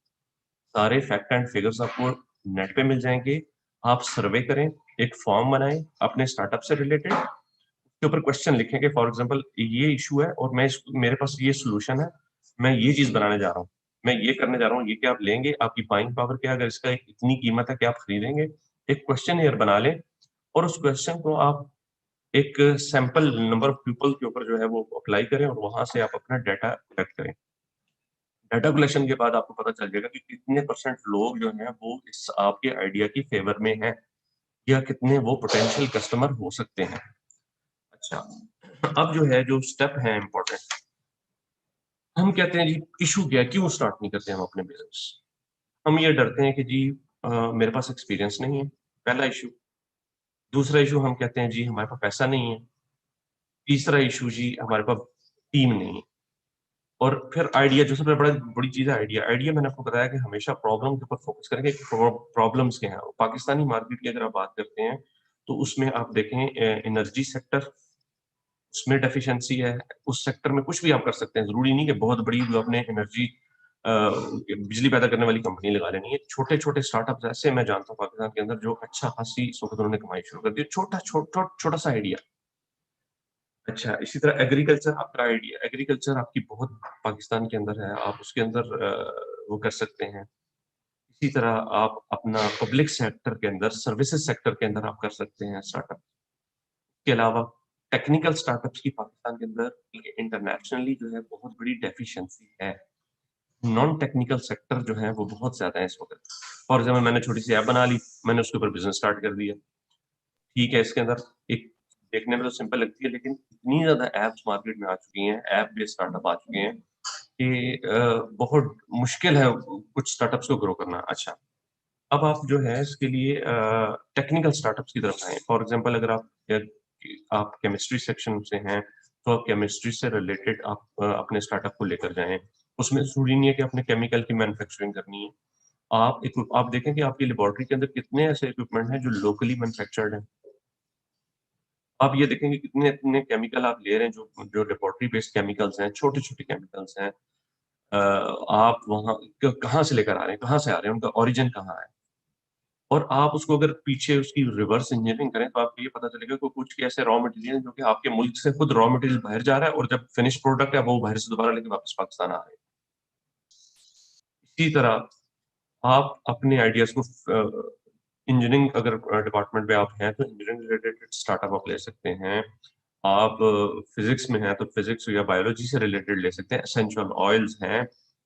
सारे फैक्ट एंड फिगर्स आपको नेट पे मिल जाएंगे। आप सर्वे करें, एक फॉर्म बनाएं अपने स्टार्टअप से रिलेटेड, उसके ऊपर क्वेश्चन लिखें कि फॉर एग्जांपल ये इशू है और मेरे पास ये सोल्यूशन है, मैं ये चीज बनाने जा रहा हूँ, मैं ये करने जा रहा हूँ, ये क्या आप लेंगे, आपकी बाइंग पावर क्या है, अगर इसका इतनी कीमत है क्या आप खरीदेंगे। एक क्वेश्चन एयर बना लें और उस क्वेश्चन को आप एक सैंपल नंबर ऑफ पीपल के ऊपर जो है वो अप्लाई करें और वहां से आप अपना डाटा कलेक्ट करें। डाटा कलेक्शन के बाद आपको पता चल जाएगा कि कितने परसेंट लोग जो हैं वो इस आपके आइडिया की फेवर में हैं या कितने वो पोटेंशियल कस्टमर हो सकते हैं। अच्छा, अब जो है जो स्टेप है इम्पोर्टेंट, हम कहते हैं जी इशू क्या है, क्यों स्टार्ट नहीं करते हम अपने बिजनेस। हम ये डरते हैं कि जी मेरे पास एक्सपीरियंस नहीं है, पहला इशू। दूसरा इशू हम कहते हैं जी हमारे पास पैसा नहीं है। तीसरा इशू जी हमारे पास टीम नहीं है। और फिर आइडिया, जो सबसे बड़ी चीज है आइडिया। आइडिया मैंने आपको बताया कि हमेशा प्रॉब्लम के ऊपर फोकस करेंगे, प्रॉब्लम्स के हैं। पाकिस्तानी मार्केट की अगर आप बात करते हैं तो उसमें आप देखें एनर्जी सेक्टर, उसमें डेफिशिएंसी है। उस सेक्टर में कुछ भी आप कर सकते हैं, जरूरी नहीं कि बहुत बड़ी जो आपने एनर्जी बिजली पैदा करने वाली कंपनी लगा लेनी है। छोटे छोटे स्टार्टअप्स ऐसे मैं जानता हूँ पाकिस्तान के अंदर जो अच्छा खासी वक्त उन्होंने कमाई शुरू कर दी, छोटा सा आइडिया। अच्छा, इसी तरह एग्रीकल्चर आपका आइडिया, एग्रीकल्चर आपकी बहुत पाकिस्तान के अंदर है, आप उसके अंदर वो कर सकते हैं। इसी तरह आप अपना पब्लिक सेक्टर के अंदर, सर्विसेज सेक्टर के अंदर आप कर सकते हैं स्टार्टअप। के अलावा टेक्निकल स्टार्टअप्स की पाकिस्तान के अंदर इंटरनेशनली जो है बहुत बड़ी डेफिशिएंसी है। नॉन टेक्निकल सेक्टर जो है वो बहुत ज्यादा है इस वक्त। फॉर एग्जाम्पल, मैंने छोटी सी ऐप बना ली, मैंने उसके ऊपर बिजनेस स्टार्ट कर दिया। ठीक है, इसके अंदर एक देखने में तो सिंपल लगती है, लेकिन इतनी ज्यादा एप्स मार्केट में आ चुकी हैं, ऐप बेस्ड स्टार्टअप आ चुके हैं कि बहुत मुश्किल है कुछ स्टार्टअप्स को ग्रो करना। अच्छा, अब आप जो है इसके लिए टेक्निकल स्टार्टअप्स की तरफ आए। फॉर एग्जांपल, अगर आप केमिस्ट्री सेक्शन से हैं तो आप केमिस्ट्री से रिलेटेड आप अपने स्टार्टअप को लेकर जाएं। उसमें जरूरी नहीं है कि आपने केमिकल की मैन्युफैक्चरिंग करनी है। आप देखें कि आपकी लेबोरेटरी के अंदर कितने ऐसे इक्विपमेंट हैं जो लोकली मैन्युफैक्चर्ड हैं। आप ये देखेंगे कितने इतने केमिकल आप ले रहे हैं जो जो लेबोरेटरी बेस्ड केमिकल्स हैं, छोटे छोटे केमिकल्स हैं। आप वहाँ कहाँ से लेकर आ रहे हैं, कहाँ से आ रहे हैं, उनका ओरिजिन कहाँ है। और आप उसको अगर पीछे उसकी रिवर्स इंजीनियरिंग करें तो आपको ये पता चलेगा कि कुछ के ऐसे रॉ मटेरियल जो कि आपके मुल्क से खुद रॉ मटेरियल बाहर जा रहा है और जब फिनिश प्रोडक्ट है वो बाहर से दोबारा लेके वापस पाकिस्तान आ रहे हैं। इसी तरह आप अपने आइडियाज को इंजीनियरिंग अगर डिपार्टमेंट में आप हैं तो इंजीनियरिंग रिलेटेड स्टार्टअप आप ले सकते हैं। आप फिजिक्स में हैं तो फिजिक्स या बायोलॉजी से रिलेटेड ले सकते हैं। एसेंशियल ऑयल्स हैं,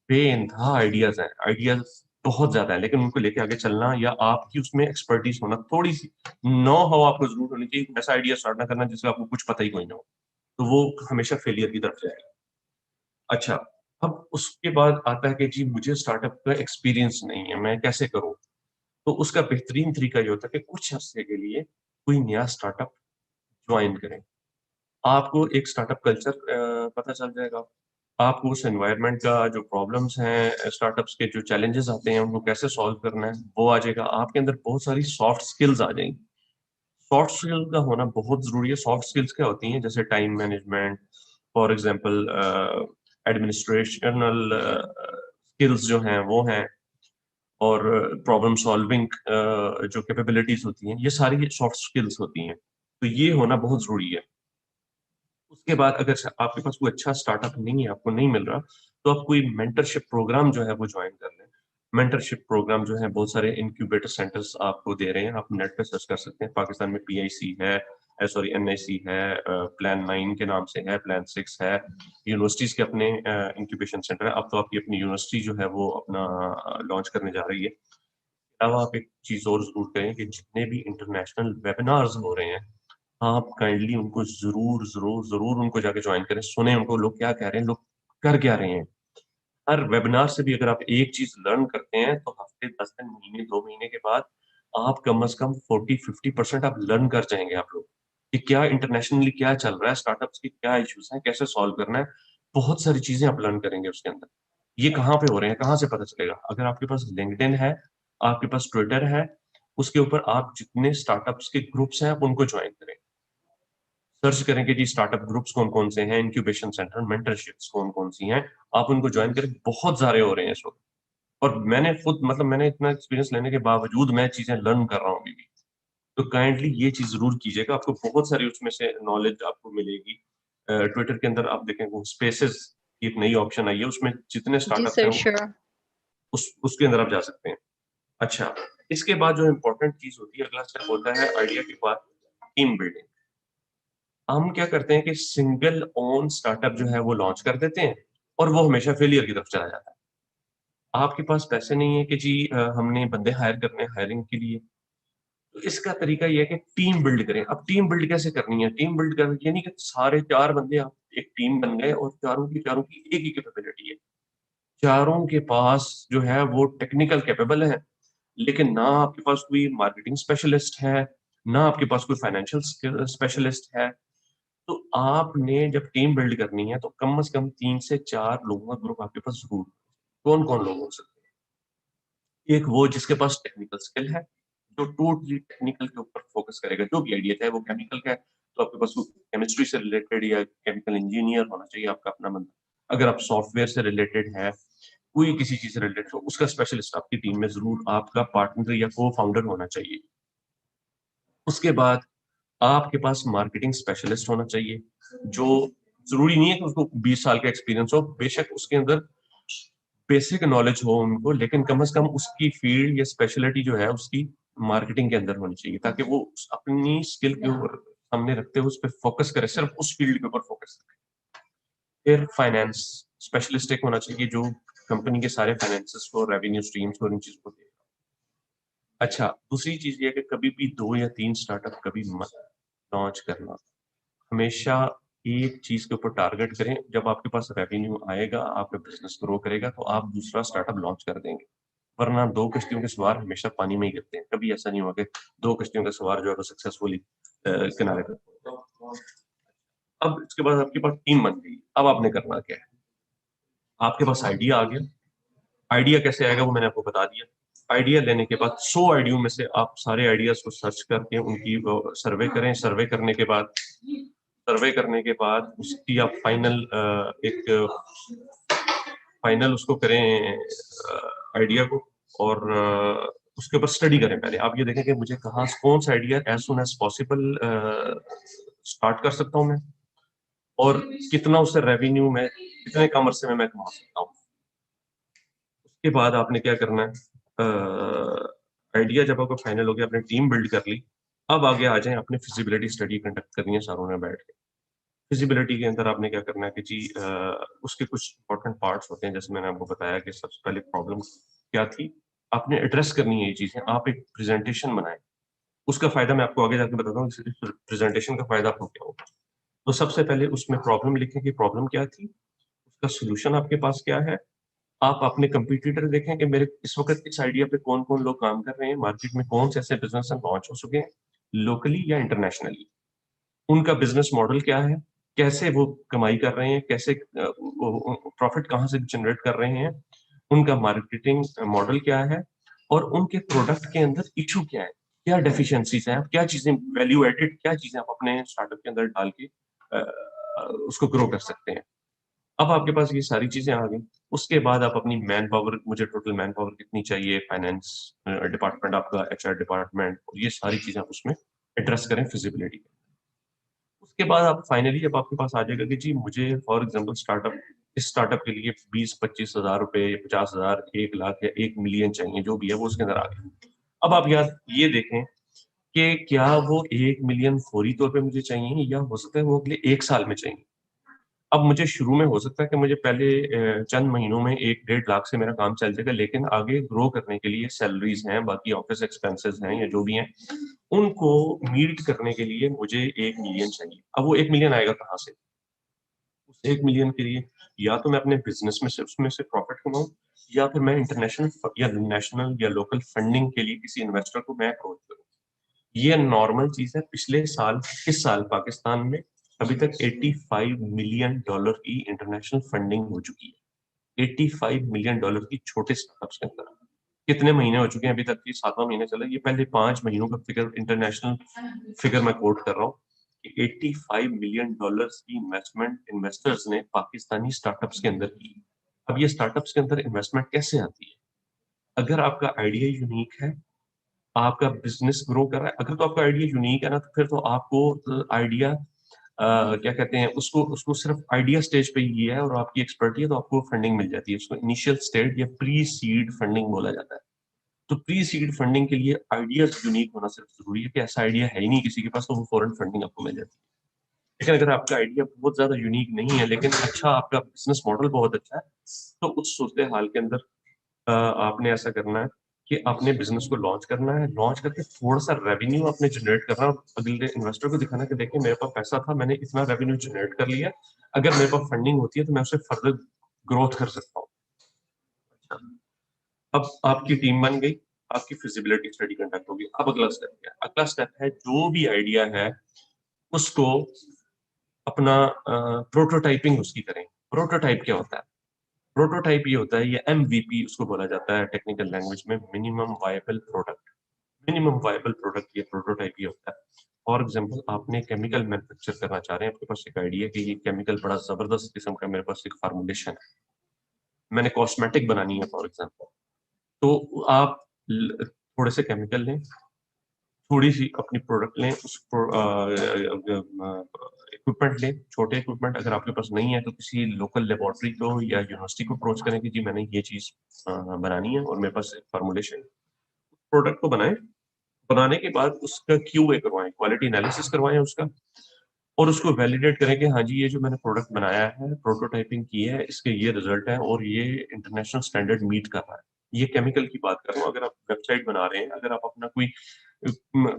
बेइंतहा आइडियाज हैं, आइडियाज बहुत ज्यादा है, लेकिन उनको लेके आगे चलना या आपकी उसमें एक्सपर्टीज होना, थोड़ी सी नो हो आपको जरूर होनी चाहिए। ऐसा आइडिया स्टार्ट ना करना जिसका आपको कुछ पता ही कोई ना हो, तो वो हमेशा फेलियर की तरफ जाएगा। अच्छा, अब उसके बाद आता है कि जी मुझे स्टार्टअप का एक्सपीरियंस नहीं है, मैं कैसे करूं? तो उसका बेहतरीन तरीका ये होता है कि कुछ हफ्ते के लिए कोई नया स्टार्टअप ज्वाइन करें। आपको एक स्टार्टअप कल्चर पता चल जाएगा, आपको उस एनवायरनमेंट का जो प्रॉब्लम्स हैं, स्टार्टअप्स के जो चैलेंजेस आते हैं उनको कैसे सॉल्व करना है वो आ जाएगा। आपके अंदर बहुत सारी सॉफ्ट स्किल्स आ जाएंगी। सॉफ्ट स्किल का होना बहुत जरूरी है। सॉफ्ट स्किल्स क्या होती हैं? जैसे time management, for example administrational skills जो हैं वो हैं, और प्रॉब्लम सॉल्विंग जो कैपेबिलिटीज होती हैं, ये सारी सॉफ्ट स्किल्स होती हैं, तो ये होना बहुत जरूरी है। उसके बाद अगर आपके पास कोई अच्छा स्टार्टअप नहीं है, आपको नहीं मिल रहा, तो आप कोई मेंटरशिप प्रोग्राम जो है वो ज्वाइन कर लें। मेंटरशिप प्रोग्राम जो है बहुत सारे इंक्यूबेटर सेंटर्स आपको दे रहे हैं, आप नेट पे सर्च कर सकते हैं। पाकिस्तान में PIC है, सॉरी NIC है, प्लान 9 के नाम से है, प्लान 6 है, यूनिवर्सिटीज के अपने इंक्यूबेशन सेंटर है। अब तो आपकी अपनी यूनिवर्सिटी जो है वो अपना लॉन्च करने जा रही है। अब आप एक चीज और जरूर करें कि जितने भी इंटरनेशनल वेबिनार्स हो रहे हैं, आप काइंडली उनको जरूर जरूर जरूर उनको जाके ज्वाइन करें, सुने उनको, लोग क्या कह रहे हैं, लोग कर क्या रहे हैं। हर वेबिनार से भी अगर आप एक चीज लर्न करते हैं तो हफ्ते 10 दिन, महीने, 2 महीने के बाद आप कम से कम 40-50% आप लर्न कर जाएंगे। आप लोग कि क्या इंटरनेशनली क्या चल रहा है, स्टार्टअप्स की क्या इश्यूज हैं, कैसे सॉल्व करना है, बहुत सारी चीजें आप लर्न करेंगे उसके अंदर। ये कहाँ पे हो रहे हैं, कहाँ से पता चलेगा? अगर आपके पास लिंक्डइन है, आपके पास ट्विटर है, उसके ऊपर आप जितने स्टार्टअप्स के ग्रुप्स हैं आप उनको ज्वाइन करें। सर्च करेंगे जी स्टार्टअप ग्रुप्स कौन कौन से हैं, इंक्यूबेशन सेंटर, मेंटरशिप्स कौन कौन सी हैं, आप उनको ज्वाइन करें। बहुत सारे हो रहे हैं इस वक्त, और मैंने खुद मतलब मैंने इतना एक्सपीरियंस लेने के बावजूद मैं चीजें लर्न कर रहा हूँ अभी भी। तो काइंडली ये चीज जरूर कीजिएगा, आपको बहुत सारी उसमें से नॉलेज आपको मिलेगी। ट्विटर के अंदर आप देखेंगे स्पेसेस की एक नई ऑप्शन आई है, उसमें जितने जी स्टार्टअप्स सर, हैं श्योर। उसके अंदर आप जा सकते हैं। अच्छा, इसके बाद जो इम्पोर्टेंट चीज होती है, अगला स्टेप होता है आइडिया के बाद टीम बिल्डिंग। हम क्या करते हैं कि सिंगल ओन स्टार्टअप जो है वो लॉन्च कर देते हैं और वो हमेशा फेलियर की तरफ चला जाता है। आपके पास पैसे नहीं है कि जी हमने बंदे हायर करने, हायरिंग के लिए, तो इसका तरीका ये है कि टीम बिल्ड करें। अब टीम बिल्ड कैसे करनी है? टीम बिल्ड कर ये नहीं कि सारे 4 बंदे आप एक टीम बन गए और चारों की एक ही कैपेबिलिटी है। चारों के पास जो है वो टेक्निकल कैपेबल है, लेकिन ना आपके पास कोई मार्केटिंग स्पेशलिस्ट है, ना आपके पास कोई फाइनेंशियल स्पेशलिस्ट है। तो आपने जब टीम बिल्ड करनी है तो कम से कम 3 से 4 लोगों का ग्रुप आपके पास जरूर। कौन कौन लोग हो सकते हैं? एक वो जिसके पास टेक्निकल स्किल है, जो टोटली टेक्निकल के ऊपर फोकस करेगा, जो भी आइडिया चाहे वो केमिकल का है तो आपके पास केमिस्ट्री से रिलेटेड या केमिकल इंजीनियर होना चाहिए आपका अपना बंदा। अगर आप सॉफ्टवेयर से रिलेटेड है, कोई किसी चीज से रिलेटेड हो, उसका स्पेशलिस्ट आपकी टीम में जरूर आपका पार्टनर या को फाउंडर होना चाहिए। उसके बाद आपके पास मार्केटिंग स्पेशलिस्ट होना चाहिए, जो जरूरी नहीं है कि उसको 20 साल का एक्सपीरियंस हो, बेशक उसके अंदर बेसिक नॉलेज हो उनको, लेकिन कम से कम उसकी फील्ड या स्पेशलिटी जो है उसकी मार्केटिंग के अंदर होनी चाहिए, ताकि वो अपनी स्किल के ऊपर सामने रखते हुए उस पर फोकस करे, सिर्फ उस फील्ड के ऊपर फोकस करे। फिर फाइनेंस स्पेशलिस्ट एक होना चाहिए जो कंपनी के सारे फाइनेंसेस को, रेवेन्यू स्ट्रीम्स को, इन चीजों को देगा। अच्छा, दूसरी चीज ये है कि कभी भी 2 या 3 स्टार्टअप कभी मत लॉन्च करना। हमेशा एक चीज के ऊपर टारगेट करें। जब आपके पास रेवेन्यू आएगा, आपका बिजनेस ग्रो करेगा, तो आप दूसरा स्टार्टअप लॉन्च कर देंगे। वरना 2 कश्तियों के सवार हमेशा पानी में ही गिरते हैं। कभी ऐसा नहीं होगा कि 2 कश्तियों का सवार जो है वो सक्सेसफुली किनारे पर। अब इसके बाद आपके पास टीम बन गई, अब आपने करना क्या है? आपके पास आइडिया आ गया। आइडिया कैसे आएगा वो मैंने आपको बता दिया। आइडिया लेने के बाद 100 आइडियो में से आप सारे आइडियाज को सर्च करके उनकी सर्वे करें। सर्वे करने के बाद उसकी आप फाइनल उसको करें आइडिया को, और उसके ऊपर स्टडी करें। पहले आप ये देखें कि मुझे कहाँ कौन सा idea as soon as possible start कर सकता हूँ मैं, और कितना उससे रेवेन्यू में, कितने कम अरसे में मैं कमा सकता हूँ। उसके बाद आपने क्या करना है, आइडिया जब आपका फाइनल हो गया, आपने टीम बिल्ड कर ली, अब आगे आ जाए, आपने फिजिबिलिटी स्टडी कंडक्ट करनी है सारों ने बैठ के। फिजिबिलिटी के अंदर आपने क्या करना है कि जी उसके कुछ इंपॉर्टेंट पार्ट्स होते हैं, जैसे मैंने आपको बताया कि सबसे पहले प्रॉब्लम क्या थी, आपने एड्रेस करनी है ये चीजें, आप एक प्रेजेंटेशन बनाएं। उसका फायदा मैं आपको आगे जाके बताता हूँ, इस प्रेजेंटेशन का फायदा आपको क्या होगा। तो सबसे पहले उसमें प्रॉब्लम लिखें कि प्रॉब्लम क्या थी, उसका सोल्यूशन आपके पास क्या है। आप अपने कंपटीटर देखें कि मेरे इस वक्त इस आइडिया पे कौन कौन लोग काम कर रहे हैं, मार्केट में कौन से ऐसे बिजनेस लॉन्च हो चुके हैं लोकली या इंटरनेशनली, उनका बिजनेस मॉडल क्या है, कैसे वो कमाई कर रहे हैं, कैसे प्रॉफिट कहाँ से जनरेट कर रहे हैं, उनका मार्केटिंग मॉडल क्या है, और उनके प्रोडक्ट के अंदर इशू क्या है, क्या डेफिशिएंसीज हैं, क्या चीजें वैल्यू एडेड, क्या चीजें आप अपने स्टार्टअप के अंदर डाल के उसको ग्रो कर सकते हैं। अब आपके पास ये सारी चीजें आ गई, उसके बाद आप अपनी मैन पावर, मुझे टोटल मैन पावर कितनी चाहिए, फाइनेंस डिपार्टमेंट आपका, एचआर डिपार्टमेंट, ये सारी चीजें आप उसमें एड्रेस करें फिजिबिलिटी। उसके बाद आप फाइनली जब आपके पास आ जाएगा कि जी मुझे फॉर एग्जांपल स्टार्टअप, इस स्टार्टअप के लिए 20-25 हजार रुपए, 50,000, 1 लाख या 1 मिलियन चाहिए, जो भी है वो उसके अंदर आ गया। अब आप यार ये देखें कि क्या वो 1 मिलियन फौरी तौर पे मुझे चाहिए, या हो सकता है वो अगले 1 साल में चाहिए। अब मुझे शुरू में हो सकता है कि मुझे पहले चंद महीनों में 1-1.5 लाख से मेरा काम चल जाएगा, लेकिन आगे ग्रो करने के लिए सैलरीज हैं, बाकी ऑफिस एक्सपेंसेस हैं या जो भी हैं, उनको मीट करने के लिए मुझे 1 मिलियन चाहिए। अब वो 1 मिलियन आएगा कहाँ से? उस 1 मिलियन के लिए या तो मैं अपने बिजनेस में से उसमें से प्रॉफिट कमाऊं, या फिर मैं इंटरनेशनल या नेशनल या लोकल फंडिंग के लिए किसी इन्वेस्टर को मैं अप्रोच करूं। ये नॉर्मल चीज है। पिछले साल, इस साल पाकिस्तान में अभी तक $85 मिलियन की इंटरनेशनल फंडिंग हो चुकी है। $85 मिलियन की छोटे स्टार्टअप्स के अंदर। कितने महीने हो चुके हैं अभी तक? ये 7वां महीना चला। ये पहले 5 महीनों का फिगर, इंटरनेशनल फिगर मैं कोट कर रहा हूँ कि $85 मिलियन की इन्वेस्टमेंट इन्वेस्टर्स ने पाकिस्तानी स्टार्टअप्स के अंदर की। अब ये स्टार्टअप्स के अंदर इन्वेस्टमेंट कैसे आती है? अगर आपका आइडिया यूनिक है, आपका बिजनेस ग्रो कर रहा है, अगर तो आपका आइडिया यूनिक है ना, तो फिर तो आपको आइडिया क्या कहते हैं उसको उसको सिर्फ आइडिया स्टेज पे ही है और आपकी एक्सपर्टी है, तो आपको फंडिंग मिल जाती है। उसको इनिशियल स्टेज या प्री सीड फंडिंग बोला जाता है। तो प्री सीड फंडिंग के लिए आइडिया यूनिक होना सिर्फ जरूरी है कि ऐसा आइडिया है ही नहीं किसी के पास, तो वो फॉरेन फंडिंग आपको मिल जाती है। लेकिन अगर आपका आइडिया बहुत ज्यादा यूनिक नहीं है, लेकिन अच्छा आपका बिजनेस मॉडल बहुत अच्छा है, तो उस सूरत हाल के अंदर आपने ऐसा करना है कि आपने बिजनेस को लॉन्च करना है, लॉन्च करके थोड़ा सा रेवेन्यू आपने जनरेट करना है और अगले इन्वेस्टर को दिखाना कि देखिए मेरे पास पैसा था, मैंने इतना रेवेन्यू जनरेट कर लिया, अगर मेरे पास फंडिंग होती है तो मैं उसे फर्दर ग्रोथ कर सकता हूँ। अब आपकी टीम बन गई, आपकी फिजिबिलिटी स्टडी कंडक्ट होगी। अब अगला स्टेप क्या है? अगला स्टेप है जो भी आइडिया है उसको अपना प्रोटोटाइपिंग उसकी करें। प्रोटोटाइप क्या होता है? प्रोटोटाइप ये होता है, ये MVP उसको बोला जाता है टेक्निकल लैंग्वेज में, minimum viable product. Minimum viable product ये प्रोटोटाइप ये होता है। फॉर एग्जांपल आपने केमिकल मैन्युफैक्चर करना चाह रहे हैं, आपके पास एक आइडिया कि ये केमिकल बड़ा जबरदस्त किस्म का मेरे पास एक फार्मूलेशन है, मैंने कॉस्मेटिक बनानी है फॉर एग्जांपल। तो आप थोड़े से केमिकल लें, थोड़ी सी अपनी प्रोडक्ट लें, उस इक्विपमेंट लें, छोटे इक्विपमेंट अगर आपके पास नहीं है तो किसी लोकल लेबोरेटरी को या यूनिवर्सिटी को अप्रोच करें कि जी मैंने ये चीज बनानी है और मेरे पास फॉर्मुलेशन। प्रोडक्ट को बनाएं, बनाने के बाद उसका QA करवाएं, क्वालिटी एनालिसिस करवाएं उसका, और उसको वैलिडेट करें कि हाँ जी ये जो मैंने प्रोडक्ट बनाया है, प्रोटोटाइपिंग की है, इसके ये रिजल्ट है और ये इंटरनेशनल स्टैंडर्ड मीट कर रहा है। ये केमिकल की बात कर रहा हूँ। अगर आप वेबसाइट बना रहे हैं, अगर आप अपना कोई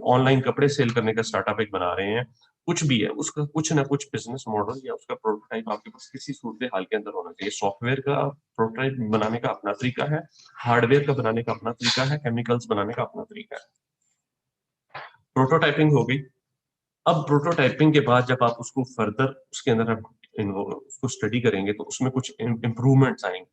ऑनलाइन कपड़े सेल करने का स्टार्टअप एक बना रहे हैं, कुछ भी है, उसका कुछ ना कुछ बिजनेस मॉडल या उसका प्रोटोटाइप आपके पास किसी सूरत हाल के अंदर होना चाहिए। सॉफ्टवेयर का प्रोटोटाइप बनाने का अपना तरीका है, हार्डवेयर का बनाने का अपना तरीका है, केमिकल्स बनाने का अपना तरीका है। प्रोटोटाइपिंग हो गई। अब प्रोटोटाइपिंग के बाद जब आप उसको फर्दर उसके अंदर आप उसको स्टडी करेंगे तो उसमें कुछ इम्प्रूवमेंट्स आएंगे।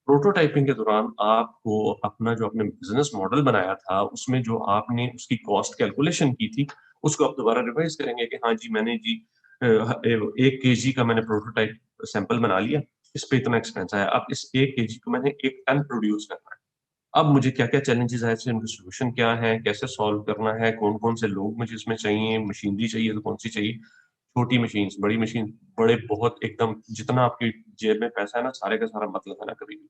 प्रोटोटाइपिंग के दौरान आपको अपना जो आपने बिजनेस मॉडल बनाया था उसमें जो आपने उसकी कॉस्ट कैलकुलेशन की थी उसको आप दोबारा रिवाइज करेंगे कि हाँ जी मैंने जी 1 kg का मैंने प्रोटोटाइप सैंपल बना लिया, इस पे इतना एक्सपेंस आया, अब इस 1 kg को मैंने 1 टन प्रोड्यूस करना है। अब मुझे क्या क्या चैलेंजेस आए थे, उनका सोल्यूशन क्या है, कैसे सॉल्व करना है, कौन कौन से लोग मुझे इसमें चाहिए, मशीनरी चाहिए तो कौन सी चाहिए, छोटी मशीन, बड़ी मशीन, बड़े बहुत एकदम जितना आपकी जेब में पैसा है ना, सारे का सारा मतलब है ना, कभी भी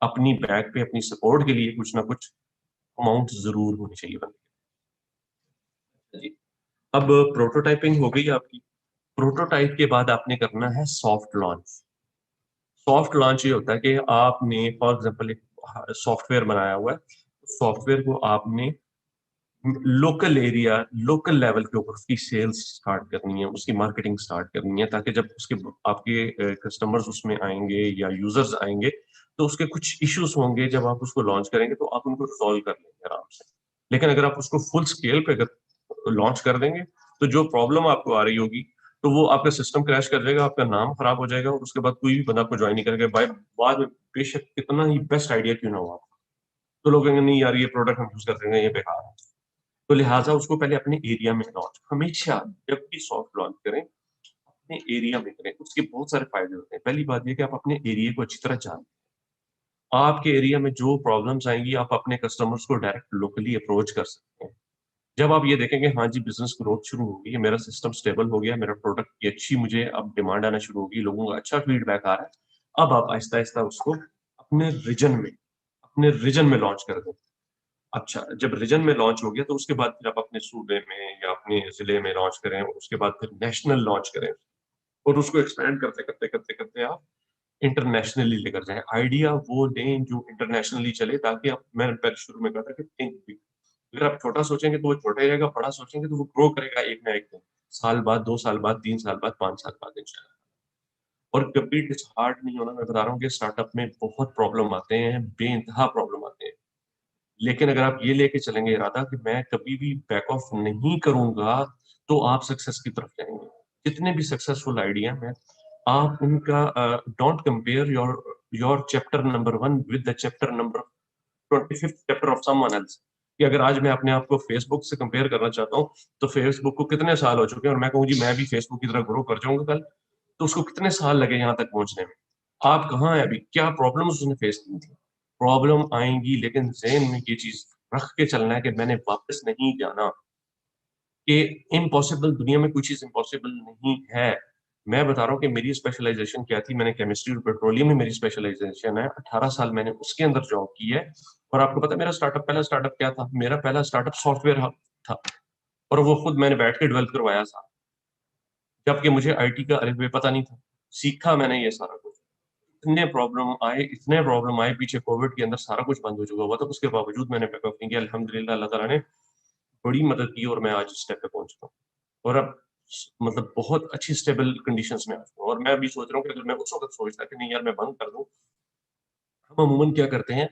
अपनी बैक पे अपनी सपोर्ट के लिए कुछ ना कुछ अमाउंट जरूर होनी चाहिए बंदे की। अब प्रोटोटाइपिंग हो गई आपकी। प्रोटोटाइप के बाद आपने करना है सॉफ्ट लॉन्च। सॉफ्ट लॉन्च ये होता है कि आपने फॉर एग्जांपल एक सॉफ्टवेयर बनाया हुआ है, सॉफ्टवेयर को आपने लोकल एरिया, लोकल लेवल के ऊपर उसकी सेल्स स्टार्ट करनी है, उसकी मार्केटिंग स्टार्ट करनी है, ताकि जब उसके आपके कस्टमर्स उसमें आएंगे या यूजर्स आएंगे तो उसके कुछ इश्यूज होंगे, जब आप उसको लॉन्च करेंगे तो आप उनको रिजॉल्व कर लेंगे आराम से। लेकिन अगर आप उसको फुल स्केल पे अगर लॉन्च कर देंगे तो जो प्रॉब्लम आपको आ रही होगी तो वो आपका सिस्टम क्रैश कर जाएगा, आपका नाम खराब हो जाएगा और उसके बाद कोई भी बंदा आपको ज्वाइन नहीं करेगा। बाद में बेशक कितना ही बेस्ट आइडिया क्यों ना हो आपका, तो लोग कहेंगे नहीं यार ये प्रोडक्ट हम यूज कर देंगे, ये बेकार है। तो लिहाजा उसको पहले अपने एरिया में लॉन्च, हमेशा जब भी सॉफ्ट लॉन्च करें अपने एरिया में करें। उसके बहुत सारे फायदे होते हैं। पहली बात ये कि आप अपने एरिया को अच्छी तरह जानते हैं। आपके एरिया में जो प्रॉब्लम्स आएंगी आप अपने कस्टमर्स को डायरेक्ट लोकली अप्रोच कर सकते हैं। जब आप ये देखेंगे हाँ जी बिजनेस ग्रोथ शुरू हो गई है, मेरा सिस्टम स्टेबल हो गया, मेरा प्रोडक्ट की अच्छी मुझे अब डिमांड आना शुरू होगी, लोगों का अच्छा फीडबैक आ रहा है, अब आप आहिस्ता आहिस्ता उसको अपने रीजन में लॉन्च कर दें। अच्छा, जब रीजन में लॉन्च हो गया तो उसके बाद फिर आप अपने सूबे में या अपने जिले में लॉन्च करें और उसके बाद फिर नेशनल लॉन्च करें और उसको एक्सपैंड करते करते करते करते आप इंटरनेशनली लेकर जाएं। आइडिया वो दें जो इंटरनेशनली चले, ताकि आप, मैंने पहले शुरू में कहा था कि थिंक बिग। अगर आप छोटा सोचेंगे तो वो छोटा ही रहेगा, बड़ा सोचेंगे तो वो ग्रो करेगा एक ना एक दिन, साल बाद, 2 साल बाद, 3 साल बाद, 5 साल बाद इंशाल्लाह। और कभी डिसहार्ट नहीं होना। मैं बता रहा हूँ कि स्टार्टअप में बहुत प्रॉब्लम आते हैं, बेइंतहा प्रॉब्लम आते हैं, लेकिन अगर आप ये लेके चलेंगे इरादा कि मैं कभी भी बैक ऑफ नहीं करूंगा तो आप सक्सेस की तरफ जाएंगे। जितने भी सक्सेसफुल आइडिया हैं आप उनका don't compare your chapter number 1 with the chapter number 25th chapter of someone else. कि अगर आज मैं अपने आप को फेसबुक से कंपेयर करना चाहता हूँ तो फेसबुक को कितने साल हो चुके हैं और मैं कहूँ जी मैं भी फेसबुक की तरह ग्रो कर जाऊंगा कल, तो उसको कितने साल लगे यहाँ तक पहुंचने में। आप कहाँ हैं अभी, क्या प्रॉब्लम उसने फेस की थी। प्रॉब्लम आएंगी लेकिन ज़हन में ये चीज रख के चलना है कि मैंने वापस नहीं जाना, कि इम्पॉसिबल, दुनिया में कोई चीज इम्पॉसिबल नहीं है। मैं बता रहा हूँ कि मेरी स्पेशलाइजेशन क्या थी, मैंने केमिस्ट्री और पेट्रोलियम में मेरी स्पेशलाइजेशन है, 18 साल मैंने उसके अंदर जॉब की है। और आपको पता है मेरा पहला स्टार्टअप क्या था, मेरा पहला स्टार्टअप सॉफ्टवेयर हब था और वो खुद मैंने बैठ के डेवलप करवाया था, जबकि मुझे आईटी का अरे पता नहीं था। सीखा मैंने ये सारा कुछ। इतने प्रॉब्लम आए पीछे, कोविड के अंदर सारा कुछ बंद हो चुका हुआ था, उसके बावजूद मैंने बैकअप नहीं किया। अल्हम्दुलिल्लाह अल्लाह ताला ने बड़ी मदद की और मैं आज इस स्टेप पे पहुंच गया हूँ और अब मतलब बहुत अच्छी स्टेबल कंडीशंस में आ चुका हूँ। और मैं अभी सोच रहा हूँ कि अगर मैं उस वक्त सोचता कि नहीं यार मैं बंद कर दूं, हम अमूमन क्या करते हैं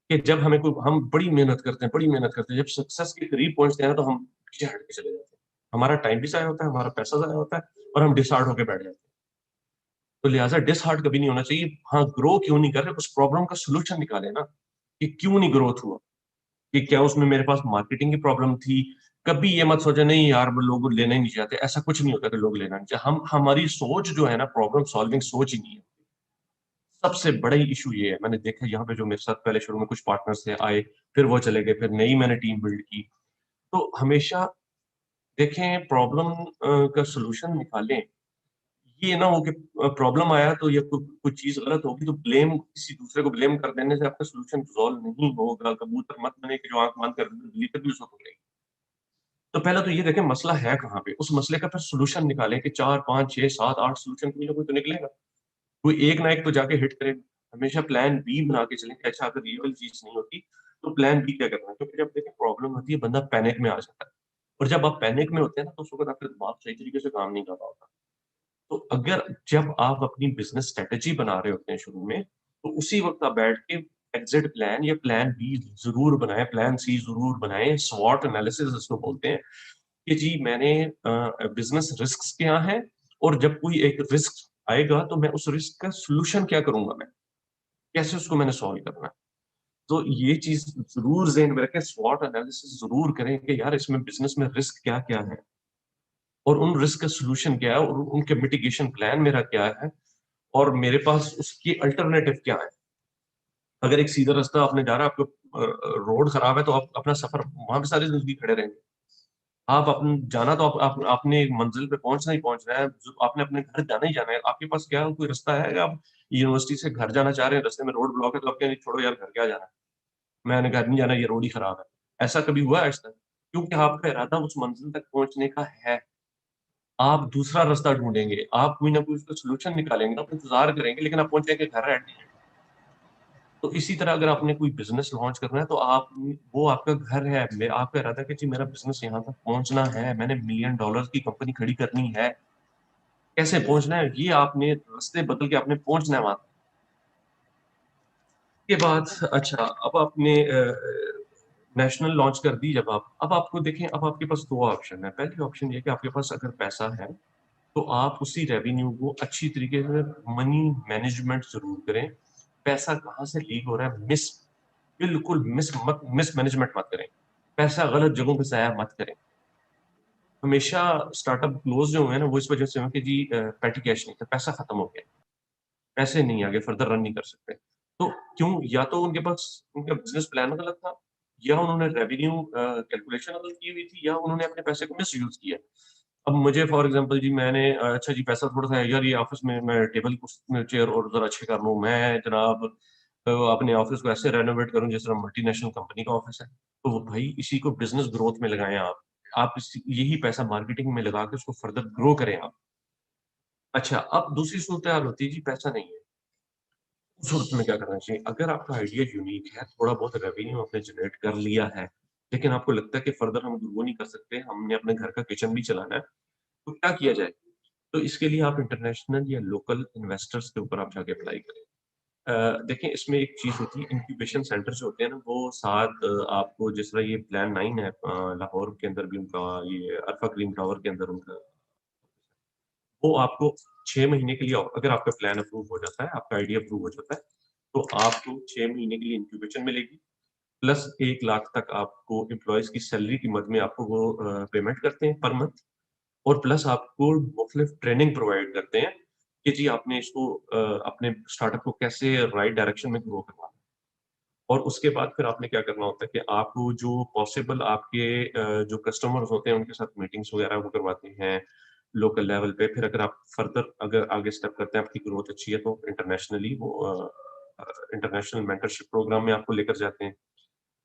कि जब हमें कोई, हम बड़ी मेहनत करते हैं, जब सक्सेस के करीब पहुंचते हैं ना तो हम पीछे हट के चले जाते हैं। हमारा टाइम भी जाया होता है, हमारा पैसा जाया होता है और हम डिसहार्ट होकर बैठ जाते हैं। तो लिहाजा डिसहार्ट कभी नहीं होना चाहिए। हाँ, ग्रो क्यों नहीं कर रहे, उस प्रॉब्लम का सोल्यूशन निकाले ना, कि क्यों नहीं ग्रोथ हुआ, कि क्या उसमें मेरे पास मार्केटिंग की प्रॉब्लम थी। कभी ये मत सोचा नहीं यार वो लोग लेना ही नहीं चाहते, ऐसा कुछ नहीं होता कि लोग लेना नहीं चाहते। हमारी सोच जो है ना, प्रॉब्लम सॉल्विंग सोच ही नहीं है। सबसे बड़ा ही इशू ये है, मैंने देखा यहाँ पे जो मेरे साथ पहले शुरू में कुछ पार्टनर्स थे, आए फिर वो चले गए, फिर नई मैंने टीम बिल्ड की। तो हमेशा देखें, प्रॉब्लम का सोल्यूशन निकालें। ये ना हो कि प्रॉब्लम आया तो ये कुछ चीज गलत होगी तो ब्लेम, किसी दूसरे को ब्लेम कर देने से आपका सोल्यूशन रिजॉल्व नहीं होगा। कबूतर मत बने कि जो आंख बंद कर बिल्ली फिर भी उसको पकड़ेगी। तो पहले तो ये देखें मसला है कहाँ पे, उस मसले का फिर सोल्यूशन निकालें कि 4 5 6 7 8 सोल्यूशन कोई ना कोई तो निकलेगा, कोई एक ना एक तो जाके हिट करेगा। हमेशा प्लान बी बना के चलें कि अच्छा अगर ये वाली चीज नहीं होती तो प्लान बी क्या करना है। क्योंकि जब देखें प्रॉब्लम होती है बंदा पैनिक में आ जाता है, और जब आप पैनिक में होते हैं ना तो उस वक्त आपका दिमाग सही तरीके से काम नहीं कर रहा होता। तो अगर जब आप अपनी बिजनेस स्ट्रेटेजी बना रहे होते हैं शुरू में, तो उसी वक्त आप बैठ के एग्जिट प्लान या प्लान बी जरूर बनाएं, प्लान सी जरूर बनाएं। स्वॉट एनालिसिस इसको बोलते हैं कि जी मैंने बिजनेस रिस्क क्या है, और जब कोई एक रिस्क आएगा तो मैं उस रिस्क का सोल्यूशन क्या करूंगा, मैं कैसे उसको मैंने सॉल्व करना है। तो ये चीज जरूर ज़हन में रखें, स्वॉट एनालिसिस जरूर करें कि यार इसमें बिजनेस में रिस्क क्या क्या है और उन रिस्क का सोल्यूशन क्या है और उनके मिटिगेशन प्लान मेरा क्या है और मेरे पास उसकी अल्टरनेटिव क्या है। अगर एक सीधा रास्ता आपने जा रहा है, आपको रोड खराब है, तो आप अपना सफर वहां पे सारी जिंदगी खड़े रहेंगे। आप अपन जाना तो आपने एक मंजिल पे पहुंचना ही पहुंचना है, आपने अपने घर जाना ही जाना है। आपके पास क्या कोई रास्ता है, आप यूनिवर्सिटी से घर जाना चाह रहे हैं, रास्ते में रोड ब्लॉक है तो आप कहेंगे छोड़ो यार घर क्या जाना है, मैंने घर नहीं जाना, ये रोड ही खराब है। ऐसा कभी हुआ है आज तक? क्योंकि आपका इरादा उस मंजिल तक पहुंचने का है, आप दूसरा रास्ता ढूंढेंगे, आप कोई ना कोई उसका सोल्यूशन निकालेंगे, आप इंतजार करेंगे, लेकिन आप पहुंचेंगे घर एट द एंड। तो इसी तरह अगर आपने कोई बिजनेस लॉन्च करना है तो आप, वो आपका घर है, आपका इरादा कि जी मेरा बिजनेस यहाँ तक पहुंचना है, मैंने $1 मिलियन की कंपनी खड़ी करनी है, कैसे पहुंचना है, ये आपने रास्ते बदल के आपने पहुंचना है वहां। के बाद अच्छा, अब आपने नेशनल लॉन्च कर दी जब आप, अब आपको देखें, अब आपके पास दो ऑप्शन है। पहली ऑप्शन ये कि आपके पास अगर पैसा है तो आप उसी रेवेन्यू को अच्छी तरीके से मनी मैनेजमेंट जरूर करें। पैसा कहाँ से लीक हो रहा है, बिल्कुल मिस मैनेजमेंट मत करें, पैसा गलत जगहों पे जाया मत करें। हमेशा स्टार्टअप क्लोज जो हुए हैं ना, वो इस वजह से हुए कि जी पैटी कैश नहीं था, पैसा खत्म हो गया, पैसे नहीं आगे फर्दर रन नहीं कर सकते। तो क्यों, या तो उनके पास उनका बिजनेस प्लान गलत था, या उन्होंने रेवेन्यू कैलकुलेशन गलत की हुई थी, या उन्होंने अपने पैसे को मिस यूज किया। अब मुझे फॉर एग्जांपल जी, मैंने अच्छा जी पैसा थोड़ा सा है यार, ये ऑफिस में मैं टेबल चेयर और जरा अच्छे कर लूँ, मैं जनाब अपने ऑफिस को ऐसे रेनोवेट करूँ जिस तरह मल्टीनेशनल कंपनी का ऑफिस है। तो वो भाई इसी को बिजनेस ग्रोथ में लगाएं आप यही पैसा मार्केटिंग में लगा के उसको फर्दर ग्रो करें आप। अच्छा, अब दूसरी सूरत हाल होती है जी पैसा नहीं है, उस सूरत में क्या करना चाहिए? अगर आपका आइडिया यूनिक है, थोड़ा बहुत रेवेन्यू आपने जनरेट कर लिया है, लेकिन आपको लगता है कि फर्दर हम ग्रो नहीं कर सकते, हमने अपने घर का किचन भी चलाना है, तो क्या किया जाए? तो इसके लिए आप इंटरनेशनल या लोकल इन्वेस्टर्स के ऊपर आप जाके अप्लाई करें। देखें, इसमें एक चीज़ होती है, इंक्यूबेशन सेंटर जो होते हैं ना, वो साथ आपको, जिस तरह ये प्लान 9 है लाहौर के अंदर भी उनका, ये अल्फा ग्रीन टावर के अंदर उनका, वो आपको 6 महीने के लिए, अगर आपका प्लान अप्रूव हो जाता है, आपका आइडिया अप्रूव हो जाता है, तो आपको 6 महीने के लिए इंक्यूबेशन मिलेगी, प्लस 1 लाख तक आपको एम्प्लॉइज की सैलरी की मद में आपको वो पेमेंट करते हैं पर मंथ, और प्लस आपको मुख्तलिफ ट्रेनिंग प्रोवाइड करते हैं कि जी आपने इसको अपने स्टार्टअप को कैसे राइट डायरेक्शन में ग्रो करना है। और उसके बाद फिर आपने क्या करना होता है कि आपको जो पॉसिबल आपके जो कस्टमर्स होते हैं उनके साथ मीटिंग्स वगैरह वो करवाते हैं लोकल लेवल पे। फिर अगर आप फर्दर अगर आगे स्टेप करते हैं, आपकी ग्रोथ अच्छी है, तो इंटरनेशनली वो इंटरनेशनल मेंटरशिप प्रोग्राम में आपको लेकर जाते हैं।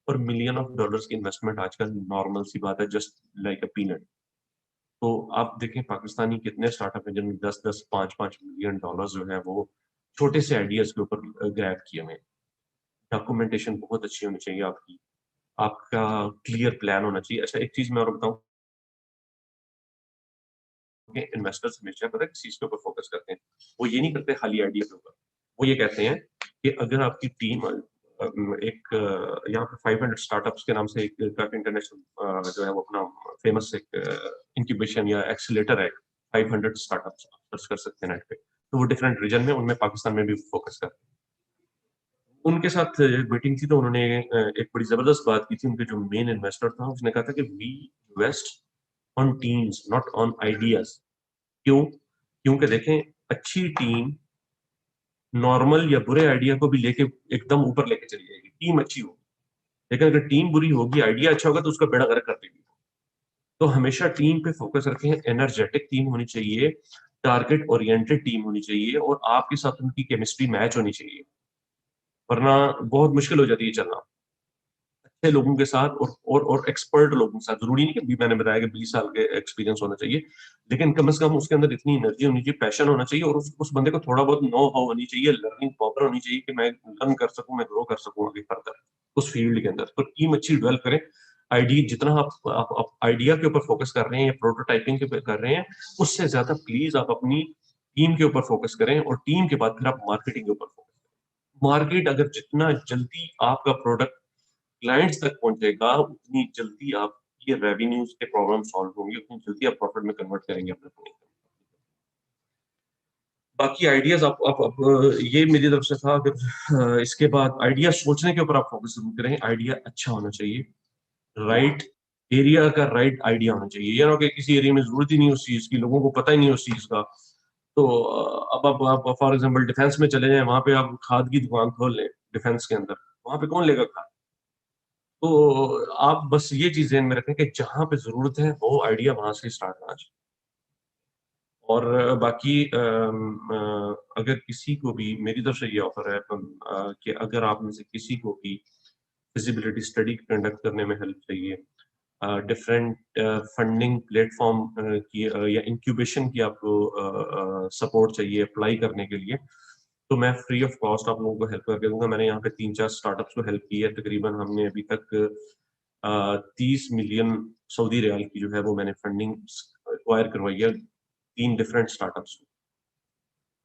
और $मिलियन की इन्वेस्टमेंट आजकल नॉर्मल सी बात है, जस्ट लाइक अ पीनट। तो आप देखें पाकिस्तानी कितने स्टार्टअप हैं जिनमें 10-10, 5-5 मिलियन डॉलर जो है वो छोटे से आइडियाज के ऊपर ग्रैब किए हुए हैं। डॉक्यूमेंटेशन बहुत अच्छी होनी चाहिए आपकी, आपका क्लियर प्लान होना चाहिए। अच्छा, एक चीज मैं और बताऊं कि इन्वेस्टर्स हमेशा पता है किस चीज के ऊपर फोकस करते हैं, वो ये नहीं करते खाली आइडिया के ऊपर, वो ये कहते हैं कि अगर आपकी टीम एक यहाँ पे 500 स्टार्टअप्स के नाम से एक काफी इंटरनेशनल जो है वो अपना फेमस एक इंक्यूबेशन या एक्सीलेटर है, 500 स्टार्टअप्स सर्च कर सकते हैं नेट पे। तो वो डिफरेंट रीजन में, उनमें पाकिस्तान में भी फोकस करते हैं। उनके साथ मीटिंग थी तो उन्होंने एक बड़ी जबरदस्त बात की थी। उनके जो मेन इन्वेस्टर था उसने कहा था कि we invest on teams not on ideas. क्यों? क्योंकि देखें, अच्छी टीम नॉर्मल या बुरे आइडिया को भी लेके एकदम ऊपर लेके चली जाएगी, टीम अच्छी होगी। लेकिन अगर टीम बुरी होगी, आइडिया अच्छा होगा, तो उसका बेड़ा गर्क कर देगी। तो हमेशा टीम पे फोकस रखें, एनर्जेटिक टीम होनी चाहिए, टारगेट ओरिएंटेड टीम होनी चाहिए, और आपके साथ उनकी केमिस्ट्री मैच होनी चाहिए, वरना बहुत मुश्किल हो जाती है चलना अच्छे लोगों के साथ और एक्सपर्ट लोगों के साथ। जरूरी नहीं कि भी मैंने बताया कि 20 साल के एक्सपीरियंस होना चाहिए, लेकिन कम से कम उसके अंदर इतनी एनर्जी होनी चाहिए, पैशन होना चाहिए, और उस बंदे को थोड़ा बहुत नो हाउ होनी चाहिए, लर्निंग पावर होनी चाहिए कि मैं लर्न कर सकूं, मैं ग्रो कर सकूं आगे फर्दर उस फील्ड के अंदर। तो टीम अच्छी डेवलप करें। आइडिया जितना आप आइडिया के ऊपर फोकस कर रहे हैं या प्रोटोटाइपिंग के ऊपर कर रहे हैं, उससे ज्यादा प्लीज आप अपनी टीम के ऊपर फोकस करें, और टीम के बाद फिर आप मार्केटिंग के ऊपर फोकस करें। मार्केट अगर जितना जल्दी आपका प्रोडक्ट क्लाइंट्स तक पहुंचेगा, उतनी जल्दी आप ये रेवेन्यूज के प्रॉब्लम सॉल्व होंगे, उतनी जल्दी आप प्रॉफिट में कन्वर्ट करेंगे अपने प्रोडक्ट। बाकी आइडियाज आप ये मेरी तरफ से था। अगर इसके बाद आइडिया सोचने के ऊपर आप फोकस जरूर करें। आइडिया अच्छा होना चाहिए, राइट एरिया का राइट आइडिया होना चाहिए। ये ना कि किसी एरिया में जरूरत ही नहीं उस चीज की, लोगों को पता ही नहीं उस चीज का। तो अब आप फॉर एग्जाम्पल डिफेंस में चले जाएं, वहां पे आप खाद की दुकान खोल लें डिफेंस के अंदर, वहां पे कौन लेगा खाद? तो आप बस ये चीज ध्यान में रखें कि जहां पे जरूरत है वो आइडिया वहां से स्टार्ट होना चाहिए। और बाकी अगर किसी को भी मेरी तरफ से ये ऑफर है कि अगर आप में से किसी को भी फिजिबिलिटी स्टडी कंडक्ट करने में हेल्प चाहिए, डिफरेंट फंडिंग प्लेटफॉर्म की या इंक्यूबेशन की आपको सपोर्ट चाहिए अप्लाई करने के लिए, तो मैं फ्री ऑफ कॉस्ट आप लोगों को हेल्प करके दूंगा। मैंने यहाँ पे 3-4 स्टार्टअप्स को हेल्प की है। तकरीबन हमने अभी तक 30 मिलियन सऊदी रियाल की जो है वो मैंने फंडिंग एक्वायर करवाई है 3 डिफरेंट स्टार्टअप्स को।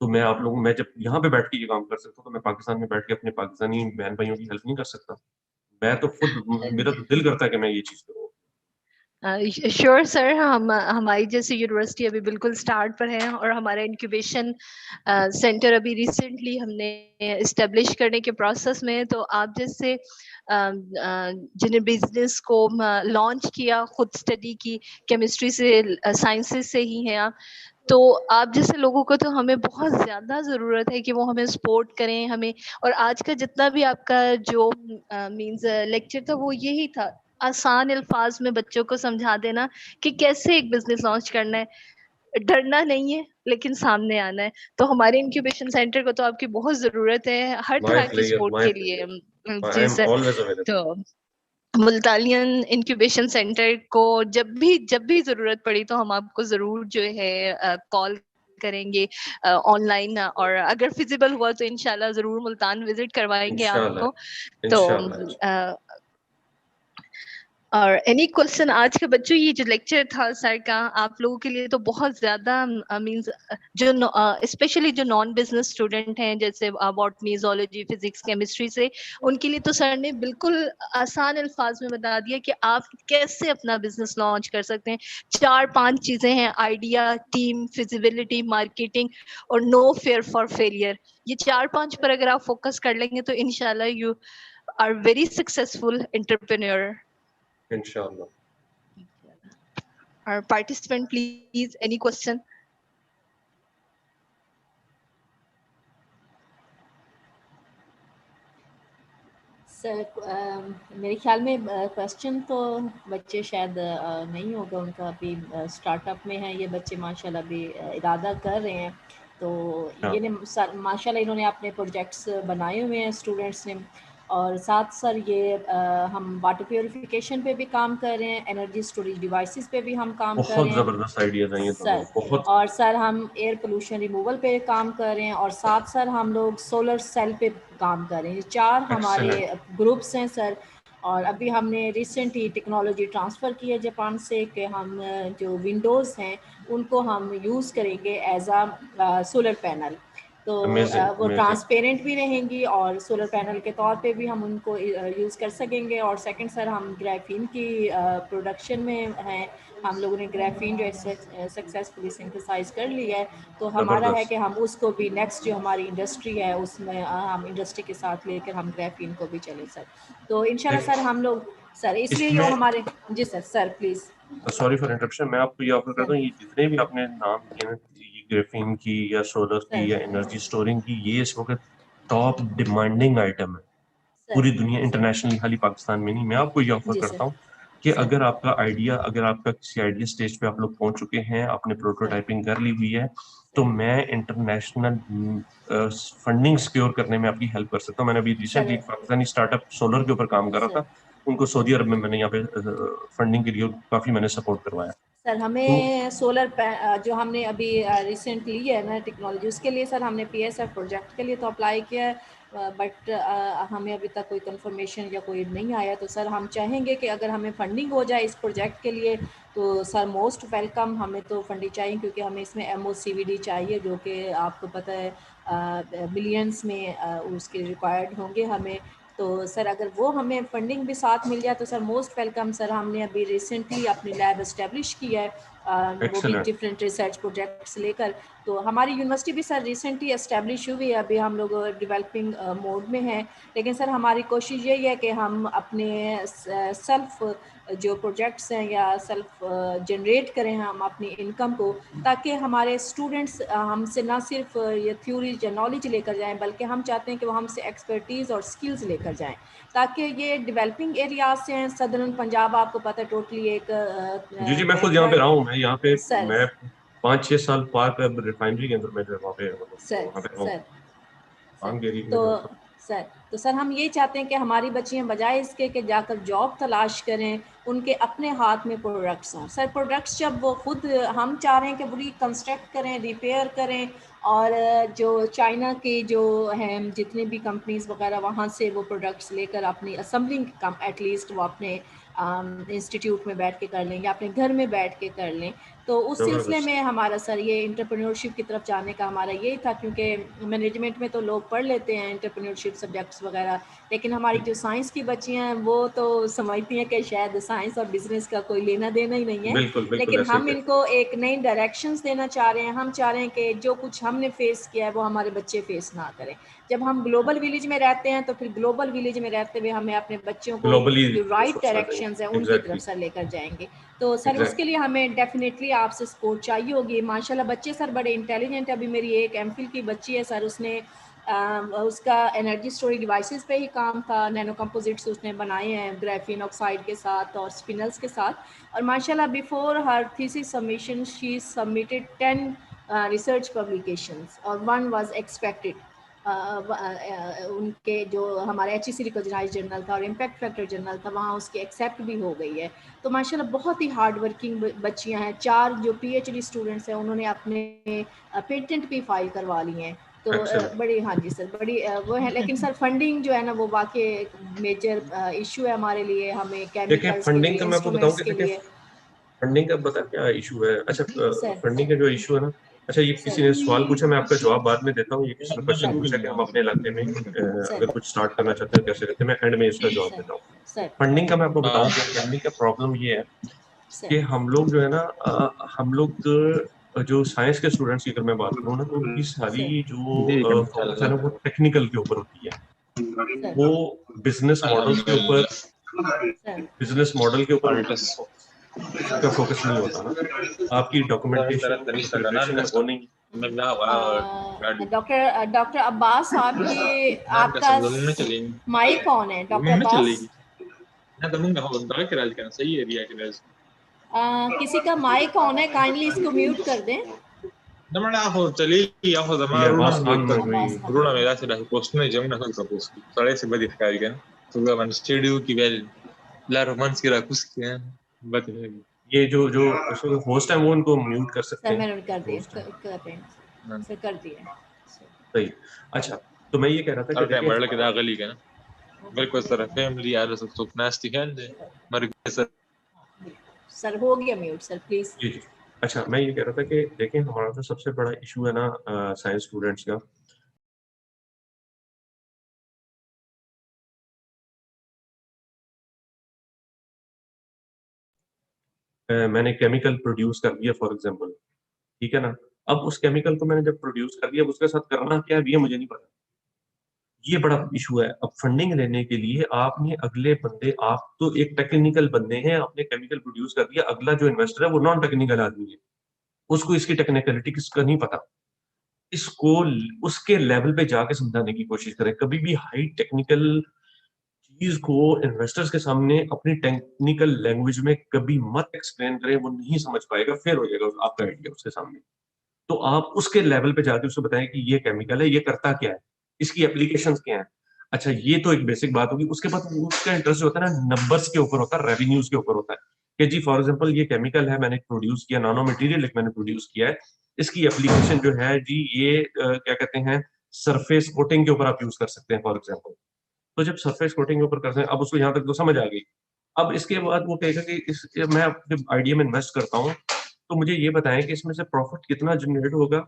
तो मैं आप लोगों, मैं जब यहाँ पे बैठ के ये काम कर सकता हूँ तो मैं पाकिस्तान में बैठ के अपने पाकिस्तानी बहन भाइयों की हेल्प नहीं कर सकता? मैं तो खुद, मेरा तो दिल करता है कि मैं ये चीज करूँ। श्योर सर, हम हमारी जैसी यूनिवर्सिटी अभी बिल्कुल स्टार्ट पर है और हमारा इंक्यूबेशन सेंटर अभी रिसेंटली हमने इस्टेब्लिश करने के प्रोसेस में है। तो आप जैसे जिन्हें बिजनेस को लॉन्च किया, खुद स्टडी की, केमिस्ट्री से साइंसेस से ही हैं आप, तो आप जैसे लोगों को तो हमें बहुत ज़्यादा ज़रूरत है कि वो हमें सपोर्ट करें हमें। और आज का जितना भी आपका जो मींस लेक्चर था वो यही था, आसान अल्फाज में बच्चों को समझा देना कि कैसे एक बिजनेस लॉन्च करना है, डरना नहीं है लेकिन सामने आना है। तो हमारे इंक्यूबेशन सेंटर को तो आपकी बहुत जरूरत है हर तरह की सपोर्ट के लिए। आई जी एम सर, ऑलवेज अवेलेबल। तो मुल्तानियन इंक्यूबेशन सेंटर को जब भी जरूरत पड़ी तो हम आपको जरूर जो है कॉल करेंगे ऑनलाइन, और अगर फिजिबल हुआ तो इंशाल्लाह जरूर मुल्तान विजिट करवाएंगे आपको। तो और एनी क्वेश्चन आज के बच्चों, ये जो लेक्चर था सर का आप लोगों के लिए तो बहुत ज्यादा मींस जो स्पेशली जो नॉन बिजनेस स्टूडेंट हैं जैसे बॉटनी, ज़ूलॉजी, फिजिक्स, केमिस्ट्री से, उनके लिए तो सर ने बिल्कुल आसान अल्फाज में बता दिया कि आप कैसे अपना बिजनेस लॉन्च कर सकते हैं। 4-5 चीजें हैं, आइडिया, टीम, फिजिबिलिटी, मार्केटिंग और नो फेयर फॉर फेलियर। ये 4-5 पर अगर आप फोकस कर लेंगे तो इंशाल्लाह you are very successful entrepreneur. इंशाल्लाह। Our participant, please, any question? Sir मेरे ख्याल में क्वेश्चन तो बच्चे शायद नहीं होगा, उनका अभी स्टार्टअप में है ये बच्चे माशाल्लाह अभी इरादा कर रहे हैं। तो ये माशाल्लाह इन्होंने अपने प्रोजेक्ट्स बनाए हुए हैं स्टूडेंट्स ने, और साथ सर ये हम वाटर प्योरिफिकेशन पे भी काम कर रहे हैं, एनर्जी स्टोरेज डिवाइसेस पे भी हम काम कर रहे बहुत हैं जबरदस्त आइडियाज हैं ये दोनों, सर। बहुत। और सर हम एयर पोल्यूशन रिमूवल पे काम कर रहे हैं, और साथ सर हम लोग सोलर सेल पे काम कर रहे हैं। ये 4 हमारे ग्रुप्स हैं सर। और अभी हमने रिसेंटली टेक्नोलॉजी ट्रांसफ़र की है जापान से कि हम जो विंडोज़ हैं उनको हम यूज़ करेंगे एज आ सोलर पैनल। तो वो ट्रांसपेरेंट भी रहेंगी और सोलर पैनल के तौर पे भी हम उनको यूज़ कर सकेंगे। और सेकंड सर हम ग्राफीन की प्रोडक्शन में हैं, हम लोगों ने ग्राफीन जो सक्सेसफुली सिंथेसाइज कर लिया है। तो हमारा है कि हम उसको भी नेक्स्ट जो हमारी इंडस्ट्री है उसमें हम इंडस्ट्री के साथ लेकर हम ग्राफीन को भी चले सर। तो इंशाल्लाह सर हम लोग सर इसलिए जो हमारे जी sir please sorry for interruption, मैं आपको ये ऑफर करता हूँ, ये जितने भी आपने नाम लिए ना, ग्राफीन की या सोलर की या एनर्जी स्टोरिंग की, ये इस वक्त टॉप डिमांडिंग आइटम है पूरी दुनिया, इंटरनेशनली, खाली पाकिस्तान में नहीं। मैं आपको ये ऑफर करता हूँ कि अगर आपका आइडिया, अगर आपका किसी आइडिया स्टेज पे आप लोग पहुंच चुके हैं, आपने प्रोटोटाइपिंग कर ली हुई है, तो मैं इंटरनेशनल फंडिंग सिक्योर करने में आपकी हेल्प कर सकता हूँ। मैंने अभी रिसेंटली पाकिस्तानी स्टार्टअप सोलर के ऊपर काम कर रहा था, उनको सऊदी अरब में मैंने यहाँ पे फंडिंग के लिए काफी मैंने सपोर्ट करवाया। सर हमें सोलर जो हमने अभी रिसेंट ली है ना टेक्नोलॉजी, उसके लिए सर हमने PSF प्रोजेक्ट के लिए तो अप्लाई किया है, बट हमें अभी तक कोई कंफर्मेशन या कोई नहीं आया। तो सर हम चाहेंगे कि अगर हमें फंडिंग हो जाए इस प्रोजेक्ट के लिए तो सर मोस्ट वेलकम, हमें तो फंडिंग चाहिए क्योंकि हमें इसमें MOCVD चाहिए जो कि आपको पता है मिलियंस में उसके रिक्वायर्ड होंगे हमें। तो सर अगर वो हमें फंडिंग भी साथ मिल जाए तो सर मोस्ट वेलकम। सर हमने अभी रिसेंटली अपनी लैब इस्टेब्लिश की है, वो भी डिफरेंट रिसर्च प्रोजेक्ट्स लेकर। तो हमारी यूनिवर्सिटी भी सर रिसेंटली इस्टेब्लिश हुई है, अभी हम लोग डेवलपिंग मोड में हैं। लेकिन सर हमारी कोशिश यही है कि हम अपने सेल्फ जो प्रोजेक्ट्स हैं या सेल्फ जनरेट करें हम अपनी इनकम को, ताकि हमारे स्टूडेंट्स हमसे ना सिर्फ ये थ्योरी या नॉलेज लेकर जाएं, बल्कि हम चाहते हैं कि वो हमसे एक्सपर्टीज़ और स्किल्स लेकर जाएं, ताकि ये डेवलपिंग एरियाज से हैं। सदर्न पंजाब आपको पता है टोटली एक जी मैं खुद यहाँ पे रहा हूँ, मैं यहाँ पे सर मैं 5-6 साल पार्क रिफाइनरी के अंदर में वहाँ पे सर काम तो में सर, तो सर हम ये चाहते हैं कि हमारी बच्चियां बजाय इसके कि जाकर जॉब तलाश करें, उनके अपने हाथ में प्रोडक्ट्स हों। सर प्रोडक्ट्स जब वो खुद हम चाह रहे हैं कि वो रिकंस्ट्रक्ट करें, रिपेयर करें, और जो चाइना के जो हैं जितने भी कंपनीज वगैरह वहाँ से वो प्रोडक्ट्स लेकर अपनी असेंबलिंग कम एटलीस्ट वो अपने इंस्टीट्यूट में बैठ के कर लें या अपने घर में बैठ के कर लें। तो उस सिलसिले में हमारा सर ये एंटरप्रेन्योरशिप की तरफ जाने का हमारा यही था, क्योंकि मैनेजमेंट में तो लोग पढ़ लेते हैं एंटरप्रेन्योरशिप सब्जेक्ट्स वगैरह, लेकिन हमारी जो साइंस की बच्चियां हैं वो तो समझती हैं कि शायद साइंस और बिजनेस का कोई लेना देना ही नहीं है। बिल्कुल बिल्कुल लेकिन ऐसे ही हम है। इनको एक नई डायरेक्शंस देना चाह रहे हैं। हम चाह रहे हैं कि जो कुछ हमने फेस किया है वो हमारे बच्चे फेस ना करें। जब हम ग्लोबल विलेज में रहते हैं तो फिर ग्लोबल विलेज में रहते हुए हमें अपने बच्चों को ग्लोबली जो राइट सोचना चाहिए। डायरेक्शंस हैं उनकी तरफ एग्जैक्टली सर लेकर जाएंगे। तो सर उसके लिए हमें डेफिनेटली आपसे सपोर्ट चाहिए होगी। माशाल्लाह बच्चे सर बड़े इंटेलिजेंट है। अभी मेरी एक एमफिल की बच्ची है सर, उसने उसका एनर्जी स्टोरेज डिवाइसेस पे ही काम था, नैनो कंपोजिट्स उसने बनाए हैं ग्राफीन ऑक्साइड के साथ और स्पिनल्स के साथ, और माशाल्लाह before her thesis submission she submitted 10 research publications और वन वाज एक्सपेक्टेड। उनके जो हमारे HEC रिकॉग्नाइज्ड जर्नल था और इम्पैक्ट फैक्टर जर्नल था वहाँ उसकी एक्सेप्ट भी हो गई है। तो माशाल्लाह बहुत ही हार्ड वर्किंग बच्चियां हैं। 4 जो PhD स्टूडेंट्स हैं उन्होंने अपने पेटेंट भी फाइल करवा लिए हैं। तो बड़ी, हाँ जी सर, बड़ी वो है। लेकिन सर फंडिंग जो है ना वो वाकई मेजर इशू है हमारे लिए, हमें देखिए केमिकल्स के फंडिंग लिए, का मैं आपको बताऊं इंस्ट्रूमेंट्स कि के देखिए लिए। फंडिंग का बता क्या इशू है। अच्छा सर फंडिंग का जो इशू है ना, अच्छा ये किसी ने सवाल पूछा, मैं आपका जवाब बाद में देता हूँ। ये किसी ने क्वेश्चन पूछा कि हम अपने इलाके में अगर कुछ स्टार्ट करना चाहते हैं कैसे करते हैं, मैं एंड में इसका जवाब देता हूँ। सर फंडिंग का मैं आपको बताऊं कि फंडिंग का प्रॉब्लम ये है कि हम लोग जो है ना हम लोग जो साइंस के स्टूडेंट्स की अगर मैं बात करूँ ना, तो उनकी सारी जो फोकस है ना वो टेक्निकल के ऊपर होती है। वो बिजनेस मॉडल के ऊपर का फोकस नहीं होता ना। आपकी डॉक्यूमेंटेशन प्रिपरेशन है वो नहीं। डॉक्टर अब्बास साहब की आपका माइक ऑन है डॉक्टर अब्बास। किसी का माइक ऑन है, काइंडली इसको म्यूट कर दें। لما ناخذ تلي ياخذ ये ما رونا आवाज من ऑन يكتب नहीं رونا من ذات له بوستنا جمنا هذا بوست صار से बड़ी खिलाड़ी kan तो من स्टूडियो की बेल ला रोमांस की राकुस के बात है। ये जो होस्ट है वो उनको म्यूट कर सकते सर हैं। मैंने कर दिया, कर रहे हैं सर, कर दिया। सही। अच्छा तो मैं ये कह रहा था कि أرجع देखिए مرة كده أغلي كان بالكو صار فاميلي على صوت ناس تكان مرة صار सर हो गया म्यूट सर प्लीज। जी जी। अच्छा मैं ये कह रहा था कि देखें हमारा जो सबसे बड़ा इशू है ना साइंस स्टूडेंट्स का, मैंने केमिकल प्रोड्यूस कर दिया फॉर एग्जांपल, ठीक है ना। अब उस केमिकल को मैंने जब प्रोड्यूस कर दिया, अब उसके साथ करना क्या है ये मुझे नहीं पता। ये बड़ा इशू है। अब फंडिंग लेने के लिए आपने अगले बंदे, आप तो एक टेक्निकल बंदे हैं, आपने केमिकल प्रोड्यूस कर दिया, अगला जो इन्वेस्टर है वो नॉन टेक्निकल आदमी है, उसको इसकी टेक्निकलिटी किसका नहीं पता। इसको उसके लेवल पे जाके समझाने की कोशिश करें। कभी भी हाई टेक्निकल चीज को इन्वेस्टर्स के सामने अपनी टेक्निकल लैंग्वेज में कभी मत एक्सप्लेन करें, वो नहीं समझ पाएगा, फेल हो जाएगा आपका आइडिया उसके सामने। तो आप उसके लेवल पे जाके उसको बताएं कि ये केमिकल है, ये करता क्या है, इसकी एप्लीकेशंस क्या है। अच्छा ये तो एक बेसिक बात होगी। उसके बाद उसका इंटरेस्ट होता है ना नंबर्स के ऊपर होता है, रेवेन्यूज के ऊपर होता है कि जी फॉर एग्जांपल ये केमिकल है, मैंने प्रोड्यूस किया, नानो मटेरियल मैंने प्रोड्यूस किया है, इसकी एप्लीकेशन जो है जी ये क्या कहते हैं सरफेस कोटिंग के ऊपर आप यूज कर सकते हैं फॉर एग्जाम्पल। तो जब सरफेस कोटिंग के ऊपर करते हैं, अब उसको यहाँ तक तो समझ आ गई। अब इसके बाद वो कहेगा कि इस मैं अपने आइडिया में इन्वेस्ट करता हूँ, तो मुझे ये बताएं कि इसमें से प्रॉफिट कितना जनरेट होगा,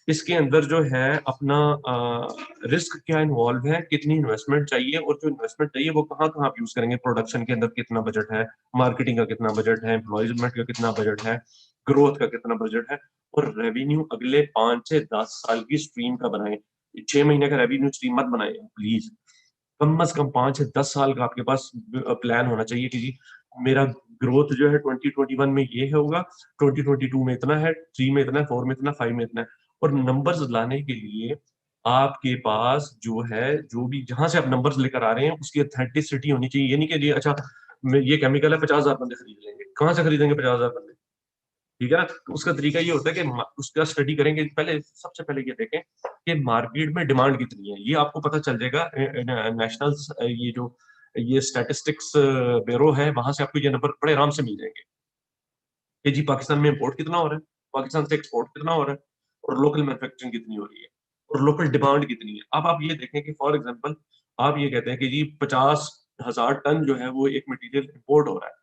इसके अंदर जो है अपना रिस्क क्या इन्वॉल्व है, कितनी इन्वेस्टमेंट चाहिए, और जो इन्वेस्टमेंट चाहिए वो कहाँ कहाँ आप यूज करेंगे, प्रोडक्शन के अंदर कितना बजट है, मार्केटिंग का कितना बजट है, एम्प्लॉयमेंट का कितना बजट है, ग्रोथ का कितना बजट है, और रेवेन्यू अगले 5 से 10 साल की स्ट्रीम का बनाए। 6 महीने का रेवेन्यू स्ट्रीम मत बनाए प्लीज। कम से कम 5 से 10 साल का आपके पास प्लान होना चाहिए कि जी मेरा ग्रोथ जो है 2021 में ये होगा, 2022 में इतना है, 3 में इतना है, 4 में इतना, 5 में इतना है। और नंबर्स लाने के लिए आपके पास जो है, जो भी जहां से आप नंबर्स लेकर आ रहे हैं उसकी अथेंटिसिटी होनी चाहिए। ये नहीं कि जी अच्छा ये केमिकल है 50,000 बंदे खरीद लेंगे। कहाँ से खरीदेंगे 50,000 बंदे? ठीक है ना। तो उसका तरीका ये होता है कि उसका स्टडी करेंगे, पहले सबसे पहले ये देखें कि मार्केट में डिमांड कितनी है। ये आपको पता चल जाएगा नेशनल ये स्टैटिस्टिक्स ब्यूरो है, वहां से आपको ये नंबर बड़े आराम से मिल जाएंगे कि जी पाकिस्तान में इंपोर्ट कितना हो रहा है, पाकिस्तान से एक्सपोर्ट कितना हो रहा है, और लोकल मैन्युफैक्चरिंग कितनी हो रही है, और लोकल डिमांड कितनी है। अब आप ये देखें कि फॉर एग्जांपल आप ये कहते हैं कि जी 50,000 टन जो है वो एक मटेरियल इंपोर्ट हो रहा है,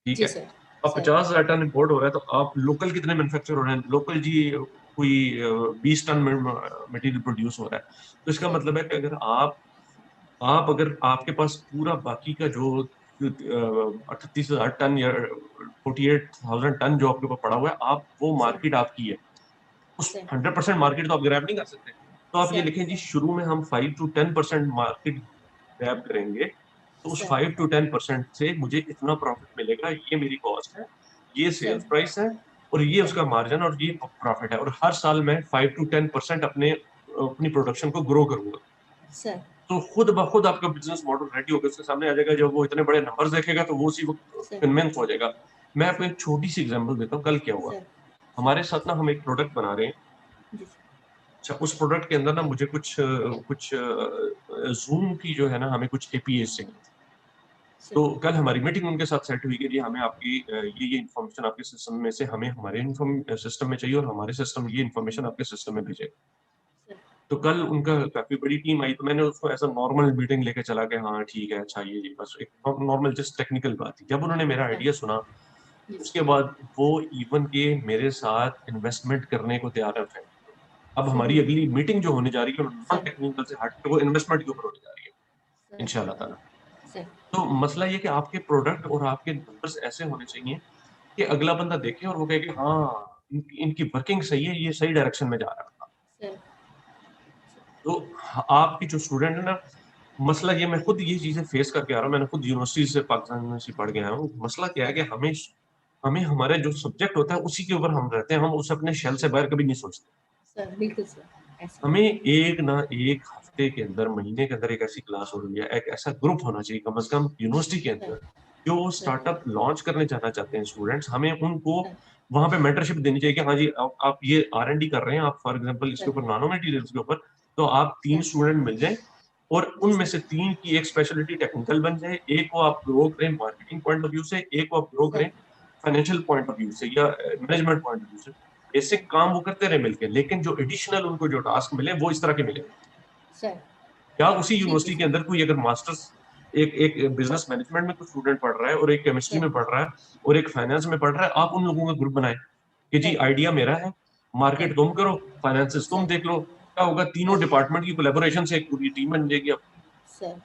ठीक जी है। सर। अब 50,000 टन इंपोर्ट हो रहा है, तो आप लोकल कितने मैन्युफैक्चर हो रहे हैं? लोकल जी कोई 20 टन मटेरियल प्रोड्यूस हो रहा है। तो इसका मतलब है कि अगर आपके पास पूरा बाकी का जो 38,000 टन या 48,000 टन जो आपके पास पड़ा हुआ है, आप वो मार्केट आपकी है, उस 100% मार्केट तो आप ग्रैब नहीं कर सकते। तो आप ये लिखें जी शुरू में हम 5 to 10% मार्केट ग्रैब करेंगे, तो उस 5 to 10% से मुझे इतना प्रॉफिट मिलेगा, ये मेरी कॉस्ट है, ये सेल्स प्राइस है, और ये उसका मार्जिन और ये प्रॉफिट है, और हर साल मैं 5 to 10% अपनी प्रोडक्शन को ग्रो करूंगा। सर तो खुद ब खुद आपका बिजनेस मॉडल रेडी होकर उसके सामने आ जाएगा। जब वो इतने बड़े नंबर्स देखेगा तो वो उसी वक्त कन्विंस हो जाएगा। मैं आपको एक छोटी सी एग्जांपल देता हूँ, कल क्या हुआ हमारे साथ ना, हम एक प्रोडक्ट बना रहे हैं। अच्छा, उस प्रोडक्ट के अंदर ना मुझे कुछ जूम की जो है ना, हमें कुछ एपीएस चाहिए। तो कल हमारी मीटिंग उनके साथ सेट हुई कि जी हमें आपकी ये इन्फॉर्मेशन आपके सिस्टम में से हमें हमारे सिस्टम में चाहिए, और हमारे सिस्टम ये इन्फॉर्मेशन आपके सिस्टम में भेजेगा। तो कल उनका काफी बड़ी टीम आई, तो मैंने उसको ऐसा नॉर्मल मीटिंग लेके चला के, हाँ ठीक है, अच्छा ये बस एक नॉर्मल जस्ट टेक्निकल बात थी। जब उन्होंने मेरा आइडिया सुना, उसके बाद वो इवन के मेरे साथ इन्वेस्टमेंट करने को तैयार है। अब हमारी अगली मीटिंग जो होने जा रही है नॉन टेक्निकल से हट के वो इन्वेस्टमेंट के ऊपर होने जा रही है इंशाल्लाह ताला। तो मसला ये कि आपके प्रोडक्ट और आपके नंबर्स ऐसे होने चाहिए कि अगला बंदा देखे और वो कहे कि हाँ इनकी वर्किंग सही है, ये सही डायरेक्शन में जा रहा है। तो आपकी जो स्टूडेंट है ना, मसला ये, मैं खुद ये चीजें फेस करके आ रहा हूँ, मैंने खुद यूनिवर्सिटी से, पाकिस्तान यूनिवर्सिटी पढ़ के आया हूँ। मसला क्या है कि हमें हमें हमारे जो सब्जेक्ट होता है उसी के ऊपर हम रहते हैं, हम उसे अपने शेल से बाहर कभी नहीं सोचते। सर बिल्कुल सर ऐसा हमें एक ना एक हफ्ते के अंदर, महीने के अंदर एक ऐसी क्लास हो रही है, एक ऐसा ग्रुप होना चाहिए कम से कम यूनिवर्सिटी के अंदर, जो स्टार्टअप लॉन्च करने जाना चाहते हैं स्टूडेंट्स, हमें उनको वहां पे मेंटरशिप देनी चाहिए कि हाँ जी आप ये R&D कर रहे हैं, आप फॉर एग्जांपल इसके ऊपर नानो मटेरियल्स के ऊपर, तो आप 3 स्टूडेंट मिल जाए और उनमें से 3 की एक स्पेशलिटी टेक्निकल बन जाए, एक को आप ग्रो करें मार्केटिंग पॉइंट ऑफ व्यू से, एक को आप ग्रो करें फाइनेंशियल पॉइंट ऑफ व्यू से या मैनेजमेंट पॉइंट ऑफ व्यू से। बेसिक काम वो करते रहे मिलके, लेकिन जो एडिशनल उनको जो टास्क मिले वो इस तरह के मिले। सर या उसी यूनिवर्सिटी के अंदर कोई अगर मास्टर्स एक बिजनेस मैनेजमेंट में कुछ स्टूडेंट पढ़ रहा है, और एक केमिस्ट्री में पढ़ रहा है, और एक फाइनेंस में पढ़ रहा है, आप उन लोगों का ग्रुप बनाए कि जी आइडिया मेरा है, मार्केट तुम करो, फाइनेंसिस तुम देख लो, क्या होगा, तीनों डिपार्टमेंट की कोलैबोरेशन से एक पूरी टीम बन जाएगी। सर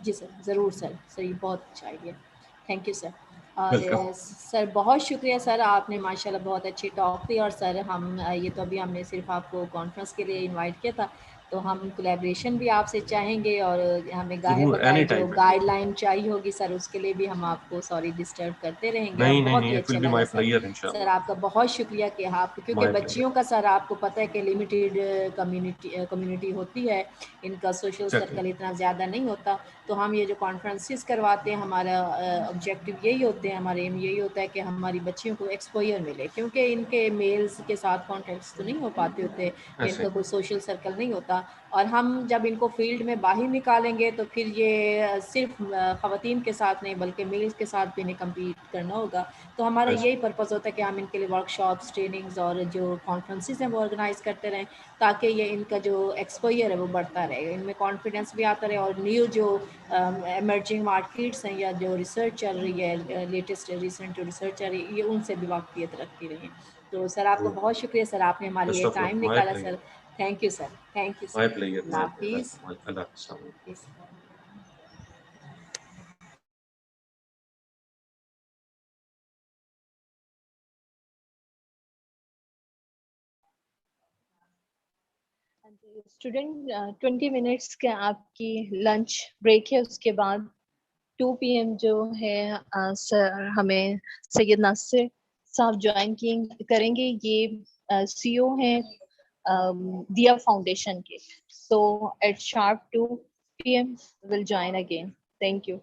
जी सर, ज़रूर सर, ये बहुत अच्छा आइडिया, थैंक यू सर। और वेलकम। सर बहुत शुक्रिया सर, आपने माशाल्लाह बहुत अच्छी टॉक दी। और सर हम ये तो अभी हमने सिर्फ आपको कॉन्फ्रेंस के लिए इनवाइट किया था, तो हम कोलैबोरेशन भी आपसे चाहेंगे, और हमें गाहे जरूर, बताए एनी जो टाइम। गाइडलाइन चाहिए होगी सर, उसके लिए भी हम आपको सॉरी डिस्टर्ब करते रहेंगे। और नहीं नहीं बहुत नहीं, ही इट विल अच्छा बी लगा माय सर। प्लेजर सर इंशाल्लाह। आपका बहुत शुक्रिया कि आप, क्योंकि माय प्लेजर। बच्चियों का सर आपको पता है कि लिमिटेड कम्युनिटी होती है, इनका सोशल एग्जैक्टली। सर्कल इतना ज़्यादा नहीं होता। तो हम ये जो कॉन्फ्रेंसेस करवाते हैं, हमारा ऑब्जेक्टिव यही होते हैं, हमारा एम यही होता है कि हमारी बच्चियों को एक्सपोजर मिले, क्योंकि इनके मेल्स के साथ कॉन्टेक्ट्स तो नहीं हो पाते होते, ऐसे इनका कोई सोशल सर्कल नहीं होता। और हम जब इनको फील्ड में बाहर निकालेंगे तो फिर ये सिर्फ ख़वातीन के साथ नहीं बल्कि मेल्स के साथ भी इन्हें कम्पीट करना होगा। तो हमारा ऐसे यही पर्पज़ होता है कि हम इनके लिए वर्कशॉप्स, ट्रेनिंग्स और जो कॉन्फ्रेंसेस हैं वो ऑर्गेनाइज़ करते रहें, ताकि ये इनका जो एक्सपोजर है वो बढ़ता रहे, इनमें कॉन्फिडेंस भी आता रहे, और न्यू जो एमर्जिंग मार्केट्स हैं या जो रिसर्च चल रही है, लेटेस्ट रिसेंट जो रिसर्च चल रही है, ये उनसे भी वाकफियत रखती रही। तो सर आपका बहुत शुक्रिया सर, आपने हमारे बेस्ट लिए ऑफ लक, टाइम माय निकाला pleasure, sir. Thank you sir, thank you my sir. Pleasure, Allah my pleasure, हाफिज़। वेलकम, अल्लाह हाफिज़। स्टूडेंट 20 मिनट्स के आपकी लंच ब्रेक है, उसके बाद 2 PM जो है सर हमें सैयद नासिर साहब ज्वाइन करेंगे। ये CEO हैं दिया फाउंडेशन के। So at sharp 2 PM will join again. Thank you.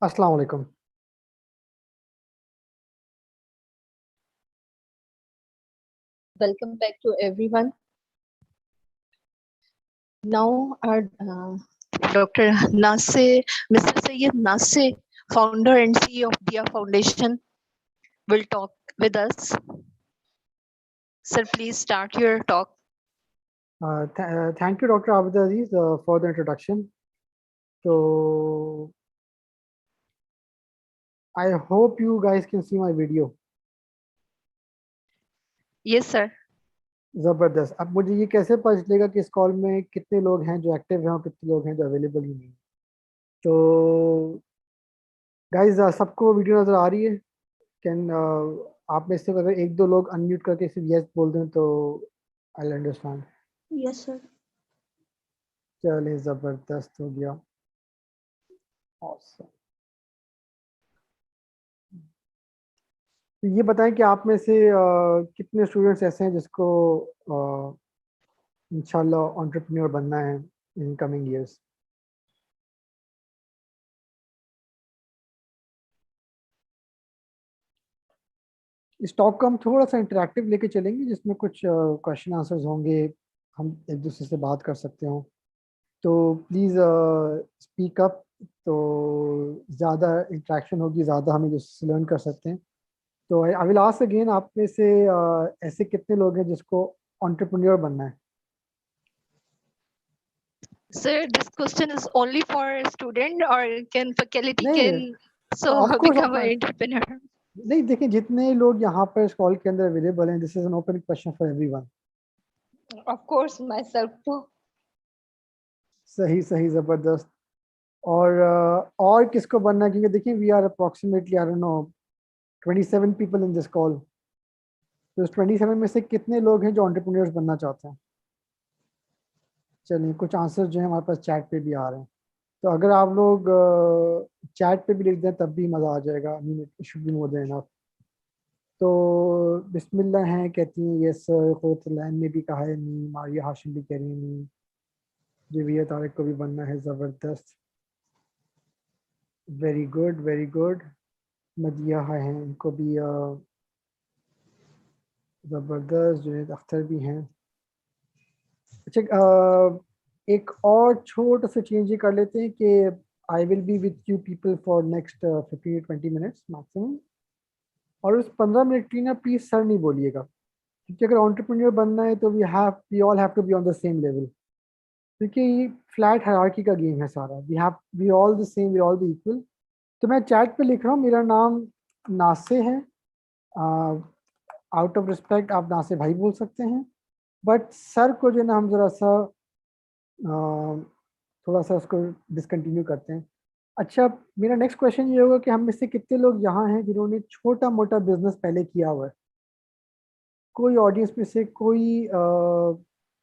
अस्सलाम वालेकुम। Welcome back to everyone. Now our Dr. Nasir, Mr. Sayyid Nasir, founder and CEO of Dia Foundation, will talk with us. Sir, please start your talk. Thank you, Dr. Abid Aziz, for the introduction. So I hope you guys can see my video. Yes, sir. जबरदस्त। अब मुझे ये कैसे पता चलेगा कि इस call में कितने लोग हैं जो एक्टिव हैं और कितने लोग हैं जो अवेलेबल ही नहीं? तो गाइस, सबको वीडियो नजर आ रही है? कैन आप में से अगर एक दो लोग अनम्यूट करके सिर्फ यस बोल दें तो आई अंडरस्टैंड। Yes sir. चलिए, जबरदस्त हो गया। Awesome. तो ये बताएं कि आप में से कितने स्टूडेंट्स ऐसे हैं जिसको इंशाल्लाह एंटरप्रेन्योर बनना है इन कमिंग इयर्स? इस टॉक को हम थोड़ा सा इंटरेक्टिव लेके चलेंगे, जिसमें कुछ क्वेश्चन आंसर्स होंगे, हम एक दूसरे से बात कर सकते हो। तो प्लीज़ स्पीक अप, तो ज़्यादा इंटरेक्शन होगी, ज़्यादा हम एक दूसरे से लर्न कर सकते हैं। तो आई विल आस्क अगेन, आप में से ऐसे कितने लोग हैं जिसको एंटरप्रेन्योर बनना है? Sir, this question is only for student or can faculty नहीं, can of so course become an entrepreneur? नहीं, देखिए जितने लोग यहाँ पर इस कॉल के अंदर अवेलेबल हैं, this is an open question for everyone. Of course, myself too. सही सही, जबरदस्त। और किसको बनना है? क्योंकि देखिए we are approximately I don't know 27 people in this call. तो इस 27 में से कितने लोग हैं जो एंटरप्रेन्योर्स बनना चाहते हैं? चलिए, कुछ आंसर जो है हमारे पास चैट पे भी आ रहे हैं, तो अगर आप लोग चैट पे भी लिख दें तब भी मज़ा आ जाएगा। I mean it should be more than enough. तो बिस्मिल्लाह हैं कहती हैं यस सर, खुतलैन ने भी कहा है नहीं, मारिया हाशिम भी कह रही है नहीं, जविया तारिक को भी बनना है, ज़बरदस्त, वेरी गुड वेरी गुड। मदिया हैं, इनको भी ज़बरदस्त। जुनैद अख्तर भी हैं। अच्छा, एक और छोटा सा चेंज ये कर लेते हैं कि आई will B with you people for next 15-20 minutes maximum, और उस 15 मिनट की ना प्लीज़ सर नहीं बोलिएगा, क्योंकि अगर एंटरप्रेन्योर बनना है तो we all have to be on the same level, क्योंकि ये फ्लैट हायरार्की का गेम है सारा। We all the same, we all the equal. तो मैं चैट पे लिख रहा हूँ, मेरा नाम नासे है। आउट ऑफ रिस्पेक्ट आप नासे भाई बोल सकते हैं, बट सर को जो ना हम ज़रा सा थोड़ा सा उसको डिसकंटिन्यू करते हैं। अच्छा, मेरा नेक्स्ट क्वेश्चन ये होगा कि हम में से कितने लोग यहाँ हैं जिन्होंने छोटा मोटा बिजनेस पहले किया हुआ है? कोई ऑडियंस में से कोई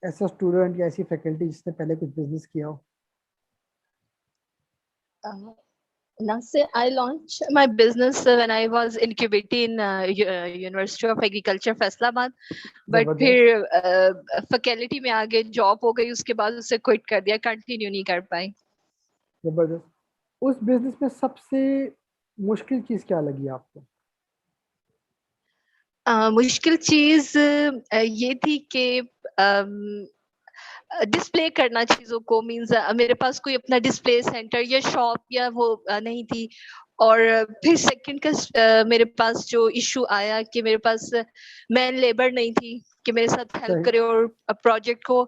ऐसा स्टूडेंट या ऐसी फैकल्टी जिसने पहले कुछ बिजनेस किया हो? Nasir, I launched my business when I was incubating in University of Agriculture Faisalabad, but फिर फैकल्टी में आगे जॉब हो गई, उसके बाद उसे क्विट कर दिया, कंटिन्यू नहीं कर पाई। जबरदस्त। उस बिजनेस में सबसे मुश्किल चीज क्या लगी आपको? मुश्किल चीज ये थी कि डिस्प्ले करना चीजों को, मींस मेरे पास कोई अपना डिस्प्ले सेंटर या शॉप या वो नहीं थी। और फिर सेकंड का मेरे पास जो इशू आया कि मेरे पास मैन लेबर नहीं थी कि मेरे साथ हेल्प करे, और प्रोजेक्ट को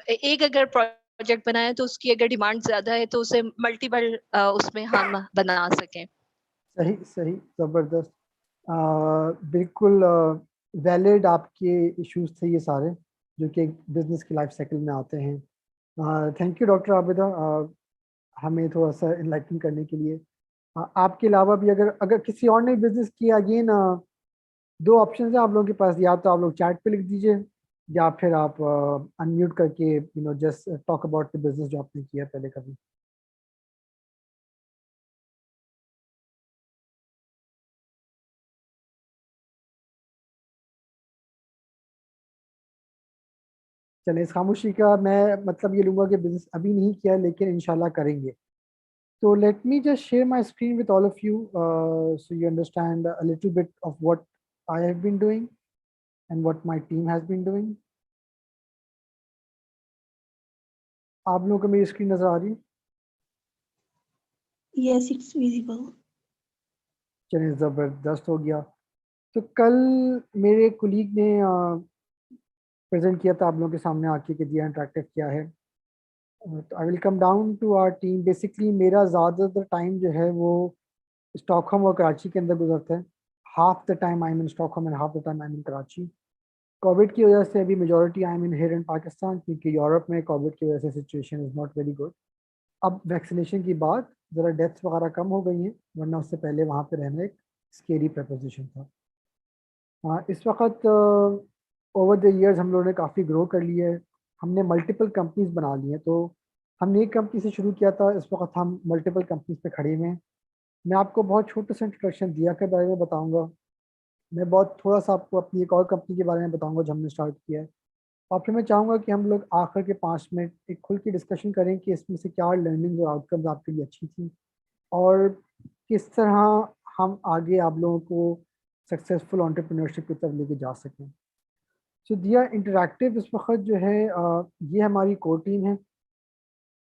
एक अगर प्रोजेक्ट बनाया तो उसकी अगर डिमांड ज्यादा है तो उसे मल्टीपल उसमें हम बना सकें। सही सही, जबरदस्त। बिल्कुल वैलिड आपके इश्यूज थे ये सारे, जो कि बिजनेस की लाइफ साइकिल में आते हैं। थैंक यू डॉक्टर आबिदा, हमें थोड़ा सा इनलाइटन करने के लिए। आपके अलावा भी अगर किसी और ने बिजनेस किया, अगेन दो ऑप्शन है आप लोगों के पास, या तो आप लोग चैट पे लिख दीजिए या फिर आप अनम्यूट करके just talk about the business जो आपने किया पहले कभी। चलिए, इस खामोशी का मैं मतलब ये लूँगा कि बिजनेस अभी नहीं किया लेकिन इंशाल्लाह करेंगे। So let me just share my screen with all of you so you understand a little bit of what I have been doing and what my team has been doing. आप लोगों को मेरी स्क्रीन नजर आ रही है? Yes, it's visible. चलिए ज़बरदस्त हो गया। तो कल मेरे कुलीग ने प्रेजेंट किया था आप लोगों के सामने आके कि दिया इंटरेक्टिव क्या है। तो I will come down to our team. Basically मेरा ज़्यादातर टाइम जो है वो स्टॉकहोम और कराची के अंदर गुजरता है। Half the time I am in Stockholm and half the time I am in Karachi. Covid की वजह से अभी majority I am in here in Pakistan, क्योंकि यूरोप में कोविड की वजह से situation is not very good. अब वैक्सीनेशन की बाद ज़रा डेथ्स वगैरह कम हो गई हैं, वरना उससे पहले वहाँ पे रहना एक स्केरी प्रपोजिशन था। इस वक्त ओवर द ईयर्स हम लोगों ने काफ़ी ग्रो कर लिया है। हमने मल्टीपल कंपनीज बना ली हैं। तो हमने एक कंपनी से शुरू किया था, इस वक्त हम मल्टीपल कंपनीज पे खड़े हुए हैं। मैं आपको बहुत छोटा सा इंट्रोडक्शन दिया के बारे में बताऊंगा। मैं बहुत थोड़ा सा आपको अपनी एक और कंपनी के बारे में बताऊंगा जो हमने स्टार्ट किया है। और फिर मैं चाहूँगा कि हम लोग आखिर के 5 मिनट एक खुल के डिस्कशन करें कि इसमें से क्या लर्निंग और आउटकम्स आपके लिए अच्छी थी और किस तरह हम आगे आप लोगों को सक्सेसफुल एंटरप्रेन्योरशिप की तरफ लेके जा सकें। सो दिया इंटरैक्टिव इस वक्त जो है ये हमारी कोर टीम है।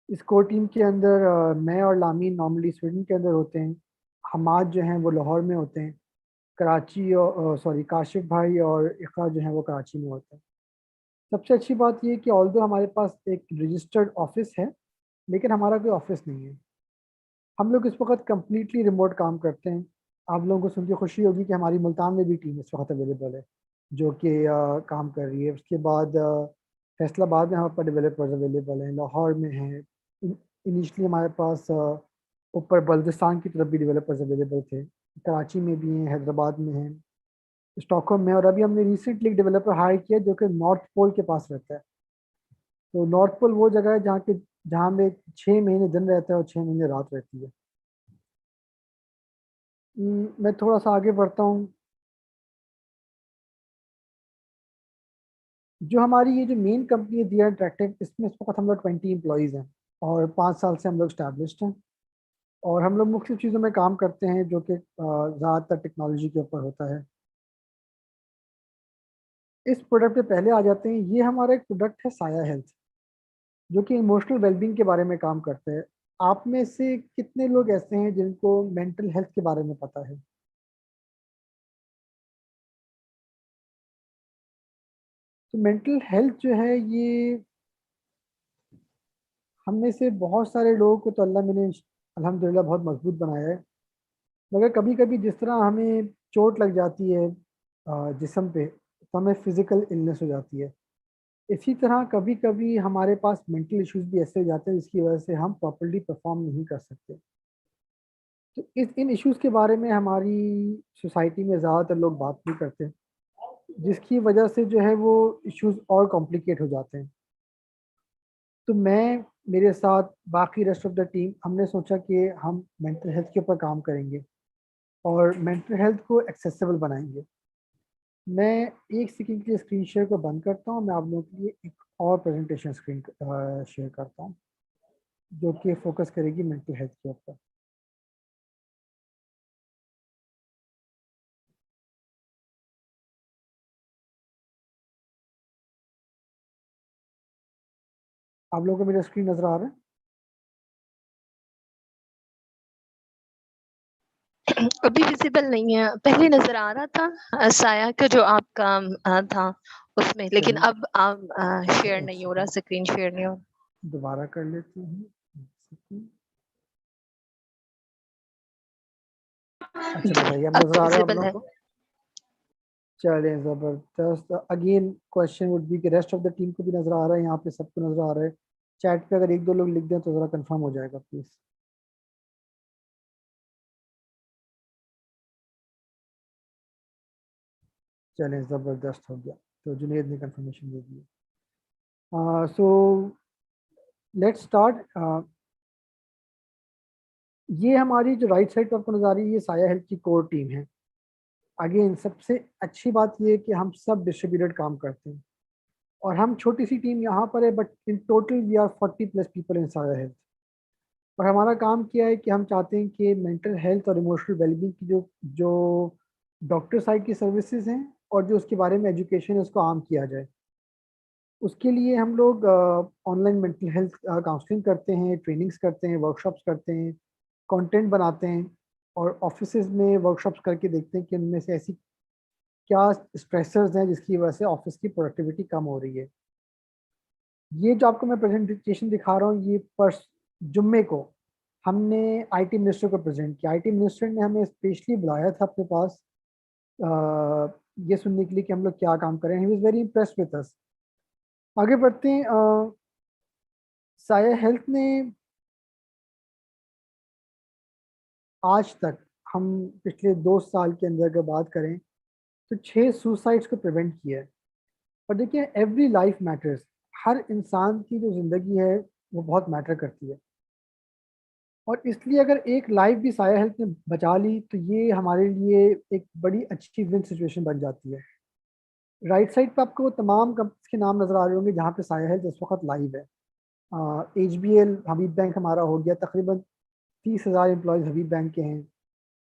इस कोर टीम के अंदर मैं और लामीन नॉर्मली स्वीडन के अंदर होते हैं। हमाद जो हैं वो लाहौर में होते हैं। कराची और सॉरी काशिफ भाई और इक़रा जो हैं वो कराची में होते हैं। सबसे अच्छी बात ये कि ऑल्दो हमारे पास एक रजिस्टर्ड ऑफिस है, लेकिन हमारा कोई ऑफिस नहीं है। हम लोग इस वक्त कम्प्लीटली रिमोट काम करते हैं। आप लोगों को सुन के खुशी होगी कि हमारी मुल्तान में भी टीम इस वक्त अवेलेबल है जो कि काम कर रही है। उसके बाद फैसलाबाद में हमारे पास डेवलपर्स अवेलेबल हैं, लाहौर में हैं। इनिशली हमारे पास ऊपर बल्दिस्तान की तरफ भी डेवलपर्स अवेलेबल थे, कराची में भी हैं, हैदराबाद में हैं, स्टॉकहोम में। और अभी हमने रिसेंटली एक डेवलपर हायर किया जो कि नॉर्थ पोल के पास रहता है। तो नॉर्थ पोल वो जगह है जहाँ में 6 महीने दिन रहता है और 6 महीने रात रहती है। मैं थोड़ा सा आगे बढ़ता हूँ। जो हमारी ये जो मेन कंपनी है दिया इंटरेक्टिव, इसमें इस वक्त हम लोग 20 एम्प्लॉयज़ हैं और 5 साल से हम लोग स्टैब्लिश्ड हैं। और हम लोग मुख्तलिफ चीज़ों में काम करते हैं जो कि ज़्यादातर टेक्नोलॉजी के ऊपर होता है। इस प्रोडक्ट पे पहले आ जाते हैं। ये हमारा एक प्रोडक्ट है साया हेल्थ, जो कि इमोशनल वेलबींग के बारे में काम करता है। आप में से कितने लोग ऐसे हैं जिनको मेंटल हेल्थ के बारे में पता है? तो मेंटल हेल्थ जो है ये हम में से बहुत सारे लोगों को तो अल्लाह मैंने अल्हम्दुलिल्लाह बहुत मजबूत बनाया है, मगर कभी कभी जिस तरह हमें चोट लग जाती है जिस्म पे, तो हमें फिज़िकल इलनेस हो जाती है। इसी तरह कभी कभी हमारे पास मेंटल इश्यूज भी ऐसे हो जाते हैं जिसकी वजह से हम प्रॉपर्ली परफॉर्म नहीं कर सकते। तो इन इश्यूज के बारे में हमारी सोसाइटी में ज़्यादातर लोग बात नहीं करते, जिसकी वजह से जो है वो इश्यूज और कॉम्प्लिकेट हो जाते हैं। तो मैं मेरे साथ बाकी रेस्ट ऑफ द टीम हमने सोचा कि हम मेंटल हेल्थ के ऊपर काम करेंगे और मेंटल हेल्थ को एक्सेसिबल बनाएंगे। मैं एक सेकंड के लिए स्क्रीन शेयर को बंद करता हूँ। मैं आप लोगों के लिए एक और प्रेजेंटेशन स्क्रीन शेयर करता हूँ जो कि फोकस करेगी मेंटल हेल्थ के ऊपर। आप लोगों को मेरा स्क्रीन नजर आ रहा है? अभी विजिबल नहीं है, पहले नजर आ रहा था साया का जो आपका था उसमें, लेकिन चलिए अब आप शेयर नहीं हो रहा, स्क्रीन शेयर नहीं हो रहा। दोबारा कर लेती हूँ। अच्छा बताइए, अब अब नजर तो आ रहा है आप विजिबल लोगों है। को? चलिए ज़बरदस्त। अगेन क्वेश्चन वुड बी कि रेस्ट ऑफ द टीम को भी नजर आ रहा है? यहाँ पे सबको नजर आ रहा है? चैट पे अगर 1-2 लोग लिख दें तो ज़रा कंफर्म हो जाएगा प्लीज़। चलें ज़बरदस्त हो गया। तो जुनेद ने confirmation they the. So let's start. ये हमारी जो राइट साइड पर आपको नजर आ रही है ये साया हेल्थ की कोर टीम है। अगेन सबसे अच्छी बात ये है कि हम सब डिस्ट्रीब्यूटेड काम करते हैं और हम छोटी सी टीम यहाँ पर है, but in total we are 40+ people in Saya Health. और हमारा काम क्या है कि हम चाहते हैं कि मेंटल हेल्थ और इमोशनल वेलबींग की जो जो डॉक्टर साइड की सर्विसेज हैं और जो उसके बारे में एजुकेशन है उसको आम किया जाए। उसके लिए हम लोग ऑनलाइन मेंटल हेल्थ काउंसलिंग करते हैं, ट्रेनिंग्स करते हैं, वर्कशॉप्स करते हैं, कंटेंट बनाते हैं और ऑफिसेज में वर्कशॉप्स करके देखते हैं कि उनमें से ऐसी क्या स्ट्रेसर्स हैं जिसकी वजह से ऑफिस की प्रोडक्टिविटी कम हो रही है। ये जो आपको मैं प्रेजेंटेशन दिखा रहा हूँ, ये पर्स जुम्मे को हमने आईटी मिनिस्टर को प्रेजेंट किया। आईटी मिनिस्टर ने हमें स्पेशली बुलाया था अपने पास ये सुनने के लिए कि हम लोग क्या काम करें। He was very impressed with us. आगे बढ़ते हैं। साया हेल्थ ने आज तक, हम पिछले 2 साल के अंदर अगर बात करें तो 6 सुसाइड्स को प्रिवेंट किया है। और देखिए, एवरी लाइफ मैटर्स। हर इंसान की जो ज़िंदगी है वो बहुत मैटर करती है और इसलिए अगर एक लाइफ भी साया हेल्थ ने बचा ली तो ये हमारे लिए एक बड़ी अच्छी विन सिचुएशन बन जाती है। राइट साइड पे आपको तमाम कंपनीज के नाम नज़र आ रहे होंगे जहाँ पे साया हेल्थ इस वक्त लाइव है। HBL हबीब बैंक हमारा हो गया, तकरीबन 30,000 एम्प्लॉयज़ हबीब बैंक के हैं।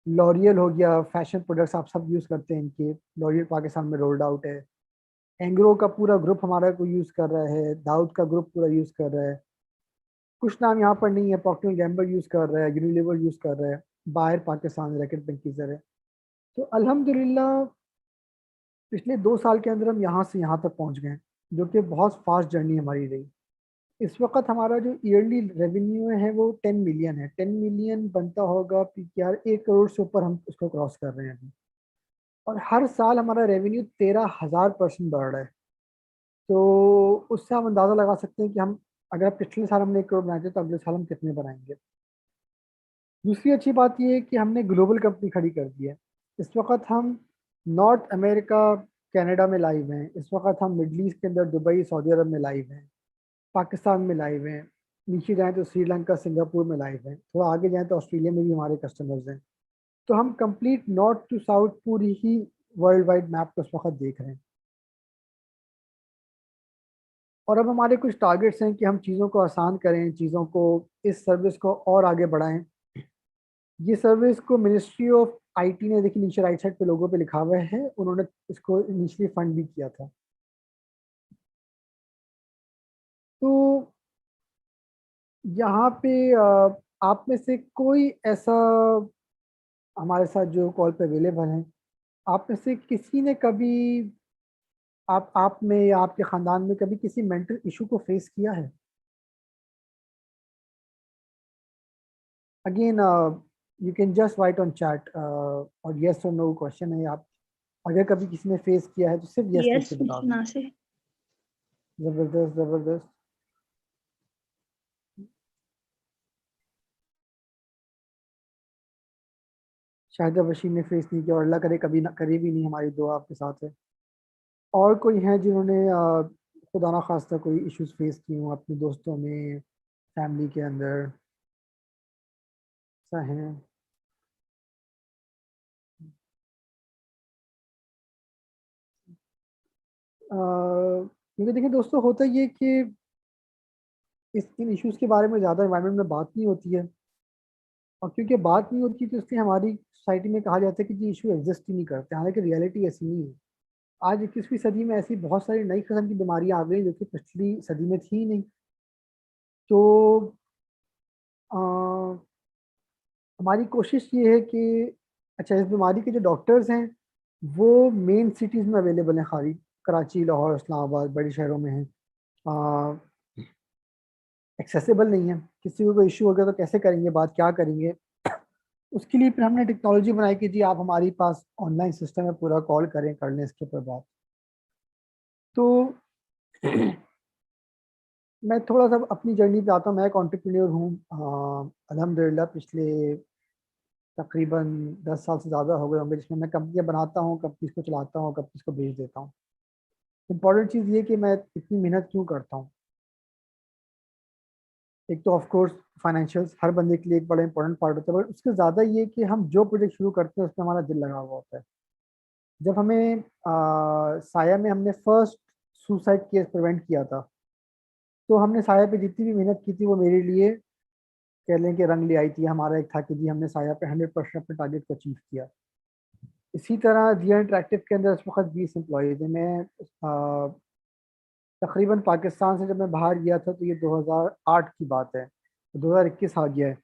लॉरियल हो गया, फैशन प्रोडक्ट्स आप सब यूज़ करते हैं इनके, लॉरियल पाकिस्तान में रोल्ड आउट है। एंग्रो का पूरा ग्रुप हमारा को यूज़ कर रहा है, दाऊद का ग्रुप पूरा यूज़ कर रहा है। कुछ नाम यहाँ पर नहीं है, प्रॉक्टर एंड गैम्बल यूज़ कर रहा है, यूनिलीवर यूज़ कर रहा है, बायर पाकिस्तान रैकेट पेंकीजर है। तो अल्हम्दुलिल्लाह पिछले 2 साल के अंदर हम यहाँ से यहाँ तक पहुँच गए, जो कि बहुत फास्ट जर्नी हमारी रही। इस वक्त हमारा जो ईयरली रेवेन्यू है वो 10 मिलियन है। 10 मिलियन बनता होगा PKR 1 करोड़ से ऊपर हम उसको क्रॉस कर रहे हैं अभी। और हर साल हमारा रेवेन्यू 13,000% बढ़ रहा है। तो उससे हम अंदाज़ा लगा सकते हैं कि हम, अगर पिछले साल हमने 1 करोड़ बनाए थे तो अगले साल हम कितने बनाएंगे। दूसरी अच्छी बात यह है कि हमने ग्लोबल कंपनी खड़ी कर दी है। इस वक्त हम नॉर्थ अमेरिका, कनाडा में लाइव हैं। इस वक्त हम मिडल ईस्ट के अंदर दुबई, सऊदी अरब में लाइव हैं, पाकिस्तान में लाइव हैं। नीचे जाएँ तो श्रीलंका, सिंगापुर में लाइव हैं। थोड़ा आगे जाएँ तो ऑस्ट्रेलिया में भी हमारे कस्टमर्स हैं। तो हम कंप्लीट नॉर्थ टू साउथ पूरी ही वर्ल्ड वाइड मैप को इस वक्त देख रहे हैं। और अब हमारे कुछ टारगेट्स हैं कि हम चीज़ों को आसान करें, चीज़ों को, इस सर्विस को और आगे बढ़ाएं। ये सर्विस को मिनिस्ट्री ऑफ IT ने, देखिए नीचे राइट साइड पे लोगों पे लिखा हुआ है, उन्होंने इसको इनिशियली फंड भी किया था। तो यहाँ पे आप में से कोई ऐसा हमारे साथ जो कॉल पे अवेलेबल हैं, आप में से किसी ने कभी, आप में या आपके ख़ानदान में कभी किसी मेंटल इशू को फेस किया है? Again you can just right on chat और येस और नो क्वेश्चन है। आप अगर कभी किसी ने फेस किया है तो सिर्फ येस लिख के बता दो। ज़बरदस्त ज़बरदस्त। शाहिदा बशीर ने फेस नहीं किया और अल्लाह करे कभी ना करे भी नहीं, हमारी दुआ आपके साथ है। और कोई हैं जिन्होंने खुदा ना खास्ता कोई इश्यूज फेस किए हों अपने दोस्तों में, फैमिली के अंदर, ऐसा है? क्योंकि देखिए दोस्तों, होता ये कि इन इश्यूज़ के बारे में ज़्यादा एनवायरनमेंट में बात नहीं होती है। और क्योंकि बात नहीं होती तो इसलिए हमारी सोसाइटी में कहा जाता है कि ये इशू एग्जिस्ट ही नहीं करते, हालांकि रियलिटी ऐसी नहीं है। आज 21वीं सदी में ऐसी बहुत सारी नई किस्म की बीमारियां आ गई जो कि पिछली सदी में थी ही नहीं। तो आ, हमारी कोशिश ये है कि, अच्छा, इस बीमारी के जो डॉक्टर्स हैं वो मेन सिटीज़ में अवेलेबल हैं, खाली कराची, लाहौर, इस्लामाबाद, बड़े शहरों में हैं। एक्सेसिबल नहीं है। किसी को कोई इशू हो गया तो कैसे करेंगे बात, क्या करेंगे? उसके लिए फिर हमने टेक्नोलॉजी बनाई कि जी आप हमारे पास ऑनलाइन सिस्टम है, पूरा कॉल करें, कर लें इसके ऊपर बात। तो मैं थोड़ा सा अपनी जर्नी पे आता हूँ। मैं एक एंटरप्रेन्योर हूँ। अल्हम्दुलिल्लाह पिछले तकरीबन 10 साल से ज़्यादा हो गए होंगे जिसमें मैं कंपनियाँ बनाता हूँ, कंपनीज को चलाता हूँ, कंपनीज को बेच देता हूँ। इम्पॉर्टेंट चीज़ ये कि मैं इतनी मेहनत क्यों करता हूँ। एक तो ऑफ कोर्स फाइनेंशियल्स हर बंदे के लिए एक बड़ा इंपॉर्टेंट पार्ट होता है, बट उसके ज़्यादा ये कि हम जो प्रोजेक्ट शुरू करते हैं उसमें हमारा दिल लगा हुआ होता है। जब हमें साया में हमने फर्स्ट सुसाइड केस प्रिवेंट किया था, तो हमने साया पे जितनी भी मेहनत की थी वो मेरे लिए कह लें कि रंग ले आई थी। हमारा एक था कि जी हमने साया पे 100% अपने टारगेट को अचीव किया। इसी तरह जिया इंटरेक्टिव के अंदर इस वक्त 20 एम्प्लॉयज़ हैं। मैं तकरीबन पाकिस्तान से जब मैं बाहर गया था तो ये 2008 की बात है, 2021 आ गया है।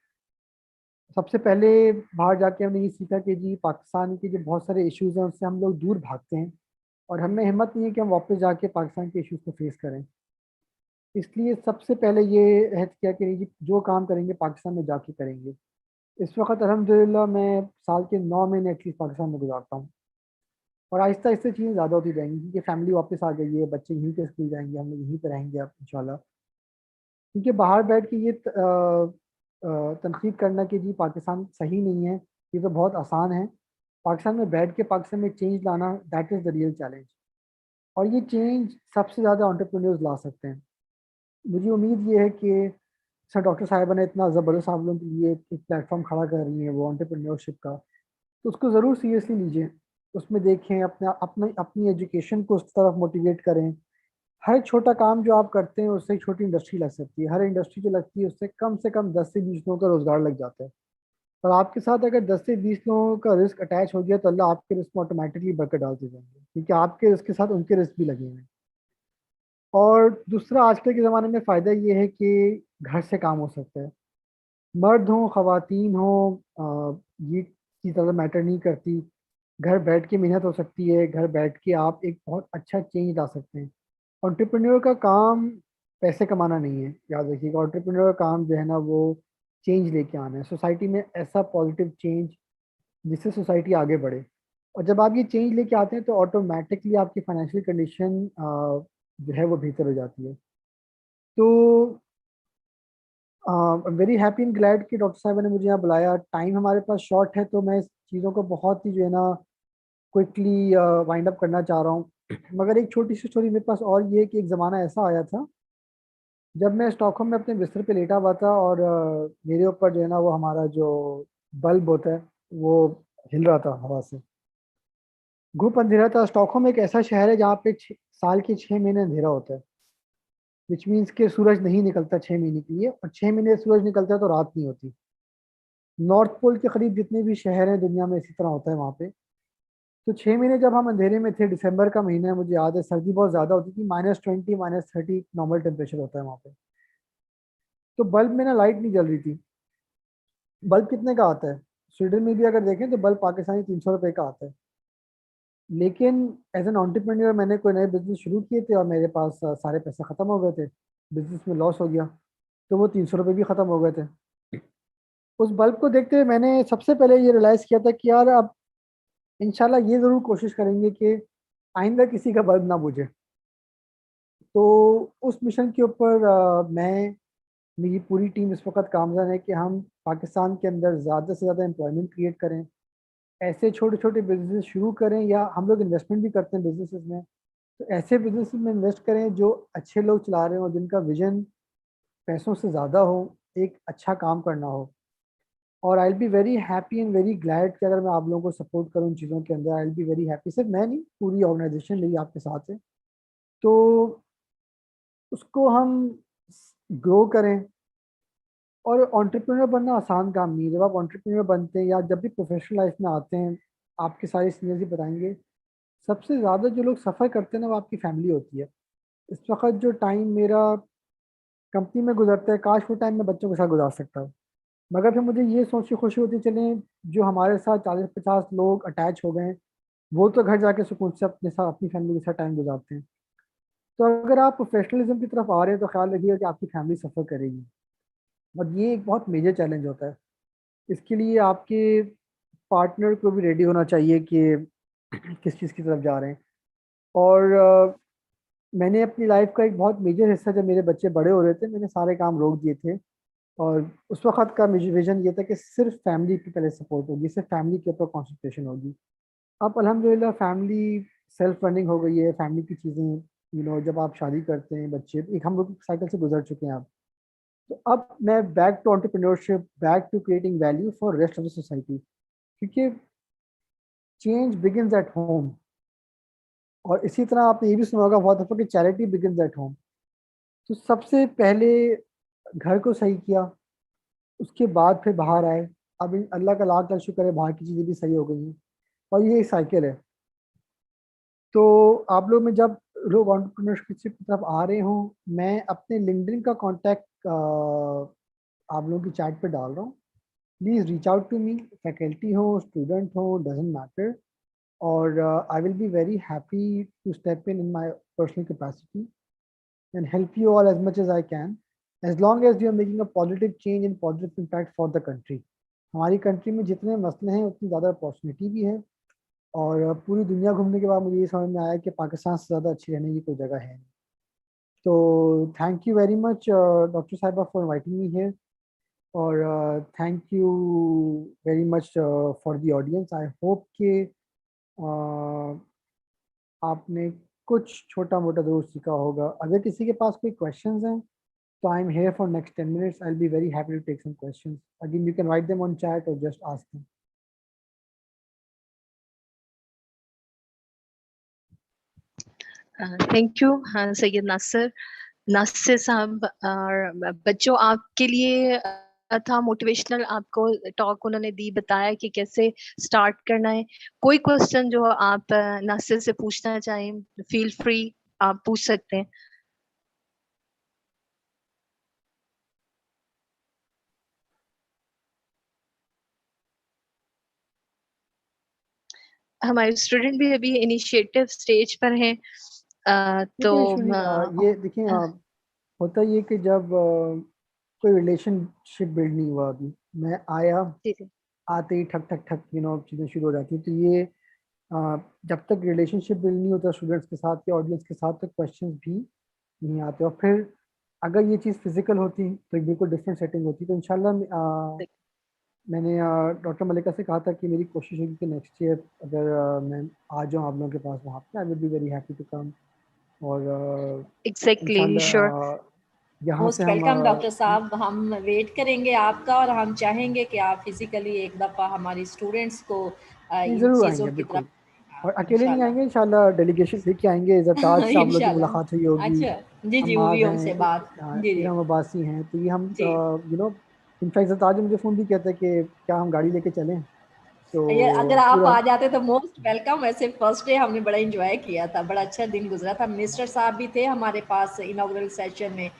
सबसे पहले बाहर जाके हमने ये सीखा कि जी पाकिस्तान के जो बहुत सारे इश्यूज़ हैं उससे हम लोग दूर भागते हैं और हमें हिम्मत नहीं है कि हम वापस जाके पाकिस्तान के इश्यूज़ को फेस करें। इसलिए सबसे पहले ये अहद किया कि नहीं जी जो काम करेंगे पाकिस्तान में जाके करेंगे। इस वक्त अल्हम्दुलिल्लाह मैं साल के 9 महीने एटलीस्ट पाकिस्तान में गुजारता हूँ और आहिस्ता आहिस्ता चीज़ें ज़्यादा होती जाएंगी क्योंकि फैमिली वापस आ गई है, बच्चे यहीं पे स्कूल जाएंगे, हम लोग यहीं पे रहेंगे अब इंशाल्लाह। क्योंकि बाहर बैठ के ये तनकीद करना कि जी पाकिस्तान सही नहीं है, ये तो बहुत आसान है। पाकिस्तान में बैठ के पाकिस्तान में चेंज लाना, that is the real challenge. और ये चेंज सबसे ज़्यादा एंटरप्रेन्योर्स ला सकते हैं। मुझे उम्मीद ये है कि सर डॉक्टर साहिबा ने इतना ज़बरदस्त आप लोगों के लिए एक प्लेटफॉर्म खड़ा कर रही हैं वो एंटरप्रेन्योरशिप का, तो उसको ज़रूर सीरियसली लीजिए। उसमें देखें, अपनी एजुकेशन को उस तरफ मोटिवेट करें। हर छोटा काम जो आप करते हैं उससे एक छोटी इंडस्ट्री लग सकती है। हर इंडस्ट्री जो लगती है उससे कम से कम 10 से 20 लोगों का रोज़गार लग जाता है। और आपके साथ अगर 10 से 20 लोगों का रिस्क अटैच हो गया तो अल्लाह आपके रिस्क में ऑटोमेटिकली बरकत डालते जाएंगे क्योंकि आपके रिस्क के साथ उनके रिस्क भी लगे हैं। और दूसरा आजकल के ज़माने में फ़ायदा ये है कि घर से काम हो सकता है। मर्द हों ख़वातीन हों, ये चीज़ ज़्यादा मैटर नहीं करती। घर बैठ के मेहनत हो सकती है, घर बैठ के आप एक बहुत अच्छा चेंज ला सकते हैं। एंटरप्रेन्योर का काम पैसे कमाना नहीं है, याद रखिएगा। एंटरप्रेन्योर का काम जो है ना वो चेंज लेके आना है, सोसाइटी में ऐसा पॉजिटिव चेंज जिससे सोसाइटी आगे बढ़े। और जब आप ये चेंज लेके आते हैं तो ऑटोमेटिकली आपकी फाइनेंशियल कंडीशन जो है वो बेहतर हो जाती है। तो वेरी हैप्पी एंड ग्लैड कि डॉक्टर साहब ने मुझे यहाँ बुलाया। टाइम हमारे पास शॉर्ट है तो मैं इस चीज़ों को बहुत ही जो है ना क्विकली वाइंड अप करना चाह रहा हूँ। मगर एक छोटी सी स्टोरी मेरे पास और ये है कि एक ज़माना ऐसा आया था जब मैं स्टॉकहोम में अपने बिस्तर पे लेटा हुआ था और मेरे ऊपर जो है ना वो हमारा जो बल्ब होता है वो हिल रहा था हवा से। घूप अंधेरा था। स्टॉकहोम एक ऐसा शहर है जहाँ पे साल के 6 महीने अंधेरा होता है, विच मीन्स के सूरज नहीं निकलता 6 महीने के लिए, और 6 महीने सूरज निकलता है तो रात नहीं होती। नॉर्थ पोल के करीब जितने भी शहर हैं दुनिया में इसी तरह होता है वहाँ पे। तो 6 महीने जब हम अंधेरे में थे, दिसंबर का महीना है, मुझे याद है सर्दी बहुत ज़्यादा होती थी, -20 -30 नॉर्मल टेम्परेचर होता है वहाँ पे। तो बल्ब में ना लाइट नहीं जल रही थी। बल्ब कितने का आता है? स्वीडन में भी अगर देखें तो बल्ब पाकिस्तानी 300 रुपये का आता है। लेकिन एज एन एंटरप्रेन्योर मैंने कोई नए बिजनेस शुरू किए थे और मेरे पास सारे पैसे ख़त्म हो गए थे, बिजनेस में लॉस हो गया, तो वो 300 रुपये भी ख़त्म हो गए थे। उस बल्ब को देखते हुए मैंने सबसे पहले ये रियलाइज़ किया था कि यार अब इंशाल्लाह ये ज़रूर कोशिश करेंगे कि आइंदा किसी का बल्ब ना बुझे। तो उस मिशन के ऊपर मैं, मेरी पूरी टीम इस वक्त कामज़ान है कि हम पाकिस्तान के अंदर ज़्यादा से ज़्यादा एम्प्लॉयमेंट क्रिएट करें, ऐसे छोटे छोटे बिजनेस शुरू करें, या हम लोग इन्वेस्टमेंट भी करते हैं बिजनेसेस में, तो ऐसे बिजनेस में इन्वेस्ट करें जो अच्छे लोग चला रहे हों, जिनका विजन पैसों से ज़्यादा हो, एक अच्छा काम करना हो। और I will be very happy and very glad कि अगर मैं आप लोगों को सपोर्ट करूँ इन चीज़ों के अंदर। आई विल बी वेरी हैप्पी, सिर्फ मैं नहीं, पूरी ऑर्गेनाइजेशन मेरी आपके साथ है। तो उसको हम ग्रो करें। और एंटरप्रेन्योर बनना आसान काम नहीं है। जब आप एंटरप्रेन्योर बनते हैं या जब भी प्रोफेशनल लाइफ में आते हैं, आपके सारे सीनियर्स ही बताएंगे, सबसे ज़्यादा जो लोग सफ़र करते हैं ना वो आपकी फैमिली होती है। इस वक्त जो टाइम मेरा कंपनी में गुजरता है, काश वो टाइम मैं बच्चों के साथ गुजार सकता हूँ। मगर फिर मुझे ये सोच के खुशी होती, चलें जो हमारे साथ 40-50 लोग अटैच हो गए हैं वो तो घर जाके सुकून से अपने साथ, अपनी फैमिली के साथ टाइम गुजारते हैं। तो अगर आप प्रोफेशनलिज्म की तरफ आ रहे हैं तो ख्याल रखिएगा कि आपकी फैमिली सफ़र करेगी, और ये एक बहुत मेजर चैलेंज होता है। इसके लिए आपके पार्टनर को भी रेडी होना चाहिए कि किस चीज़ की तरफ जा रहे हैं। और मैंने अपनी लाइफ का एक बहुत मेजर हिस्सा, जब मेरे बच्चे बड़े हो रहे थे, मैंने सारे काम रोक दिए थे। और उस वक्त का विजन ये था कि सिर्फ फैमिली की पहले सपोर्ट होगी, सिर्फ फैमिली के ऊपर कॉन्सेंट्रेशन होगी। अब अल्हम्दुलिल्लाह फैमिली सेल्फ रनिंग हो गई है। फैमिली की चीज़ें, जब आप शादी करते हैं, बच्चे, एक हम लोग साइकिल से गुजर चुके हैं अब। तो अब मैं back to entrepreneurship, back to creating value for rest of the society, क्योंकि चेंज बिगिंस एट होम। और इसी तरह आपने ये भी सुना होगा बहुत दफ़ा कि चैरिटी बिगिंस एट होम। तो सबसे पहले घर को सही किया, उसके बाद फिर बाहर आए। अब अल्लाह का लाख लाख शुक्र है बाहर की चीज़ें भी सही हो गई हैं और ये एक साइकिल है। तो आप लोग में जब लोग एंटरप्रेन्योरशिप की तरफ आ रहे हों, मैं अपने लिंक्डइन का कॉन्टैक्ट आप लोगों की चैट पे डाल रहा हूँ। Please reach out to me, faculty हो स्टूडेंट हो डजेंट मैटर, और I will be very happy to step in my personal capacity and help you all as much as I can, as long as you are making a positive change and positive impact for the country. हमारी country में जितने मसले हैं उतनी ज़्यादा opportunity भी है, और पूरी दुनिया घूमने के बाद मुझे ये समझ में आया कि पाकिस्तान से ज़्यादा अच्छी रहने की कोई जगह है नहीं। तो thank you very much doctor साहिबा फॉर इनवाइटिंग मी हियर, और thank you very much for the audience. I hope कि आपने कुछ छोटा मोटा ज़रूर सीखा होगा। अगर किसी के पास कोई क्वेश्चंस हैं तो I am here for next 10 minutes. I'll be very happy to take some questions. Again, you can write them on chat or just ask them. Thank you Syed Nasir. Nasir साहब, बच्चों आपके लिए था मोटिवेशनल, आपको टॉक उन्होंने दी, बताया कि कैसे स्टार्ट करना है। कोई क्वेश्चन जो आप नासिर से पूछना चाहें, फील फ्री, आप पूछ सकते हैं। हमारे स्टूडेंट भी अभी इनिशिएटिव स्टेज पर हैं, तो ये देखिए होता ये कि जब कोई रिलेशनशिप बिल्ड नहीं हुआ, अभी मैं आया आते ही ठक ठक ठक चीज़ें शुरू हो जाती हैं। तो ये जब तक रिलेशनशिप बिल्ड नहीं होता स्टूडेंट्स के साथ या ऑडियंस के साथ, तो क्वेश्चंस भी नहीं आते। और फिर अगर ये चीज़ फिजिकल होती तो एक बिल्कुल डिफरेंट सेटिंग होती। तो इंशाल्लाह मैंने डॉक्टर मलिका से कहा था कि मेरी कोशिश होगी कि नेक्स्ट ईयर अगर मैं आ जाऊँ आप लोगों के पास वहाँ पे, I will be very happy to come. और एग्जैक्टली, श्योर, यहाँ मोस्ट से हम वेलकम डॉक्टर साहब। हम वेट करेंगे आपका, और हम चाहेंगे कि आप फिजिकली एक दफ़ा हमारी स्टूडेंट्स को इन ज़रूर चीज़ों आएंगे की बिल्कुल, तरफ और अकेले नहीं आएंगे इंशाल्लाह, डेलीगेशन लेके आएंगे। इज़्ज़ताज से आप लोगों की इंशाल्लाह। मुलाकात हुई होगी, अच्छा, जी जी, अम्माज WUM से हैं, बात, जी जी इरम अब्बासी हैं, तो ये हम जी। इनफैक्ट इज़्ज़ताज मुझे फ़ोन भी कहते हैं कि क्या हम गाड़ी लेके चलें। तो ये अगर आप पूरा आ जाते तो मोस्ट वेलकम। वैसे फर्स्ट डे हमने बड़ा एंजॉय किया था, बड़ा अच्छा दिन गुजरा था। मिनिस्टर साहब भी थे हमारे पास इनॉग्रल सेशन में।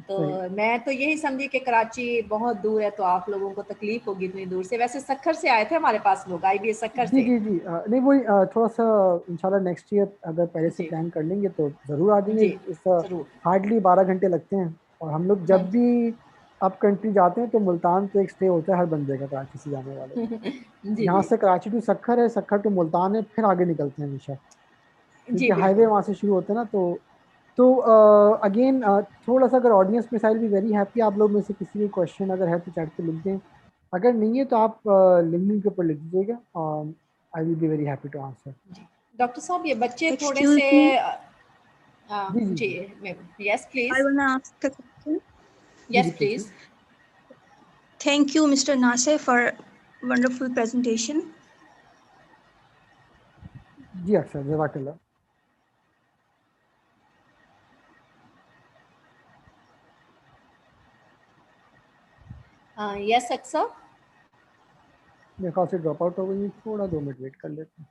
तो सही। मैं तो यही समझी कि कराची बहुत दूर है तो आप लोगों को तकलीफ होगी इतनी दूर से। वैसे सक्खर से आए थे हमारे पास लोग, IBS सक्खर जी से। जी जी नहीं वही थोड़ा सा इंशाल्लाह नेक्स्ट ईयर अगर पहले से जी प्लान कर लेंगे तो ज़रूर आ जाएंगे। जी इस जरूर। हार्डली 12 घंटे लगते हैं, और हम लोग हाँ जब भी अप कंट्री जाते हैं तो मुल्तान तो एक स्टे होता है हर बंदे का, कराची से जाने वाले का। जी यहाँ जी से कराची टू सक्खर है, सक्खर टू मुल्तान है, फिर आगे निकलते हैं हमेशा, जी क्योंकि हाईवे बिल्कुल। वहाँ से शुरू होता है ना। तो अगेन थोड़ा सा अगर ऑडियंस में साइड भी वेरी हैप्पी, आप लोग में से किसी भी क्वेश्चन अगर है तो चैट पे लिख दें, अगर नहीं है तो आप लिंक्डइन के ऊपर लिख दीजिएगा, I will be very happy to answer. Doctor साहब ये बच्चे थोड़े Excuse से me, जी जी जी, जी yes I please, want to ask a question. जी जी यस पूछिए। Please. Thank you, Mr. Nasir, for wonderful presentation. जी अक्सर जज़ाकल्लाह। यस अक्सर। मेरे ख्याल से ड्रॉप आउट हो गई, थोड़ा 2 मिनट वेट कर लेते हैं।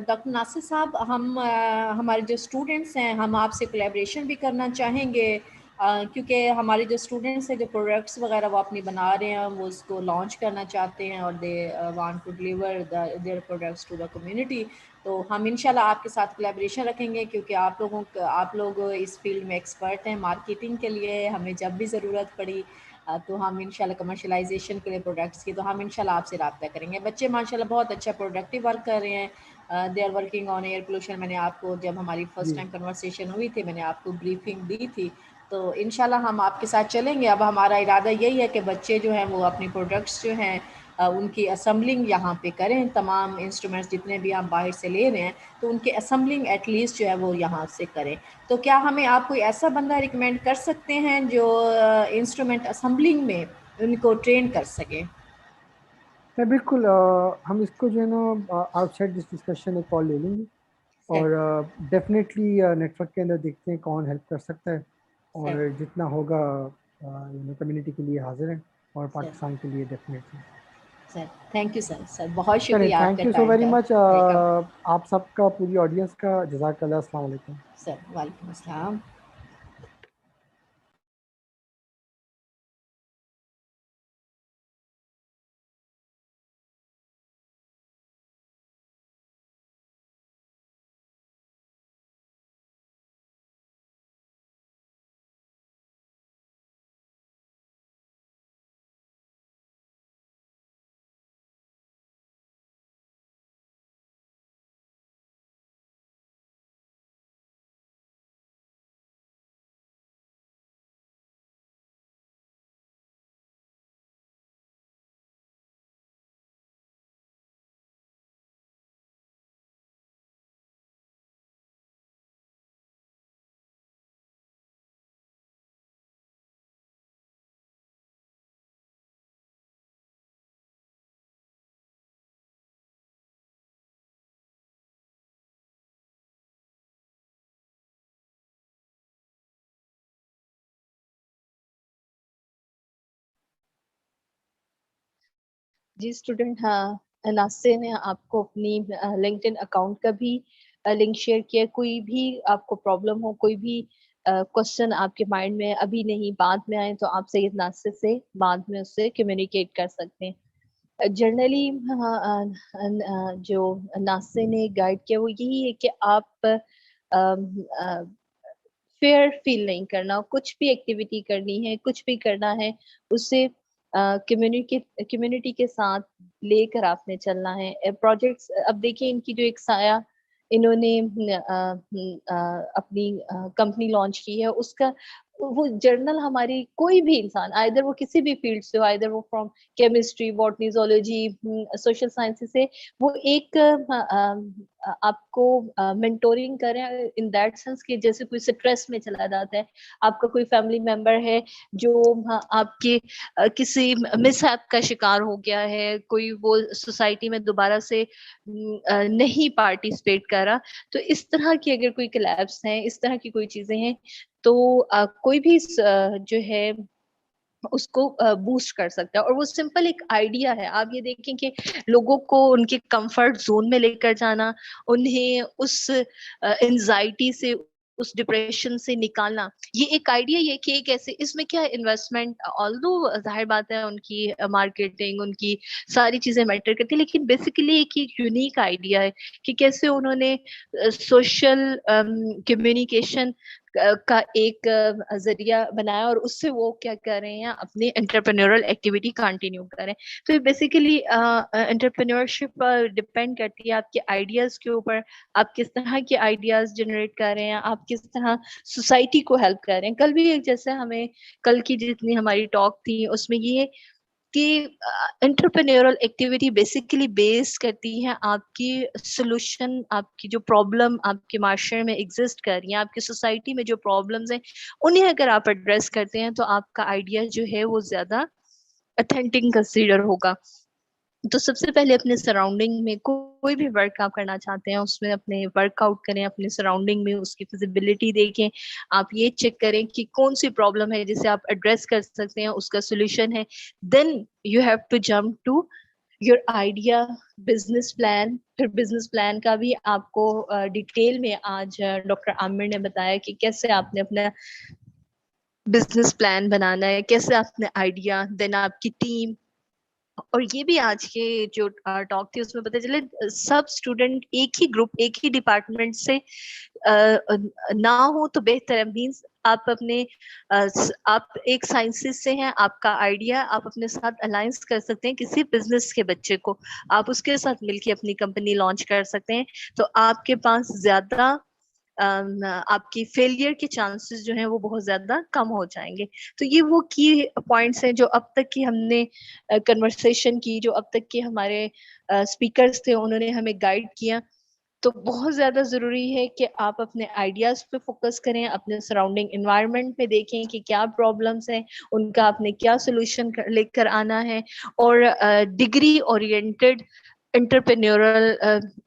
डॉक्टर नासिर साहब, हम हमारे जो स्टूडेंट्स हैं हम आपसे कोलैबोरेशन भी करना चाहेंगे, क्योंकि हमारे जो स्टूडेंट्स हैं जो प्रोडक्ट्स वगैरह वो अपनी बना रहे हैं वो उसको लॉन्च करना चाहते हैं, और they want to deliver their products to the community. तो हम इंशाल्लाह आपके साथ कोलैबोरेशन रखेंगे, क्योंकि आप लोग इस फील्ड में एक्सपर्ट हैं। मार्केटिंग के लिए हमें जब भी ज़रूरत पड़ी तो हम इंशाल्लाह कमर्शलाइजेशन के लिए प्रोडक्ट्स की, तो हम इंशाल्लाह आपसे रब्ता करेंगे। बच्चे माशाल्लाह बहुत अच्छा प्रोडक्टिव वर्क कर रहे हैं, they are working on air pollution. मैंने आपको जब हमारी फर्स्ट जी टाइम कन्वर्सेशन हुई थी मैंने आपको ब्रीफिंग दी थी। तो इंशाल्लाह हम आपके साथ चलेंगे। अब हमारा इरादा यही है कि बच्चे जो हैं वो अपनी प्रोडक्ट्स जो हैं उनकी असम्बलिंग यहाँ पे करें। तमाम इंस्ट्रूमेंट्स जितने भी हम बाहर से ले रहे हैं तो उनके असम्बलिंग एटलीस्ट जो है वो यहाँ से करें। तो क्या हमें आप कोई ऐसा बंदा रिकमेंड कर सकते हैं जो इंस्ट्रूमेंट असम्बलिंग में उनको ट्रेन कर सकें। मैं बिल्कुल हम इसको जो है ना आउटसाइड दिस डिस्कशन एक कॉल ले लेंगे और डेफिनेटली नेटवर्क के अंदर देखते हैं कौन हेल्प कर सकता है और जितना होगा कम्युनिटी के लिए हाजिर हैं और पाकिस्तान के लिए definitely. Sir thank you sir, sir बहुत चलिए, शुक्रिया थैंक आपका यू सो टाइम वेरी का। मच वेलकम आप सबका, पूरी ऑडियंस का जज़ाकल्लाह, अस्सलाम वालेकुम। सर, वालेकुम अस्सलाम। जी स्टूडेंट, हाँ नास्ते ने आपको अपनी लिंक्डइन अकाउंट का भी लिंक शेयर किया। कोई भी आपको प्रॉब्लम हो, कोई भी क्वेश्चन आपके माइंड में अभी नहीं बाद में आए, तो आप सैयद नास्ते से बाद में उससे कम्युनिकेट कर सकते हैं। जनरली जो नास्ते ने गाइड किया वो यही है कि आप फेयर फील नहीं करना, कुछ भी एक्टिविटी करनी है, कुछ भी करना है, उससे कम्युनिटी के साथ लेकर आपने चलना है। प्रोजेक्ट्स अब देखिए, इनकी जो एक साया इन्होंने अपनी कंपनी लॉन्च की है, उसका वो जर्नल हमारी कोई भी इंसान, आइदर वो किसी भी फील्ड से हो, आइदर वो from chemistry, botany, zoology, social sciences से, वो एक आपको मेंटोरिंग करें इन दैट सेंस कि जैसे कोई स्ट्रेस में चला जाता है, आपका कोई फैमिली मेंबर है जो आपके किसी मिसहैप का शिकार हो गया है, कोई वो सोसाइटी में दोबारा से नहीं पार्टिसिपेट करा, तो इस तरह की अगर कोई कोलैप्स है, इस तरह की कोई चीजें हैं, तो कोई भी जो है उसको बूस्ट कर सकता है। और वो सिंपल एक आइडिया है। आप ये देखें कि लोगों को उनके कंफर्ट जोन में लेकर जाना, उन्हें उस एंजाइटी से, उस डिप्रेशन से निकालना, ये एक आइडिया ये कि एक ऐसे, इसमें क्या इन्वेस्टमेंट, ऑल्दो जाहिर बात है उनकी मार्केटिंग, उनकी सारी चीजें मैटर करती है, लेकिन बेसिकली एक यूनिक आइडिया है कि कैसे उन्होंने सोशल कम्युनिकेशन का एक जरिया बनाया और उससे वो क्या कर रहे हैं, अपनी एंटरप्रेन्योरल एक्टिविटी कंटिन्यू करें। तो बेसिकली एंटरप्रेन्योरशिप डिपेंड करती है आपके आइडियाज के ऊपर, आप किस तरह के आइडियाज जनरेट कर रहे हैं, आप किस तरह सोसाइटी को हेल्प कर रहे हैं। कल भी एक जैसे हमें कल की जितनी हमारी टॉक थी उसमें ये कि एंटरप्रेन्योरल एक्टिविटी बेसिकली बेस करती है आपकी सोल्यूशन, आपकी जो प्रॉब्लम आपके माशरे में एग्जिस्ट कर रही है, आपकी सोसाइटी में जो प्रॉब्लम्स हैं, उन्हें अगर आप एड्रेस करते हैं तो आपका आइडिया जो है वो ज्यादा अथेंटिक कंसीडर होगा। तो सबसे पहले अपने सराउंडिंग में कोई भी वर्क आप करना चाहते हैं, उसमें अपने वर्कआउट करें, अपने सराउंडिंग में उसकी फिजिबिलिटी देखें। आप ये चेक करें कि कौन सी प्रॉब्लम है जिसे आप एड्रेस कर सकते हैं, उसका सोल्यूशन है। Then you have to jump to your idea, business plan. फिर बिजनेस प्लान का भी आपको डिटेल में आज डॉक्टर आमिर ने बताया कि कैसे आपने अपना बिजनेस प्लान बनाना है, कैसे आपने आइडिया, देन आपकी टीम। और ये भी आज के जो टॉक थी उसमें पता चले सब स्टूडेंट एक ही ग्रुप, एक ही डिपार्टमेंट से ना हो तो बेहतर है। मीन्स आप अपने आप एक साइंसेस से हैं, आपका आइडिया आप अपने साथ अलायंस कर सकते हैं किसी बिजनेस के बच्चे को, आप उसके साथ मिलकर अपनी कंपनी लॉन्च कर सकते हैं। तो आपके पास ज्यादा आपकी फेलियर के चांसेस जो हैं वो बहुत ज्यादा कम हो जाएंगे। तो ये वो की पॉइंट्स हैं जो अब तक की हमने कन्वर्सेशन की, जो अब तक के हमारे स्पीकर्स थे उन्होंने हमें गाइड किया। तो बहुत ज़्यादा ज़रूरी है कि आप अपने आइडियाज़ पे फोकस करें, अपने सराउंडिंग एनवायरनमेंट में देखें कि क्या प्रॉब्लम्स हैं, उनका आपने क्या सॉल्यूशन लेकर आना है। और degree oriented entrepreneurial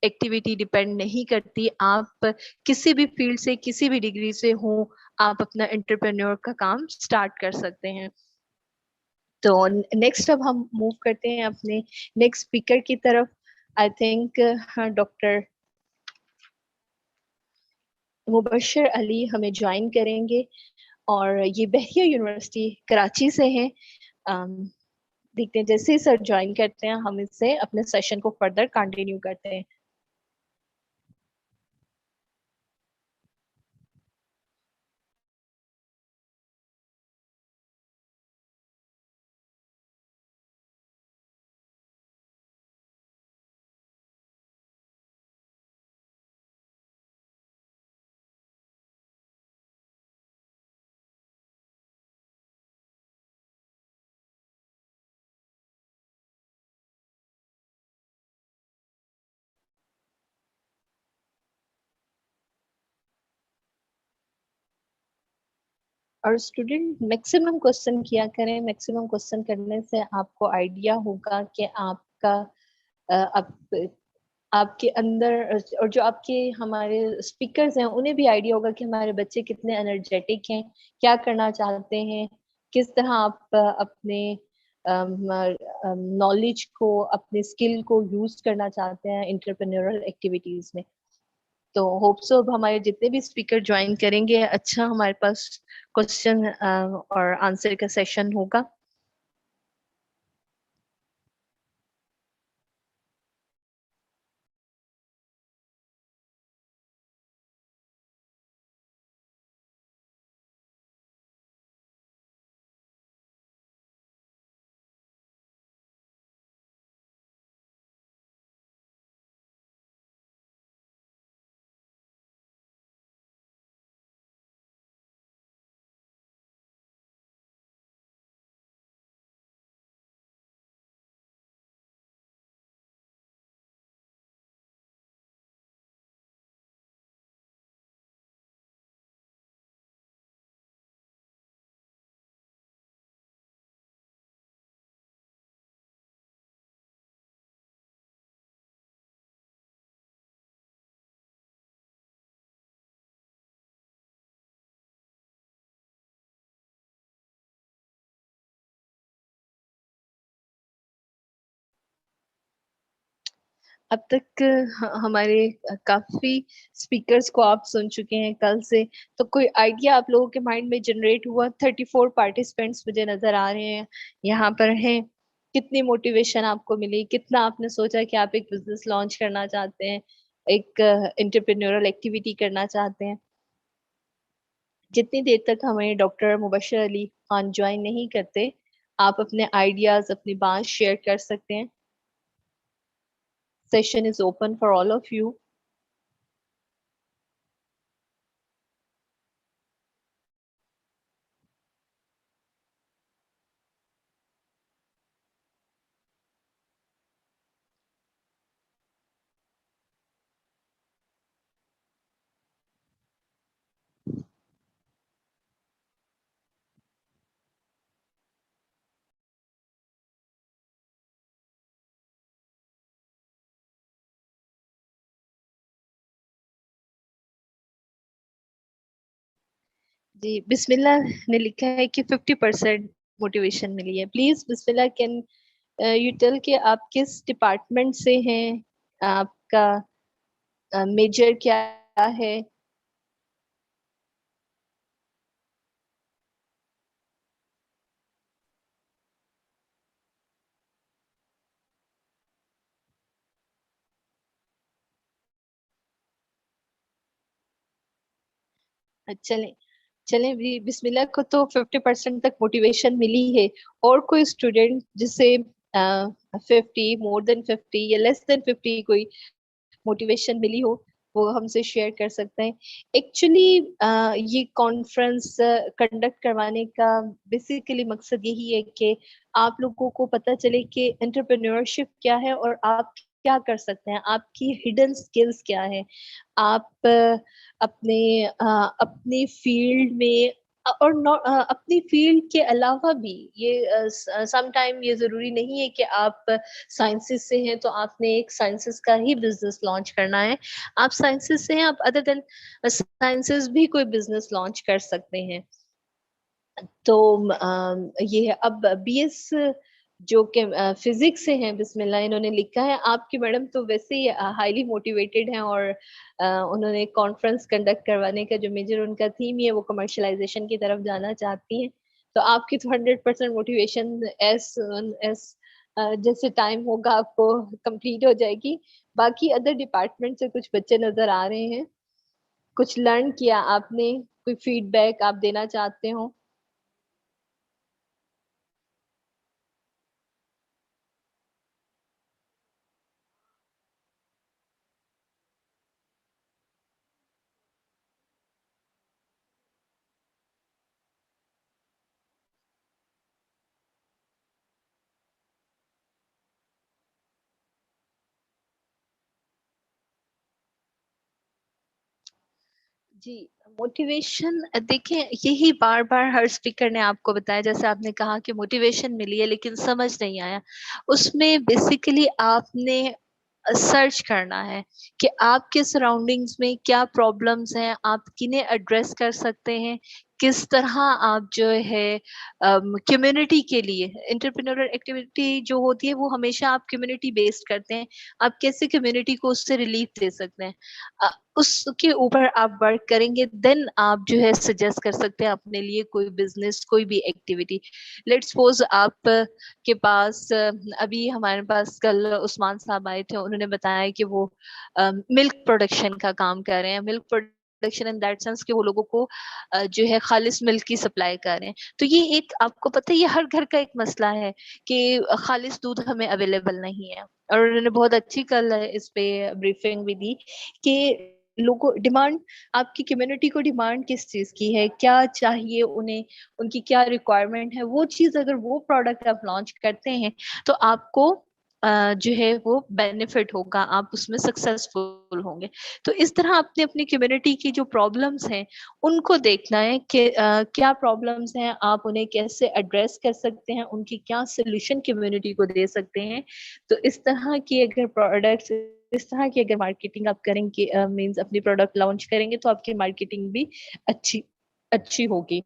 activity depend नहीं करती। आप किसी भी फील्ड से, किसी भी डिग्री से हो, आप अपना एंटरप्रेन्योर का काम स्टार्ट कर सकते हैं। तो नेक्स्ट अब हम मूव करते हैं अपने नेक्स्ट स्पीकर की तरफ। I think doctor Mubashar Ali हमें ज्वाइन करेंगे और ये बहरिया यूनिवर्सिटी कराची से हैं। देखते हैं जैसे ही सर ज्वाइन करते हैं हम इससे अपने सेशन को फर्दर कंटिन्यू करते हैं। और स्टूडेंट मैक्सिमम क्वेश्चन किया करें। मैक्सिमम क्वेश्चन करने से आपको आइडिया होगा कि आपका आपके अंदर और जो आपके हमारे स्पीकर्स हैं उन्हें भी आइडिया होगा कि हमारे बच्चे कितने एनर्जेटिक हैं, क्या करना चाहते हैं, किस तरह आप अपने नॉलेज को, अपने स्किल को यूज करना चाहते हैं इंटरप्रेन्योरल एक्टिविटीज में। तो होप सो अब हमारे जितने भी स्पीकर ज्वाइन करेंगे अच्छा हमारे पास क्वेश्चन और आंसर का सेशन होगा। अब तक हमारे काफी स्पीकर्स को आप सुन चुके हैं कल से। तो कोई आइडिया आप लोगों के माइंड में जनरेट हुआ? 34 पार्टिसिपेंट्स मुझे नजर आ रहे हैं यहाँ पर हैं। कितनी मोटिवेशन आपको मिली? कितना आपने सोचा कि आप एक बिजनेस लॉन्च करना चाहते हैं, एक एंटरप्रेन्योरल एक्टिविटी करना चाहते हैं? जितनी देर तक हमें डॉक्टर मुबशर अली खान ज्वाइन नहीं करते, आप अपने आइडियाज, अपनी बात शेयर कर सकते हैं। Session is open for all of you. जी, बिस्मिल्लाह ने लिखा है कि 50% मोटिवेशन मिली है। प्लीज बिस्मिल्लाह, कैन यू टेल कि आप किस डिपार्टमेंट से हैं, आपका मेजर क्या है? चलें चलें भी, बिस्मिल्लाह को तो 50% तक मोटिवेशन मिली है। और कोई स्टूडेंट जिसे 50, मोर देन 50 या लेस देन 50 कोई मोटिवेशन मिली हो, वो हमसे शेयर कर सकते हैं। एक्चुअली ये कॉन्फ्रेंस कंडक्ट करवाने का बेसिकली मकसद यही है कि आप लोगों को पता चले कि एंटरप्रेन्योरशिप क्या है और आप क्या कर सकते हैं, आपकी हिडन स्किल्स क्या है, आप अपनी फील्ड में और अपनी फील्ड के अलावा भी ये सम टाइम ये जरूरी नहीं है कि आप साइंसेस से हैं तो आपने एक साइंसेस का ही बिजनेस लॉन्च करना है। आप साइंसेस से हैं, आप अदर देन साइंसेस भी कोई बिजनेस लॉन्च कर सकते हैं। तो ये है। अब बीएस जो कि फिजिक्स से हैं, बिस्मिल्लाह, इन्होंने लिखा है आपकी मैडम तो वैसे ही हाईली मोटिवेटेड हैं और उन्होंने कॉन्फ्रेंस कंडक्ट करवाने का जो मेजर उनका थीम है वो कमर्शलाइजेशन की तरफ जाना चाहती हैं। तो आपकी तो 100% मोटिवेशन एस एस जैसे टाइम होगा आपको कंप्लीट हो जाएगी। बाकी अदर डिपार्टमेंट से कुछ बच्चे नजर आ रहे हैं, कुछ लर्न किया आपने, कोई फीडबैक आप देना चाहते हो? जी, मोटिवेशन देखें, यही बार बार हर स्पीकर ने आपको बताया, जैसे आपने कहा कि मोटिवेशन मिली है लेकिन समझ नहीं आया। उसमें बेसिकली आपने सर्च करना है कि आपके सराउंडिंग्स में क्या प्रॉब्लम्स हैं, आप किन्हें एड्रेस कर सकते हैं, किस तरह आप जो है कम्युनिटी के लिए, एंटरप्रेन्योरल एक्टिविटी जो होती है वो हमेशा आप कम्युनिटी बेस्ड करते हैं, आप कैसे कम्युनिटी को उससे रिलीफ दे सकते हैं, उसके ऊपर आप वर्क करेंगे, देन आप जो है सजेस्ट कर सकते हैं अपने लिए कोई बिजनेस, कोई भी एक्टिविटी। लेट्स सपोज आप के पास अभी हमारे पास कल उस्मान साहब आए थे, उन्होंने बताया कि वो मिल्क प्रोडक्शन का काम कर रहे हैं। Milk production in that sense कि वो लोगों को जो है खालिस मिल्क की सप्लाई कर रहे हैं। तो ये एक, आपको पता है, ये हर घर का एक मसला है कि खालिस दूध हमें अवेलेबल नहीं है। और उन्होंने बहुत अच्छी कल इस पे ब्रीफिंग भी दी कि लोगों डिमांड, आपकी कम्युनिटी को डिमांड किस चीज की है, क्या चाहिए उन्हें, उनकी क्या रिक्वायरमेंट है, वो चीज अगर वो प्रोडक्ट आप लॉन्च करते हैं तो आपको जो है वो बेनिफिट होगा, आप उसमें सक्सेसफुल होंगे। तो इस तरह आपने अपनी कम्युनिटी की जो प्रॉब्लम्स हैं उनको देखना है कि क्या प्रॉब्लम्स हैं, आप उन्हें कैसे एड्रेस कर सकते हैं, उनकी क्या सोल्यूशन कम्युनिटी को दे सकते हैं। तो इस तरह की अगर प्रोडक्ट्स, इस तरह की अगर मार्केटिंग आप करेंगे, मींस अपनी प्रोडक्ट लॉन्च करेंगे, तो आपकी मार्केटिंग भी अच्छी अच्छी होगी।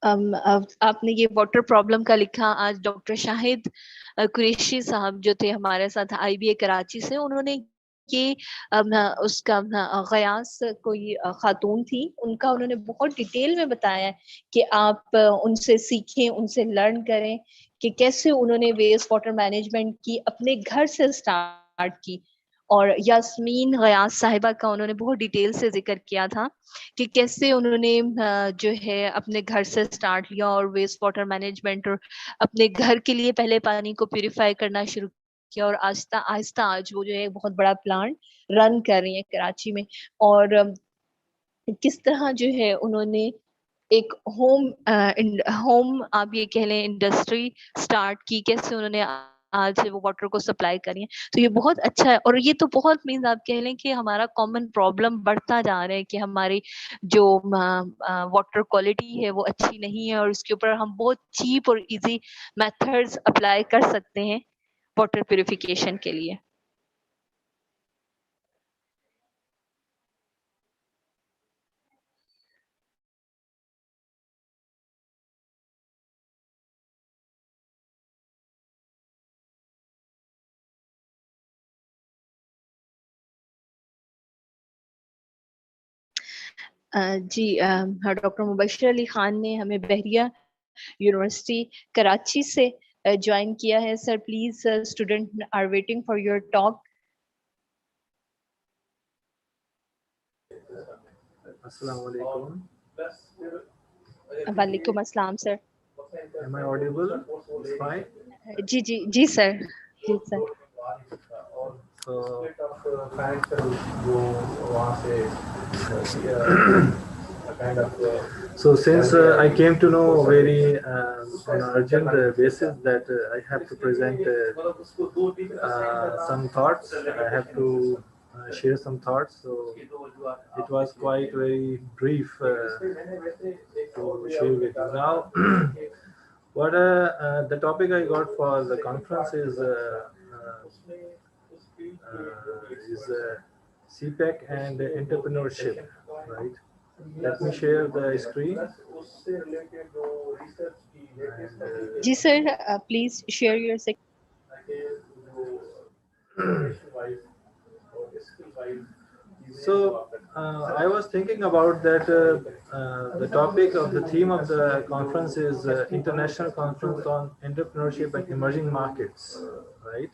अब आपने ये वाटर प्रॉब्लम का लिखा, आज डॉक्टर शाहिद कुरैशी साहब जो थे हमारे साथ आईबीए कराची से, उन्होंने ये उसका गयास कोई खातून थी, उनका उन्होंने बहुत डिटेल में बताया है कि आप उनसे सीखें, उनसे लर्न करें कि कैसे उन्होंने वेस्ट वाटर मैनेजमेंट की अपने घर से स्टार्ट की। और यास्मीन गयास साहिबा का उन्होंने बहुत डिटेल से जिक्र किया था कि कैसे उन्होंने जो है अपने घर से स्टार्ट लिया और वेस्ट वाटर मैनेजमेंट और अपने घर के लिए पहले पानी को प्यूरिफाई करना शुरू किया, और आहिस्ता आहिस्ता आज वो जो है बहुत बड़ा प्लांट रन कर रही है कराची में। और किस तरह जो है उन्होंने एक होम आप ये कह लें इंडस्ट्री स्टार्ट की, कैसे उन्होंने आज वो वाटर को सप्लाई करी है। तो ये बहुत अच्छा है। और ये तो बहुत मीन्स आप कह लें कि हमारा कॉमन प्रॉब्लम बढ़ता जा रहा है कि हमारी जो वाटर क्वालिटी है वो अच्छी नहीं है, और उसके ऊपर हम बहुत चीप और इजी मेथड्स अप्लाई कर सकते हैं वाटर प्यूरिफिकेशन के लिए। जी, डॉक्टर मुबशर अली खान ने हमें बहरिया यूनिवर्सिटी कराची से ज्वाइन किया है। Sir please, student are waiting for your talk. Assalamualaikum. वालेकुम अस्सलाम sir. Am I audible? It's fine. जी जी जी सर, जी sir. So since I came to know very on an urgent basis that I have to present some thoughts, I have to share some thoughts. So it was quite very brief to share with you. Now, what the topic I got for the conference is CPEC and entrepreneurship, right? Let me share the screen. Ji sir, please share your So I was thinking about that the topic of the theme of the conference is International Conference on Entrepreneurship and Emerging Markets, right?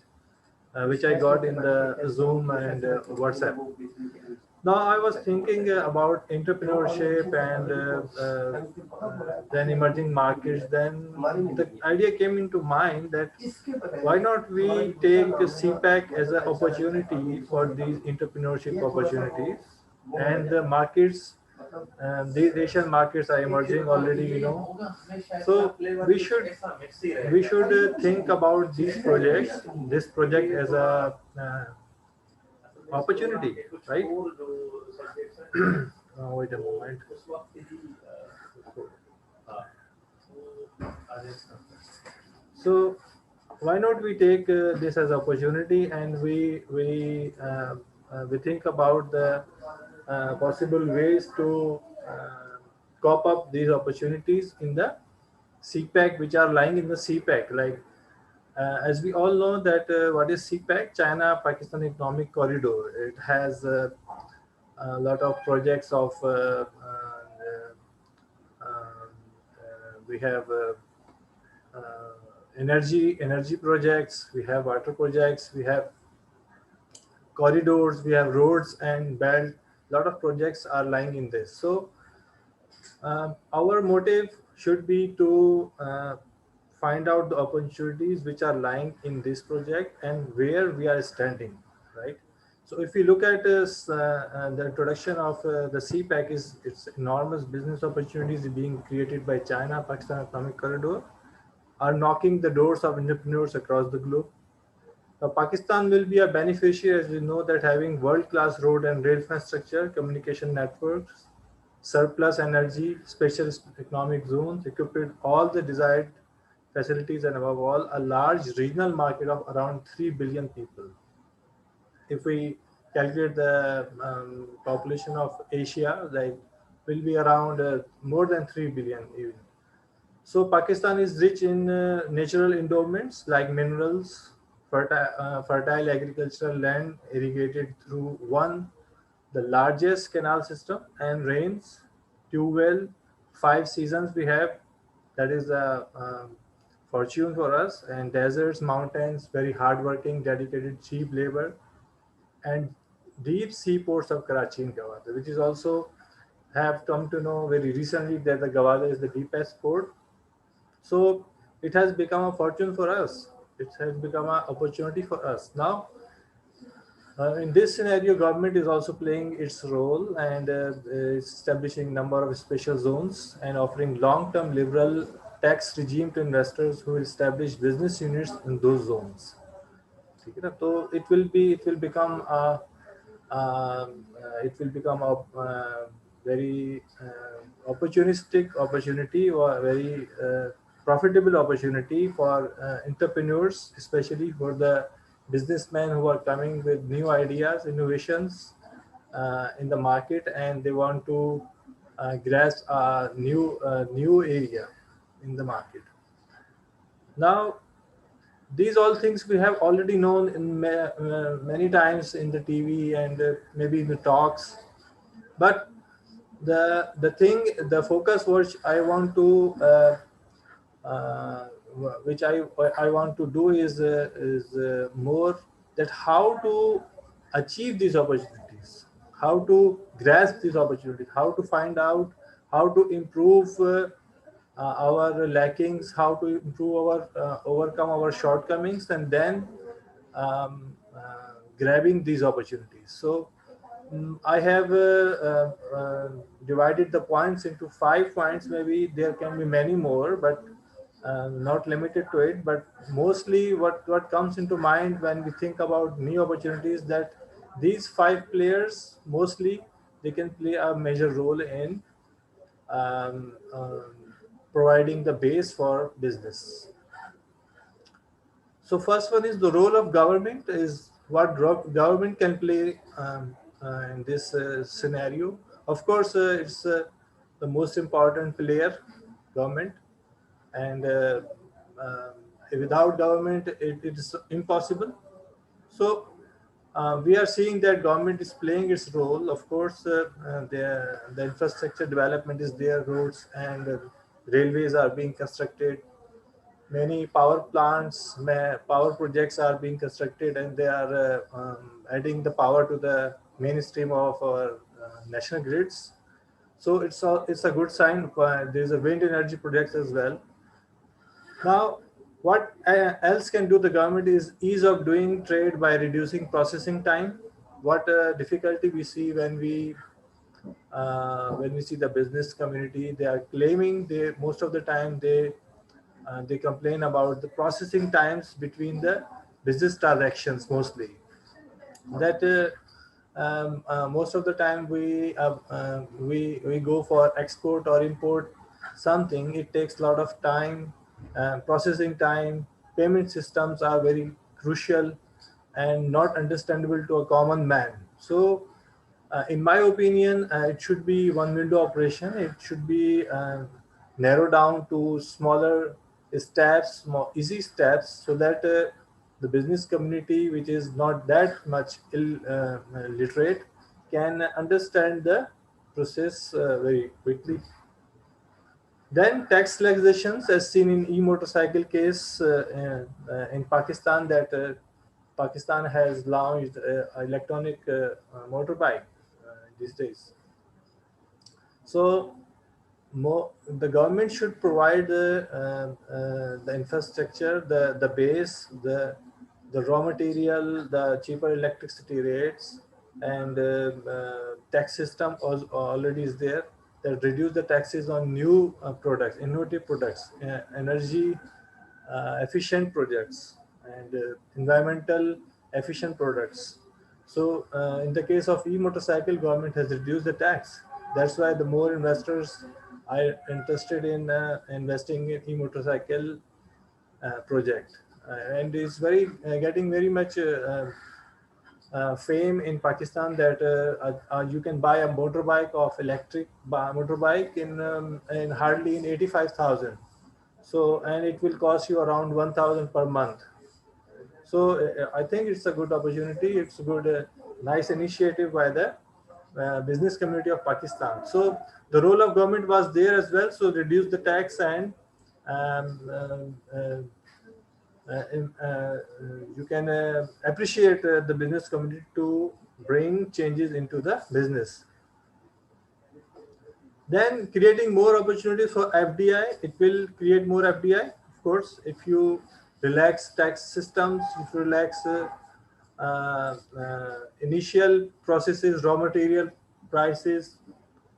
Which I got in the Zoom and WhatsApp. Now I was thinking about entrepreneurship and then emerging markets. Then the idea came into mind that why not we take CPAC as an opportunity for these entrepreneurship opportunities, and the markets, these Asian markets are emerging already, you know. So we should think about these projects, this project as a opportunity, right? Wait a moment. So why not we take this as opportunity, and we think about the possible ways to cop up these opportunities in the CPEC, which are lying in the CPEC. Like as we all know that what is CPEC? China-Pakistan Economic Corridor. It has a lot of projects of we have energy projects, we have water projects, we have corridors, we have roads and belt. A lot of projects are lying in this. So our motive should be to find out the opportunities which are lying in this project and where we are standing, right? So if you look at this, the introduction of the CPEC is it's enormous business opportunities being created by China, Pakistan Economic Corridor are knocking the doors of entrepreneurs across the globe. Now, Pakistan will be a beneficiary, as we know, that having world-class road and rail infrastructure, communication networks, surplus energy, special economic zones, equipped with all the desired facilities, and above all, a large regional market of around 3 billion people. If we calculate the population of Asia, like will be around more than 3 billion even. So Pakistan is rich in natural endowments like minerals, fertile agricultural land irrigated through the largest canal system, and rains, tube well, 5 seasons we have. That is a fortune for us. And deserts, mountains, very hardworking, dedicated, cheap labor, and deep seaports of Karachi and Gawada, which is also have come to know very recently that the Gawada is the deepest port. So it has become a fortune for us. It has become an opportunity for us. Now, in this scenario, government is also playing its role and is establishing number of special zones and offering long-term liberal tax regime to investors who will establish business units in those zones. So it will become a very opportunistic opportunity, or a very profitable opportunity for entrepreneurs, especially for the businessmen who are coming with new ideas, innovations in the market, and they want to grasp a new area in the market. Now, these all things we have already known in many times in the TV and maybe in the talks, but the focus which I want to want to do is more that how to achieve these opportunities, how to grasp these opportunities, how to find out how to improve our lackings, how to improve our overcome our shortcomings, and then grabbing these opportunities. So I have divided the points into 5 points. Maybe there can be many more, but not limited to it. But mostly what comes into mind when we think about new opportunities, that these 5 players, mostly they can play a major role in um, um, providing the base for business. So first one is the role of government, is what government can play in this scenario. Of course, it's the most important player, government, and without government, it is impossible. So we are seeing that government is playing its role. Of course, the infrastructure development is there, roads and railways are being constructed. Many power plants, power projects are being constructed, and they are adding the power to the mainstream of our national grids. So it's a good sign. There's a wind energy projects as well. Now, what else can do the government is ease of doing trade by reducing processing time. What difficulty we see when we see the business community, they are claiming, they most of the time they complain about the processing times between the business transactions, mostly that most of the time we go for export or import something. It takes a lot of time, processing time. Payment systems are very crucial and not understandable to a common man. So in my opinion, it should be one window operation. It should be narrowed down to smaller steps, more easy steps, so that the business community, which is not that much literate, can understand the process very quickly. Then tax legislations, as seen in e-motorcycle case in Pakistan, that Pakistan has launched electronic motorbike these days. So the government should provide the infrastructure, the base, the raw material, the cheaper electricity rates, and tax system already is there that reduce the taxes on new products, innovative products, energy efficient projects, and environmental efficient products. So in the case of e-motorcycle, government has reduced the tax. That's why the more investors are interested in investing in e-motorcycle project, and it's very getting very much fame in Pakistan, that you can buy a motorbike of electric motorbike in hardly in 85,000. So, and it will cost you around 1,000 per month. So I think it's a good opportunity. It's a good, nice initiative by the business community of Pakistan. So the role of government was there as well. So reduce the tax, and you can appreciate the business community to bring changes into the business. Then creating more opportunities for FDI, it will create more FDI. Of course, if you relax tax systems, if you relax initial processes, raw material prices,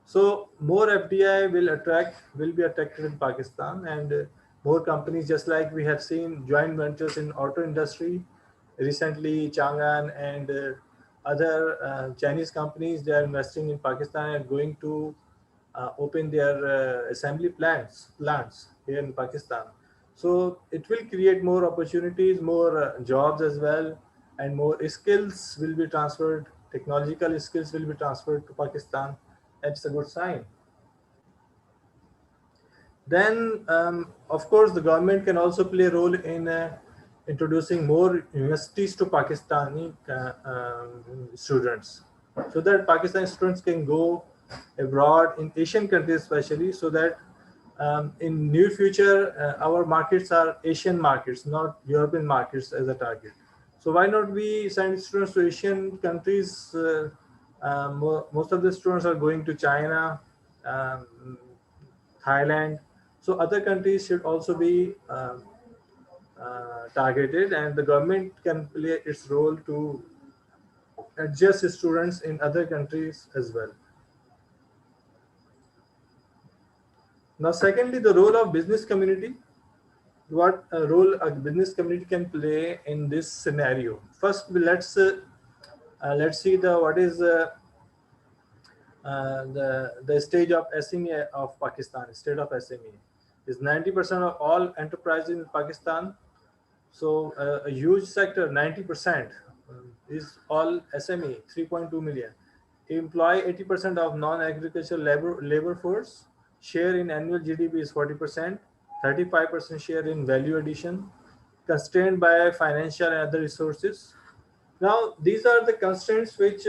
so more FDI will be attracted in Pakistan, and more companies, just like we have seen joint ventures in auto industry recently, Chang'an and other Chinese companies, they are investing in Pakistan and going to open their assembly plants here in Pakistan. So it will create more opportunities, more jobs as well, and more skills will be transferred. Technological skills will be transferred to Pakistan. That's a good sign. Then, of course, the government can also play a role in introducing more universities to Pakistani students, so that Pakistani students can go abroad in Asian countries, especially, so that in near future, our markets are Asian markets, not European markets as a target. So why not we send students to Asian countries? Most of the students are going to China, Thailand. So other countries should also be targeted, and the government can play its role to adjust students in other countries as well. Now, secondly, the role of business community. What role a business community can play in this scenario? First, let's see what is the stage of SME of Pakistan. State of SME is 90% of all enterprises in Pakistan. So a huge sector, 90% is all SME, 3.2 million. Employ 80% of non-agricultural labor force. Share in annual GDP is 40%, 35% share in value addition, constrained by financial and other resources. Now, these are the constraints which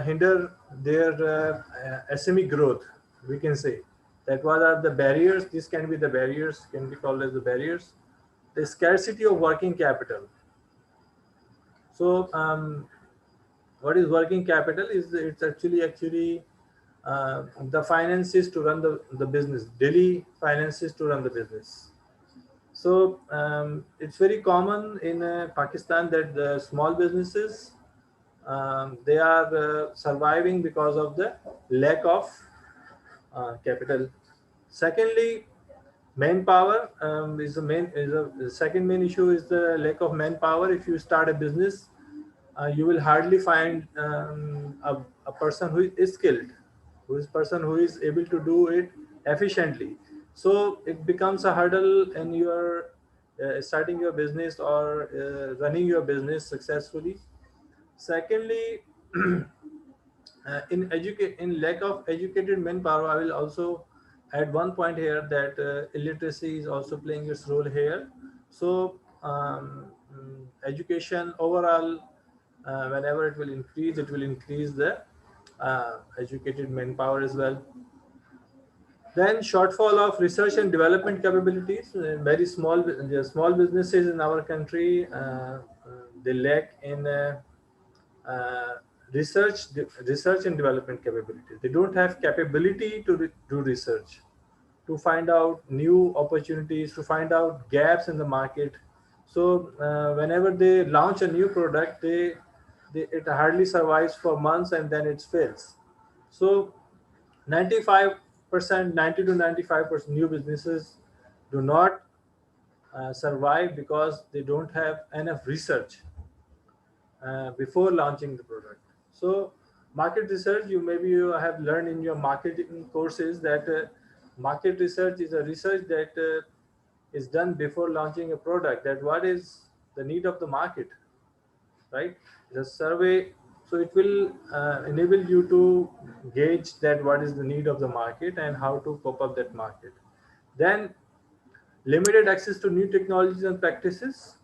hinder their SME growth. We can say that what are the barriers? These can be the barriers, can be called as the barriers. The scarcity of working capital. So, what is working capital? It's actually the finances to run the business, daily finances to run the business. So it's very common in Pakistan that the small businesses they are surviving because of the lack of capital. Secondly, manpower the second main issue is the lack of manpower. If you start a business, you will hardly find a person who is skilled, who is able to do it efficiently. So it becomes a hurdle in your starting your business or running your business successfully. Secondly, in lack of educated manpower, I will also add one point here that illiteracy is also playing its role here. So education overall, whenever it will increase the educated manpower as well. Then shortfall of research and development capabilities. Very small businesses in our country, they lack in research and development capabilities. They don't have capability to do research, to find out new opportunities, to find out gaps in the market. So whenever they launch a new product, it hardly survives for months and then it fails. So 90 to 95% new businesses do not survive because they don't have enough research before launching the product. So market research, you have learned in your marketing courses that market research is a research that is done before launching a product, that what is the need of the market, right? The survey, so it will enable you to gauge that what is the need of the market and how to cope up that market. Then limited access to new technologies and practices.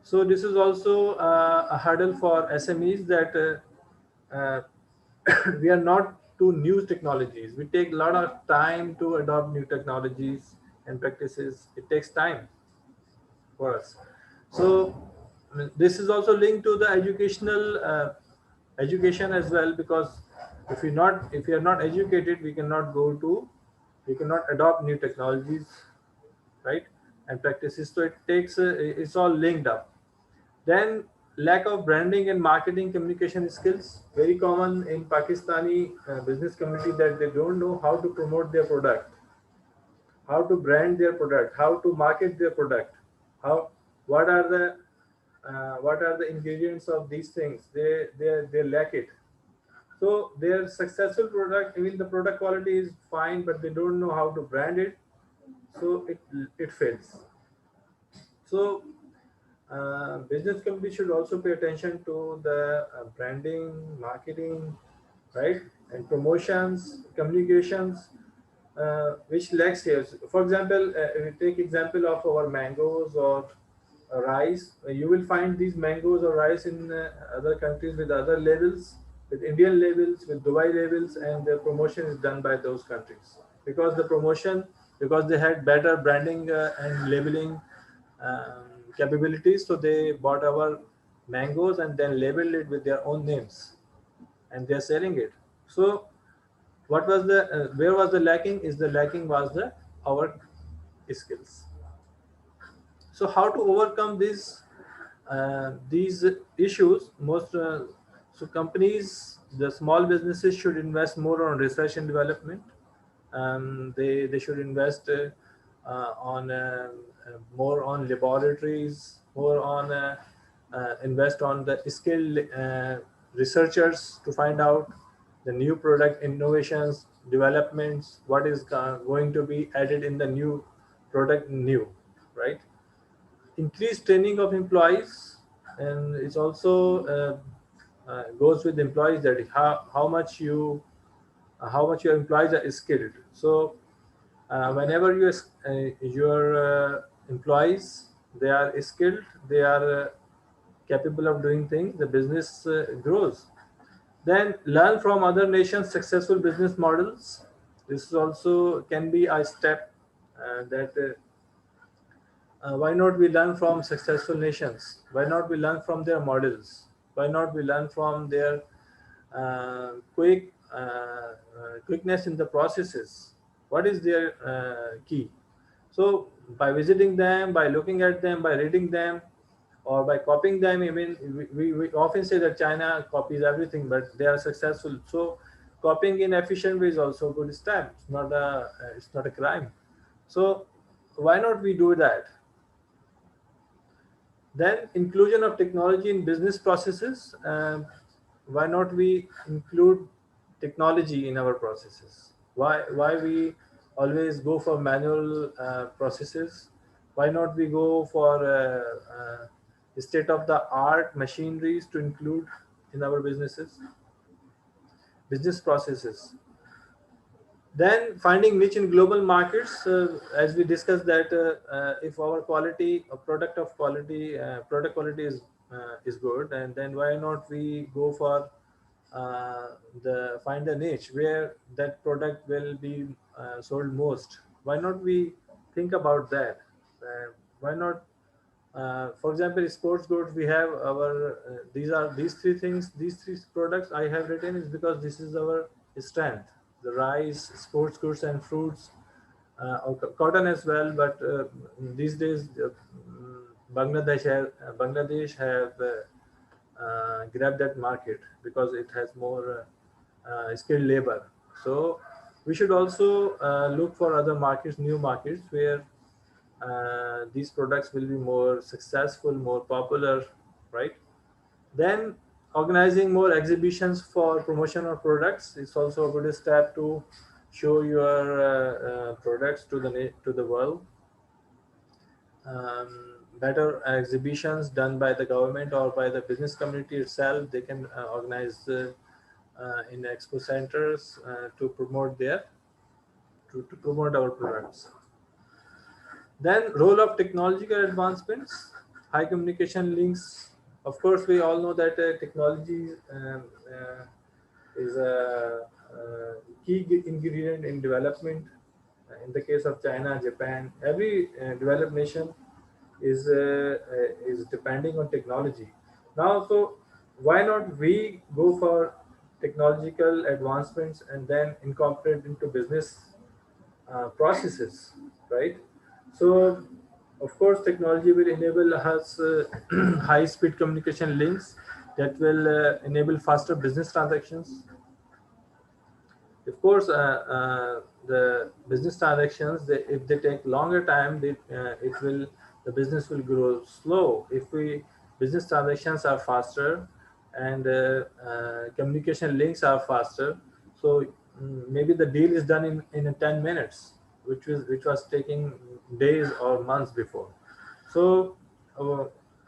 So this is also a hurdle for SMEs that we are not to new technologies. We take a lot of time to adopt new technologies and practices. It takes time for us. So this is also linked to the education as well, because if you are not educated, we cannot adopt new technologies, right, and practices. So it takes it's all linked up. Then lack of branding and marketing communication skills, very common in Pakistani business community, that they don't know how to promote their product, how to brand their product, how to market their product, what are the ingredients of these things. They lack it. So their successful product, even the product quality is fine, but they don't know how to brand it, so it fails. So business company should also pay attention to the branding, marketing, right, and promotions, communications, which lacks here. For example, if we take example of our mangoes or rice, you will find these mangoes or rice in other countries with other labels, with Indian labels, with Dubai labels, and the promotion is done by those countries because they had better branding and labeling capabilities. So they bought our mangoes and then labeled it with their own names, and they're selling it. So what was the where was the lacking? The lacking was our skills. So how to overcome these these issues, so companies, the small businesses should invest more on research and development. They should invest on more on laboratories, more on invest on the skilled researchers to find out the new product innovations, developments, what is going to be added in the new product, right? Increased training of employees, and it's also goes with employees, that how much your employees are skilled. So whenever your employees, they are skilled, they are capable of doing things, the business grows. Then learn from other nations successful business models. This is also can be a step that why not we learn from successful nations? Why not we learn from their models? Why not we learn from their quickness in the processes? What is their key? So by visiting them, by looking at them, by reading them, or by copying them, I mean, we often say that China copies everything, but they are successful. So copying in efficient way is also a good step. It's not a crime. So why not we do that? Then inclusion of technology in business processes. Why not we include technology in our processes? Why we always go for manual processes? Why not we go for state of the art machineries to include in our business processes? Then finding niche in global markets, as we discussed that if our quality, a product quality is good, and then why not we go for find a niche where that product will be sold most? Why not we think about that? Why not? For example, sports goods, we have our these three things, these three products I have written is because this is our strength: the rice, sports goods, and fruits, or cotton as well. But these days, Bangladesh have grabbed that market because it has more skilled labor. So we should also look for other markets, new markets, where these products will be more successful, more popular, right? Then organizing more exhibitions for promotion of products is also a good step to show your products to the world. Better exhibitions done by the government or by the business community itself, they can organize in expo centers to promote to promote our products. Then role of technological advancements, high communication links. Of course, we all know that technology is a key ingredient in development. In the case of China, Japan, every developed nation is depending on technology. Now, so why not we go for technological advancements and then incorporate into business processes, right? So, of course, technology will enable us high-speed communication links that will enable faster business transactions. Of course, the business transactions, if they take longer time, the business will grow slow. If business transactions are faster and communication links are faster, so maybe the deal is done in 10 minutes, which was taking days or months before. So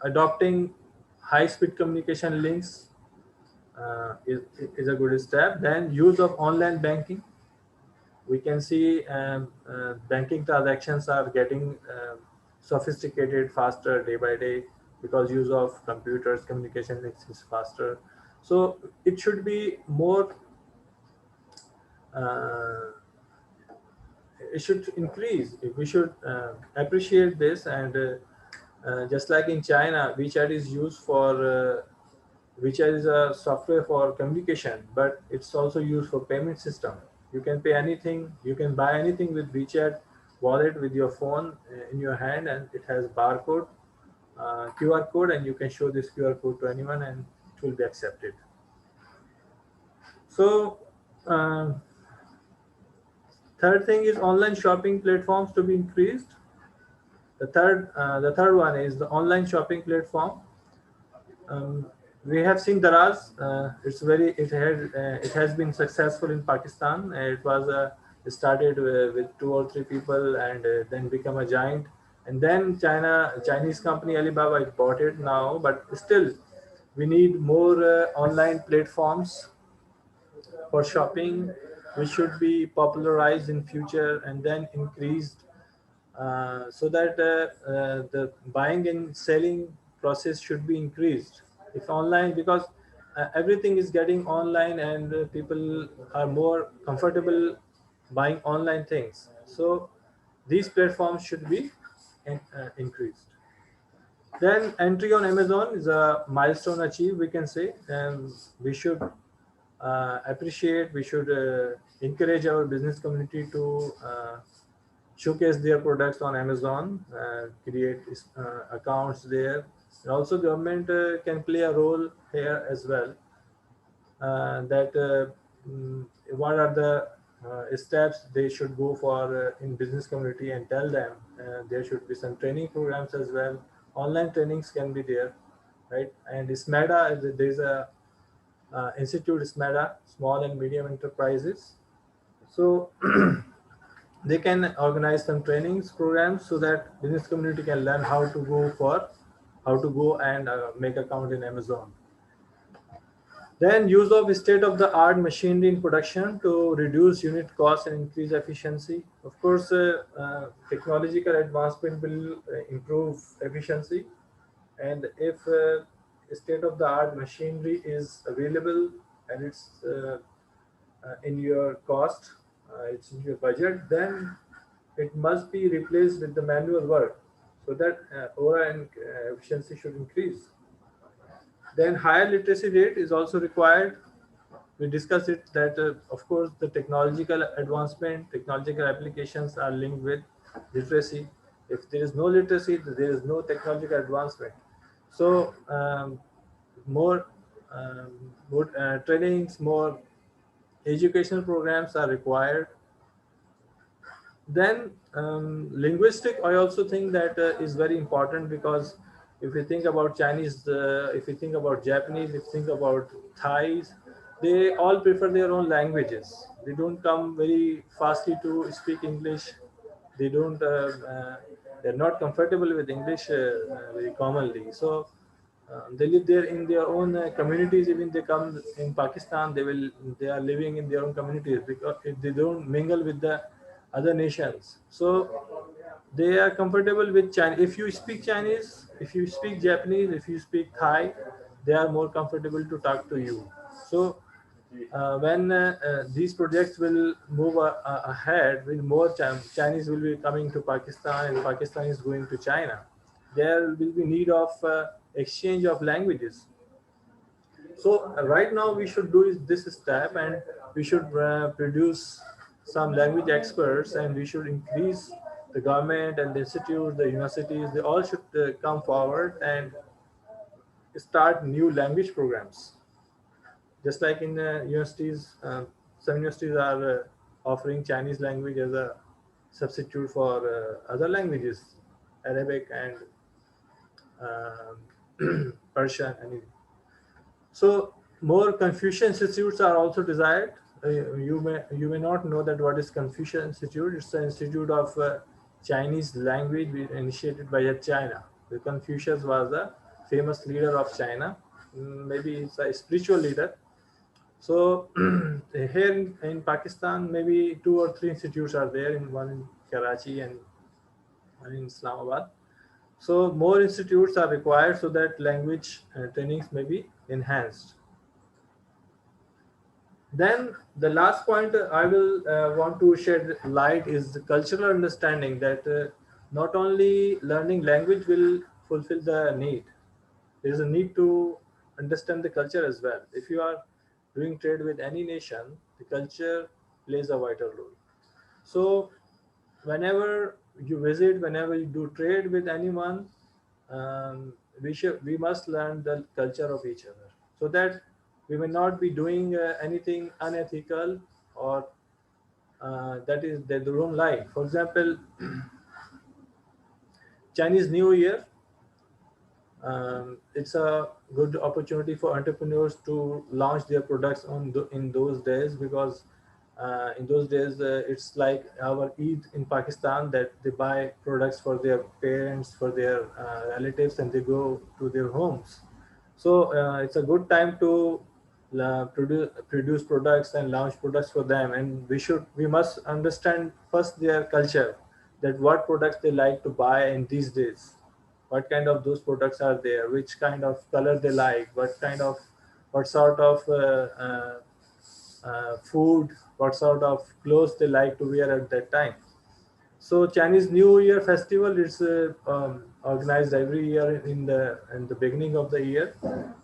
adopting high-speed communication links is a good step. Then use of online banking. We can see banking transactions are getting sophisticated faster day by day because use of computers, communication is faster. So it should be more, it should increase. We should appreciate this, and just like in China, WeChat is used for WeChat is a software for communication, but it's also used for payment system. You can pay anything, you can buy anything with WeChat wallet with your phone in your hand, and it has barcode. QR code, and you can show this QR code to anyone and it will be accepted. So third thing is online shopping platforms to be increased. The third one is the online shopping platform. We have seen Daraz. It has been successful in Pakistan. It started with 2 or 3 people and then become a giant. And then Chinese company Alibaba bought it now. But still, we need more online platforms for shopping, which should be popularized in future and then increased, so that the buying and selling process should be increased. If online, because everything is getting online and people are more comfortable buying online things. So these platforms should be increased. Then entry on Amazon is a milestone achieved, we can say, and we should appreciate, we should encourage our business community to showcase their products on Amazon, create accounts there. And also government can play a role here as well. What are the steps they should go for in business community, and tell them there should be some training programs as well. Online trainings can be there, right? And SMEDA, there's a institute, SMEDA, small and medium enterprises. So they can organize some trainings programs so that business community can learn how to go and make account in Amazon. Then use of state-of-the-art machinery in production to reduce unit cost and increase efficiency. Of course, technological advancement will improve efficiency, and if state-of-the-art machinery is available and it's in your cost, it's in your budget, then it must be replaced with the manual work, so that overall efficiency should increase. Then higher literacy rate is also required. We discussed it that of course the technological advancement, technological applications are linked with literacy. If there is no literacy, there is no technological advancement. So more trainings, more educational programs are required. Then linguistic, I also think that is very important, because if you think about Chinese, if you think about Japanese, if you think about Thais, they all prefer their own languages. They don't come very fastly to speak English. They don't. They're not comfortable with English very commonly. So they live there in their own communities. Even they come in Pakistan, they are living in their own communities, because if they don't mingle with the other nations, so they are comfortable with Chinese. If you speak Chinese, if you speak Japanese, if you speak Thai, they are more comfortable to talk to you. So when these projects will move ahead, with more Chinese will be coming to Pakistan and Pakistan is going to China, there will be need of exchange of languages. So right now we should do this step, and we should produce some language experts, and we should increase the government and the institutes, the universities, they all should come forward and start new language programs. Just like in universities, some universities are offering Chinese language as a substitute for other languages, Arabic and Persian. So more Confucian institutes are also desired. You may not know that what is Confucian Institute. It's an institute of Chinese language initiated by China. The Confucius was the famous leader of China. Maybe he's a spiritual leader. So here in Pakistan, maybe 2 or 3 institutes are there, one in Karachi and one in Islamabad. So more institutes are required so that language trainings may be enhanced. Then the last point I will want to shed light is the cultural understanding, that not only learning language will fulfill the need. There is a need to understand the culture as well. If you are doing trade with any nation, the culture plays a vital role. So whenever you visit, whenever you do trade with anyone, we must learn the culture of each other, so that we may not be doing anything unethical or that is they don't like. For example, Chinese New Year, it's a good opportunity for entrepreneurs to launch their products in those days, because in those days it's like our Eid in Pakistan, that they buy products for their parents, for their relatives, and they go to their homes. So it's a good time to produce products and launch products for them, and we must understand first their culture, that what products they like to buy in these days, what kind of those products are there, which kind of color they like, what sort of food, what sort of clothes they like to wear at that time. So Chinese New Year festival is organized every year in the beginning of the year,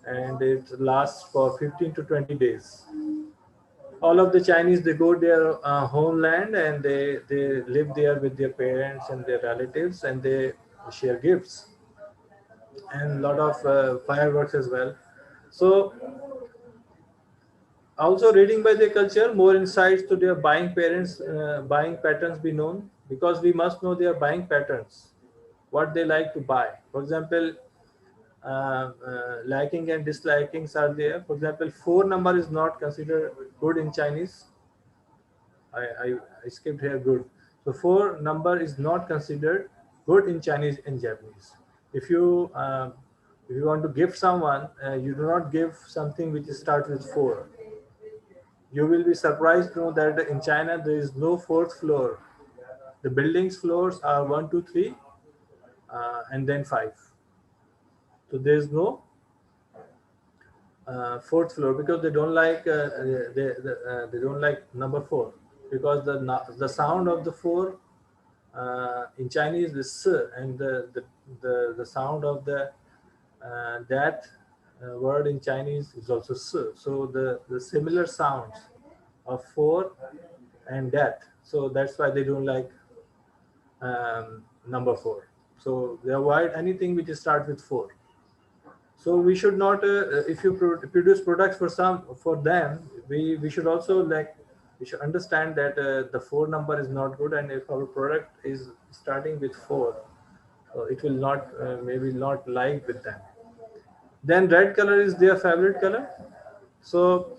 and it lasts for 15 to 20 days. All of the Chinese, they go their homeland, and they live there with their parents and their relatives, and they share gifts and a lot of fireworks as well. So also reading by their culture, more insights to their buying patterns be known, because we must know their buying patterns, what they like to buy. For example, liking and dislikings are there. For example, 4 number is not considered good in Chinese. I skipped here good. So 4 number is not considered good in Chinese and Japanese. If you want to gift someone, you do not give something which starts with 4. You will be surprised to know that in China there is no 4th floor. The building's floors are 1, 2, 3, and then 5. So there is no 4th floor, because they don't like they don't like number 4, because the sound of the 4 in Chinese is s, and the sound of that word in Chinese is also s. So the similar sounds of 4 and that. So that's why they don't like number 4. So they avoid anything which starts with 4. So we should not, if you produce products for them, we should also we should understand that the 4 number is not good, and if our product is starting with 4, it will not maybe not like with them. Then red color is their favorite color. So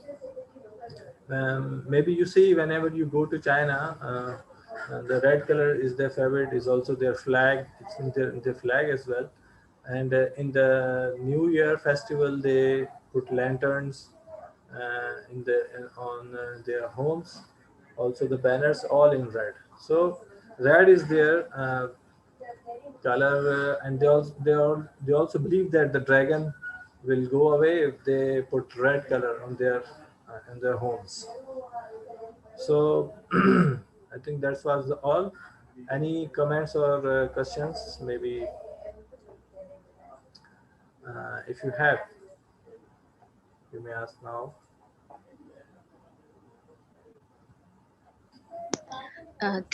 maybe you see whenever you go to China, the red color is their favorite, is also their flag. It's in their flag as well. And in the New Year festival, they put lanterns on their homes. Also, the banners all in red. So red is their color, and they also believe that the dragon will go away if they put red color on their in their homes. So I think that was all. Any comments or questions? Maybe if you have, you may ask now.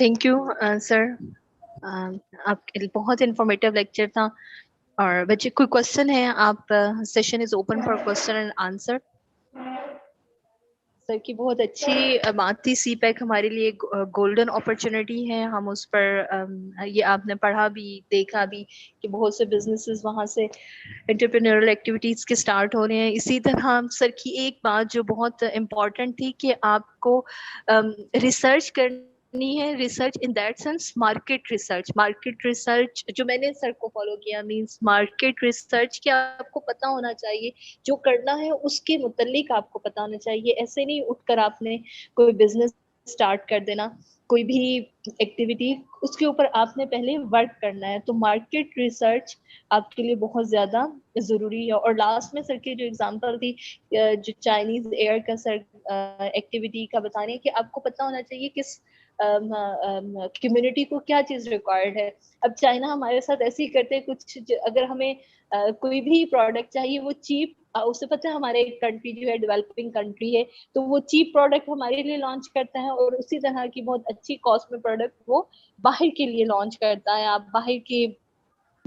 Thank you sir, आपके बहुत informative lecture था। और बच्चे कोई question है, आप session is open for question and answer. Sir की बहुत अच्छी बात थी, सी पैक हमारे लिए गोल्डन अपॉर्चुनिटी है। हम उस पर ये आपने पढ़ा भी, देखा भी कि बहुत से बिजनेसेस वहां से एंटरप्रेन्योरल एक्टिविटीज के स्टार्ट हो रहे हैं। इसी तरह सर की एक बात जो बहुत इम्पोर्टेंट थी कि आपको रिसर्च करनी है, research in that sense market research जो मैंने सर को फॉलो किया, मींस मार्केट रिसर्च कि आपको पता होना चाहिए जो करना है उसके मुतल्लिक आपको पता होना चाहिए। ऐसे नहीं उठकर आपने कोई बिजनेस स्टार्ट कर देना, कोई भी एक्टिविटी, उसके ऊपर आपने पहले वर्क करना है। तो मार्केट रिसर्च आपके लिए बहुत ज्यादा जरूरी है। और लास्ट में सर की जो एग्जांपल थी, जो चाइनीज एयर का सर एक्टिविटी का बता रहे हैं कि आपको पता होना चाहिए किस कम्युनिटी को क्या चीज रिक्वायर्ड है। अब चाइना हमारे साथ ऐसे ही करते हैं कुछ, अगर हमें कोई भी प्रोडक्ट चाहिए वो चीप, उसे पता है हमारे कंट्री जो है डेवलपिंग कंट्री है, तो वो चीप प्रोडक्ट हमारे लिए लॉन्च करता है और उसी तरह की बहुत अच्छी कॉस्ट में प्रोडक्ट वो बाहर के लिए लॉन्च करता है। आप बाहर के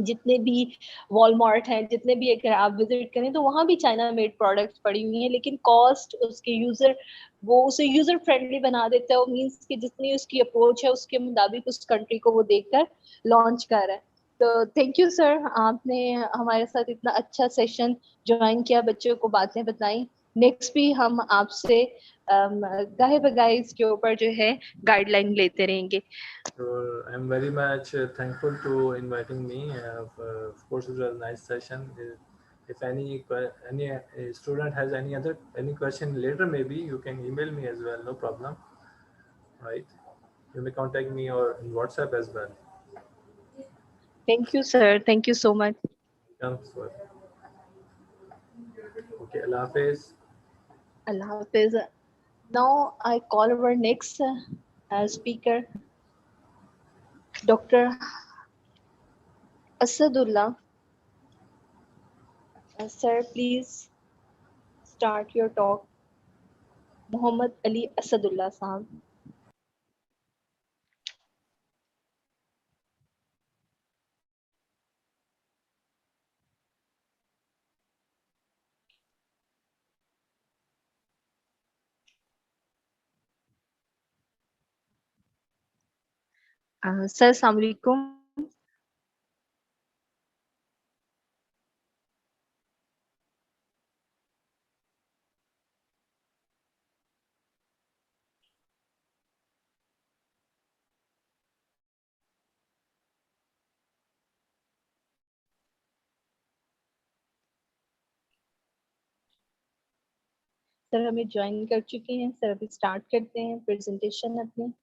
जितने भी वॉलमार्ट हैं, जितने भी अगर आप विजिट करें तो वहाँ भी चाइना मेड प्रोडक्ट्स पड़ी हुई हैं, लेकिन कॉस्ट उसके यूजर वो उसे यूजर फ्रेंडली बना देता है। वो मीन्स कि जितनी उसकी अप्रोच है उसके मुताबिक उस कंट्री को वो देखकर लॉन्च कर रहा है। तो थैंक यू सर, आपने हमारे साथ इतना अच्छा सेशन ज्वाइन किया, बच्चों को बातें बताई। नेक्स्ट भी हम आपसे गाहे बगाहे इसके ऊपर जो है गाइडलाइन लेते रहेंगे। So I'm very much thankful to inviting me. Of course, it was a nice session. If any student has any question later, maybe you can email me as well. No problem, right? You may contact me or in WhatsApp as well. Thank you sir, thank you so much. Okay, Allah Hafiz. Allah Hafiz. Now I call our next speaker, Dr. Asadullah. Sir, please start your talk. Muhammad Ali Asadullah Sahab. Sir, Assalamu alaikum. Sir हमें join कर चुके हैं sir, अभी start करते हैं presentation अपनी।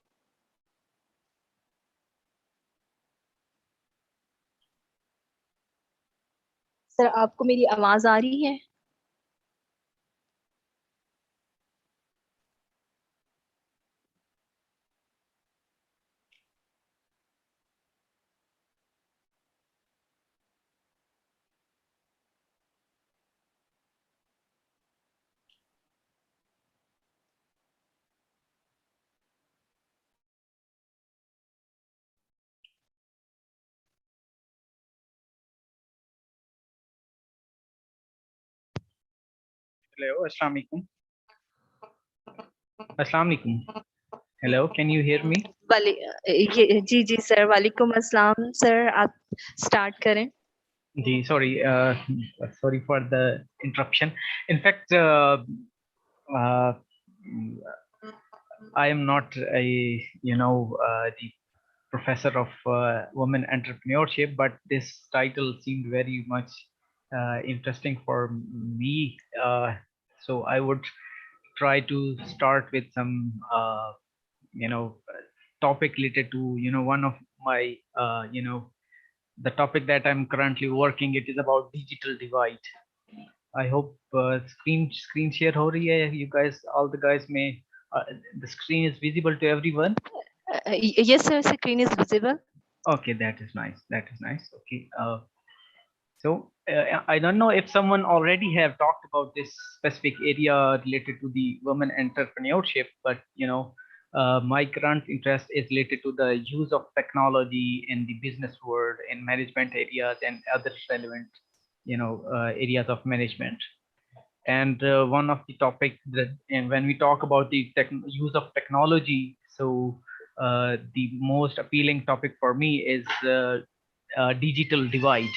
Sir आपको मेरी आवाज आ रही है? Hello, Assalamu alaikum. Assalamu alaikum. Hello, can you hear me? जी जी सर, वालेकुम अस्सलाम सर, आप स्टार्ट करें। जी, sorry for the interruption. In fact, I am not the professor of women entrepreneurship, but this title seemed very much interesting for me. So I would try to start with some topic related to one of my the topic that I'm currently working. It is about digital divide. I hope screen share ho rahi hai. You guys, all the guys may the screen is visible to everyone. Yes sir, screen is visible. Okay, that is nice. That is nice. Okay. So I don't know if someone already have talked about this specific area related to the women entrepreneurship, but my current interest is related to the use of technology in the business world, in management areas, and other relevant areas of management. And one of the topic that, and when we talk about the use of technology, so the most appealing topic for me is digital divide.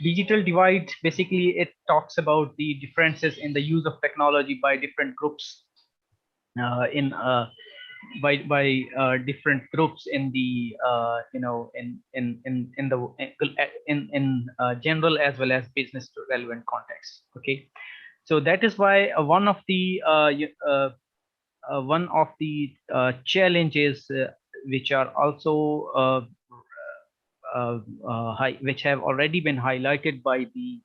Digital divide, basically it talks about the differences in the use of technology by different groups in different groups in the in general as well as business relevant context. Okay, so that is why one of the challenges which are also which have already been highlighted by the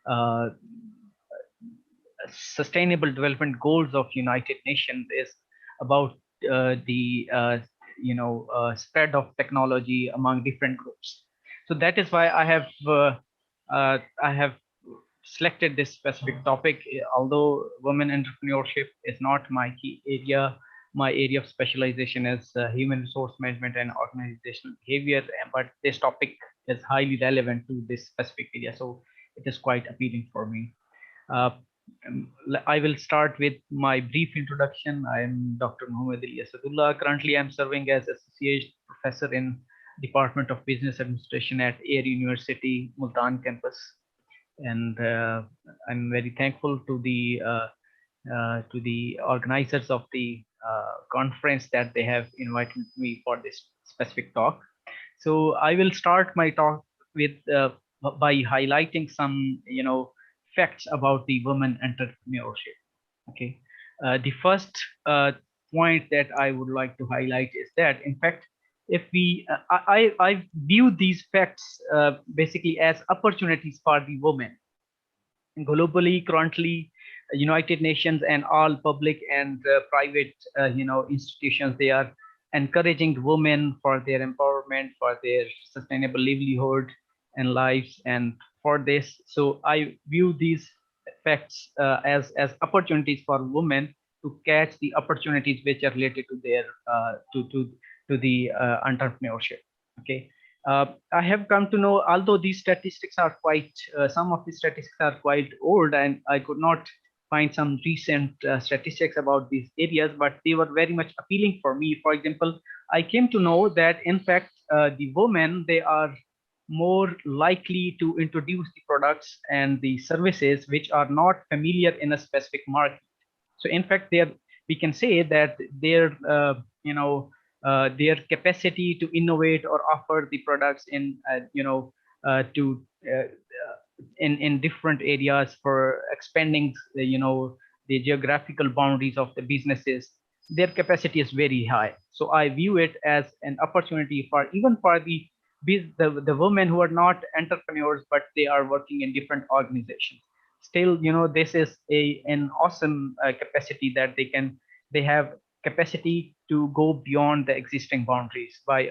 uh, Sustainable Development Goals of United Nations is about the spread of technology among different groups. So that is why I have selected this specific topic. Although women entrepreneurship is not my key area, my area of specialization is human resource management and organizational behavior. But this topic is highly relevant to this specific area. So it is quite appealing for me. Uh, I will start with my brief introduction. I am Dr. Mohammed Ali Asadullah. Currently, I am serving as Associate Professor in Department of Business Administration at Air University, Multan campus. And I'm very thankful to the organizers of the conference that they have invited me for this specific talk. So I will start my talk with by highlighting some facts about the women entrepreneurship. Okay, the first point that I would like to highlight is that in fact, if we I view these facts basically as opportunities for the women globally. Currently, United Nations and all public and private institutions, they are encouraging women for their empowerment, for their sustainable livelihood and lives. And for this, so I view these facts as opportunities for women to catch the opportunities which are related to their to the entrepreneurship. Okay, I have come to know, although these statistics are quite, some of the statistics are quite old, and I could not find some recent statistics about these areas, but they were very much appealing for me. For example, I came to know that in fact, the women, they are more likely to introduce the products and the services which are not familiar in a specific market. So in fact, we can say that their capacity to innovate or offer the products in to in different areas for expanding the geographical boundaries of the businesses, their capacity is very high. So I view it as an opportunity for even for the women who are not entrepreneurs, but they are working in different organizations. Still, this is an awesome capacity that they have capacity to go beyond the existing boundaries by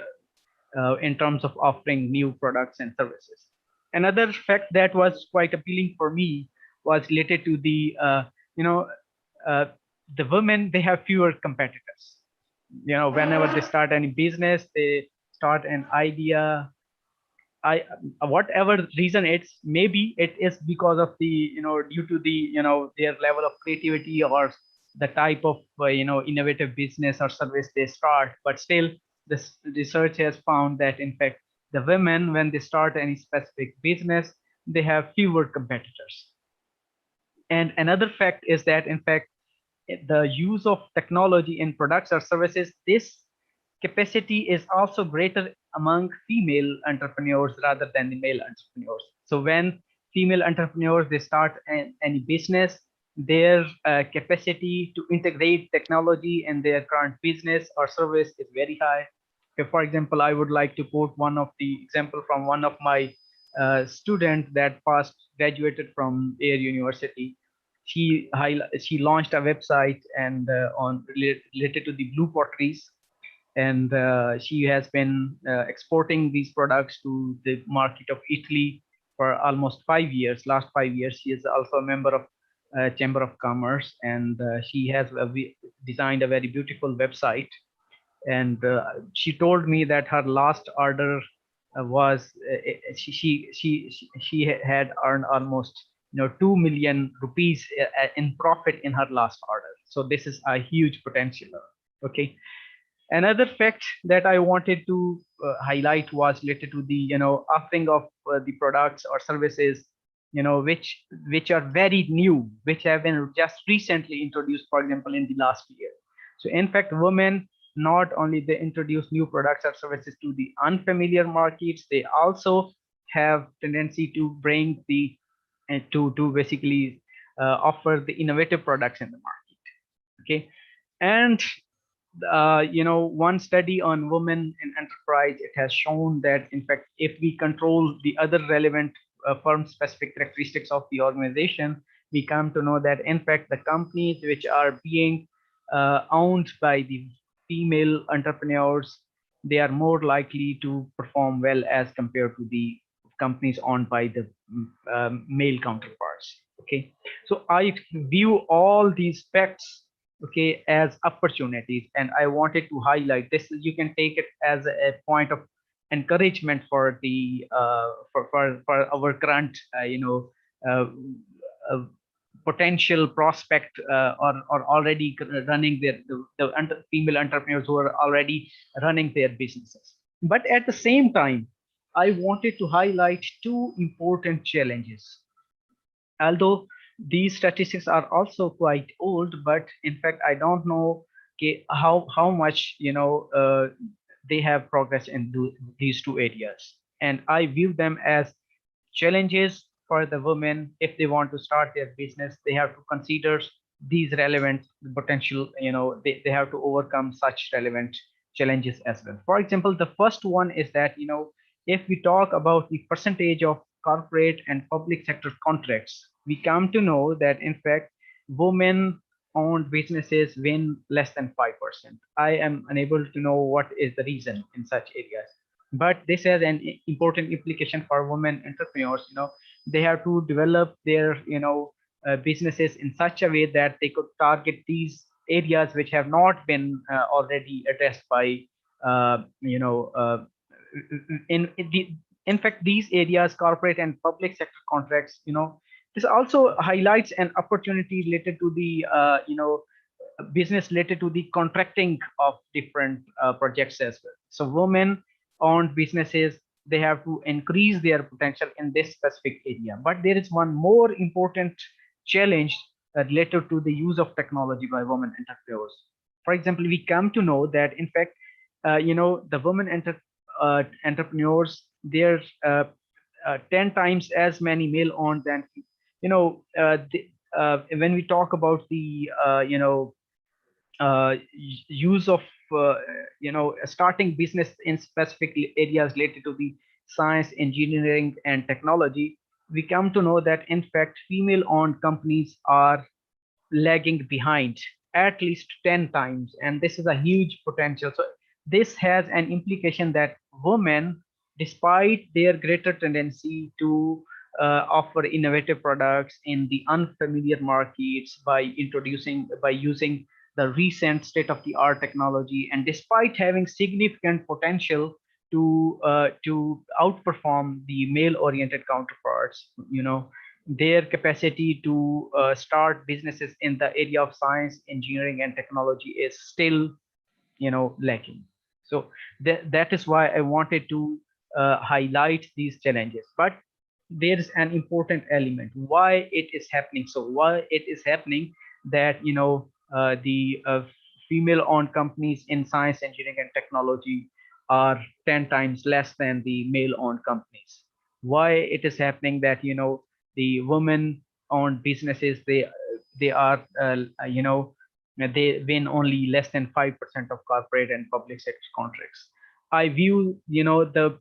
in terms of offering new products and services. Another fact that was quite appealing for me was related to the uh, the women, they have fewer competitors. Whenever they start any business, they start an idea. I Whatever reason it's, maybe it is because of the due to the their level of creativity or the type of innovative business or service they start. But still, this research has found that in fact, the women, when they start any specific business, they have fewer competitors. And another fact is that in fact, the use of technology in products or services, this capacity is also greater among female entrepreneurs rather than the male entrepreneurs. So when female entrepreneurs, they start any business, their capacity to integrate technology in their current business or service is very high. Okay, for example, I would like to quote one of the example from one of my student that passed graduated from Air University. She launched a website and on related to the blue potteries, and she has been exporting these products to the market of Italy for almost 5 years. Last 5 years, she is also a member of Chamber of Commerce, and she has designed a very beautiful website. And she told me that her last order was she had earned almost 2 million rupees in profit in her last order. So this is a huge potential. Okay. Another fact that I wanted to highlight was related to the offering of the products or services which are very new, which have been just recently introduced, for example, in the last year. So in fact, women, not only they introduce new products or services to the unfamiliar markets, they also have tendency to bring the to basically offer the innovative products in the market. Okay. And one study on women in enterprise, it has shown that in fact, if we control the other relevant firm specific characteristics of the organization, we come to know that in fact, the companies which are being owned by the female entrepreneurs, they are more likely to perform well as compared to the companies owned by the male counterparts. Okay, so I view all these facts, okay, as opportunities, and I wanted to highlight this. You can take it as a point of encouragement for the for our current uh, uh, potential prospect or already running the female entrepreneurs who are already running their businesses. But at the same time, I wanted to highlight two important challenges. Although these statistics are also quite old, but in fact I don't know how much they have progressed in these two areas, and I view them as challenges for the women. If they want to start their business, they have to consider these relevant potential, they have to overcome such relevant challenges as well. For example, the first one is that if we talk about the percentage of corporate and public sector contracts, we come to know that in fact women owned businesses win less than 5%. I am unable to know what is the reason in such areas, but this has an important implication for women entrepreneurs. They have to develop their businesses in such a way that they could target these areas which have not been already addressed by in fact these areas, corporate and public sector contracts. This also highlights an opportunity related to the business related to the contracting of different projects as well. So women owned businesses, they have to increase their potential in this specific area. But there is one more important challenge related to the use of technology by women entrepreneurs. For example, we come to know that in fact the women entrepreneurs, they're 10 times as many male owned than when we talk about the use of starting business in specific areas related to the science, engineering and technology, we come to know that in fact female owned companies are lagging behind at least 10 times, and this is a huge potential. So this has an implication that women, despite their greater tendency to offer innovative products in the unfamiliar markets by using the recent state-of-the-art technology, and despite having significant potential to outperform the male-oriented counterparts, their capacity to start businesses in the area of science, engineering, and technology is still, lacking. So that is why I wanted to highlight these challenges. But there is an important element why it is happening. So why it is happening that the female-owned companies in science, engineering, and technology are 10 times less than the male-owned companies. Why it is happening that the women-owned businesses, they are they win only less than 5% of corporate and public sector contracts. I view the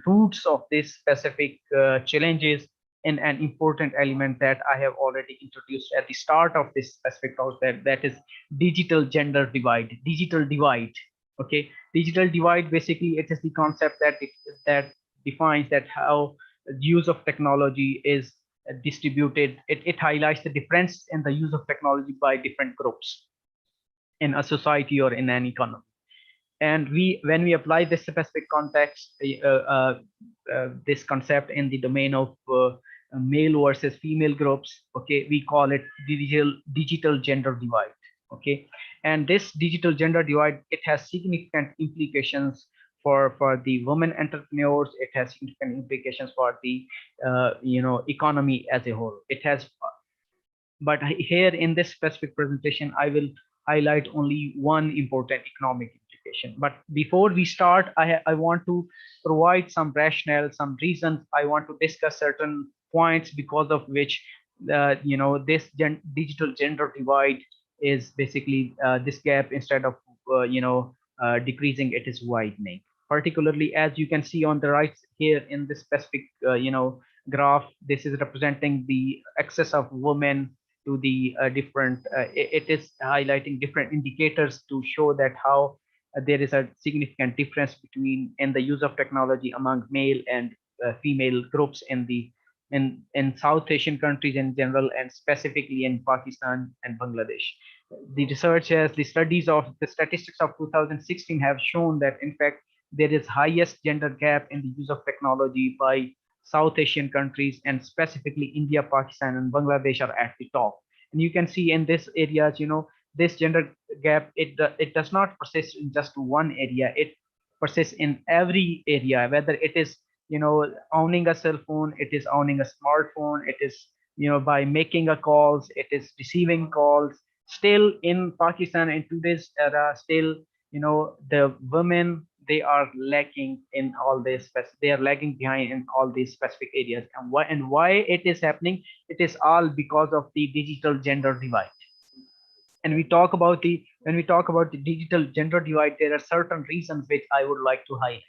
roots of this specific challenges in an important element that I have already introduced at the start of this specific talk, that is digital gender divide. Digital divide. Okay, digital divide, basically it is the concept that defines that how the use of technology is distributed. It highlights the difference in the use of technology by different groups in a society or in an economy. And when we apply this specific context, this concept in the domain of male versus female groups, okay, we call it digital gender divide. Okay, and this digital gender divide, it has significant implications for the women entrepreneurs. It has significant implications for the economy as a whole. It has, but here in this specific presentation, I will highlight only one important economic implication. But before we start, I want to provide some rationale, some reasons. I want to discuss certain points because of which this digital gender divide is basically this gap, instead of decreasing, it is widening. Particularly, as you can see on the right here in this specific graph, this is representing the access of women to the different, it is highlighting different indicators to show that how there is a significant difference between in the use of technology among male and female groups in South Asian countries in general, and specifically in Pakistan and Bangladesh. The research has, the studies of the statistics of 2016 have shown that in fact there is highest gender gap in the use of technology by South Asian countries, and specifically India, Pakistan, and Bangladesh are at the top. And you can see in this areas, this gender gap, it does not persist in just one area. It persists in every area, whether it is owning a cell phone, it is owning a smartphone, it is by making a calls, it is receiving calls. Still in Pakistan in today's era, still the women, they are lacking in all this, they are lagging behind in all these specific areas. And why it is happening? It is all because of the digital gender divide. And when we talk about the digital gender divide, there are certain reasons which I would like to highlight.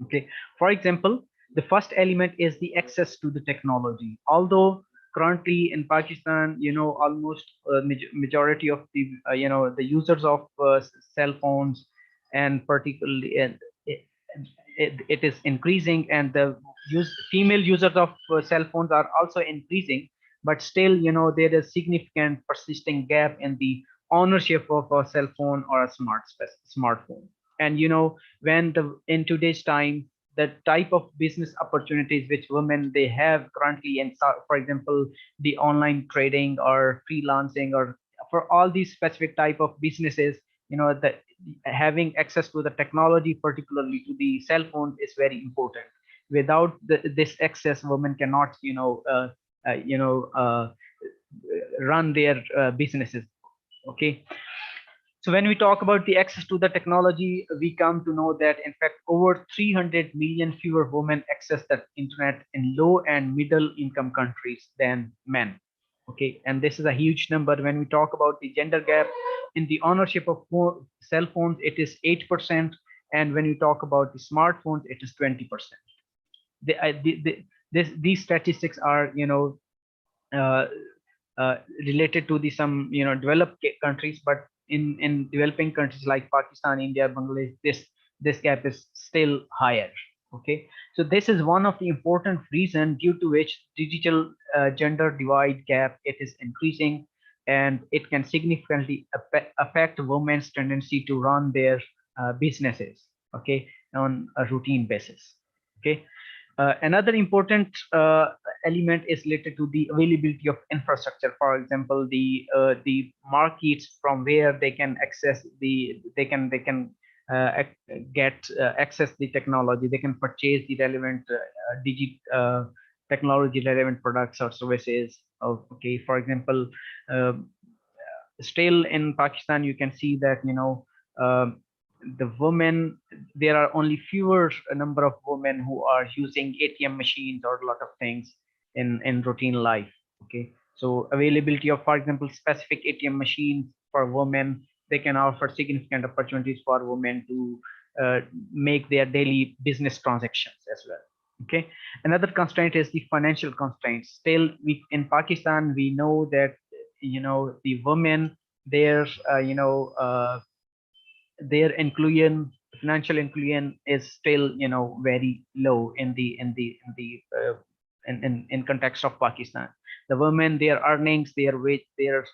Okay, for example, the first element is the access to the technology. Although currently in Pakistan, almost majority of the the users of cell phones, and particularly it is increasing, and the female users of cell phones are also increasing. But still, there is significant persisting gap in the ownership of a cell phone or a smartphone. And when in today's time, the type of business opportunities which women they have currently, and for example, the online trading or freelancing, or for all these specific type of businesses, that having access to the technology, particularly to the cell phone, is very important. Without this access, women cannot uh, you know uh, run their businesses. Okay, so when we talk about the access to the technology, we come to know that in fact over 300 million fewer women access the internet in low and middle income countries than men. Okay, and this is a huge number. When we talk about the gender gap in the ownership of cell phones, it is 8%, and when we talk about the smartphones, it is 20%. These statistics are uh, related to the some developed countries, but in developing countries like Pakistan, India, Bangladesh, this gap is still higher. Okay, so this is one of the important reason due to which digital gender divide gap, it is increasing, and it can significantly affect women's tendency to run their businesses, okay, on a routine basis. Okay, another important element is related to the availability of infrastructure. For example, the markets from where they can access they can get access the technology. They can purchase the relevant technology relevant products or services. Okay, for example, uh, still in Pakistan, you can see that um, the women, there are only fewer number of women who are using ATM machines or a lot of things in routine life. Okay, so availability of, for example, specific ATM machines for women, they can offer significant opportunities for women to make their daily business transactions as well. Okay, another constraint is the financial constraints. Still, in Pakistan, we know that the women, their their inclusion, financial inclusion, is still very low in context of Pakistan. The women, their earnings, their wage, their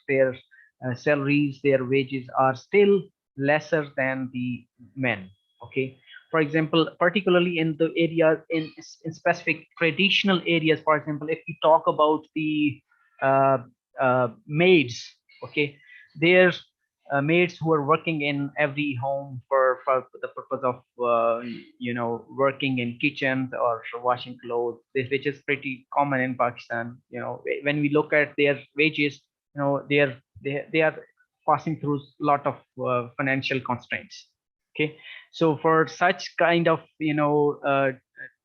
salaries, their wages are still lesser than the men. Okay, for example, particularly in the areas in specific traditional areas, for example, if we talk about the uh, maids, okay, there's maids who are working in every home for the purpose of working in kitchens or washing clothes, which is pretty common in Pakistan. When we look at their wages, they are passing through a lot of financial constraints. Okay, so for such kind of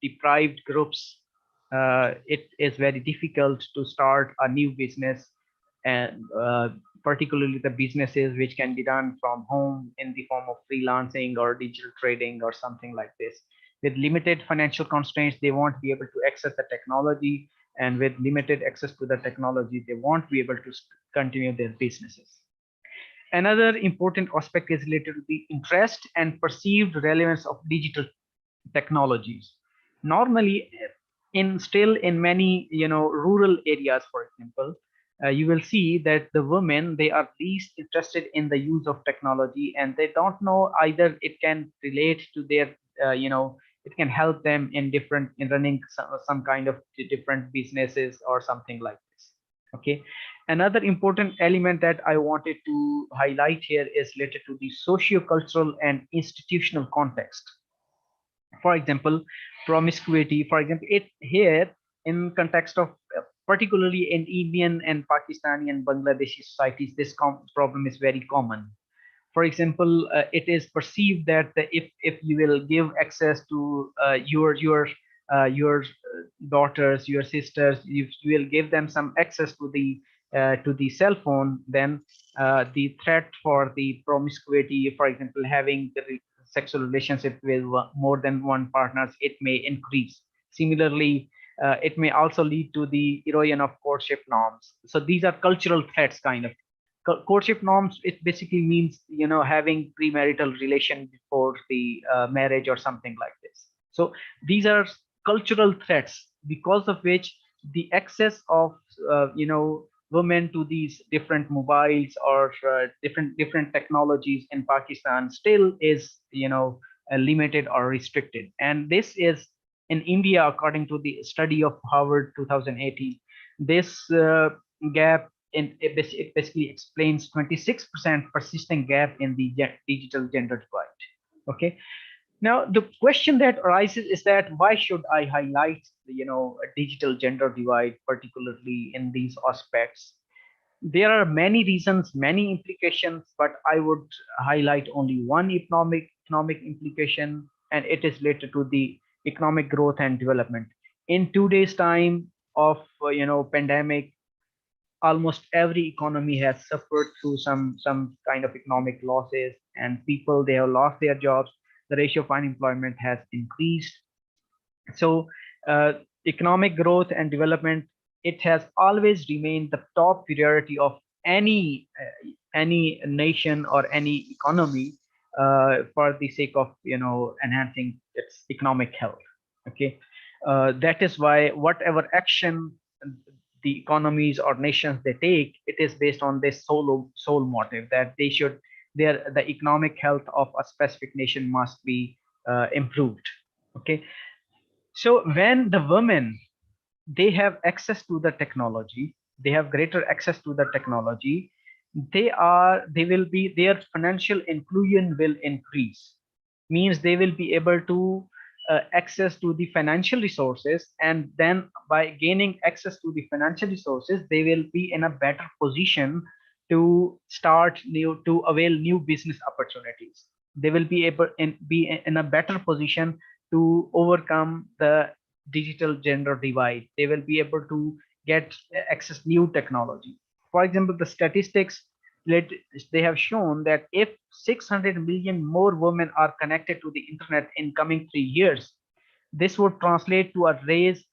deprived groups, it is very difficult to start a new business, and particularly the businesses which can be done from home in the form of freelancing or digital trading or something like this. With limited financial constraints, they won't be able to access the technology, and with limited access to the technology, they won't be able to continue their businesses. Another important aspect is related to the interest and perceived relevance of digital technologies. Normally, in many rural areas, for example, you will see that the women, they are least interested in the use of technology, and they don't know either it can relate to their it can help them in running some kind of different businesses or something like this. Okay, another important element that I wanted to highlight here is related to the socio-cultural and institutional context. For example, promiscuity, for example, it here in context of particularly in Indian and Pakistani and Bangladeshi societies, this problem is very common. For example, it is perceived that if you will give access to your daughters, your sisters, you will give them some access to the cell phone, then the threat for the promiscuity, for example, having the sexual relationship with more than one partners, it may increase. Similarly, it may also lead to the erosion of courtship norms. So these are cultural threats, kind of. Courtship norms, it basically means having premarital relation before the marriage or something like this. So these are cultural threats, because of which the access of women to these different mobiles or different technologies in Pakistan still is limited or restricted. And this is in India, according to the study of Harvard 2018, this gap it basically explains 26% persistent gap in the digital gender divide. Okay, now the question that arises is that why should I highlight a digital gender divide, particularly in these aspects? There are many reasons, many implications, but I would highlight only one economic implication, and it is related to the economic growth and development. In today's time of pandemic, almost every economy has suffered through some kind of economic losses, and people, they have lost their jobs. The ratio of unemployment has increased. So economic growth and development, it has always remained the top priority of any nation or any economy, for the sake of enhancing its economic health. Okay, that is why whatever action the economies or nations they take, it is based on this sole motive that they should the economic health of a specific nation must be improved. Okay, so when the women, they have access to the technology, they have greater access to the technology, they will be, their financial inclusion will increase. Means they will be able to access to the financial resources, and then by gaining access to the financial resources, they will be in a better position to avail new business opportunities. They will be able be in a better position to overcome the digital gender divide. They will be able to get access new technology. For example, the statistics, they have shown that if 600 million more women are connected to the internet in coming 3 years, this would translate to a rise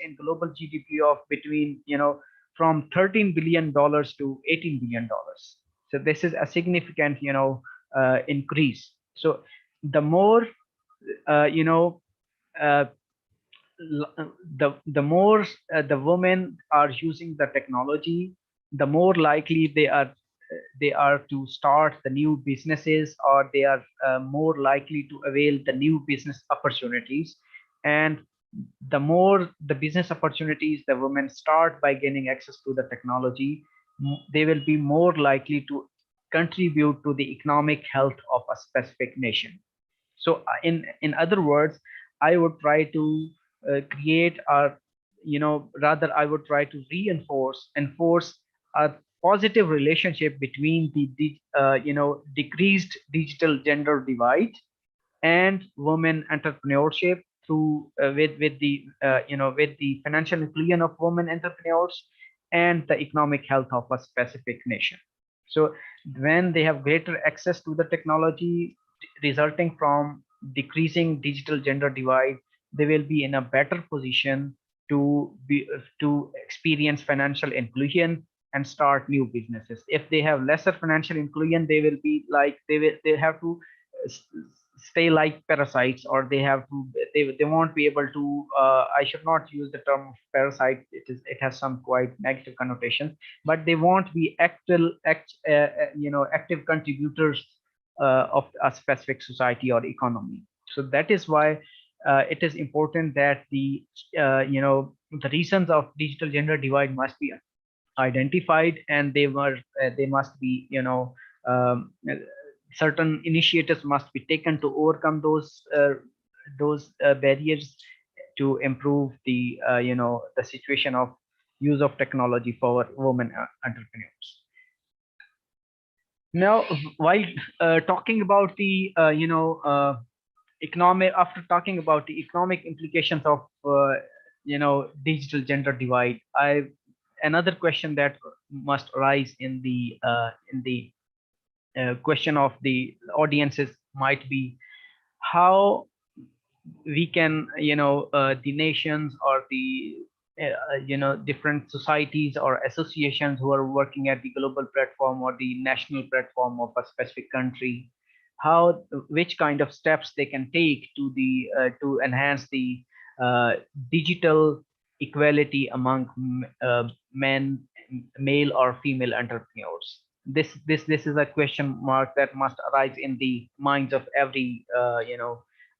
in global GDP of between from $13 billion to $18 billion. So this is a significant increase. So the more uh, the more the women are using the technology, the more likely they are to start the new businesses, or they are more likely to avail the new business opportunities. And the more the business opportunities the women start by gaining access to the technology, they will be more likely to contribute to the economic health of a specific nation. So in other words, I would try to create a rather I would try to enforce a positive relationship between the decreased digital gender divide and women entrepreneurship through with the financial inclusion of women entrepreneurs and the economic health of a specific nation. So when they have greater access to the technology, resulting from decreasing digital gender divide, they will be in a better position to experience financial inclusion and start new businesses. If they have lesser financial inclusion, they will be like they have to stay like parasites, or they have to, they won't be able to, I should not use the term of parasite, it has some quite negative connotations, but they won't be active contributors of a specific society or economy. So that is why it is important that the reasons of digital gender divide must be identified, and they must be, certain initiatives must be taken to overcome those barriers, to improve the situation of use of technology for women entrepreneurs. Now, while talking about the economic, after talking about the economic implications of digital gender divide, another question that must arise in the question of the audiences might be how we can, the nations or the different societies or associations who are working at the global platform or the national platform of a specific country, how, which kind of steps they can take to enhance the digital equality among men, male or female entrepreneurs. This is a question mark that must arise in the minds of every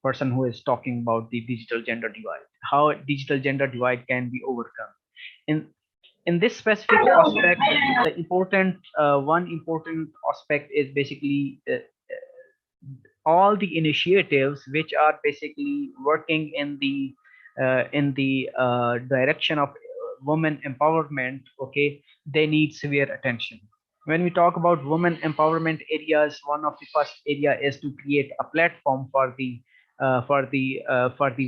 person who is talking about the digital gender divide, how digital gender divide can be overcome. In this specific aspect, the important one important aspect is basically all the initiatives which are basically working in the direction of women empowerment. Okay, they need severe attention. When we talk about women empowerment areas, one of the first area is to create a platform for the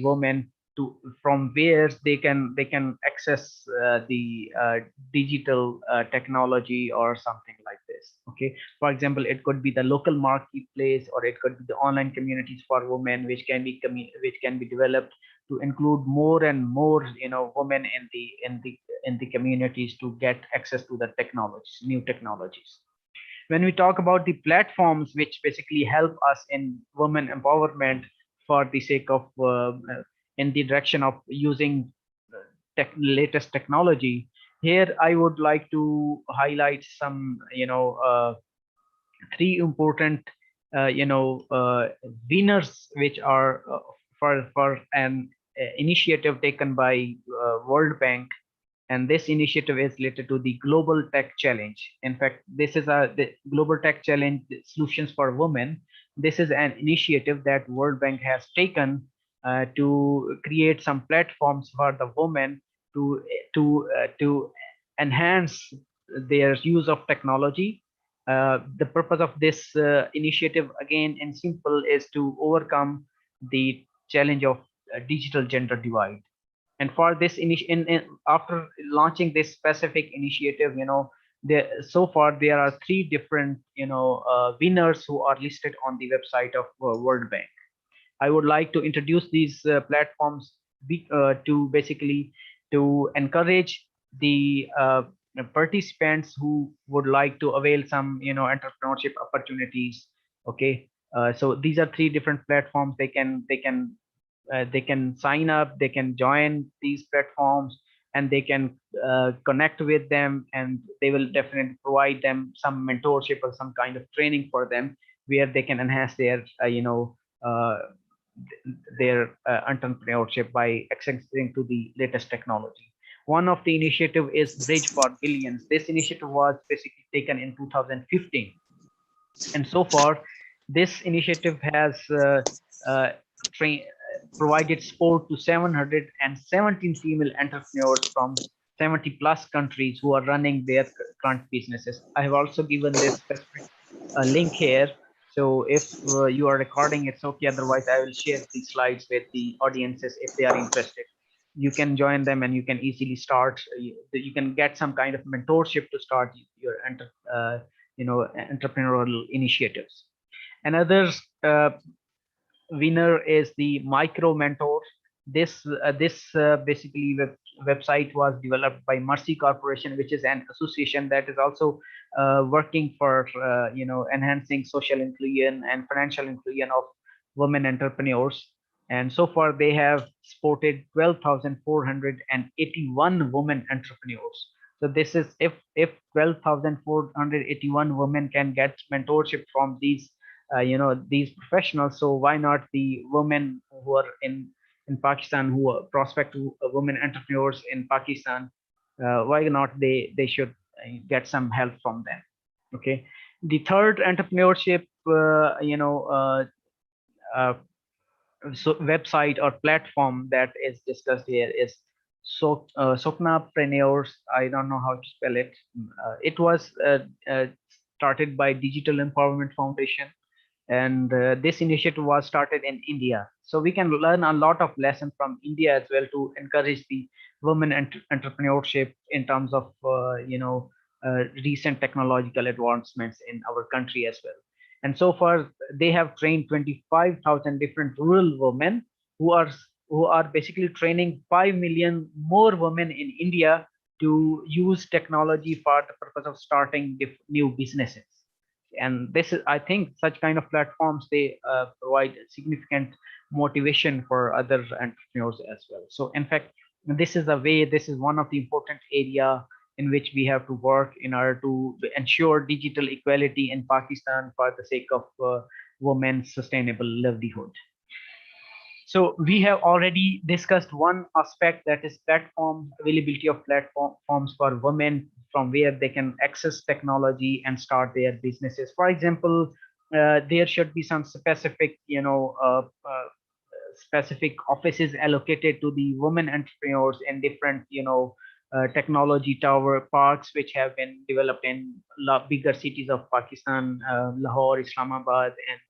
women, to from where they can access the digital technology or something like this. Okay, for example, it could be the local marketplace, or it could be the online communities for women, which can be developed to include more and more women in the communities to get access to the technologies, new technologies. When we talk about the platforms which basically help us in women empowerment for the sake of in the direction of using latest technology, here I would like to highlight some three important winners, which are for an initiative taken by World Bank. And this initiative is related to the Global Tech Challenge. In fact, this is the Global Tech Challenge Solutions for Women. This is an initiative that World Bank has taken to create some platforms for the women to enhance their use of technology. The purpose of this initiative, again in simple, is to overcome the challenge of digital gender divide. And for this after launching this specific initiative, so far there are three different winners who are listed on the website of World Bank. I would like to introduce these platforms to basically to encourage the participants who would like to avail some entrepreneurship opportunities. Okay, so these are three different platforms. They can sign up, they can join these platforms, and they can connect with them, and they will definitely provide them some mentorship or some kind of training for them, where they can enhance their entrepreneurship by accessing to the latest technology. One of the initiative is Bridge for Billions. This initiative was basically taken in 2015, and so far this initiative has provided support to 717 female entrepreneurs from 70 plus countries who are running their current businesses. I have also given this specific link here. So if you are recording, it's okay. Otherwise, I will share these slides with the audiences if they are interested. You can join them and you can easily start. You can get some kind of mentorship to start your entrepreneurial initiatives. Another winner is the Micro Mentor. This basically website was developed by Mercy Corporation, which is an association that is also working for enhancing social inclusion and financial inclusion of women entrepreneurs. And so far, they have supported 12,481 women entrepreneurs. So this is if 12,481 women can get mentorship from these these professionals, so why not the women who are in Pakistan, who are prospective women entrepreneurs in Pakistan, why not they should get some help from them. Okay, the third entrepreneurship website or platform that is discussed here is Soknapreneurs. I don't know how to spell it. It was started by Digital Empowerment Foundation, and this initiative was started in India. So we can learn a lot of lessons from India as well to encourage the women entrepreneurship in terms of recent technological advancements in our country as well. And so far, they have trained 25,000 different rural women who are basically training 5 million more women in India to use technology for the purpose of starting new businesses. And this is, I think, such kind of platforms, they provide significant motivation for other entrepreneurs as well. So in fact, this is a way, this is one of the important area in which we have to work in order to ensure digital equality in Pakistan for the sake of women's sustainable livelihood. So we have already discussed one aspect, that is platform availability of platforms for women from where they can access technology and start their businesses. For example, there should be some specific, specific offices allocated to the women entrepreneurs in different, technology tower parks, which have been developed in bigger cities of Pakistan, Lahore, Islamabad, and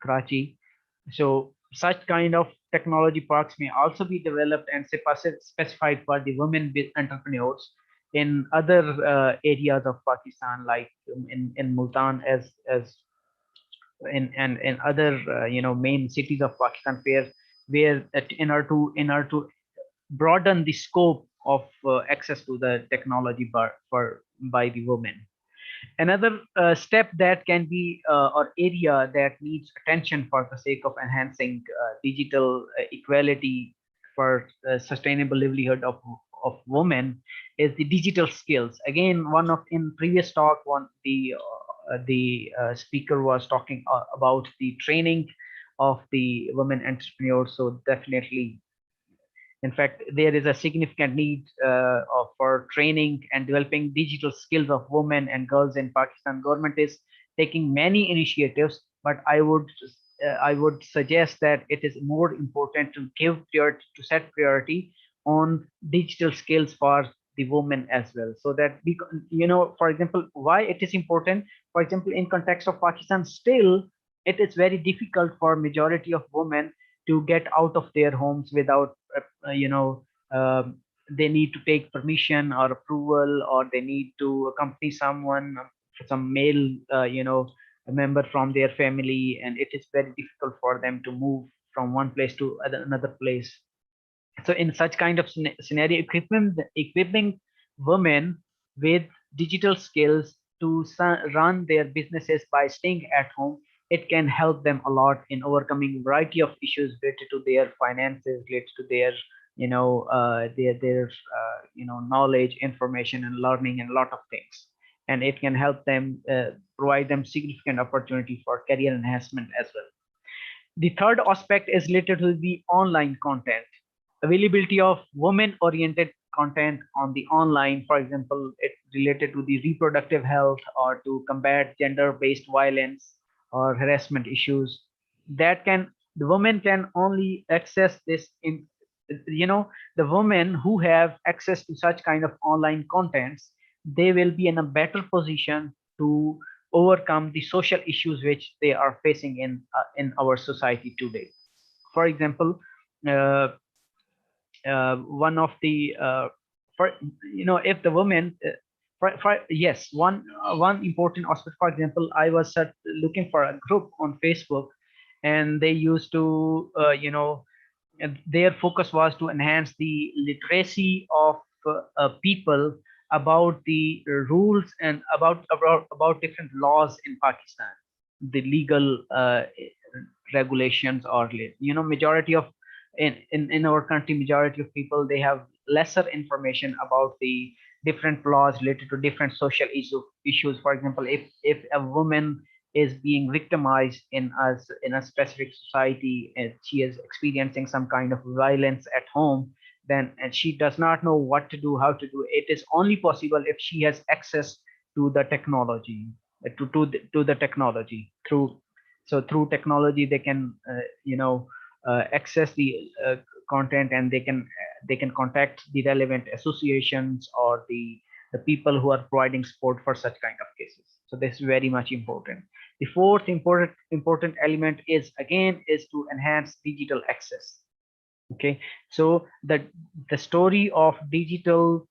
Karachi. So such kind of technology parks may also be developed and specified for the women entrepreneurs in other areas of Pakistan, like in Multan, as in other main cities of Pakistan, where in order to broaden the scope of access to the technology by the women. Another step that can be or area that needs attention for the sake of enhancing digital equality for sustainable livelihood of women is the digital skills. Again, one of in previous talk, the speaker was talking about the training of the women entrepreneurs. So definitely, in fact, there is a significant need for training and developing digital skills of women and girls in Pakistan. Government is taking many initiatives, but I would suggest that it is more important to give priority, to set priority on digital skills for the women as well, so that for example, why it is important. For example, in context of Pakistan, still it is very difficult for majority of women to get out of their homes without they need to take permission or approval, or they need to accompany someone, some male a member from their family, and it is very difficult for them to move from one place to another place. So in such kind of scenario, equipping women with digital skills to run their businesses by staying at home, it can help them a lot in overcoming variety of issues related to their finances, related to their knowledge, information, and learning, and a lot of things. And it can help them provide them significant opportunity for career enhancement as well. The third aspect is related to the online content. Availability of women-oriented content on the online, for example, it related to the reproductive health or to combat gender-based violence or harassment issues. The women can only access this in, the women who have access to such kind of online contents, they will be in a better position to overcome the social issues which they are facing in our society today. For example, one of the for if the women yes, one important aspect. For example, I was looking for a group on Facebook, and they used to and their focus was to enhance the literacy of people about the rules and about different laws in Pakistan. the legal regulations, or majority of in our country, majority of people, they have lesser information about the different laws related to different social issues. For example, if a woman is being victimized in a specific society, and she is experiencing some kind of violence at home, then and she does not know what to do, how to do it, is only possible if she has access to the technology, to the technology through. So through technology they can access the content, and they can contact the relevant associations or the people who are providing support for such kind of cases. So this is very much important. The fourth important element is, again, is to enhance digital access. Okay, so the story of digital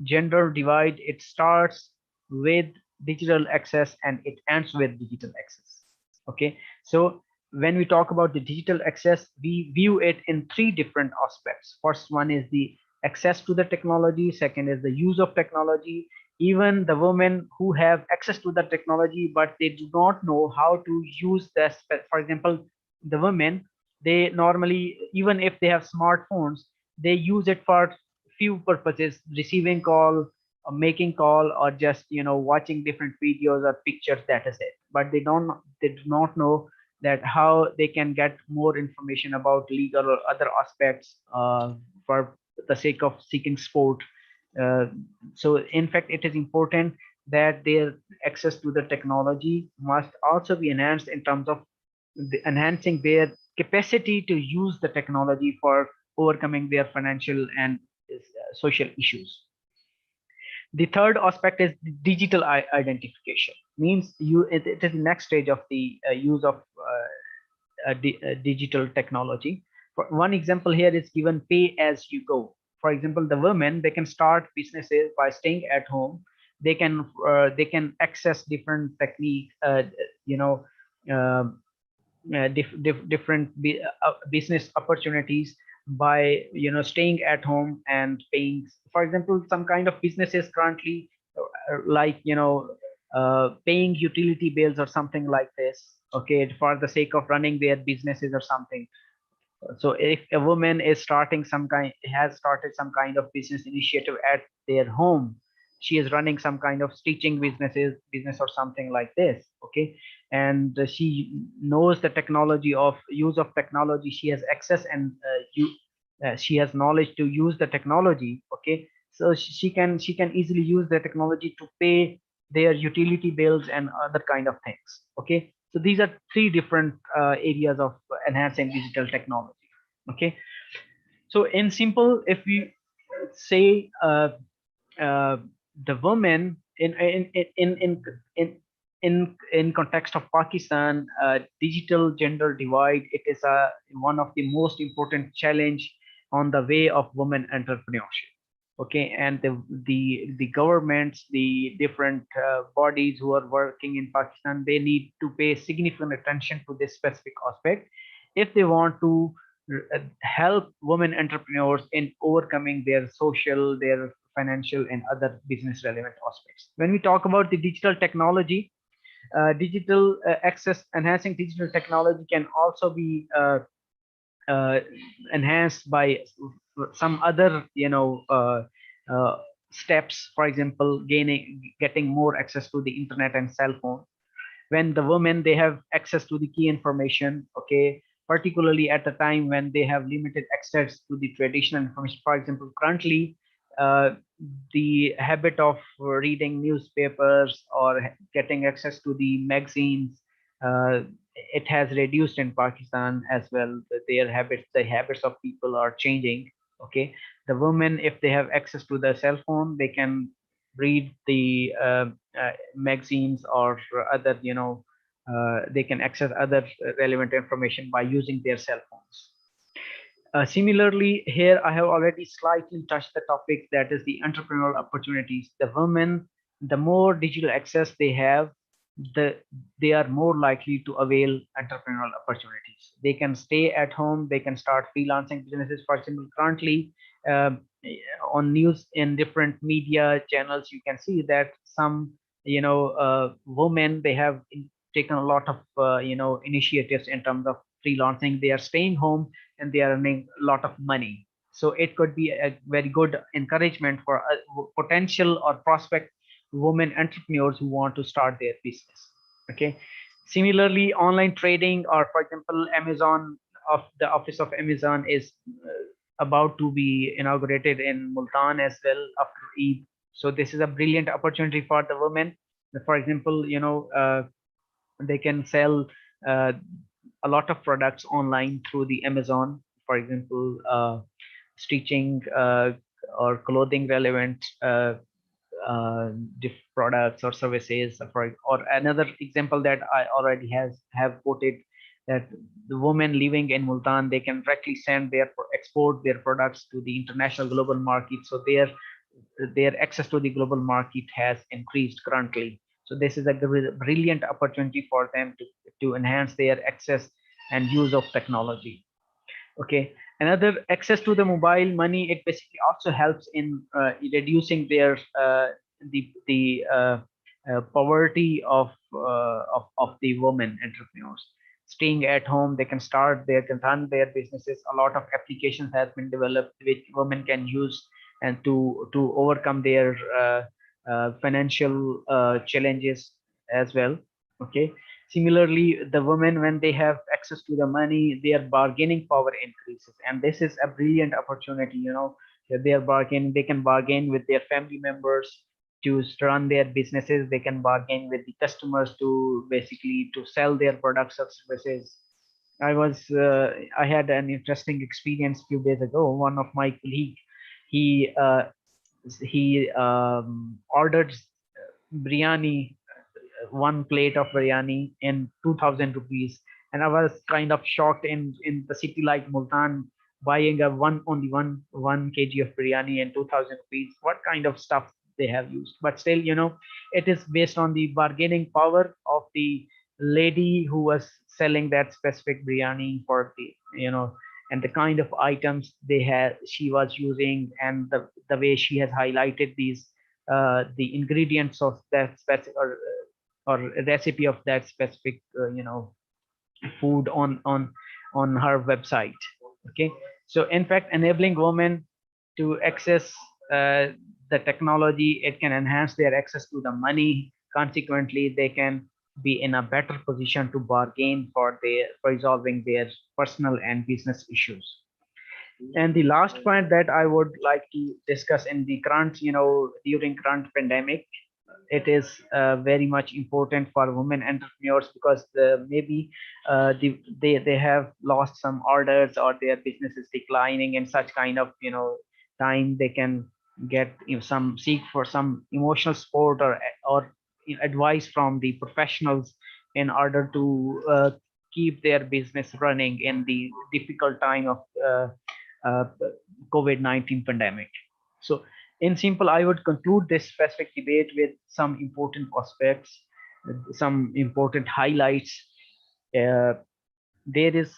gender divide, it starts with digital access and it ends with digital access. Okay, so when we talk about the digital access, we view it in three different aspects. First one is the access to the technology, second is the use of technology. Even the women who have access to the technology but they do not know how to use this, for example, the women, they normally, even if they have smartphones, they use it for few purposes: receiving call, or making call, or just watching different videos or pictures. That is it. But they do not know that how they can get more information about legal or other aspects for the sake of seeking support. uh, so in fact, it is important that their access to the technology must also be enhanced in terms of enhancing their capacity to use the technology for overcoming their financial and social issues. The third aspect is digital identification. Means it is the next stage of the use of digital technology. For one example here is given: pay as you go. For example, the women, they can start businesses by staying at home. They can access different technique, you know uh, different business opportunities by staying at home and paying. For example, some kind of businesses currently like paying utility bills or something like this, okay, for the sake of running their businesses or something. So if a woman is starting has started some kind of business initiative at their home, she is running some kind of stitching business or something like this, okay, and she knows the technology of use of technology, she has access, and she has knowledge to use the technology, okay. So she can easily use the technology to pay their utility bills and other kind of things, okay. So these are three different areas of enhancing digital technology, okay. So in simple, if we say uh, the women in context of Pakistan, digital gender divide, it is one of the most important challenge on the way of women entrepreneurship, okay. And the governments, the different bodies who are working in Pakistan, they need to pay significant attention to this specific aspect if they want to help women entrepreneurs in overcoming their social, their financial, and other business relevant aspects. When we talk about the digital technology, digital access, enhancing digital technology can also be uh, enhanced by some other steps. For example, getting more access to the internet and cell phone. When the women, they have access to the key information, okay, particularly at the time when they have limited access to the traditional information. For example, currently uh, the habit of reading newspapers or getting access to the magazines, uh, it has reduced in Pakistan as well. The habits of people are changing, okay. The women, if they have access to the cell phone, they can read the magazines or other they can access other relevant information by using their cell phones. Similarly, here I have already slightly touched the topic, that is the entrepreneurial opportunities. The women, the more digital access they have, they are more likely to avail entrepreneurial opportunities. They can stay at home, they can start freelancing businesses. For example, currently um, on news in different media channels, you can see that some women, they have taken a lot of initiatives in terms of freelancing. They are staying home and they are earning a lot of money. So it could be a very good encouragement for potential or prospect women entrepreneurs who want to start their business. Okay. Similarly, online trading, or for example, Amazon, of the office of Amazon is about to be inaugurated in Multan as well after Eid. So this is a brilliant opportunity for the women. For example, they can sell a lot of products online through the Amazon. For example, stitching or clothing relevant products or services. Or another example that I already have quoted, that the women living in Multan, they can directly send export their products to the international global market. So their access to the global market has increased currently. So this is a brilliant opportunity for them to enhance their access and use of technology. Okay, another, access to the mobile money, it basically also helps in reducing their poverty of the women entrepreneurs. Staying at home, they can run their businesses. A lot of applications have been developed which women can use and to overcome their financial challenges as well. Okay. Similarly, the women, when they have access to the money, their bargaining power increases, and this is a brilliant opportunity. They can bargain with their family members to run their businesses. They can bargain with the customers to basically to sell their products or services. I had an interesting experience a few days ago. One of my colleague, he ordered biryani, one plate of biryani in 2000 rupees, and I was kind of shocked in the city like Multan, buying a only one kg of biryani in 2000 rupees. What kind of stuff they have used? But still, it is based on the bargaining power of the lady who was selling that specific biryani for and the kind of items she was using, and the way she has highlighted the ingredients of that specific or recipe of that specific food on her website. Okay, so in fact, enabling women to access the technology, it can enhance their access to the money. Consequently, they can be in a better position to bargain for resolving their personal and business issues. And the last point that I would like to discuss in the current, during current pandemic, it is very much important for women entrepreneurs, because maybe they have lost some orders, or their business is declining. In such kind of time, they can get seek for some emotional support or advice from the professionals in order to keep their business running in the difficult time of uh, COVID-19 pandemic. So in simple, I would conclude this specific debate with some important aspects, some important highlights. Uh, there is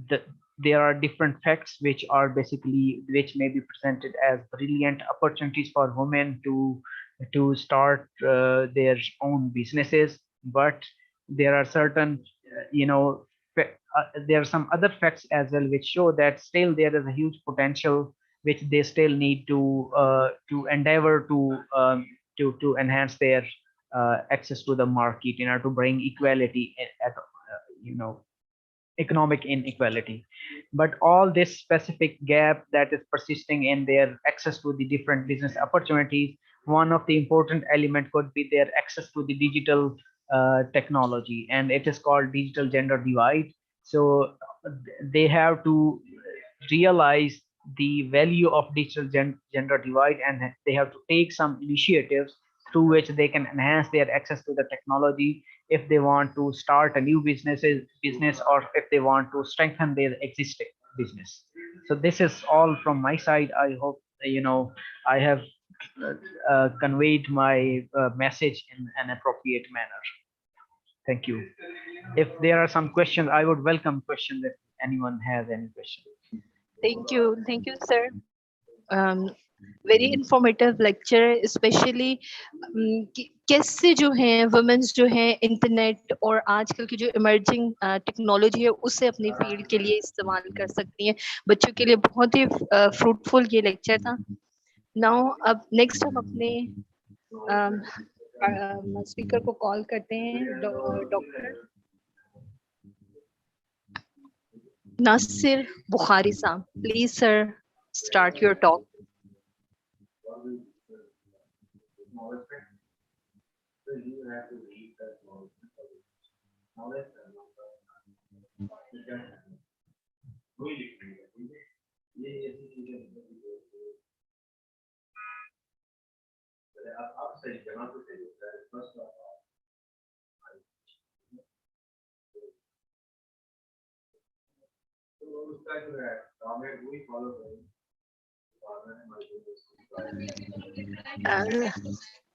the, there are different facts which may be presented as brilliant opportunities for women to start their own businesses, but there are certain there are some other facts as well which show that still there is a huge potential which they still need to endeavor to enhance their access to the market in order to bring equality at economic inequality. But all this specific gap that is persisting in their access to the different business opportunities, one of the important element could be their access to the digital technology, and it is called digital gender divide. So they have to realize the value of digital gender divide, and they have to take some initiatives through which they can enhance their access to the technology if they want to start a new business, or if they want to strengthen their existing business. So this is all from my side. I hope I have conveyed my message in an appropriate manner. Thank you. If there are some questions, I would welcome questions if anyone has any questions. Thank you, sir. Very informative lecture, specially कैसे जो है women's जो है internet और आजकल की जो emerging technology है उससे अपनी फील्ड के लिए इस्तेमाल कर सकती हैं। बच्चों के लिए बहुत ही फ्रूटफुल ये लेक्चर था। नाउ अब नेक्स्ट हम अपने स्पीकर को कॉल करते हैं, डॉक्टर नासिर बुखारी साहब। Please sir start your talk.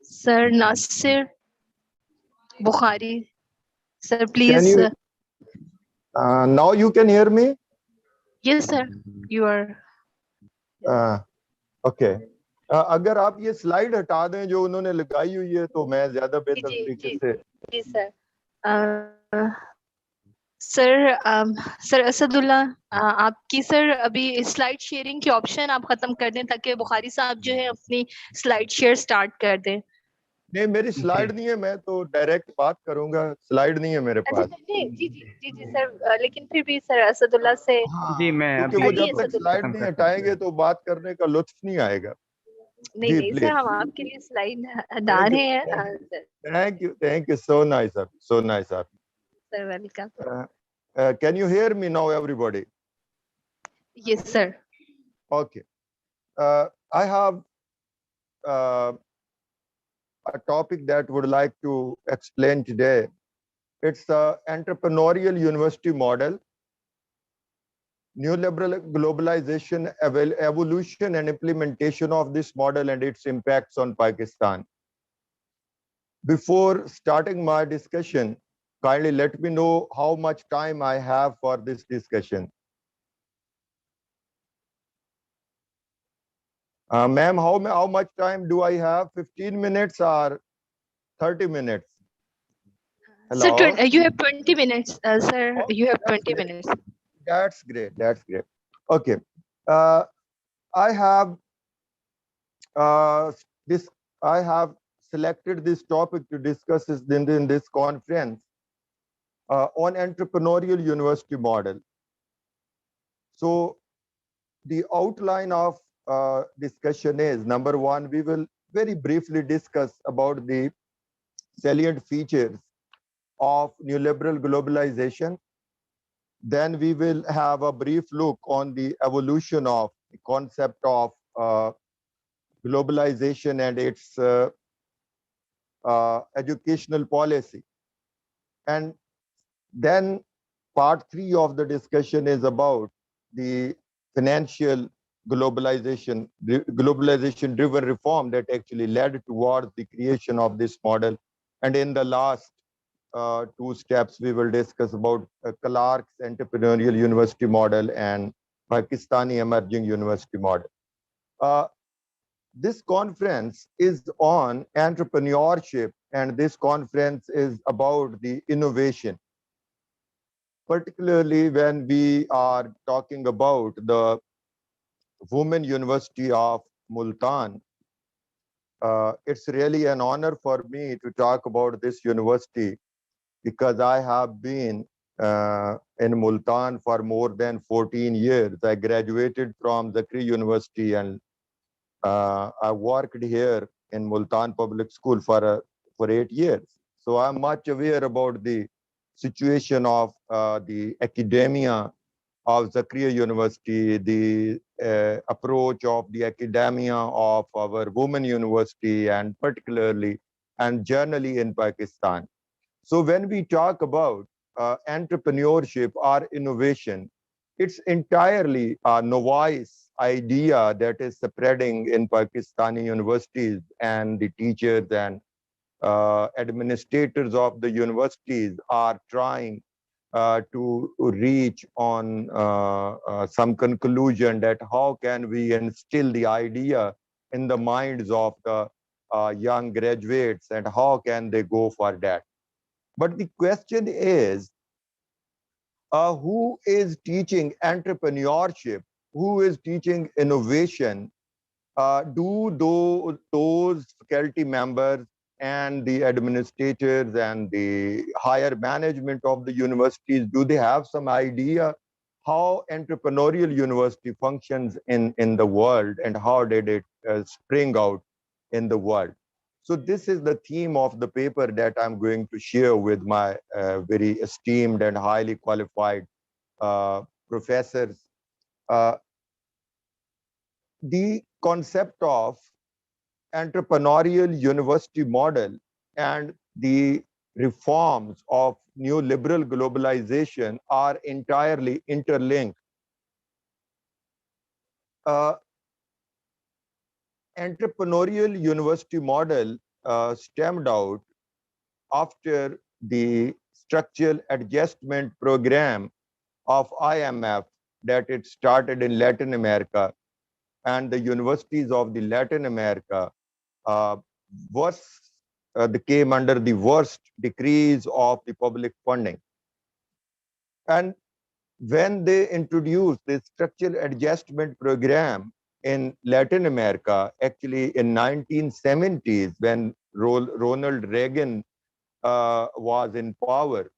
Sir Nasir Bukhari, sir, Can please. you now you can hear me? Yes, sir. You are. Okay. अगर आप ये स्लाइड हटा दें जो उन्होंने लगाई हुई है तो मैं ज्यादा बेहतर तरीके से। जी सर। सर असदुल्ला, आपकी सर अभी स्लाइड शेयरिंग की ऑप्शन आप खत्म कर दें ताकि बुखारी साहब जो है अपनी स्लाइड शेयर स्टार्ट कर दें। नहीं, मेरी स्लाइड नहीं है, मैं तो डायरेक्ट बात करूंगा, स्लाइड नहीं है मेरे अच्छा पास। जी सर, लेकिन फिर भी सर असदुल्ला से जी मैं क्योंकि वो जब तक स्लाइड नहीं हटाएंगे तो बात करने का लुत्फ नहीं आएगा। नहीं सर, हम आपके लिए स्लाइड हटा रहे हैं। Thank you so nice sir, so nice sir. Sir welcome. Can you hear me now, everybody? Yes, sir. Okay. I have a topic that would like to explain today. It's the entrepreneurial university model, neoliberal globalization, evolution and implementation of this model and its impacts on Pakistan. Before starting my discussion, kindly let me know how much time I have for this discussion. Ma'am, how much time do I have? 15 minutes or 30 minutes? Hello? Sir, you have 20 minutes. Sir, you have 20 minutes. That's great. That's great. Okay. I have I have selected this topic to discuss in this conference on entrepreneurial university model. So the outline of discussion is, number one, we will very briefly discuss about the salient features of neoliberal globalization. Then we will have a brief look on the evolution of the concept of globalization and its educational policy. And then part 3 of the discussion is about the financial globalization driven reform that actually led towards the creation of this model. And in the last 2 steps, we will discuss about Clark's entrepreneurial university model and Pakistani emerging university model. This conference is on entrepreneurship, and this conference is about the innovation, particularly when we are talking about the Women University of Multan. It's really an honor for me to talk about this university because I have been in Multan for more than 14 years. I graduated from Zakri University and I worked here in Multan Public School for 8 years. So I'm much aware about the situation of the academia of Zakria University, the approach of the academia of our women university, and particularly and generally in Pakistan. So when we talk about entrepreneurship or innovation, it's entirely a novice idea that is spreading in Pakistani universities, and the teachers and administrators of the universities are trying to reach on some conclusion that how can we instill the idea in the minds of the young graduates, and how can they go for that? But the question is, who is teaching entrepreneurship? Who is teaching innovation? Do those faculty members and the administrators and the higher management of the universities, do they have some idea how entrepreneurial university functions in the world, and how did it spring out in the world? So this is the theme of the paper that I'm going to share with my very esteemed and highly qualified professors. Uh, the concept of entrepreneurial university model and the reforms of neoliberal globalization are entirely interlinked. Uh, Entrepreneurial university model stemmed out after the structural adjustment program of IMF that it started in Latin America, and the universities of the Latin America uh, was they came under the worst decrease of the public funding. And when they introduced the structural adjustment program in Latin America, actually in 1970s, when Ronald Reagan was in power,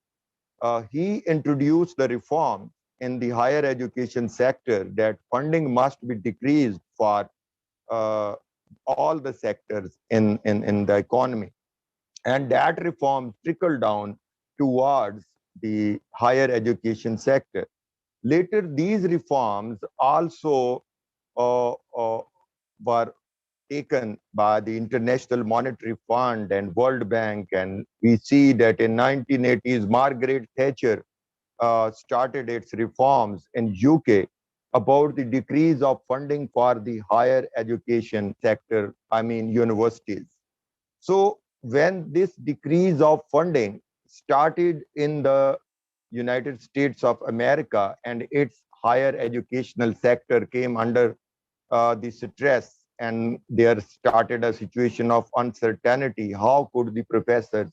he introduced the reform in the higher education sector that funding must be decreased for uh, all the sectors in the economy. And that reform trickled down towards the higher education sector. Later, these reforms also uh, uh, were taken by the International Monetary Fund and World Bank, and we see that in 1980s, Margaret Thatcher started its reforms in UK about the decrease of funding for the higher education sector, I mean universities. So when this decrease of funding started in the United States of America and its higher educational sector came under the stress, and there started a situation of uncertainty. How could the professors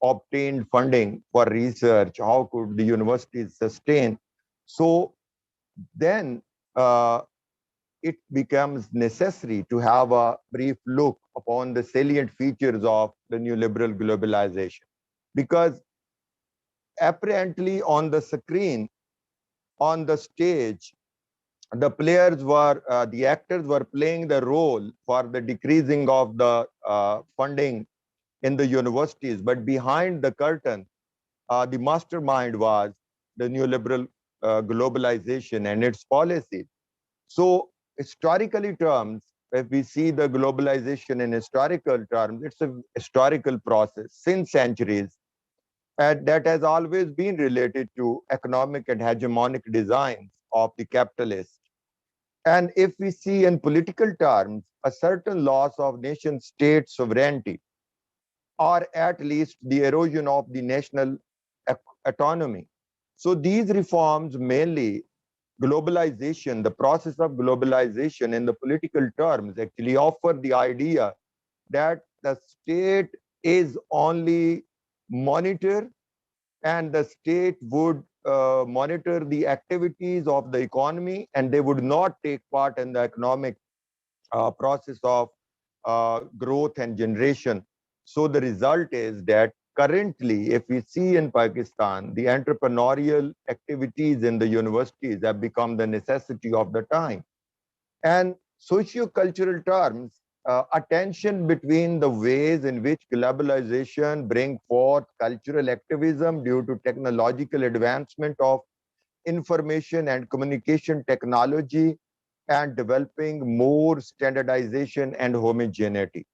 obtain funding for research? How could the universities sustain? So then it becomes necessary to have a brief look upon the salient features of the neoliberal globalization. Because apparently on the screen, on the stage, the players were, the actors were playing the role for the decreasing of the funding in the universities. But behind the curtain, the mastermind was the neoliberal globalization and its policies. So historically terms, if we see the globalization in historical terms, it's a historical process since centuries, and that has always been related to economic and hegemonic designs of the capitalist. And if we see in political terms, a certain loss of nation state sovereignty, or at least the erosion of the national autonomy. So these reforms mainly globalization, the process of globalization in the political terms actually offer the idea that the state is only monitor, and the state would monitor the activities of the economy, and they would not take part in the economic process of growth and generation. So the result is that currently, if we see in Pakistan, the entrepreneurial activities in the universities have become the necessity of the time. And socio-cultural terms, a tension between the ways in which globalization bring forth cultural activism due to technological advancement of information and communication technology, and developing more standardization and homogeneity.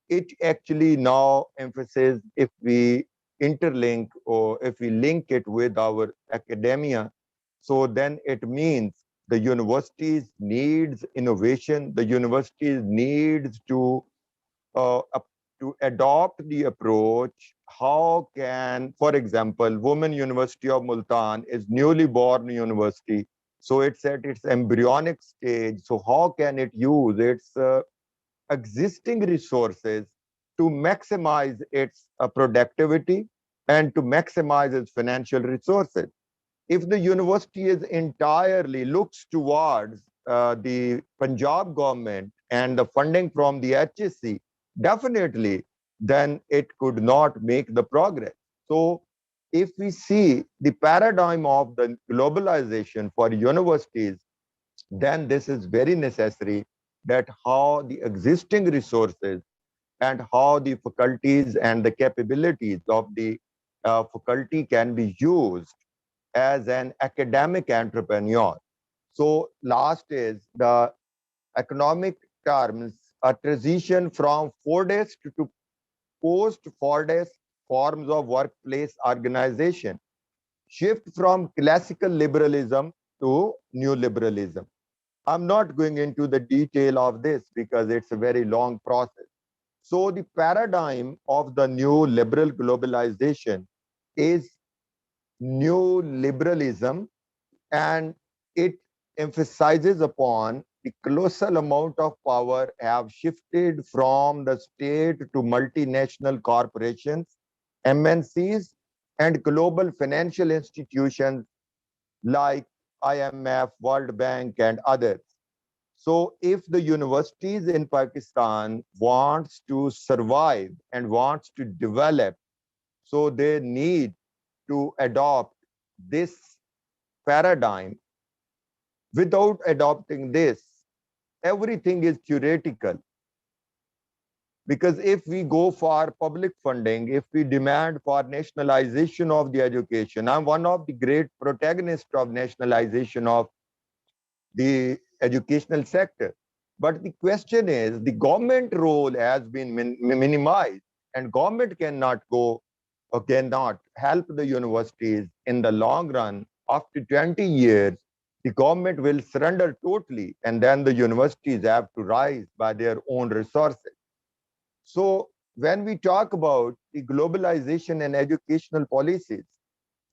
It actually now emphasizes, if we interlink or if we link it with our academia, so then it means the universities needs innovation, the universities needs to adopt the approach. How can, for example, Women University of Multan is newly born university, so it's at its embryonic stage. So how can it use its existing resources to maximize its productivity and to maximize its financial resources. If the university is entirely looks towards the Punjab government and the funding from the HSC, definitely then it could not make the progress. So if we see the paradigm of the globalization for universities, then this is very necessary that how the existing resources and how the faculties and the capabilities of the faculty can be used as an academic entrepreneur. So last is the economic terms, a transition from 4 days to post 4 days forms of workplace organization, shift from classical liberalism to new liberalism. I'm not going into the detail of this because it's a very long process. So the paradigm of the new liberal globalization is new liberalism, and it emphasizes upon the colossal amount of power have shifted from the state to multinational corporations, MNCs, and global financial institutions like IMF, World Bank, and others. So if the universities in Pakistan wants to survive and wants to develop, so they need to adopt this paradigm. Without adopting this, everything is theoretical. Because if we go for public funding, if we demand for nationalization of the education, I'm one of the great protagonists of nationalization of the educational sector. But the question is, the government role has been minimized, and government cannot go or cannot help the universities in the long run. After 20 years, the government will surrender totally, and then the universities have to rise by their own resources. So when we talk about the globalization and educational policies,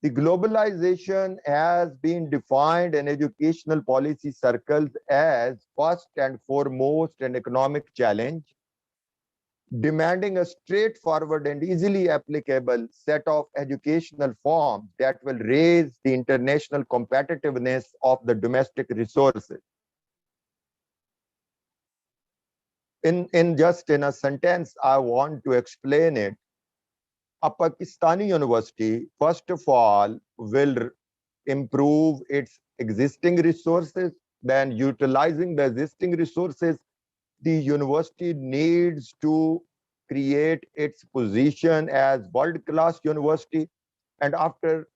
the globalization has been defined in educational policy circles as first and foremost an economic challenge, demanding a straightforward and easily applicable set of educational forms that will raise the international competitiveness of the domestic resources. In a sentence, I want to explain it. A Pakistani university, first of all, will improve its existing resources. Then utilizing the existing resources, the university needs to create its position as world-class university. And after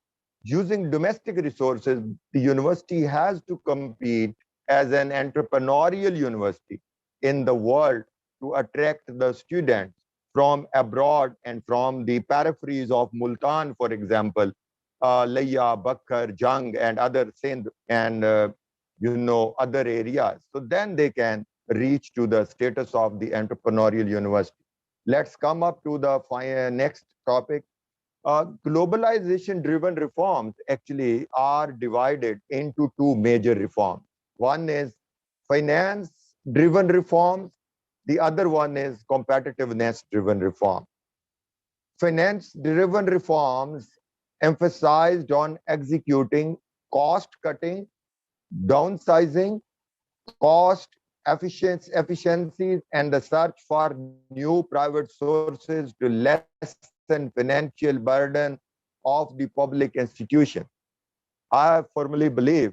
using domestic resources, the university has to compete as an entrepreneurial university in the world to attract the students from abroad and from the peripheries of Multan, for example, Layya, Bakkar, Jang, and other Sindh, and other areas. So then they can reach to the status of the entrepreneurial university. Let's come up to the next topic. Globalization-driven reforms actually are divided into two major reforms. One is finance-driven reforms. The other one is competitiveness-driven reform. Finance-driven reforms emphasized on executing cost-cutting, downsizing, cost efficiencies, and the search for new private sources to lessen financial burden of the public institution. I firmly believe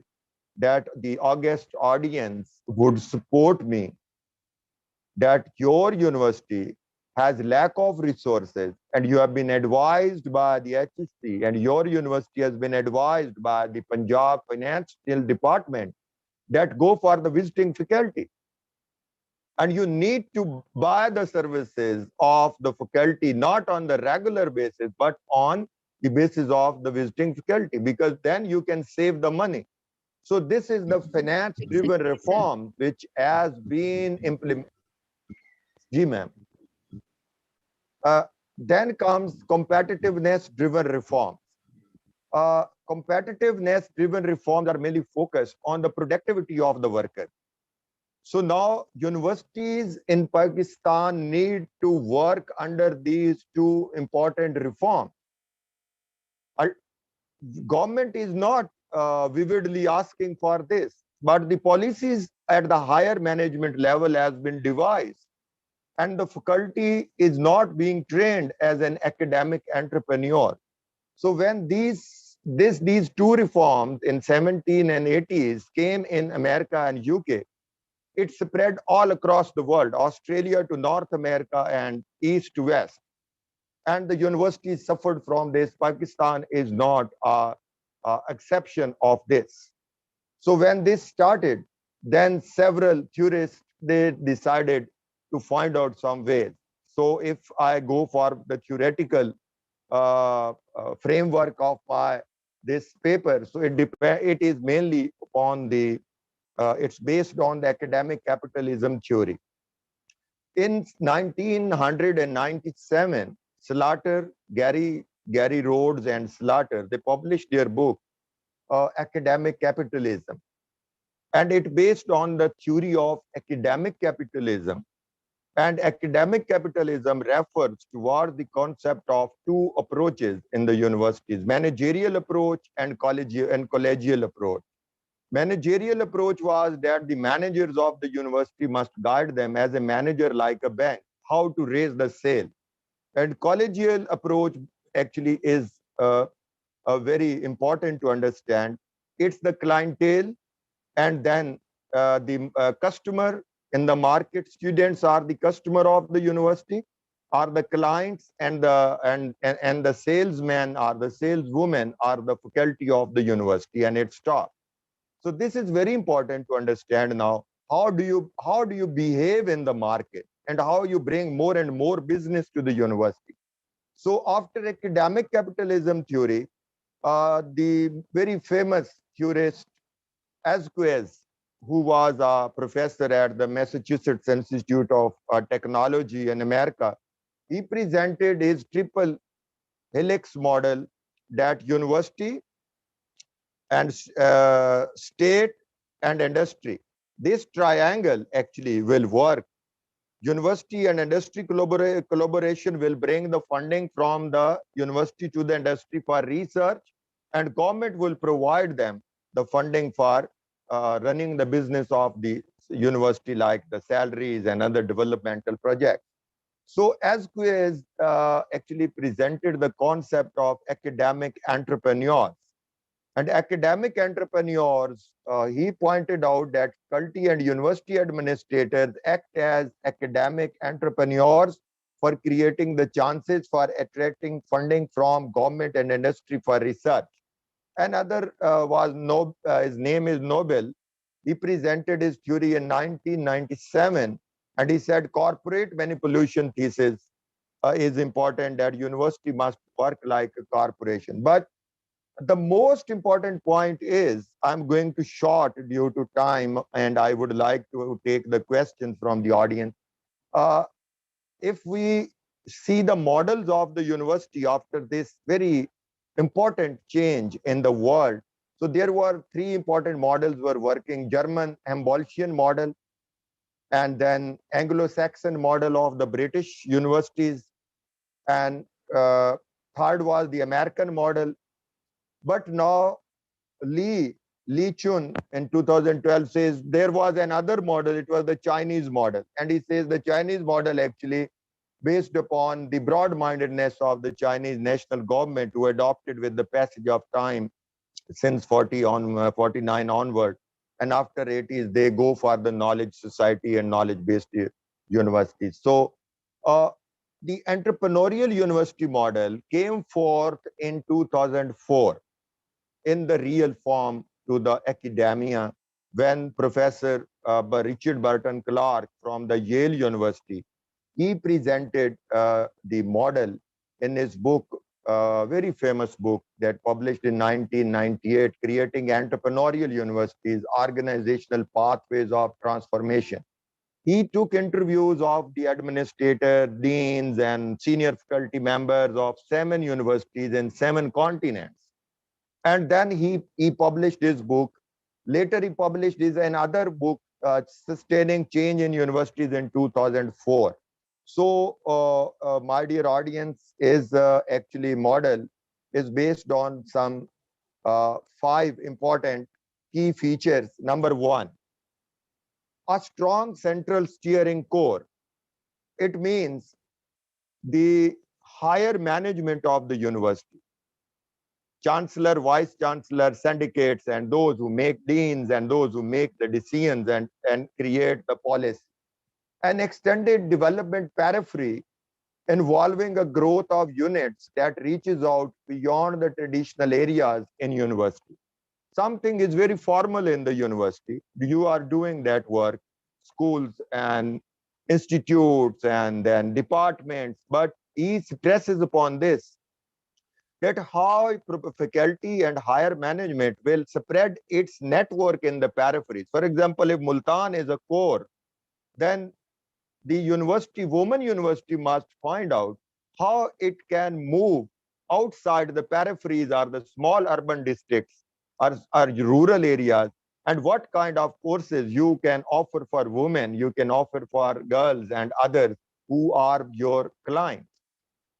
that the august audience would support me that your university has lack of resources and you have been advised by the HSC and your university has been advised by the Punjab Financial Department that go for the visiting faculty. And you need to buy the services of the faculty, not on the regular basis, but on the basis of the visiting faculty, because then you can save the money. So this is the finance-driven reform which has been implemented. Ji, ma'am. Then comes competitiveness-driven reforms. Competitiveness-driven reforms are mainly focused on the productivity of the worker. So now universities in Pakistan need to work under these two important reforms. Government is not vividly asking for this, but the policies at the higher management level has been devised, and the faculty is not being trained as an academic entrepreneur. So when these two reforms in 17 and 80s came in America and UK, it spread all across the world, Australia to North America and East to West. And the universities suffered from this. Pakistan is not a exception of this. So when this started, then several theorists, they decided to find out some ways. So if I go for the theoretical framework of this paper, so it is mainly upon the, it's based on the academic capitalism theory. In 1997, Slater, Gary Rhodes and Slater, they published their book, Academic Capitalism. And it based on the theory of academic capitalism. And academic capitalism refers toward the concept of two approaches in the universities, managerial approach and collegial approach. Managerial approach was that the managers of the university must guide them as a manager like a bank, how to raise the sale. And collegial approach actually is very important to understand. It's the clientele, and then the customer in the market. Students are the customer of the university, are the clients, and the salesmen or the saleswomen are the faculty of the university and its staff. So this is very important to understand now. How do you behave in the market, and how you bring more and more business to the university? So after academic capitalism theory, the very famous theorist Asquez, who was a professor at the Massachusetts Institute of Technology in America, he presented his triple helix model, that university and state and industry. This triangle actually will work. University and industry collaboration will bring the funding from the university to the industry for research, and government will provide them the funding for running the business of the university, like the salaries and other developmental projects. So Asquez actually presented the concept of academic entrepreneurs. And academic entrepreneurs, he pointed out that faculty and university administrators act as academic entrepreneurs for creating the chances for attracting funding from government and industry for research. Another his name is Nobel. He presented his theory in 1997, and he said corporate manipulation thesis is important, that university must work like a corporation. But the most important point is, I'm going to short due to time, and I would like to take the questions from the audience. If we see the models of the university after this very important change in the world, so there were three important models were working: German Humboldtian model, and then Anglo-Saxon model of the British universities, and third was the American model. But now Lee Chun in 2012 says there was another model. It was the Chinese model, and he says the Chinese model actually based upon the broad-mindedness of the Chinese national government, who adopted with the passage of time since 49 onward, and after 80s they go for the knowledge society and knowledge-based universities. So the entrepreneurial university model came forth in 2004 in the real form to the academia, when Professor Richard Burton Clark from the Yale University, he presented the model in his book, very famous book that published in 1998, Creating Entrepreneurial Universities, Organizational Pathways of Transformation. He took interviews of the administrator, deans, and senior faculty members of 7 universities in 7 continents. And then he published his book. Later he published another book Sustaining Change in Universities in 2004. So, my dear audience, is actually model is based on some 5 important key features. Number 1, a strong central steering core. It means the higher management of the university, chancellor, vice chancellor, syndicates, and those who make deans and those who make the decisions and create the policy. An extended development periphery involving a growth of units that reaches out beyond the traditional areas in university. Something is very formal in the university. You are doing that work, schools and institutes and then departments, but he stresses upon this, that how faculty and higher management will spread its network in the peripheries. For example, if Multan is a core, then the university, women university, must find out how it can move outside the peripheries or the small urban districts or rural areas, and what kind of courses you can offer for women, you can offer for girls and others who are your clients.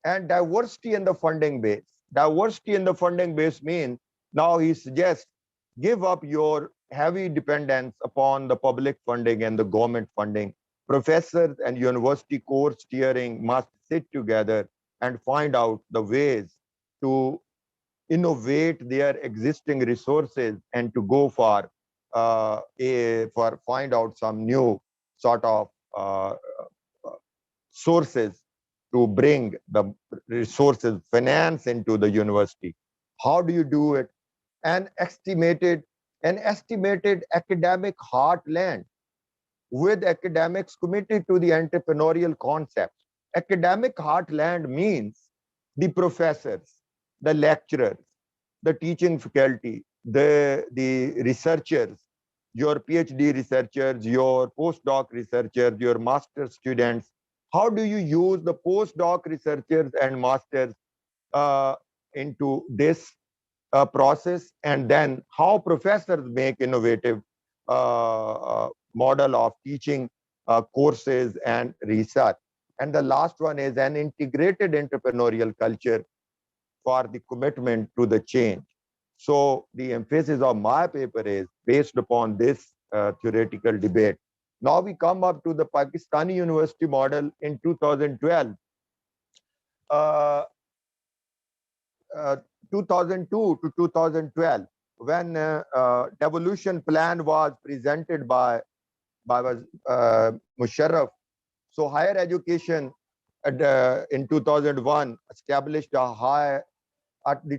And diversity in the funding base. Diversity in the funding base means now he suggests give up your heavy dependence upon the public funding and the government funding. Professors and university core steering must sit together and find out the ways to innovate their existing resources and to go for find out some new sort of sources to bring the resources, finance into the university. How do you do it? An estimated academic heartland with academics committed to the entrepreneurial concept. Academic heartland means the professors, the lecturers, the teaching faculty, the researchers, your PhD researchers, your postdoc researchers, your master students. How do you use the postdoc researchers and masters into this process, and then how professors make innovative model of teaching courses and research. And the last one is an integrated entrepreneurial culture for the commitment to the change. So the emphasis of my paper is based upon this theoretical debate. Now we come up to the Pakistani university model in 2012. Uh, uh, 2002 to 2012, when devolution plan was presented by Musharraf. So higher education in 2001 established the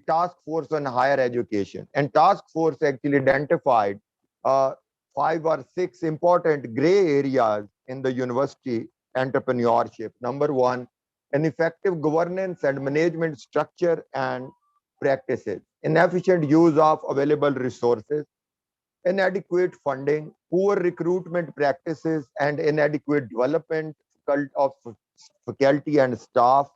task force on higher education, and task force actually identified 5 or 6 important gray areas in the university entrepreneurship. Number 1, an effective governance and management structure and practices, inefficient use of available resources, inadequate funding, poor recruitment practices, and inadequate development of faculty and staff,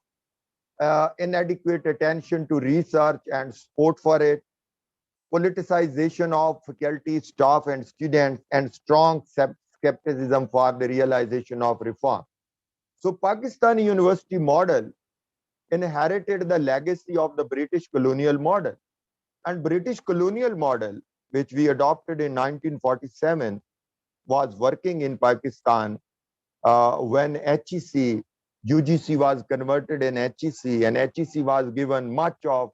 inadequate attention to research and support for it, politicization of faculty, staff, and students, and strong skepticism for the realization of reform. So Pakistani university model inherited the legacy of the British colonial model. And British colonial model, which we adopted in 1947, was working in Pakistan when HEC, UGC was converted in HEC, and HEC was given much of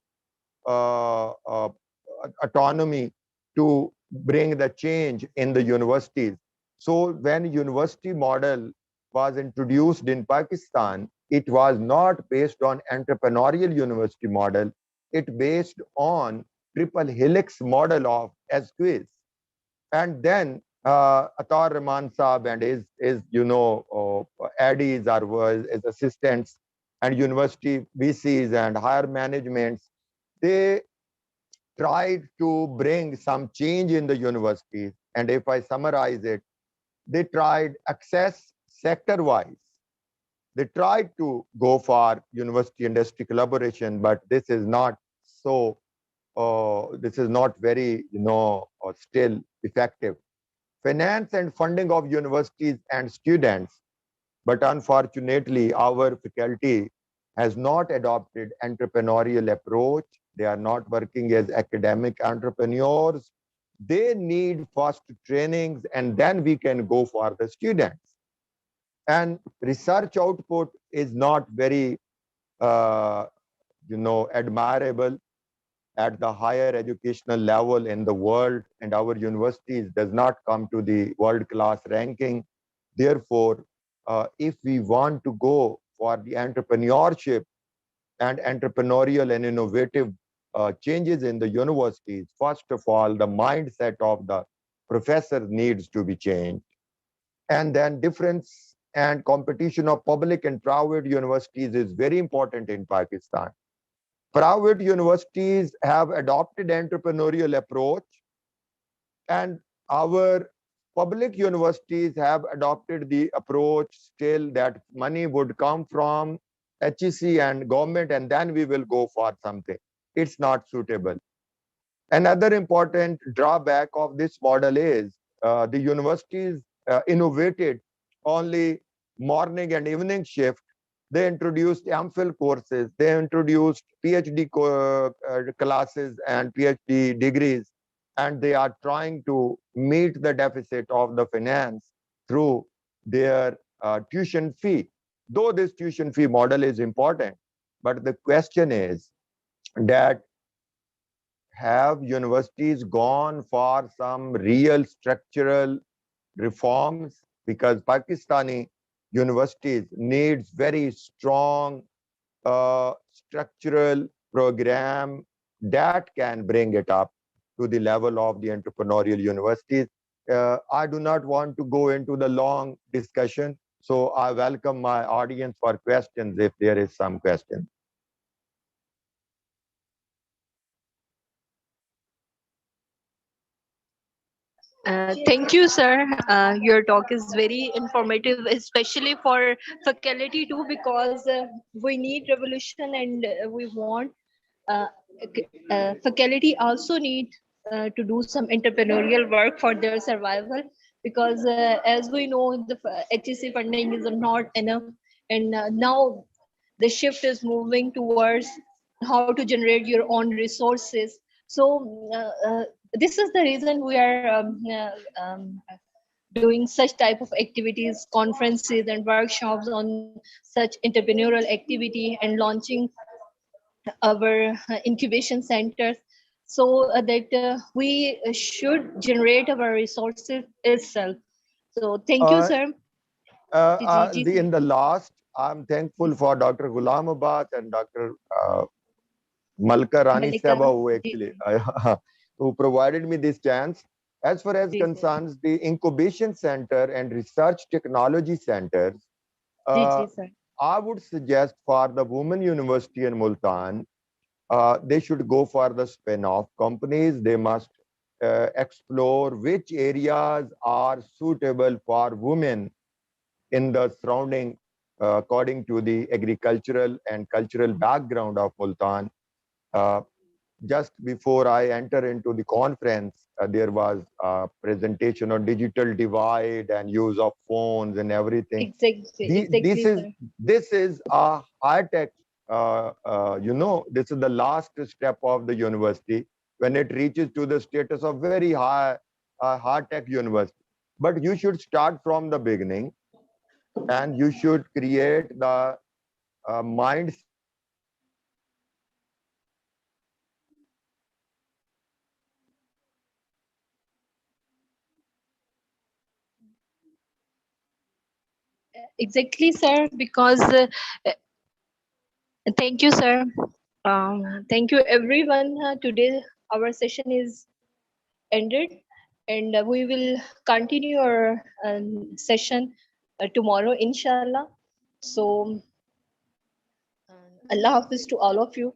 autonomy to bring the change in the universities. So when university model was introduced in Pakistan, it was not based on entrepreneurial university model. It based on triple helix model of SQs. And then Atar Rahman Saab and his addies or his assistants and university VCs and higher managements, they tried to bring some change in the universities. And if I summarize it, they tried access sector-wise. They tried to go for university industry collaboration, but this is not so. This is not very, still effective. finance and funding of universities and students. But unfortunately, our faculty has not adopted entrepreneurial approach. They are not working as academic entrepreneurs. They need first trainings, and then we can go for the students. And research output is not very, admirable at the higher educational level in the world, and our universities does not come to the world-class ranking. Therefore, if we want to go for the entrepreneurship and entrepreneurial and innovative changes in the universities, first of all, the mindset of the professor needs to be changed. And then difference and competition of public and private universities is very important in Pakistan. Private universities have adopted entrepreneurial approach, and our public universities have adopted the approach still that money would come from HEC and government, and then we will go for something. It's not suitable. Another important drawback of this model is the universities innovated only morning and evening shift. They introduced MPhil courses. They introduced PhD classes and PhD degrees, and they are trying to meet the deficit of the finance through their tuition fee. Though this tuition fee model is important, but the question is that have universities gone for some real structural reforms? Because Pakistani universities needs very strong structural program that can bring it up to the level of the entrepreneurial universities. I do not want to go into the long discussion, so I welcome my audience for questions if there is some question. Thank you, sir. Your talk is very informative, especially for faculty too, because we need revolution and we want faculty also need to do some entrepreneurial work for their survival, because as we know, the HEC funding is not enough, and now the shift is moving towards how to generate your own resources. So this is the reason we are doing such type of activities, conferences and workshops on such entrepreneurial activity, and launching our incubation centers, so that we should generate our resources itself. So thank you, sir. In the last, I'm thankful for Dr. Ghulamabad and Dr. Malka Rani Seba, who actually who provided me this chance. As far as concerns the incubation center and research technology centers, I would suggest for the Women University in Multan, they should go for the spin-off companies. They must explore which areas are suitable for women in the surrounding, according to the agricultural and cultural background of Multan. Just before I enter into the conference, there was a presentation on digital divide and use of phones and everything. This is a high tech. This is the last step of the university when it reaches to the status of very high tech university. But you should start from the beginning, and you should create the mindset of the students Exactly, sir, because thank you, sir. Thank you, everyone. Today, our session is ended, and we will continue our session tomorrow, inshallah. So, Allah Hafiz to all of you.